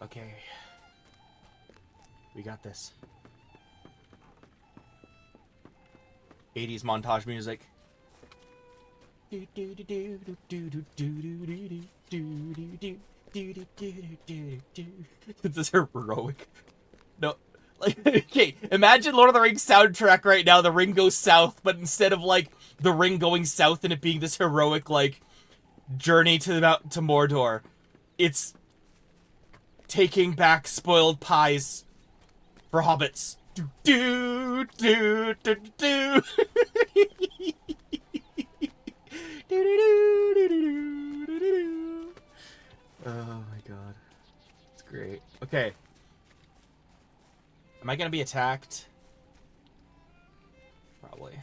Okay. We got this. 80s montage music. This is heroic. No. Like, okay, imagine Lord of the Rings soundtrack right now. The ring goes south, but instead of like the ring going south and it being this heroic like journey to Mordor, it's taking back spoiled pies for hobbits. Do do do do do. Oh my god. It's great. Okay. Am I gonna be attacked? Probably.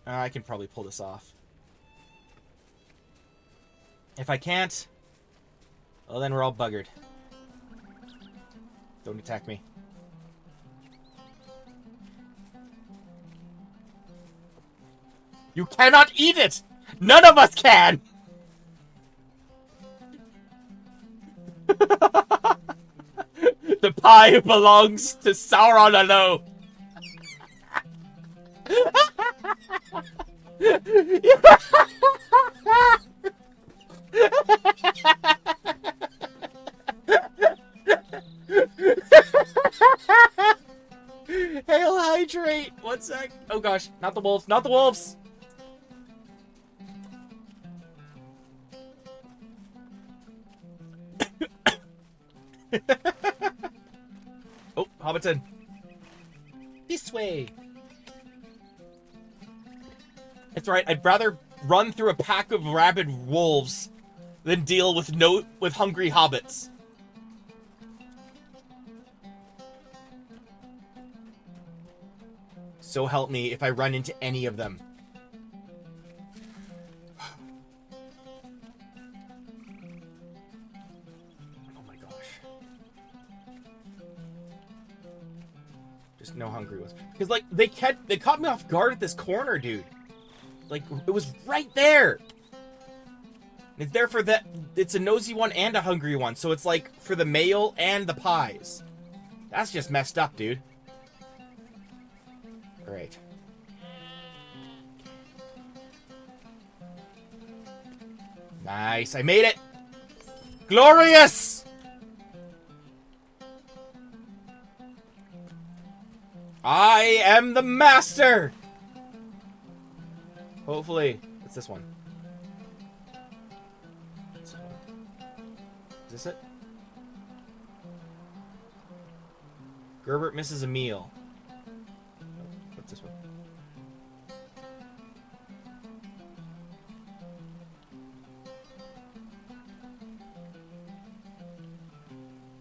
I can probably pull this off. If I can't, well then we're all buggered. Don't attack me. You cannot eat it! None of us can! The pie belongs to Sauron alone. Hail hydrate! One sec. Oh gosh, not the wolves, not the wolves! Oh, Hobbiton. This way. That's right, I'd rather run through a pack of rabid wolves than deal with hungry hobbits. So help me if I run into any of them. Oh my gosh. Just no hungry ones. Because like they caught me off guard at this corner, dude. Like it was right there. It's there for that. It's a nosy one and a hungry one, so it's like for the male and the pies. That's just messed up, dude. Great. Nice, I made it! Glorious! I am the master! Hopefully, it's this one. Is this it? Gerbert misses a meal. What's this one?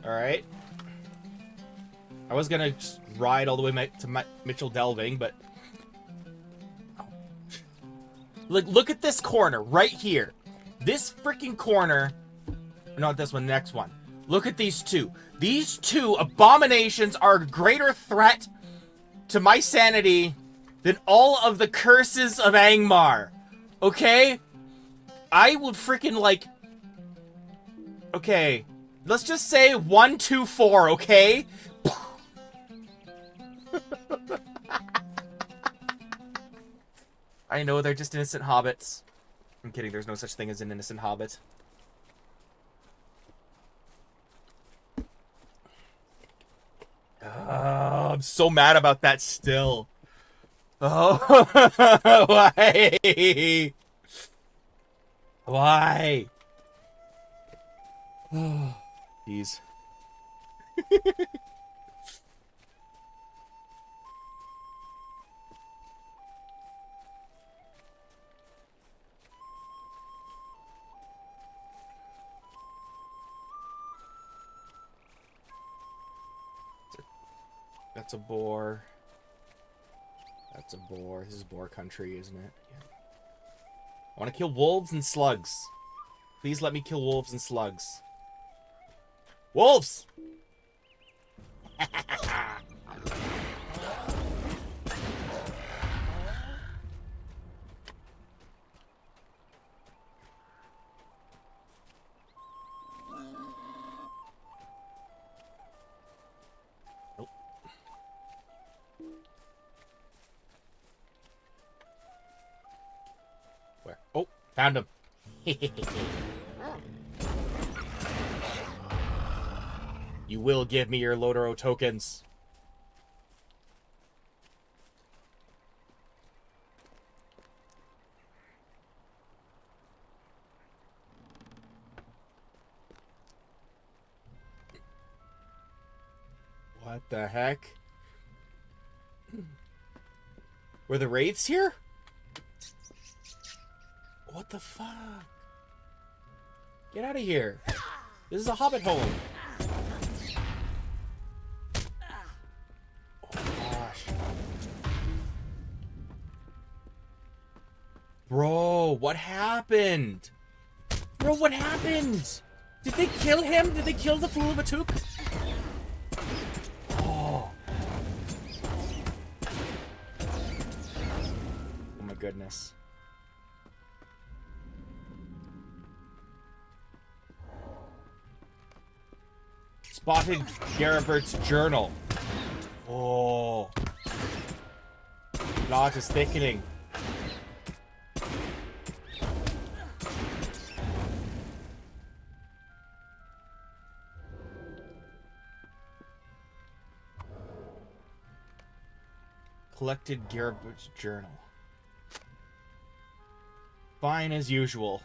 Alright. I was gonna just ride all the way to Mitchell Delving, but... Look at this corner, right here. This freaking corner... Not this one, the next one. Look at these two. These two abominations are a greater threat to my sanity than all of the curses of Angmar. Okay? I would freaking like... Okay. Let's just say 1, 2, 4, okay? I know, they're just innocent hobbits. I'm kidding, there's no such thing as an innocent hobbit. I'm so mad about that still. Oh, why? Why? Oh, jeez. That's a boar. That's a boar. This is boar country, isn't it? Yeah. I want to kill wolves and slugs. Please let me kill wolves and slugs. Wolves! Nope. Where? Oh, found him. You will give me your Lotaro tokens. What the heck? Were the wraiths here? What the fuck? Get out of here. This is a hobbit home. Bro, what happened? Bro, what happened? Did they kill him? Did they kill the fool of a took? Oh. Oh my goodness. Spotted Garibert's journal. Oh. Plot is thickening. Collected Garibert's journal. Fine as usual.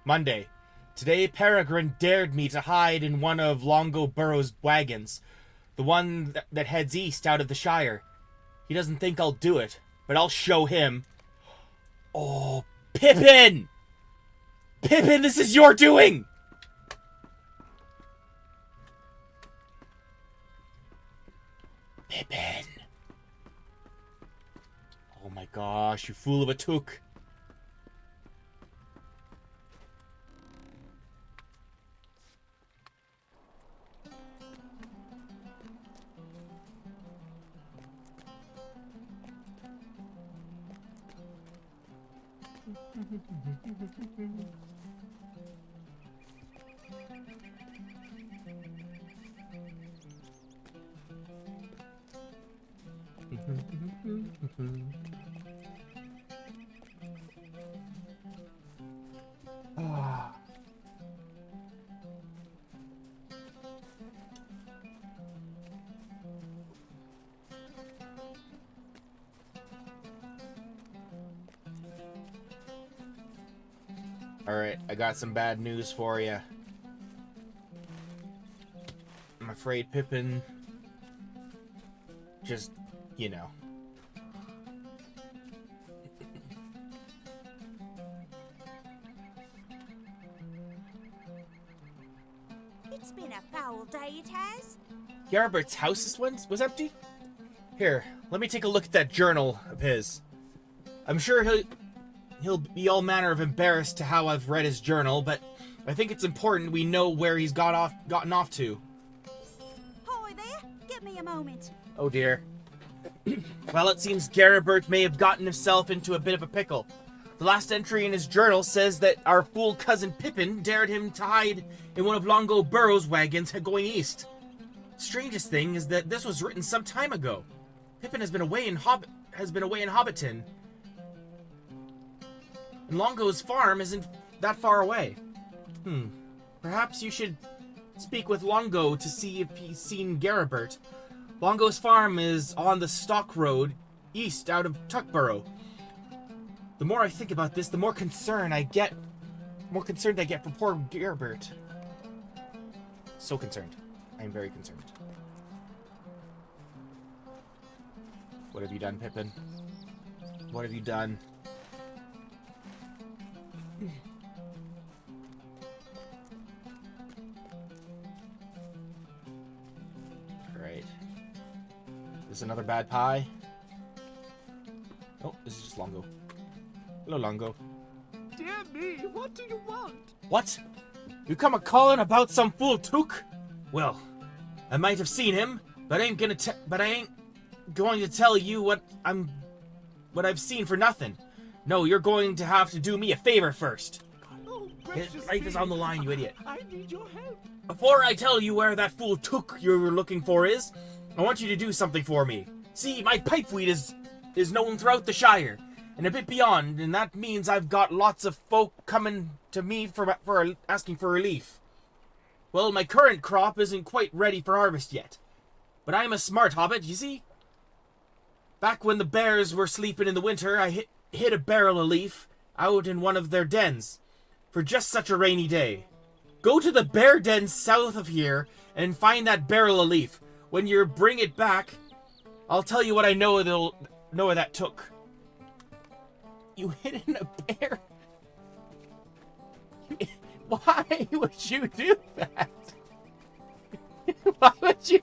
Monday. Today Peregrine dared me to hide in one of Longo Burrow's wagons. The one that heads east out of the Shire. He doesn't think I'll do it, but I'll show him. Oh, Pippin! Pippin, this is your doing! Pippin. Oh my gosh, you fool of a took. Alright, I got some bad news for you. I'm afraid Pippin just, you know. It's been a foul day, it has. Garibert's house was empty? Here, let me take a look at that journal of his. I'm sure he'll be all manner of embarrassed to how I've read his journal, but I think it's important we know where he's gotten off to. Hi there, give me a moment. Oh dear. Well, it seems Garibert may have gotten himself into a bit of a pickle. The last entry in his journal says that our fool cousin Pippin dared him to hide in one of Longo Burrow's wagons going east. Strangest thing is that this was written some time ago. Pippin has been away in Hobbiton. And Longo's farm isn't that far away. Perhaps you should speak with Longo to see if he's seen Garibert. Longo's farm is on the Stock Road, east out of Tuckborough. The more I think about this, the more concerned I get. More concerned I get for poor Gerbert. So concerned. I am very concerned. What have you done, Pippin? What have you done? Alright. This is another bad pie. Oh, this is just Longo. Hello, Longo. Dear me, what do you want? What? You come a-calling about some fool Took? Well, I might have seen him, but I ain't going to tell you what I've seen for nothing. No, you're going to have to do me a favor first. Oh, His gracious life is me. on the line, you idiot. I need your help. Before I tell you where that fool Took you're looking for is, I want you to do something for me. See, my pipeweed is known throughout the Shire, and a bit beyond, and that means I've got lots of folk coming to me for asking for relief. Well, my current crop isn't quite ready for harvest yet, but I'm a smart hobbit, you see? Back when the bears were sleeping in the winter, I hid a barrel of leaf out in one of their dens for just such a rainy day. Go to the bear den south of here and find that barrel of leaf. When you bring it back, I'll tell you what I know that took. You hid in a bear? Why would you do that? Why would you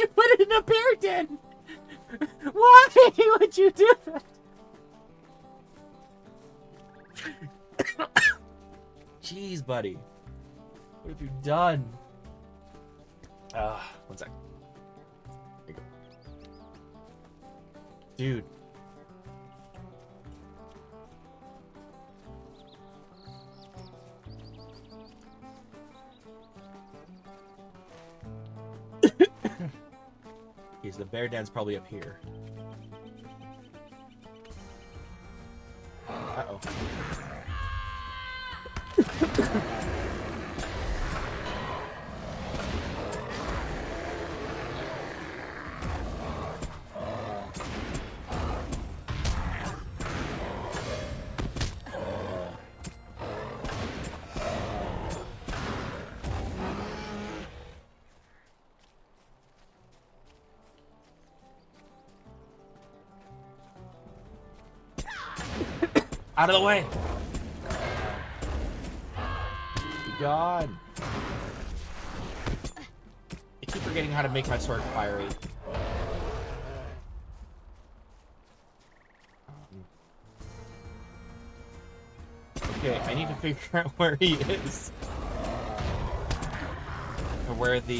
put it in a bear den? Why would you do that? Jeez, buddy. What have you done? One sec. There you go. Dude. Okay, so the bear den's probably up here. Uh-oh. Out of the way! Be gone! I keep forgetting how to make my sword fiery. Okay, I need to figure out where he is. Or where the,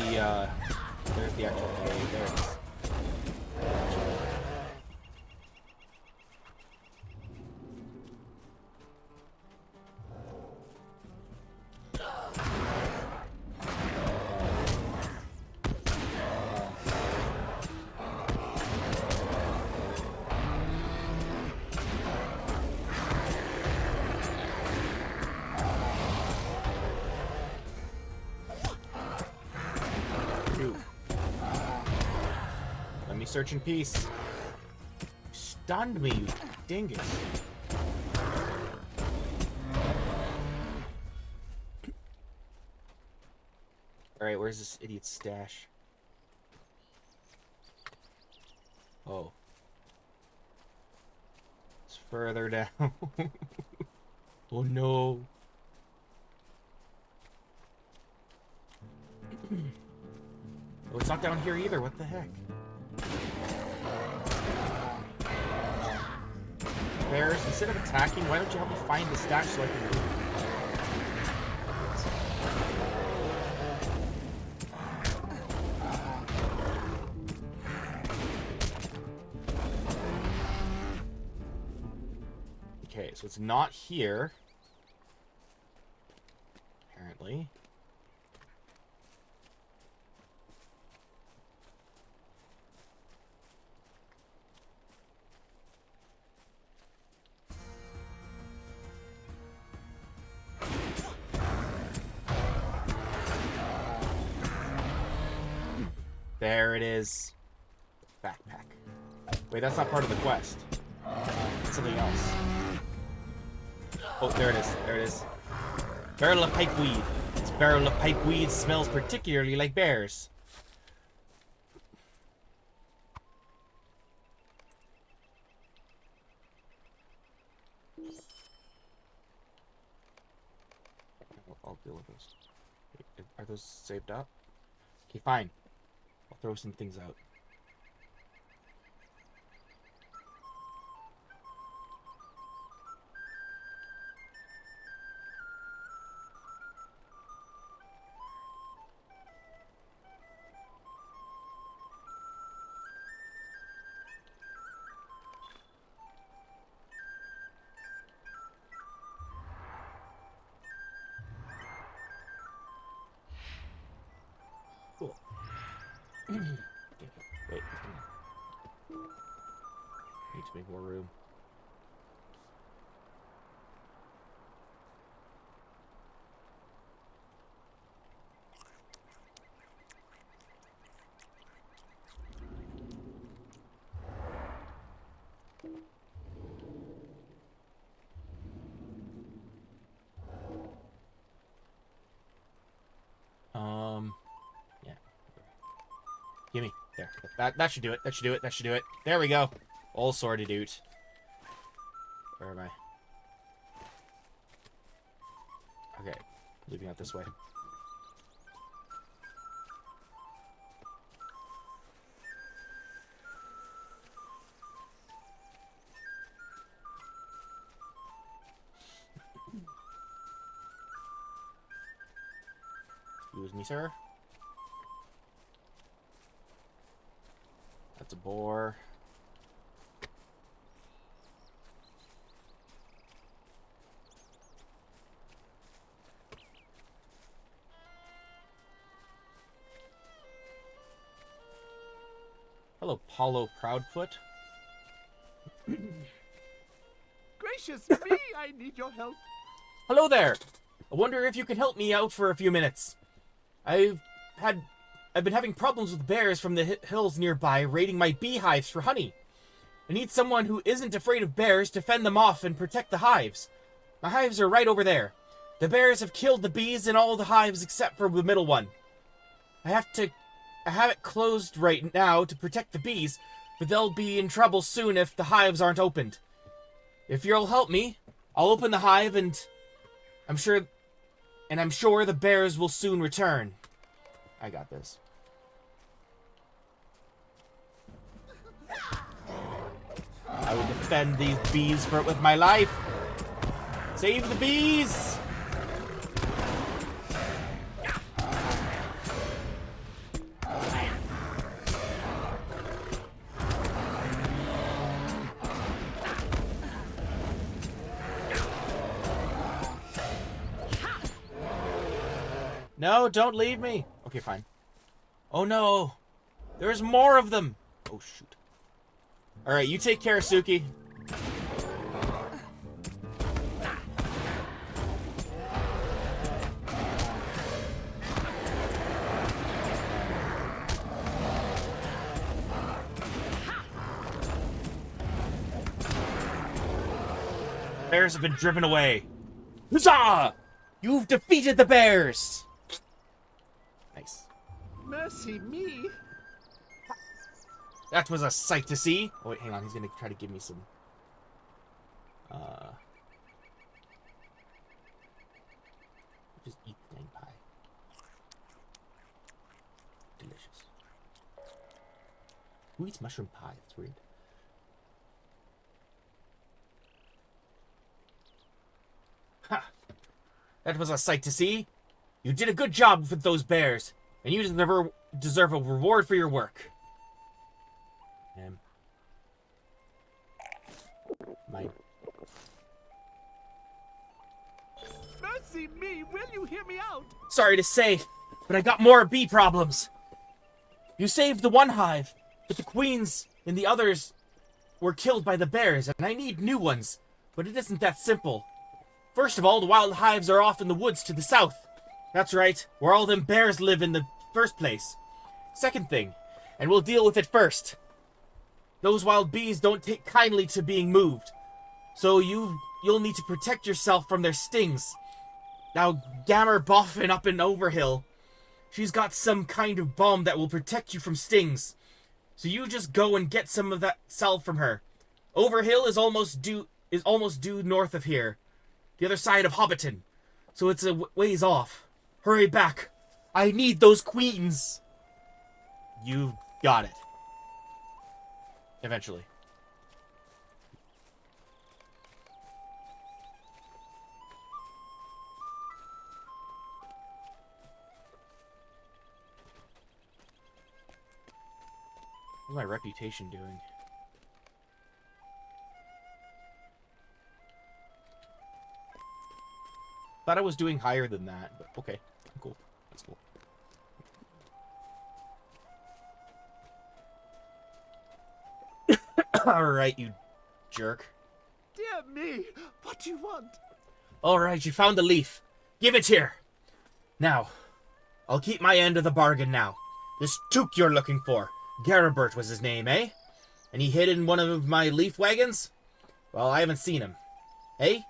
there's the actual cave. There it is. Let me search in peace. You stunned me, you dingus. Alright, where's this idiot's stash? Oh. It's further down. Oh no. Oh, it's not down here either. What the heck? Bears, instead of attacking, why don't you help me find the stash so I can move? Okay, so it's not here. Apparently. There it is. backpack. Wait, that's not part of the quest. It's something else. Oh, there it is. There it is. Barrel of pipeweed. This barrel of pipeweed smells particularly like bears. I'll deal with those. Wait, are those saved up? Okay, fine. I'll throw some things out. Cool. Okay, wait. Need to make more room. Yeah. Gimme. There. That should do it. That should do it. That should do it. There we go. All sorted out. Where am I? Okay. Leaving out this way. Excuse me, sir. That's a boar. Hello, Paulo Proudfoot. Gracious me, I need your help. Hello there. I wonder if you can help me out for a few minutes. I've been having problems with bears from the hills nearby raiding my beehives for honey. I need someone who isn't afraid of bears to fend them off and protect the hives. My hives are right over there. The bears have killed the bees in all the hives except for the middle one. I have it closed right now to protect the bees, but they'll be in trouble soon if the hives aren't opened. If you'll help me, I'll open the hive and I'm sure the bears will soon return. I got this. I will defend these bees with my life. Save the bees! No, don't leave me. Okay, fine. Oh no. There's more of them. Oh shoot. Alright, you take care, Suki. Bears have been driven away. Huzzah! You've defeated the bears! Nice. Mercy me. That was a sight to see. Oh wait, hang on. He's gonna try to give me some. Just eat the dang pie. Delicious. Who eats mushroom pie? That's weird. Ha! That was a sight to see. You did a good job with those bears, and you deserve a reward for your work. Mine. Mercy me, will you hear me out? Sorry to say, but I got more bee problems. You saved the one hive, but the queens and the others were killed by the bears, and I need new ones. But it isn't that simple. First of all, the wild hives are off in the woods to the south. That's right, where all them bears live in the first place. Second thing, and we'll deal with it first. Those wild bees don't take kindly to being moved. So you'll need to protect yourself from their stings. Now, Gammer Boffin up in Overhill, she's got some kind of balm that will protect you from stings. So you just go and get some of that salve from her. Overhill is almost due north of here, the other side of Hobbiton. So it's a ways off. Hurry back. I need those queens. You got it. Eventually. What's my reputation doing? Thought I was doing higher than that, but okay. Cool. That's cool. Alright, you jerk. Dear me, what do you want? Alright, you found the leaf. Give it here. Now, I'll keep my end of the bargain now. This Took you're looking for. Garibert was his name, eh? And he hid in one of my leaf wagons? Well, I haven't seen him. Eh?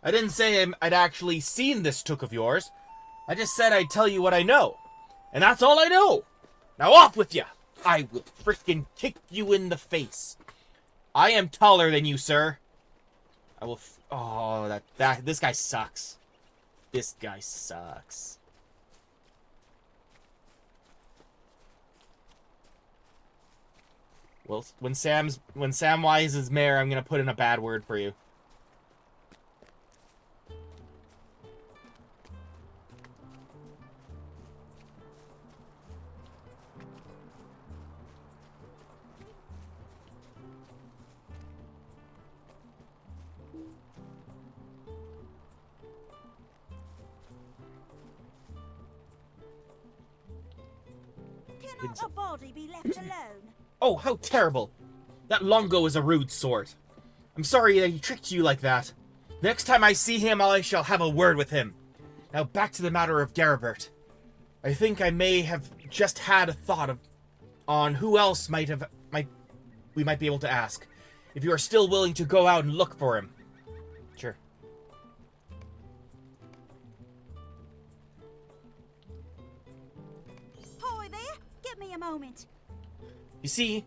I didn't say I'd actually seen this Took of yours. I just said I'd tell you what I know. And that's all I know. Now off with you. I will frickin' kick you in the face. I am taller than you, sir. I will oh, this guy sucks. This guy sucks. Well, when Samwise is mayor, I'm gonna put in a bad word for you. Cannot a body be left alone? Oh, how terrible! That Longo is a rude sort. I'm sorry that he tricked you like that. Next time I see him, I shall have a word with him. Now back to the matter of Garibert. I think I may have just had a thought on who else we might be able to ask. If you are still willing to go out and look for him. Sure. Hi there, give me a moment. You see,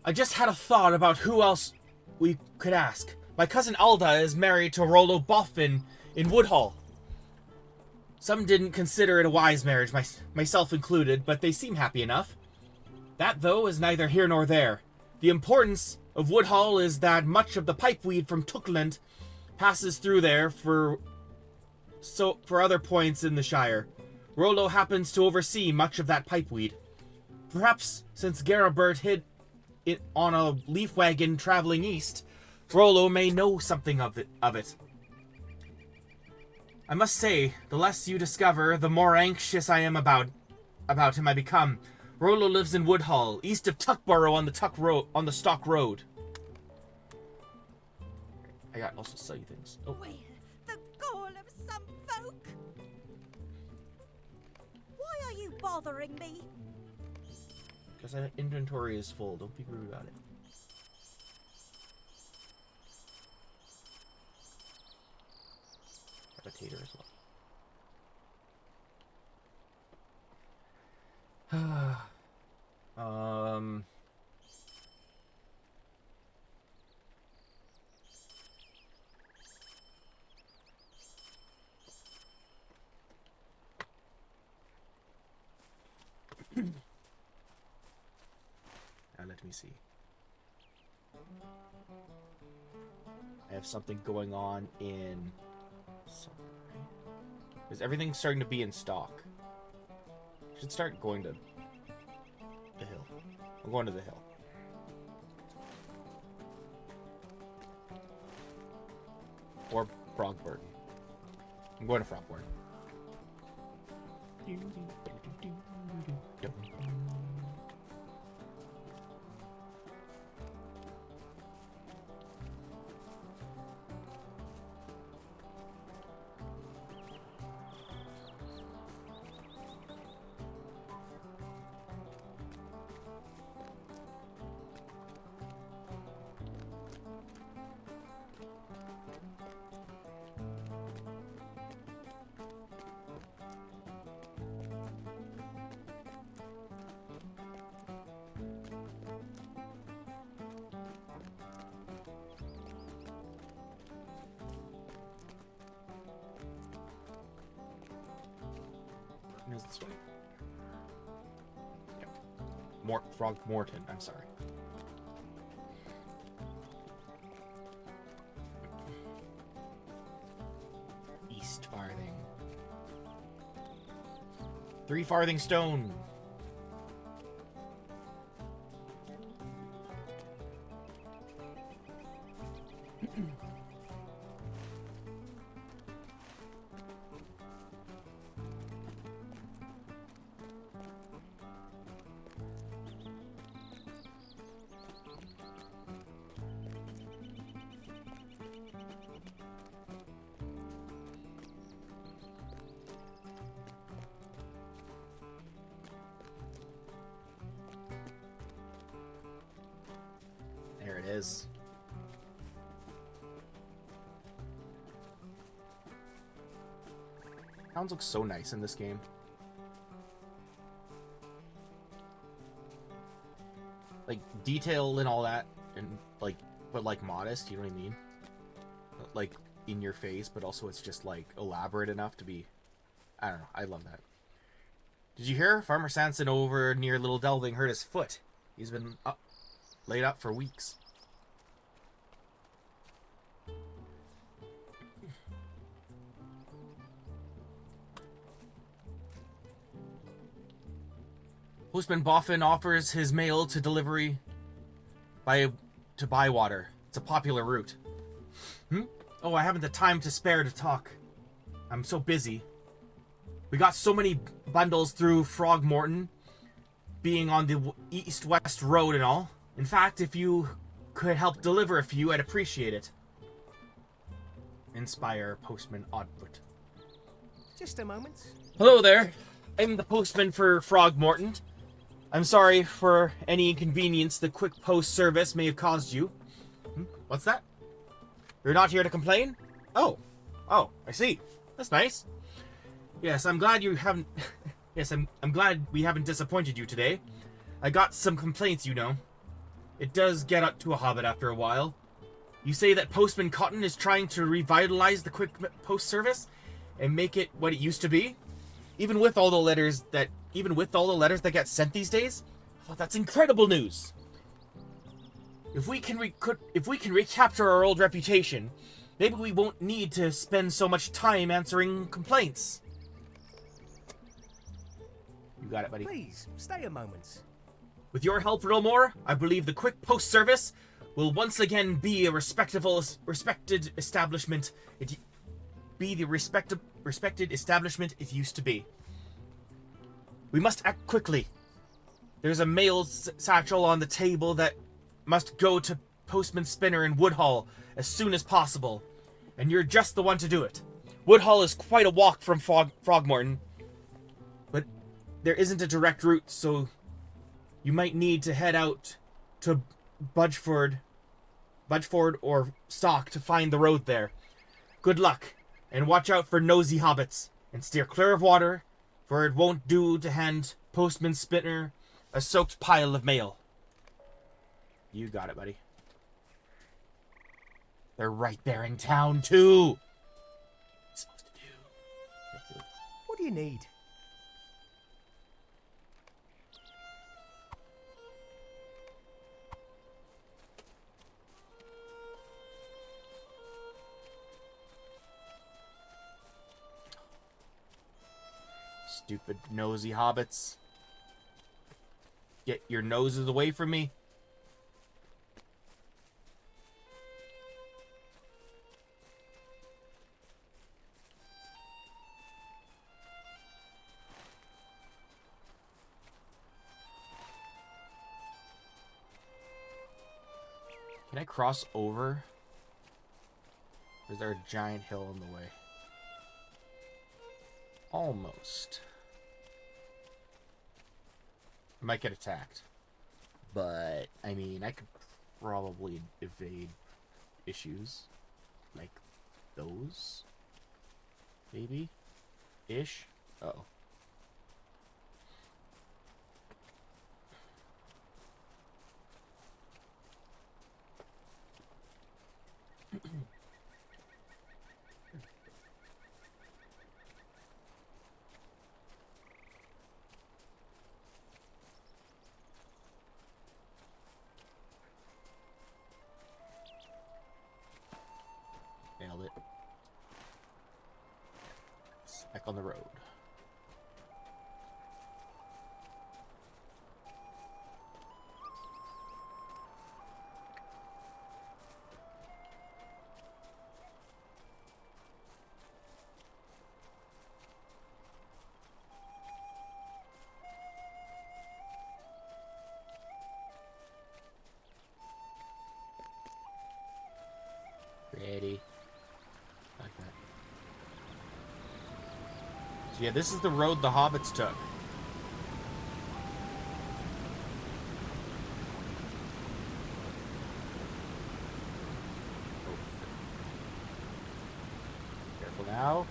I just had a thought about who else we could ask. My cousin Alda is married to Rollo Boffin in Woodhall. Some didn't consider it a wise marriage, myself included, but they seem happy enough. That, though, is neither here nor there. The importance of Woodhall is that much of the pipeweed from Tookland passes through there for other points in the Shire. Rollo happens to oversee much of that pipeweed. Perhaps, since Garibert hid it on a leaf wagon traveling east, Rollo may know something of it. I must say, the less you discover, the more anxious I am about him I become. Rollo lives in Woodhall, east of Tuckborough on the Stock Road. I got also sell you things. Oh. Well, the gall of some folk. Why are you bothering me? Because my inventory is full. Don't be rude about it. A potato as well. Let me see. I have something going on in... Is everything starting to be in stock? I should start going to the hill. I'm going to the hill. Or Frogburn. I'm going to Frogburn. is this way? Yep. Frogmorton, I'm sorry. East Farthing. 3 farthing stone. There it is. Towns look so nice in this game. Like, detail and all that, and like, but like modest, you know what I mean? Like, in your face, but also it's just like elaborate enough to be, I don't know, I love that. Did you hear? Farmer Sanson over near Little Delving hurt his foot. He's been laid up for weeks. Postman Boffin offers his mail to delivery to Bywater. It's a popular route. Oh, I haven't the time to spare to talk. I'm so busy. We got so many bundles through Frogmorton, being on the east-west road and all. In fact, if you could help deliver a few, I'd appreciate it. Inspire Postman Oddfoot. Just a moment. Hello there. I'm the postman for Frogmorton. I'm sorry for any inconvenience the quick post service may have caused you. What's that? You're not here to complain? Oh, I see. That's nice. Yes, I'm glad you haven't... yes, I'm glad we haven't disappointed you today. I got some complaints, you know. It does get up to a hobbit after a while. You say that Postman Cotton is trying to revitalize the quick post service and make it what it used to be? Even with all the letters that get sent these days? Well, that's incredible news. If we can recapture our old reputation, maybe we won't need to spend so much time answering complaints. You got it, buddy. Please, stay a moment. With your help, Rilmore, I believe the quick post service will once again be a respected establishment. Respected establishment it used to be. We must act quickly. There's a mail satchel on the table that must go to Postman Spinner in Woodhall as soon as possible, and you're just the one to do it. Woodhall is quite a walk from Frogmorton, but there isn't a direct route, so you might need to head out to Budgeford or Stock to find the road there. Good luck, and watch out for nosy hobbits, and steer clear of water, for it won't do to hand Postman Spinner a soaked pile of mail. You got it, buddy. They're right there in town, too. What are you supposed to do? What do you need? Stupid nosy hobbits. Get your noses away from me. Can I cross over? Or is there a giant hill in the way? Almost. I might get attacked. But, I mean, I could probably evade issues. Like those? Maybe? Ish? Uh-oh. Back on the road. Ready. Like that. So yeah, this is the road the hobbits took. Oh. Careful now.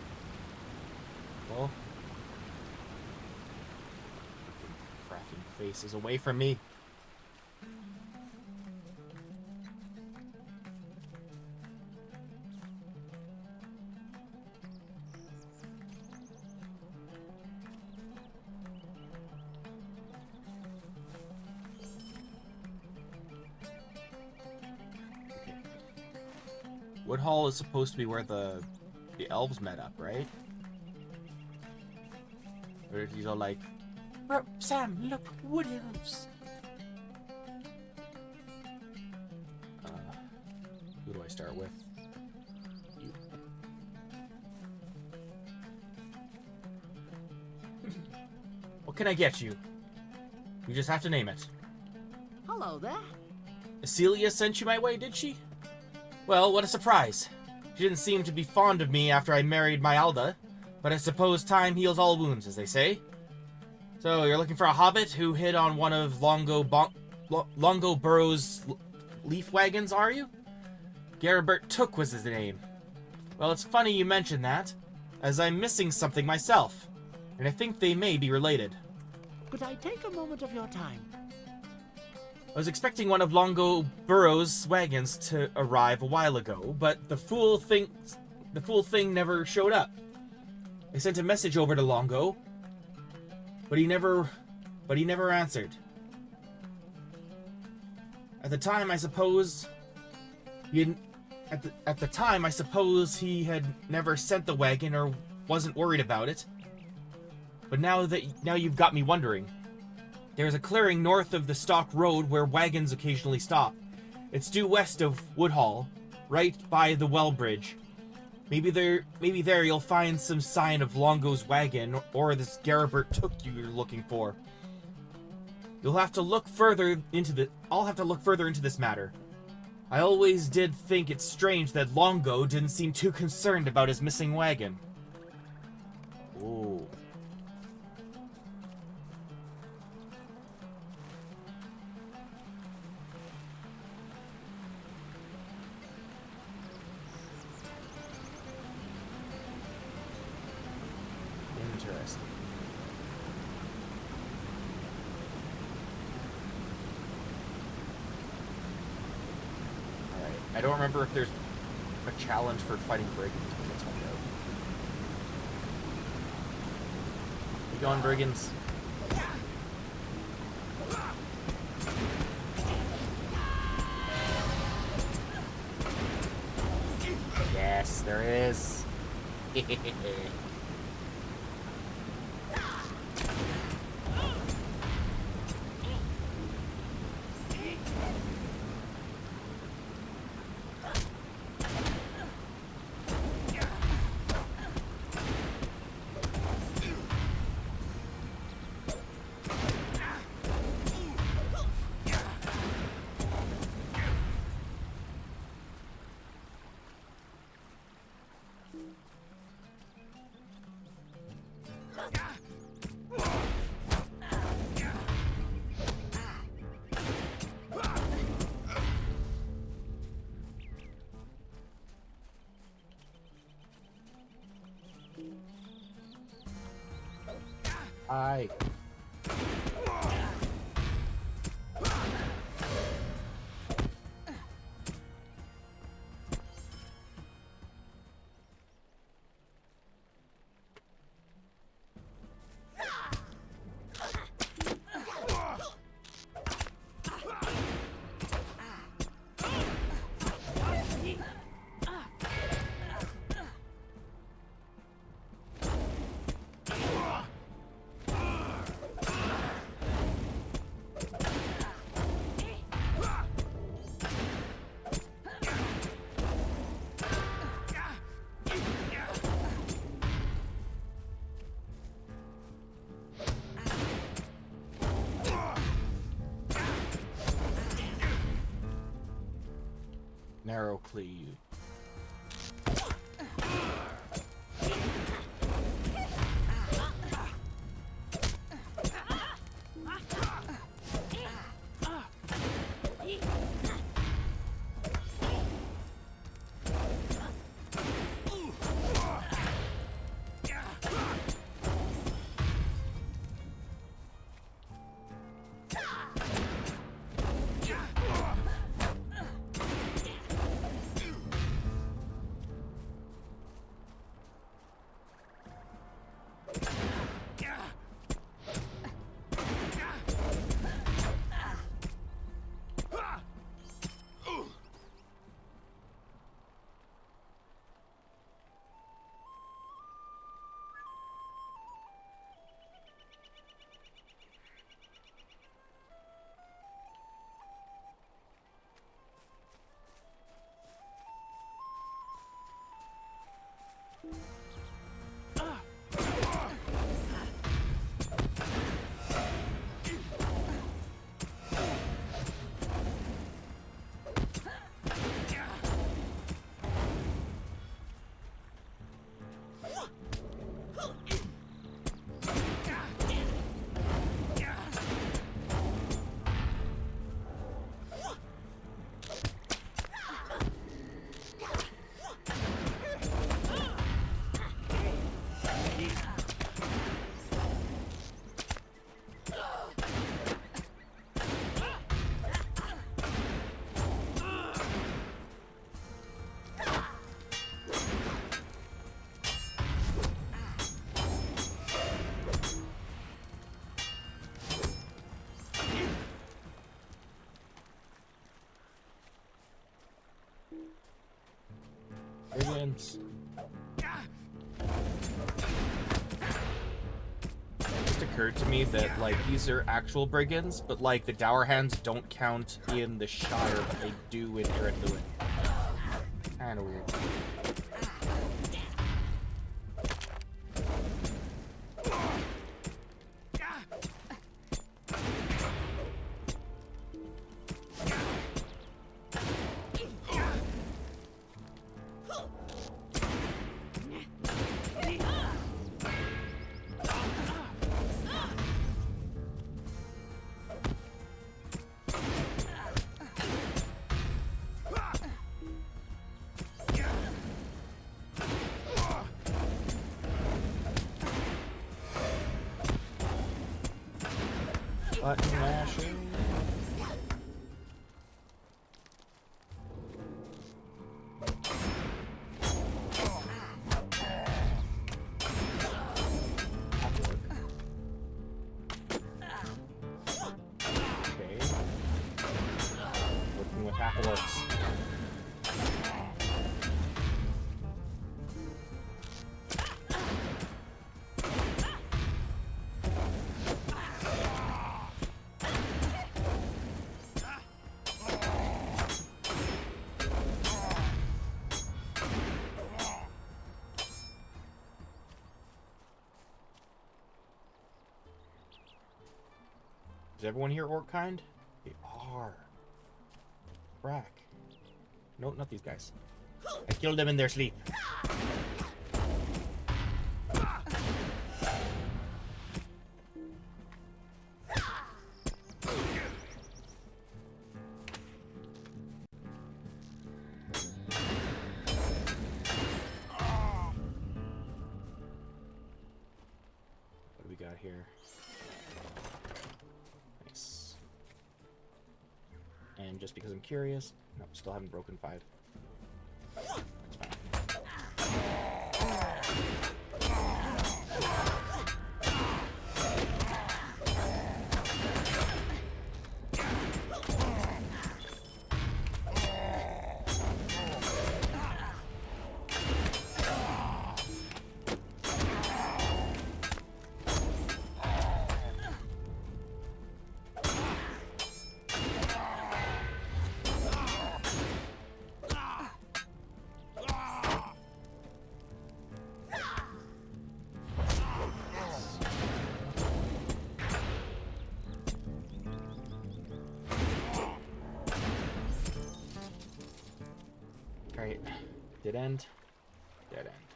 Well. Fracking faces away from me. Woodhall is supposed to be where the elves met up, right? Where he's all like, "Bro, Sam, look, wood elves." Who do I start with? You. What can I get you? You just have to name it. Hello there. Celia sent you my way, did she? Well, what a surprise. She didn't seem to be fond of me after I married my Alda, but I suppose time heals all wounds, as they say. So, you're looking for a hobbit who hid on one of Longo Burrow's leaf wagons, are you? Garibert Took was his name. Well, it's funny you mention that, as I'm missing something myself, and I think they may be related. Could I take a moment of your time? I was expecting one of Longo Burrow's wagons to arrive a while ago, but the fool thing never showed up. I sent a message over to Longo, but he never answered. At the time, I suppose he had never sent the wagon or wasn't worried about it. But now you've got me wondering. There's a clearing north of the Stock Road where wagons occasionally stop. It's due west of Woodhall, right by the well bridge. Maybe there you'll find some sign of Longo's wagon or this Garibert Took you're looking for. I'll have to look further into this matter. I always did think it's strange that Longo didn't seem too concerned about his missing wagon. Ooh. Interesting. Alright, I don't remember if there's a challenge for fighting brigands, but let's find out. You going, brigands? Yes, there is. Aye. Narrow cleave. Brigands. It just occurred to me that, like, these are actual brigands, but, like, the dour hands don't count in the Shire, but they do in Ered Luin. Kinda weird. Button mashing. Okay. Working with half orcs. Is everyone here orc kind? They are. Brack. No, not these guys. I killed them in their sleep. What do we got here? Nice. And just because I'm curious, no, still haven't broken 5. That's fine. Dead end. Dead end.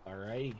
Alrighty.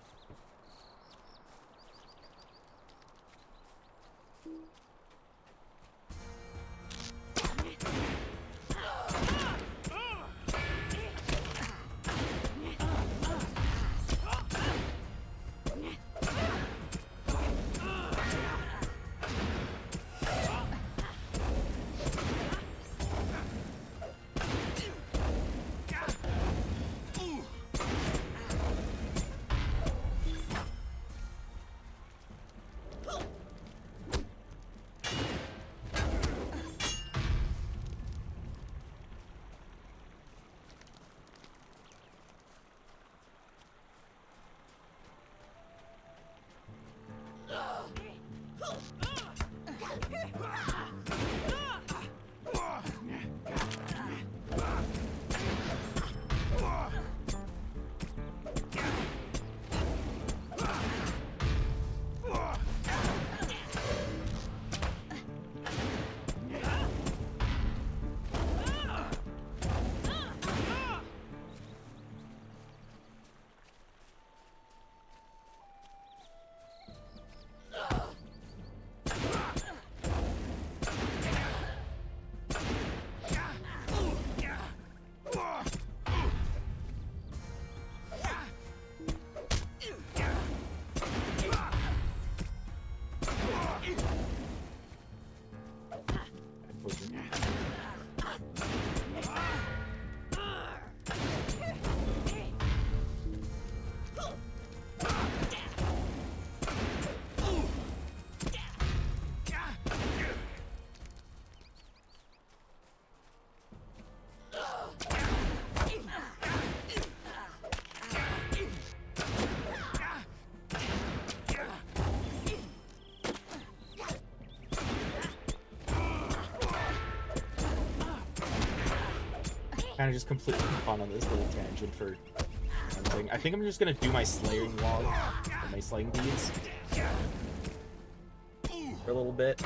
Kind of just completely fun on this little tangent for one thing. I think I'm just gonna do my slaying log, or my slaying beads, for a little bit.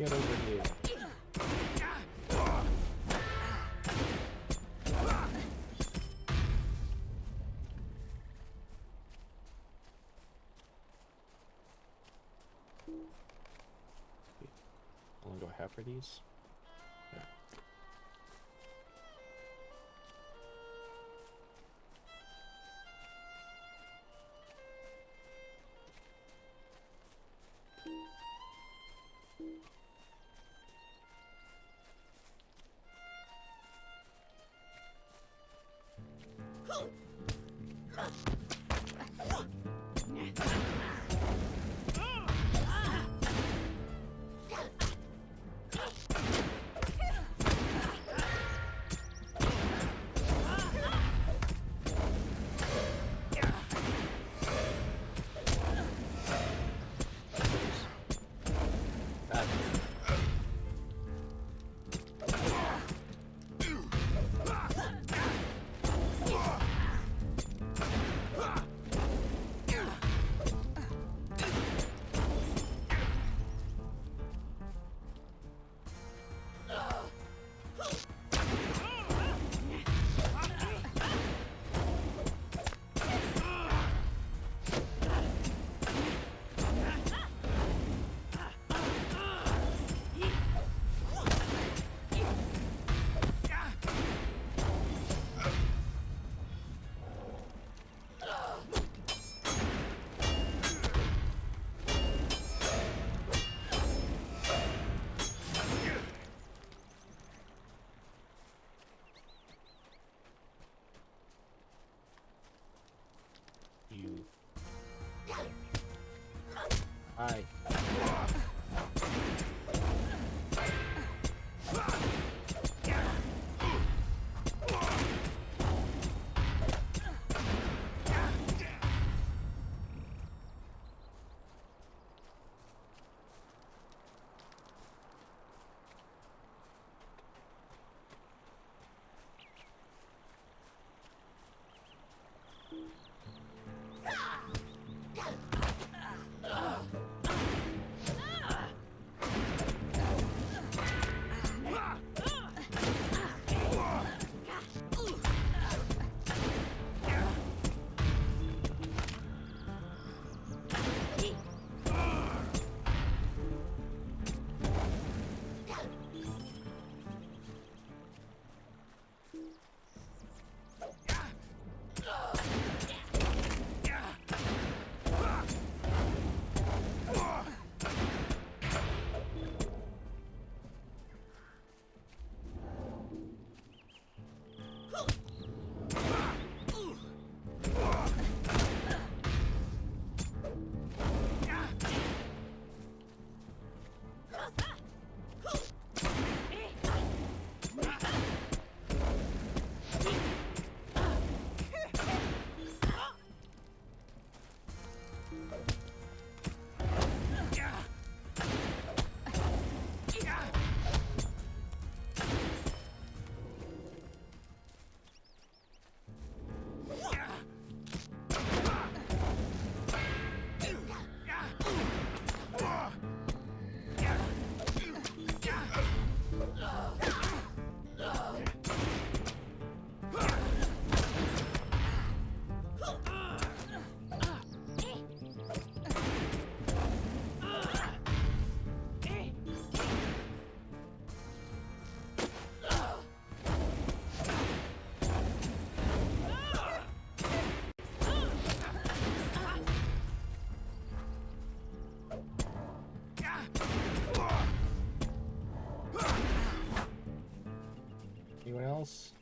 Get over here. How long do I have for these? Yeah. You. Hi. Anyone else?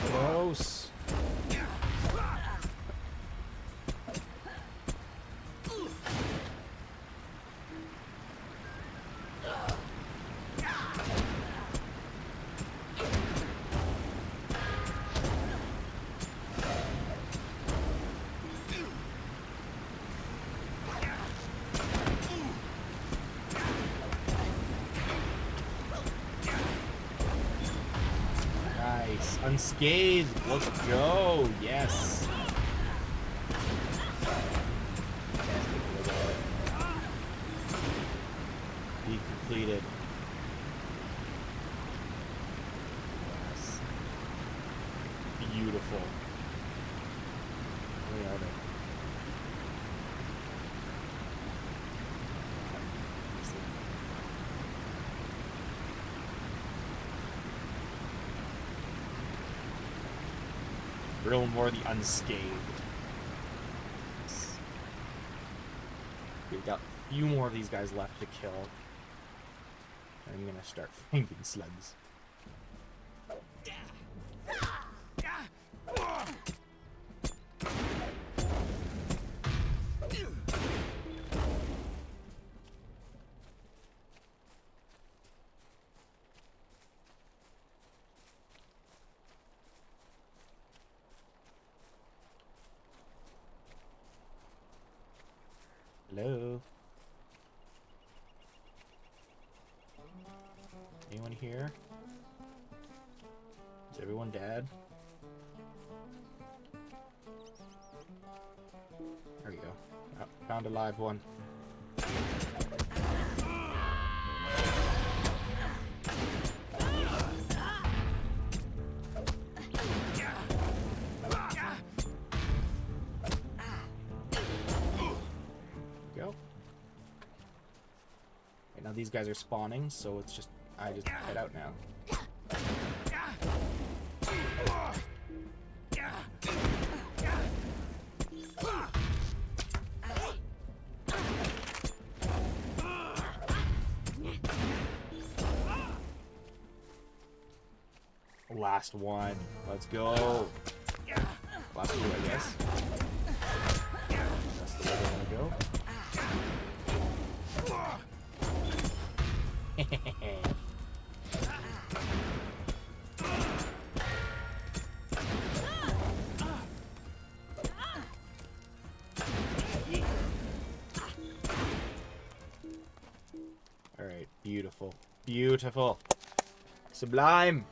Gross. Unscathed. Let's go. Yes. Be completed. Yes. Beautiful. Where are they? Real more the unscathed. We've got a few more of these guys left to kill. I'm gonna start finding slugs. Hello? Anyone here? Is everyone dead? There we go. Oh, found a live one. Go. Okay, now these guys are spawning, so it's just I just head out now. Last one. Let's go. Last two, I guess. That's the way I want to go. Alright, beautiful. Beautiful. Sublime.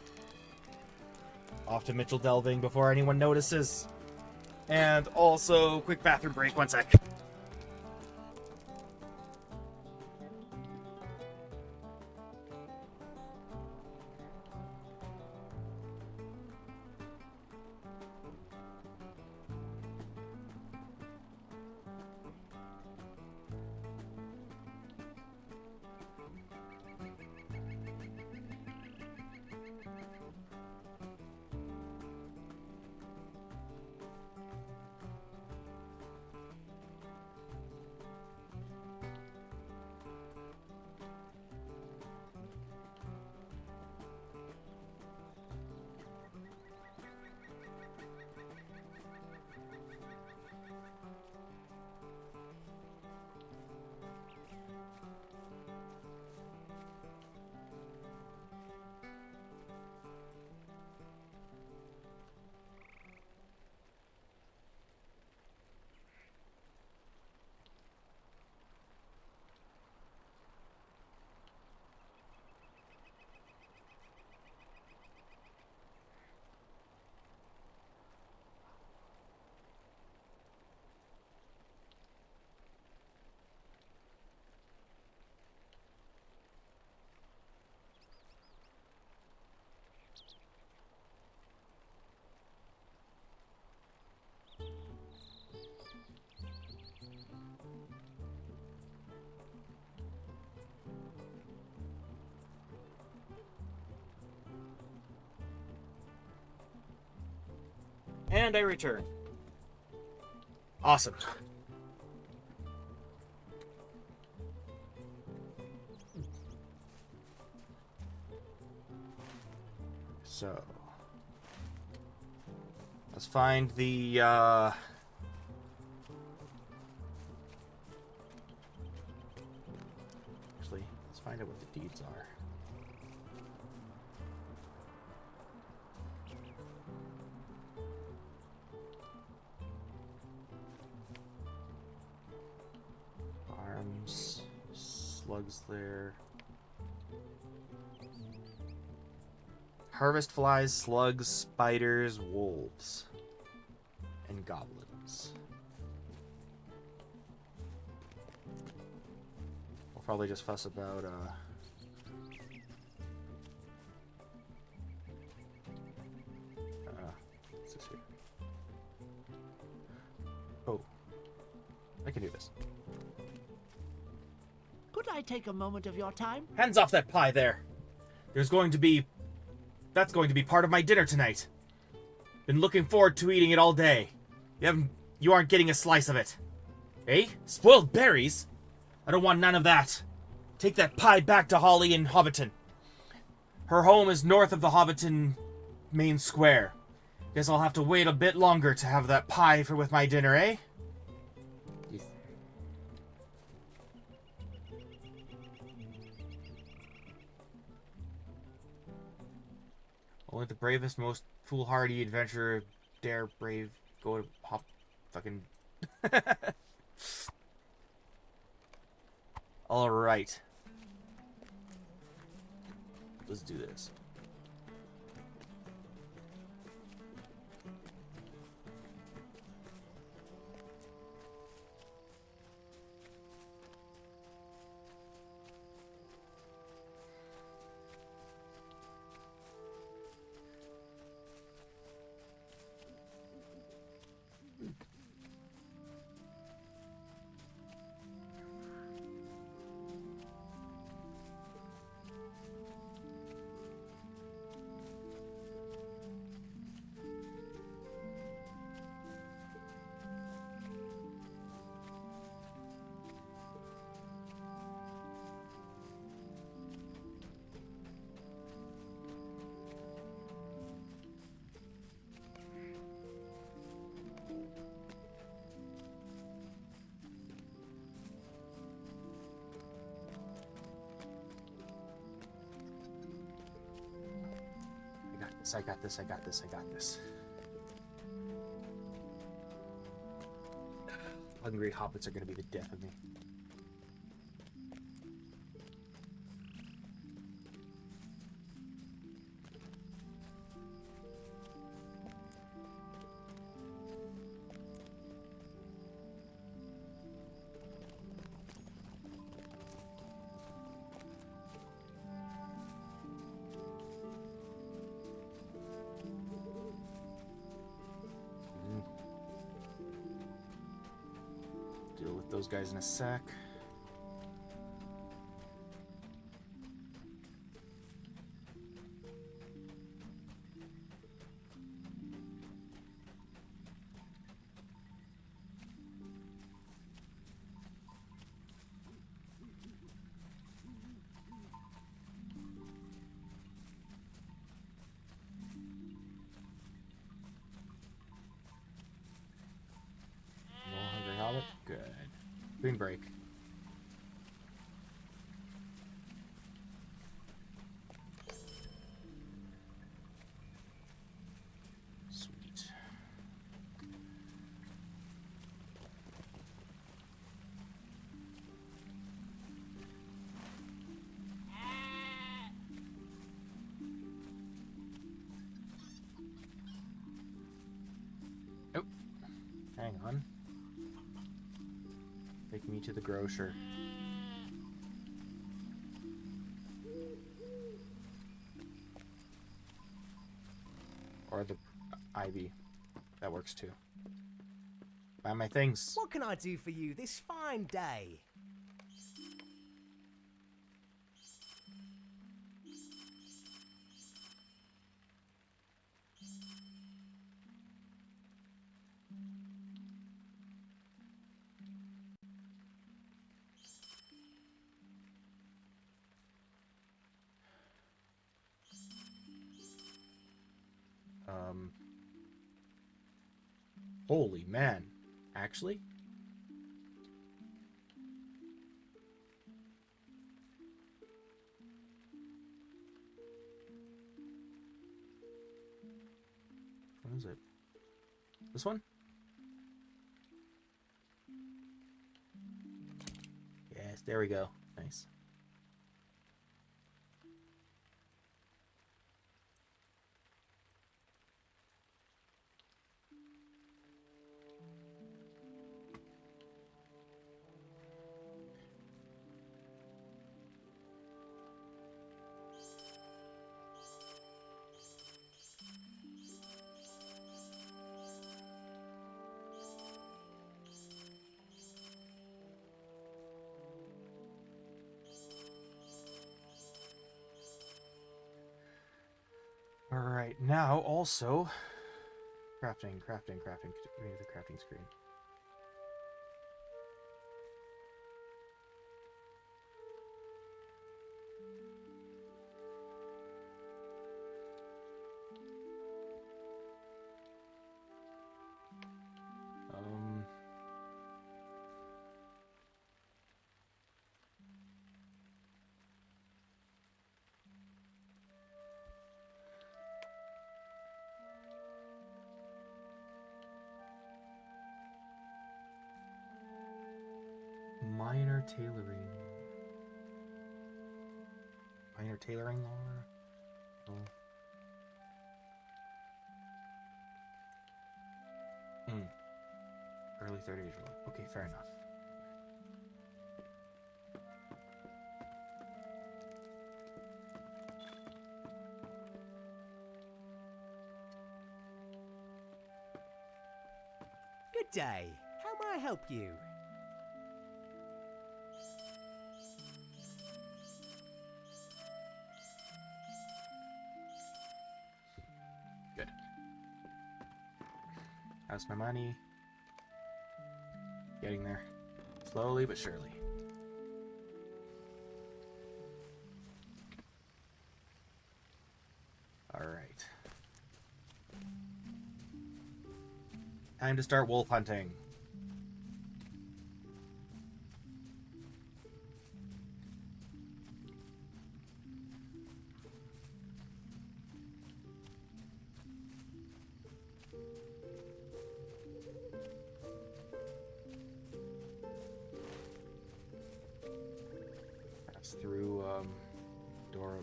Off to Mitchell delving before anyone notices. And also, quick bathroom break, 1 sec. And I return. Awesome. So, let's find the, actually, let's find out what the deeds are. Arms, slugs there. harvest flies, slugs, spiders, wolves, and goblins. We'll probably just fuss about what's this here? Oh, I can do this. Could I take a moment of your time? Hands off that pie there. That's going to be part of my dinner tonight. Been looking forward to eating it all day. You aren't getting a slice of it. Eh? Spoiled berries? I don't want none of that. Take that pie back to Holly in Hobbiton. Her home is north of the Hobbiton main square. Guess I'll have to wait a bit longer to have that pie with my dinner, eh? Only the bravest, most foolhardy adventurer dare brave go to hop fucking... Alright. Let's do this. I got this. Hungry hobbits are gonna be the death of me. Deal with those guys in a sec. No hungry hobbit? Good. Green break. Sweet. Oh, hang on. Take me to the grocer. Or the ivy. That works too. Buy my things. What can I do for you this fine day? Holy man. Actually? What is it? This one? Yes, there we go. Nice. Alright, now also... Crafting. Maybe the crafting screen. Minor tailoring lore? Oh. Early 30s rule. Okay, fair enough. Good day. How may I help you? Good. How's my money? Getting there. Slowly but surely. Alright. Time to start wolf hunting. Pass through Dora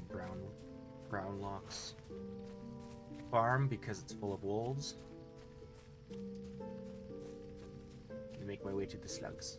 Brownlock's farm because it's full of wolves. And make my way to the slugs.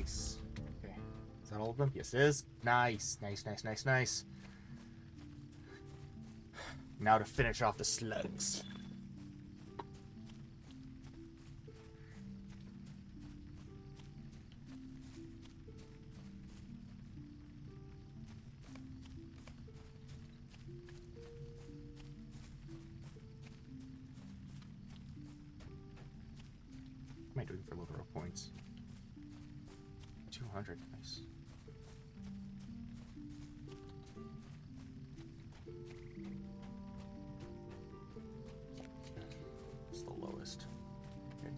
Nice. Okay. Is that all of them? Yes, it is. Nice. Nice, nice, nice, nice. Now to finish off the slugs. What am I doing for low throw points? 200. Nice. It's the lowest. Okay.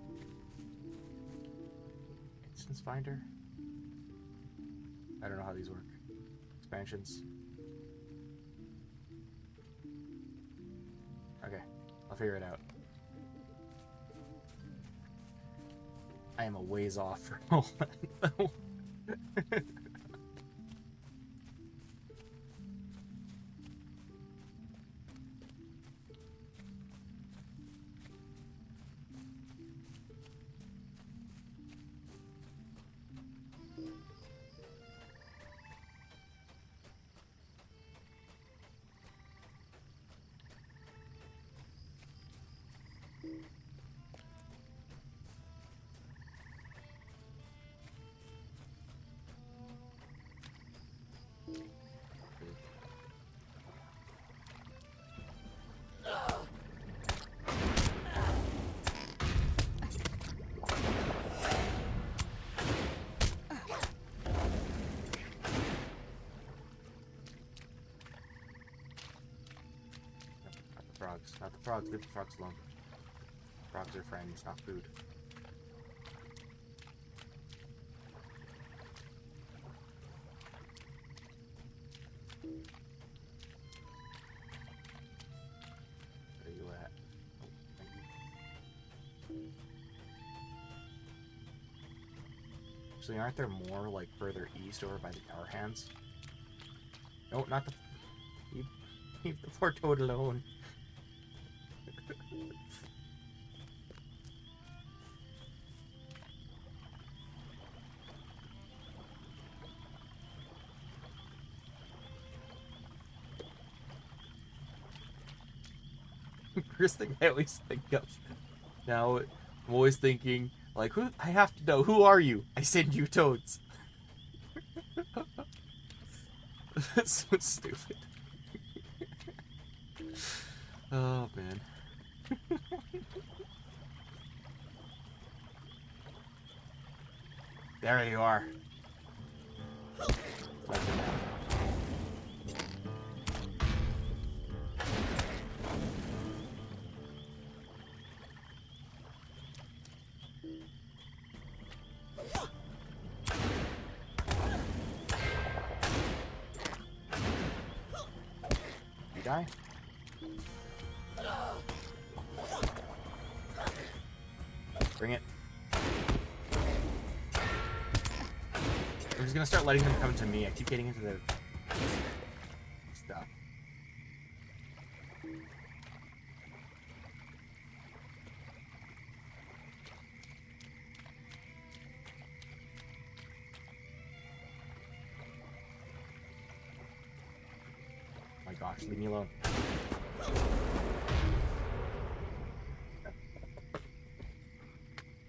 Instance finder. I don't know how these work. Expansions. Okay, I'll figure it out. I am a ways off from all that, though. Frogs. Not the frogs. Leave the frogs alone. Frogs are friends, not food. Where are you at? Oh, thank you. Actually, aren't there more, like, further east over by the tower hands? No, not the... Leave the poor toad alone. First thing I always think of now, I'm always thinking, like, who? I have to know, who are you? I send you toads. That's so stupid. Oh, man. There you are. You die? Bring it. I'm just gonna start letting them come to me. I keep getting into the stuff. Oh my gosh, leave me alone.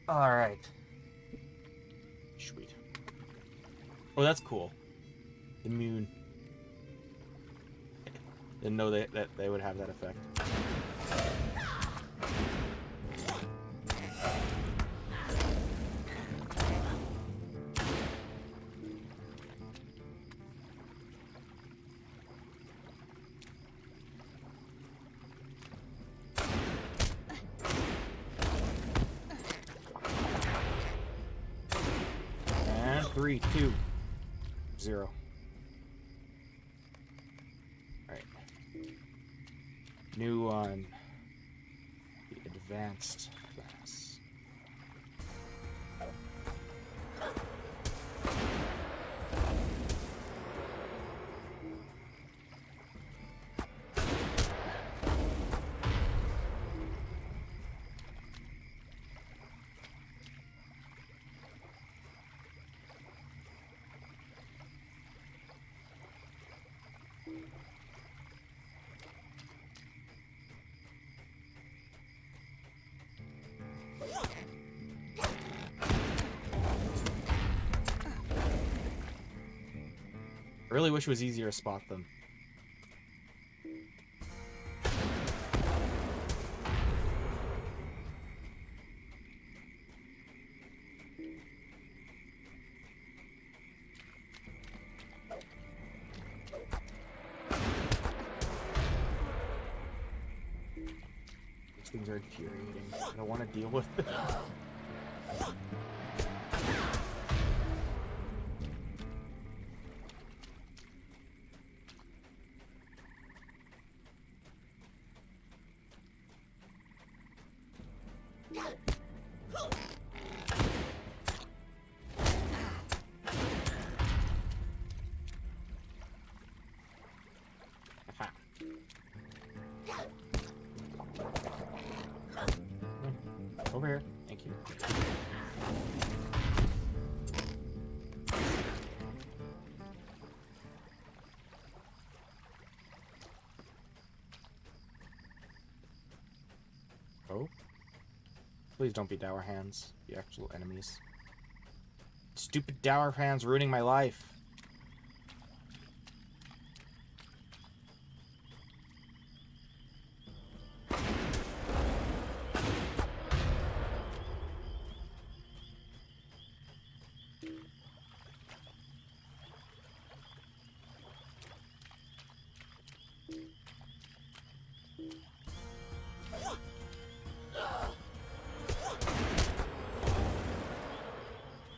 Alright. Sweet. Oh, that's cool. Immune. Didn't know that they would have that effect. And 3, 2, 0. Alright. New on the advanced class. I really wish it was easier to spot them. These things are infuriating. I don't want to deal with them. Over here. Thank you. Oh? Please don't be Dour Hands, the actual enemies. Stupid Dour Hands ruining my life.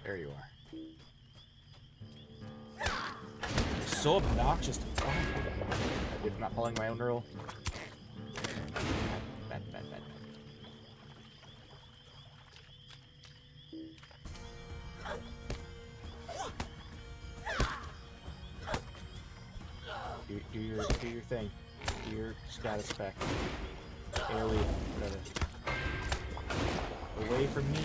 There you are. So obnoxious. Oh, I'm not following my own rule. Bad. Do your thing. Do your status spec. AoE, whatever. Away from me.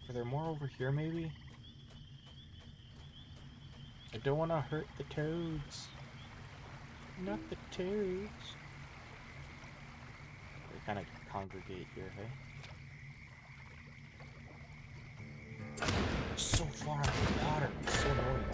Are there more over here, maybe? I don't want to hurt the toads. Not the toads. They kind of congregate here, hey? so far out of the water. It's so annoying.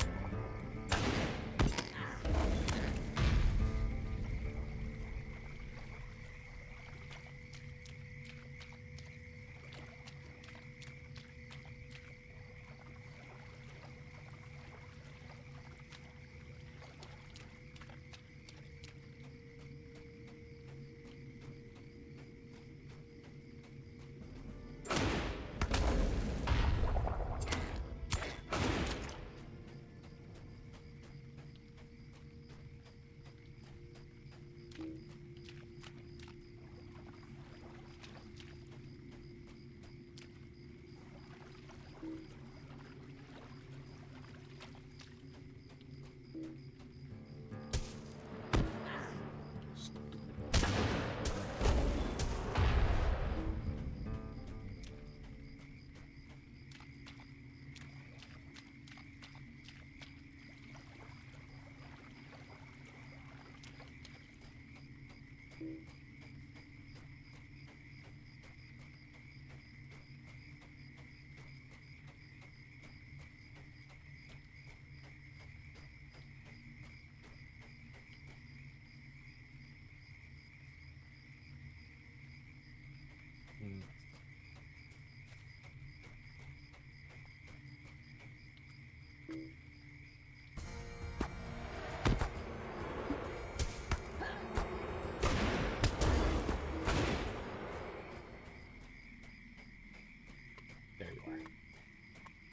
There you are.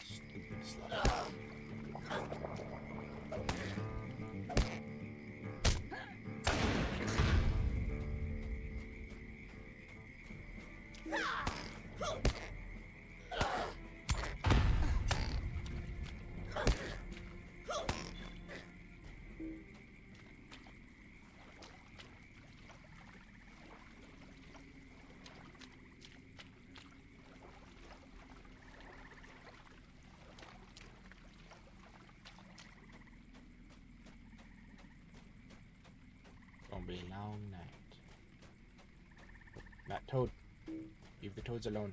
Stupid slut. Gonna be a long night. Not Toad. Leave the toads alone.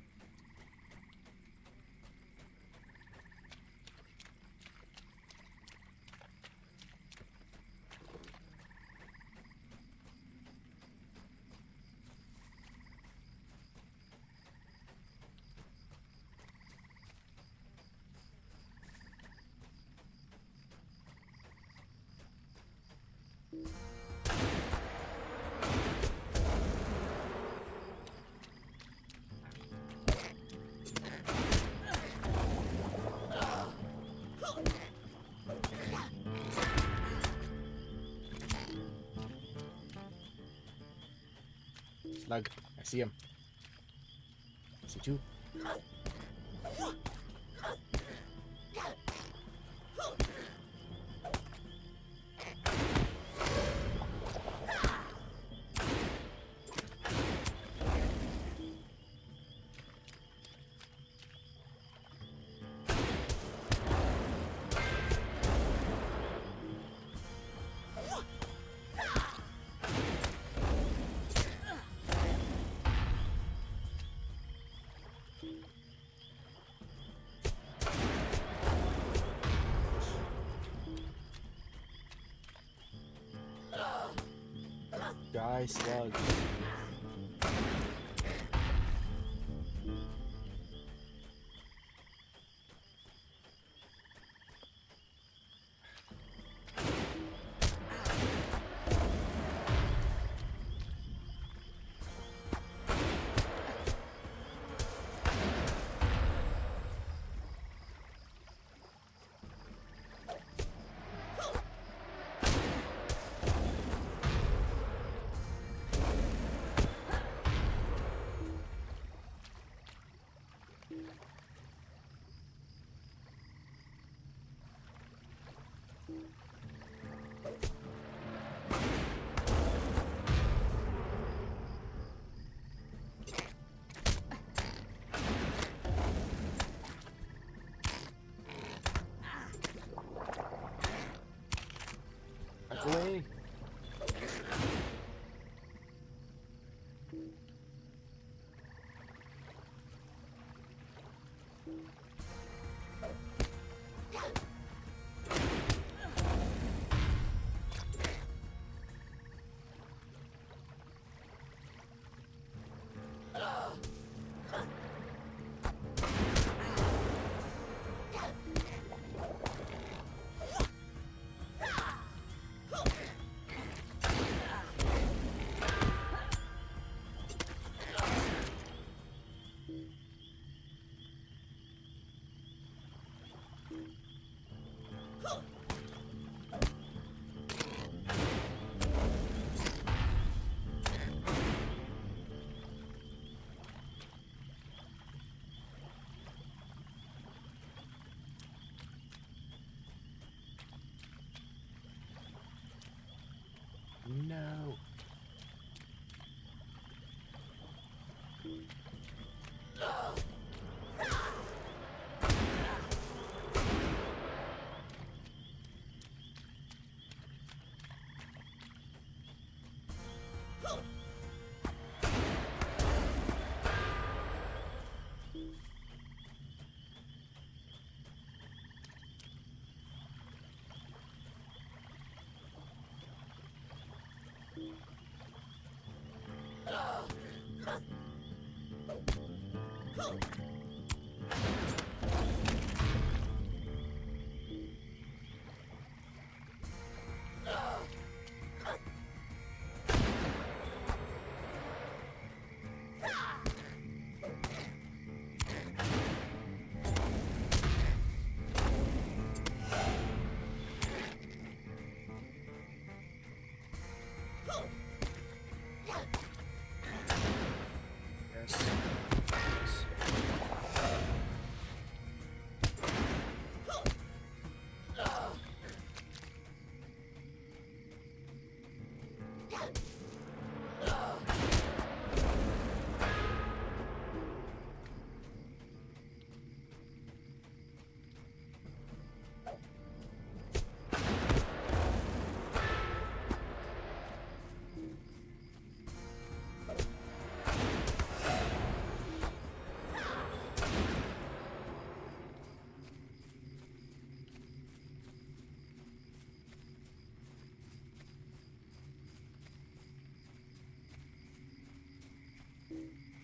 Slug. I see him. I see two. Die, slug.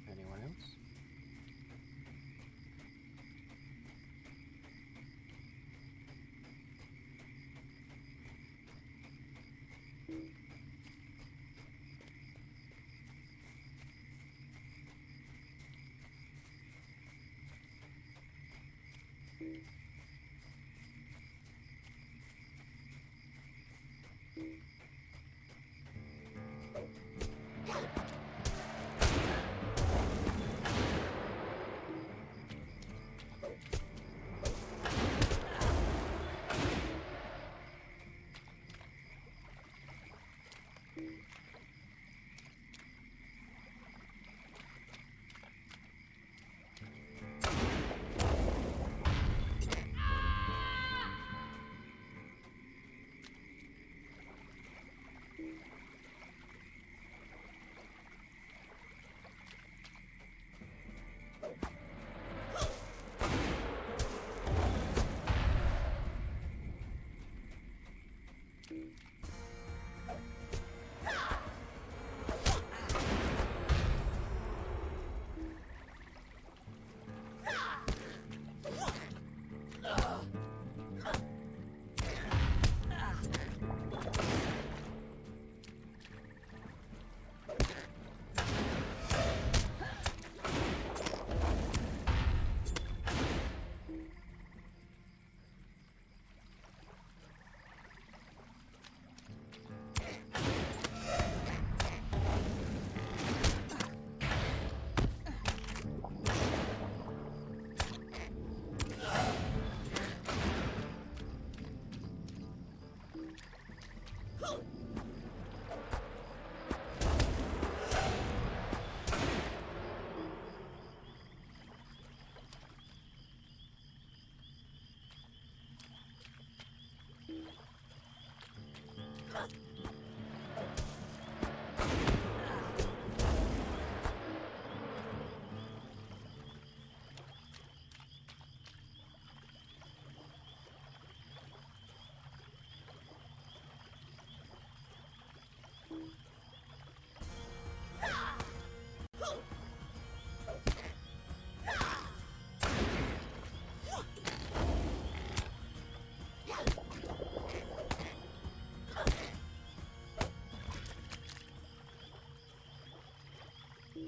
Anyone else?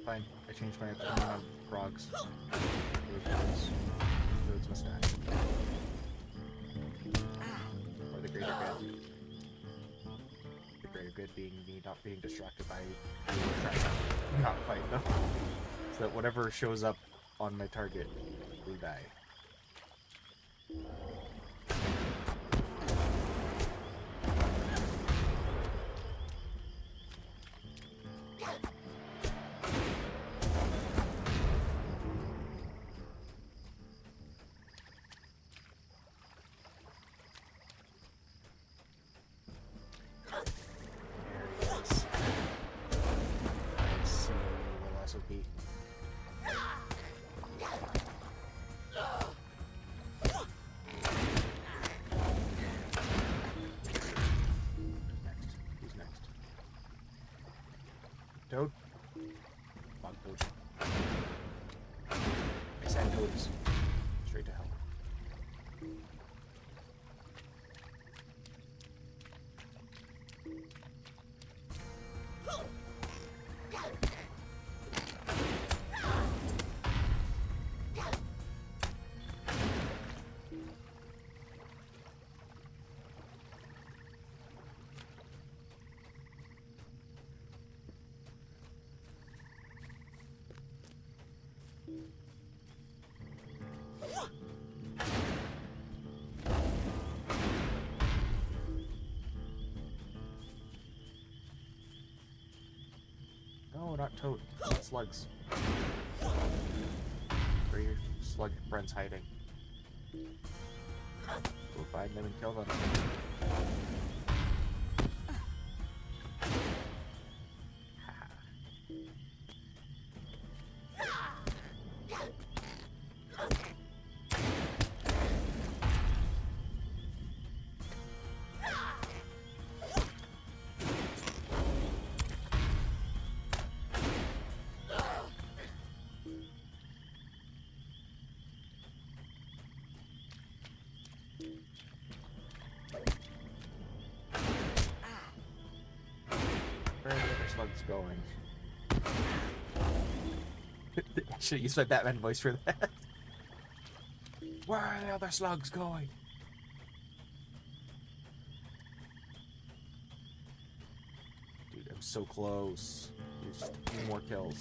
Fine. I changed my opinion on frogs. Road's mustache. Or the greater good. The greater good being me not being distracted by not fight them. So that whatever shows up on my target will die. Toad? Bug toad. sand toads. Straight to hell. No, not toad. Slugs. Where are your slug friends hiding? We'll find them and kill them. Where are the other slugs going? I should use my Batman voice for that. Where are the other slugs going? Dude, I'm so close. There's just a few more kills.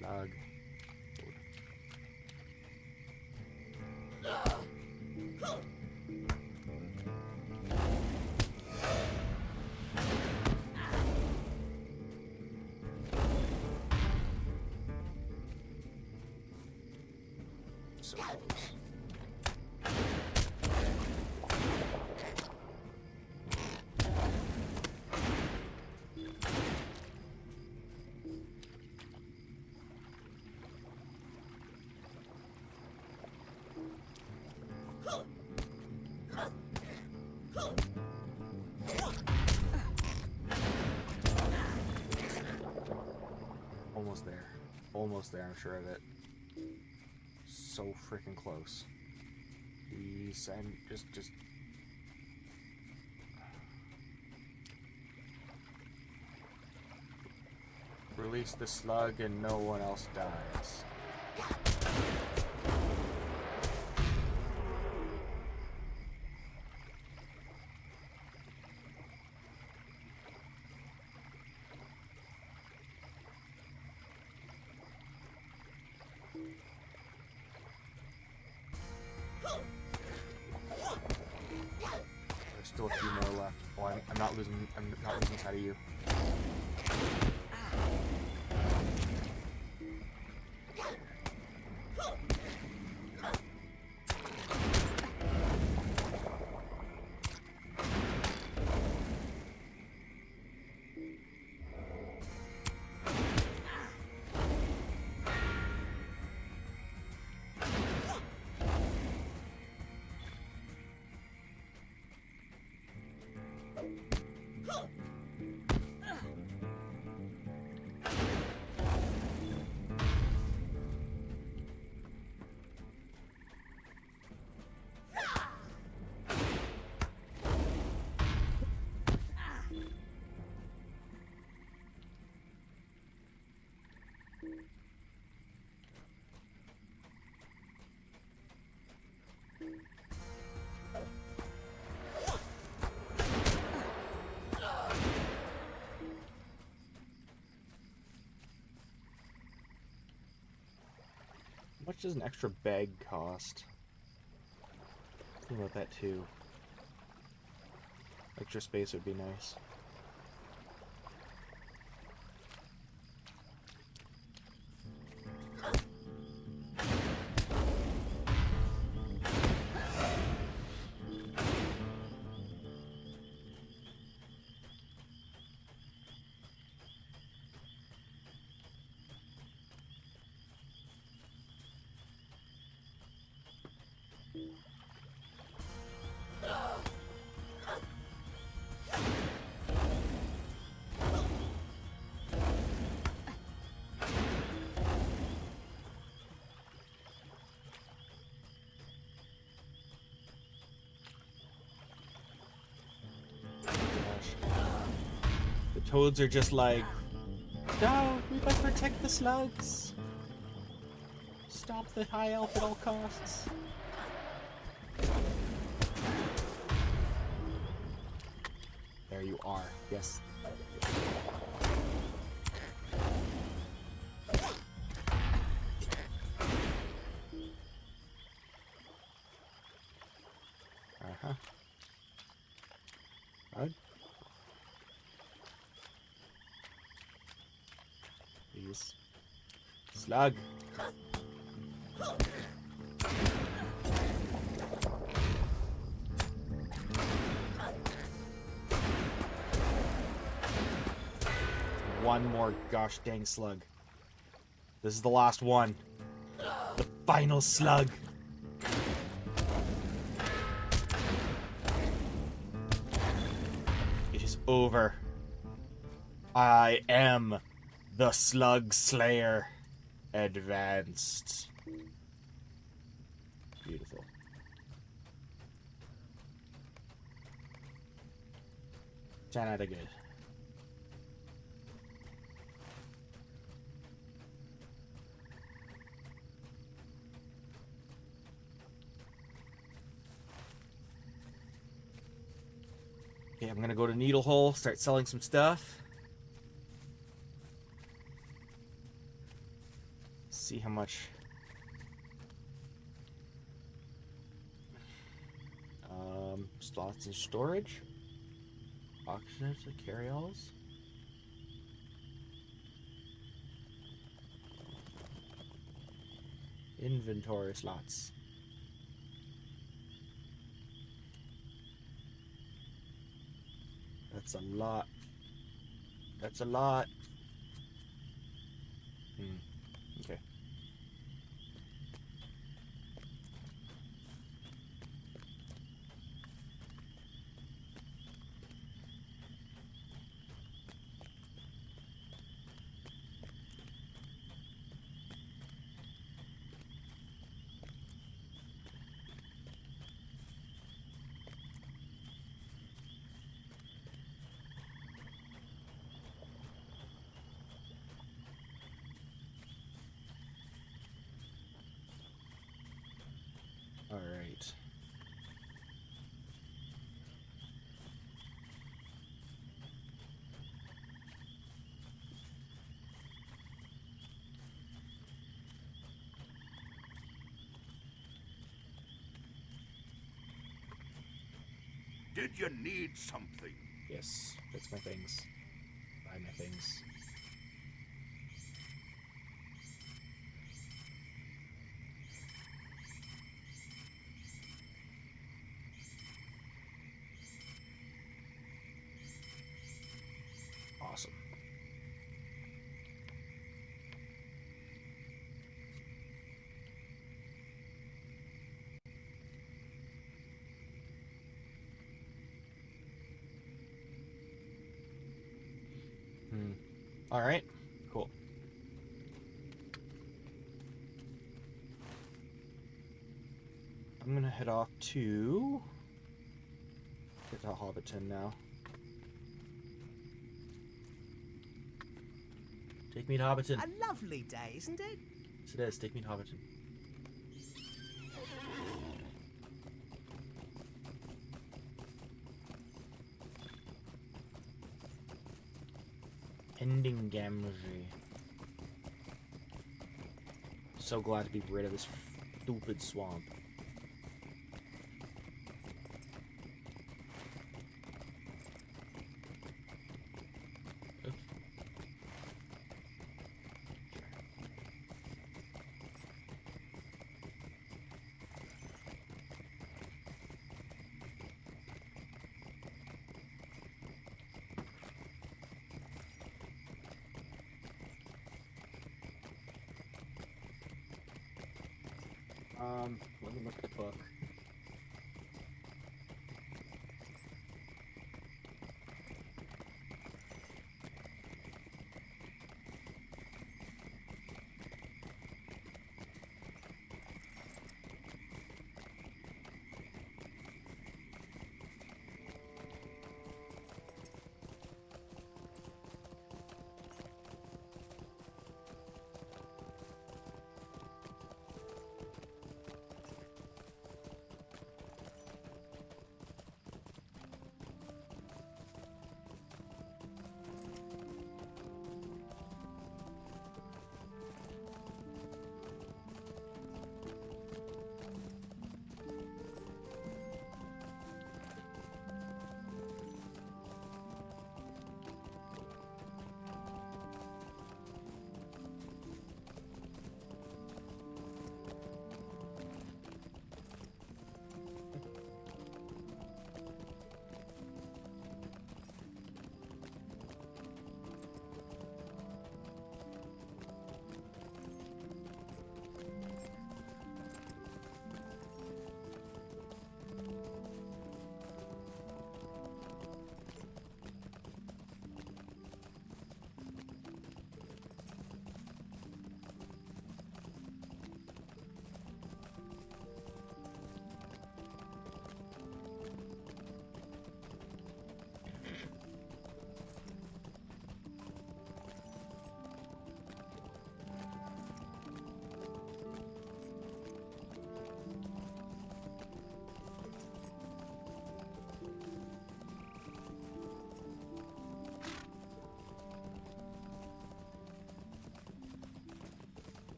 Slug. So close. Almost there. Almost there, I'm sure of it. So freaking close. Please, and just... Release the slug and no one else dies. There's still a few more left. Oh, I'm not losing sight of you. How much does an extra bag cost? Think about that too. Extra space would be nice. The toads are just like, no, we must protect the slugs. Stop the high elf at all costs. There you are. Yes. Uh-huh. Right. Please. Slug. One more gosh dang slug. This is the last one. The final slug. It is over. I am the Slug Slayer Advanced. Beautiful. Ten out of good. Okay, I'm gonna go to Needle Hole, start selling some stuff. See how much. Slots in storage. Auctioners and carry-alls. Inventory slots. That's a lot. That's a lot. Okay. All right. Did you need something? Yes, fix my things. Buy my things. Awesome. All right. Cool. I'm gonna head off to get to Hobbiton now. Take me to Hobbiton. A lovely day, isn't it? Yes, it is. Take me to Hobbiton. Ending Gamgee. So glad to be rid of this stupid swamp. Let me look at the book.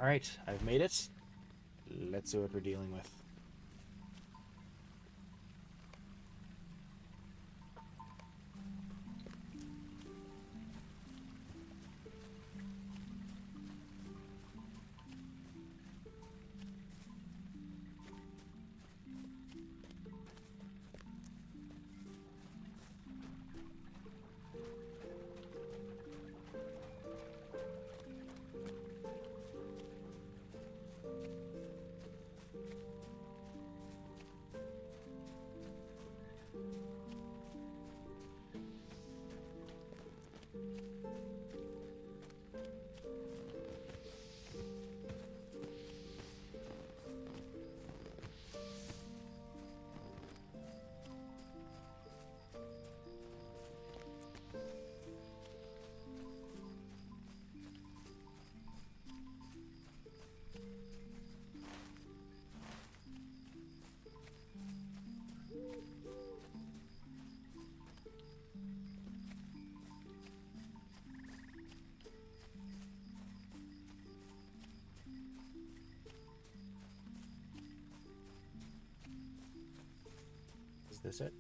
Alright, I've made it. Let's see what we're dealing with. Is this it?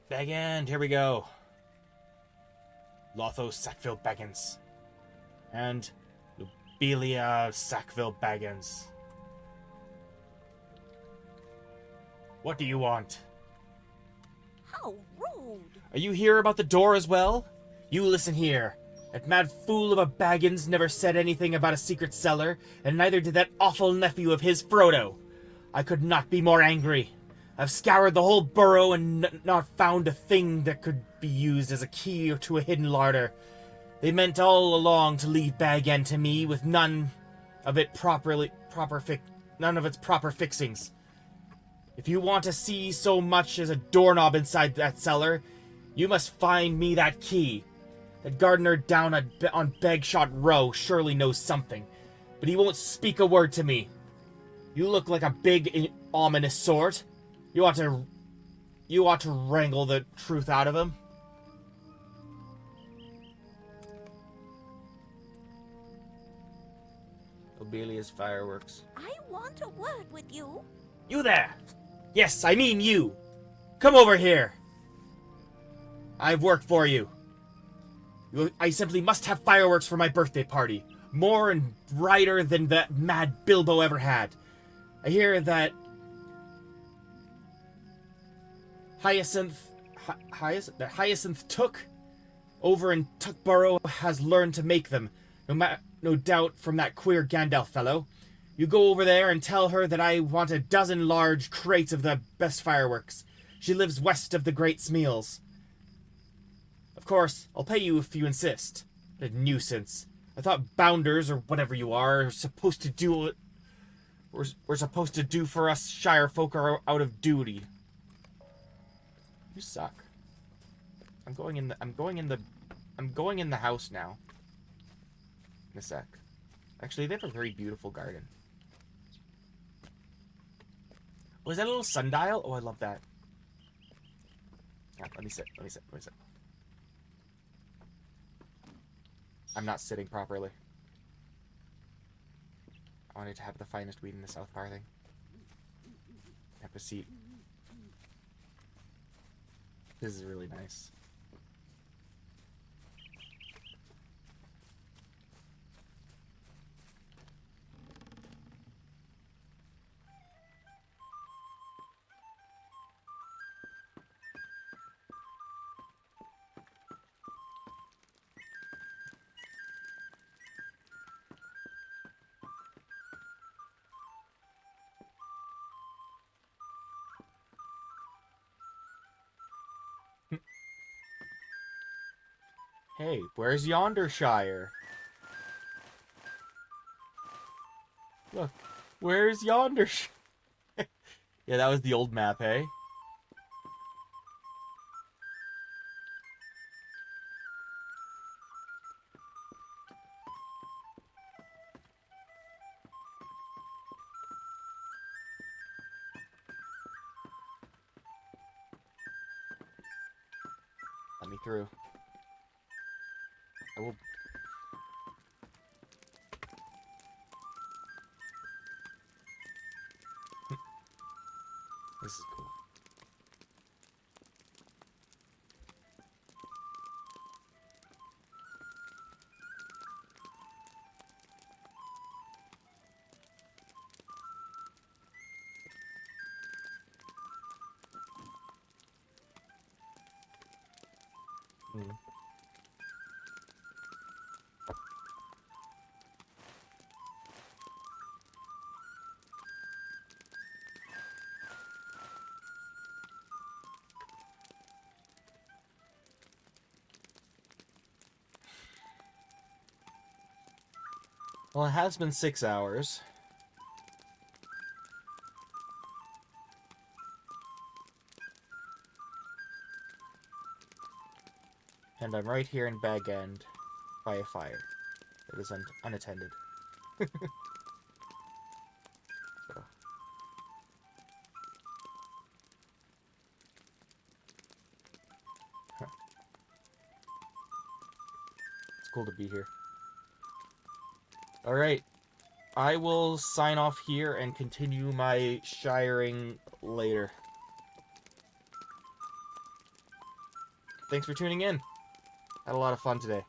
Bag End, here we go. Lotho Sackville Baggins. And Lobelia Sackville Baggins. What do you want? How rude! Are you here about the door as well? You listen here. That mad fool of a Baggins never said anything about a secret cellar, and neither did that awful nephew of his, Frodo. I could not be more angry. I've scoured the whole burrow and not found a thing that could be used as a key to a hidden larder. They meant all along to leave Bag End to me with none of its proper fixings. If you want to see so much as a doorknob inside that cellar, you must find me that key. That gardener down on Bagshot Row surely knows something, but he won't speak a word to me. You look like a big, ominous sort. You ought to wrangle the truth out of him. Lobelia's fireworks. I want a word with you. You there! Yes, I mean you! Come over here! I've work for you. I simply must have fireworks for my birthday party. More and brighter than that mad Bilbo ever had. I hear that Hyacinth Took over in Tuckborough has learned to make them. No doubt from that queer Gandalf fellow. You go over there and tell her that I want a dozen large crates of the best fireworks. She lives west of the Great Smeals. Of course, I'll pay you if you insist. A nuisance. I thought bounders, or whatever you are supposed to do it. We're supposed to do for us Shire folk are out of duty. You suck. I'm going in the house now. In a sec. Actually, they have a very beautiful garden. Oh, is that a little sundial? Oh, I love that. Yeah, let me sit. I'm not sitting properly. I wanted to have the finest weed in the South Parthing. Have a seat. This is really nice. Hey, where's yonder Shire? Look, where's yonder Yeah, that was the old map, eh? me through. I will... This is cool. Hmm. Well, it has been 6 hours. And I'm right here in Bag End by a fire. It is unattended. So. Huh. It's cool to be here. Alright. I will sign off here and continue my shiring later. Thanks for tuning in. Had a lot of fun today.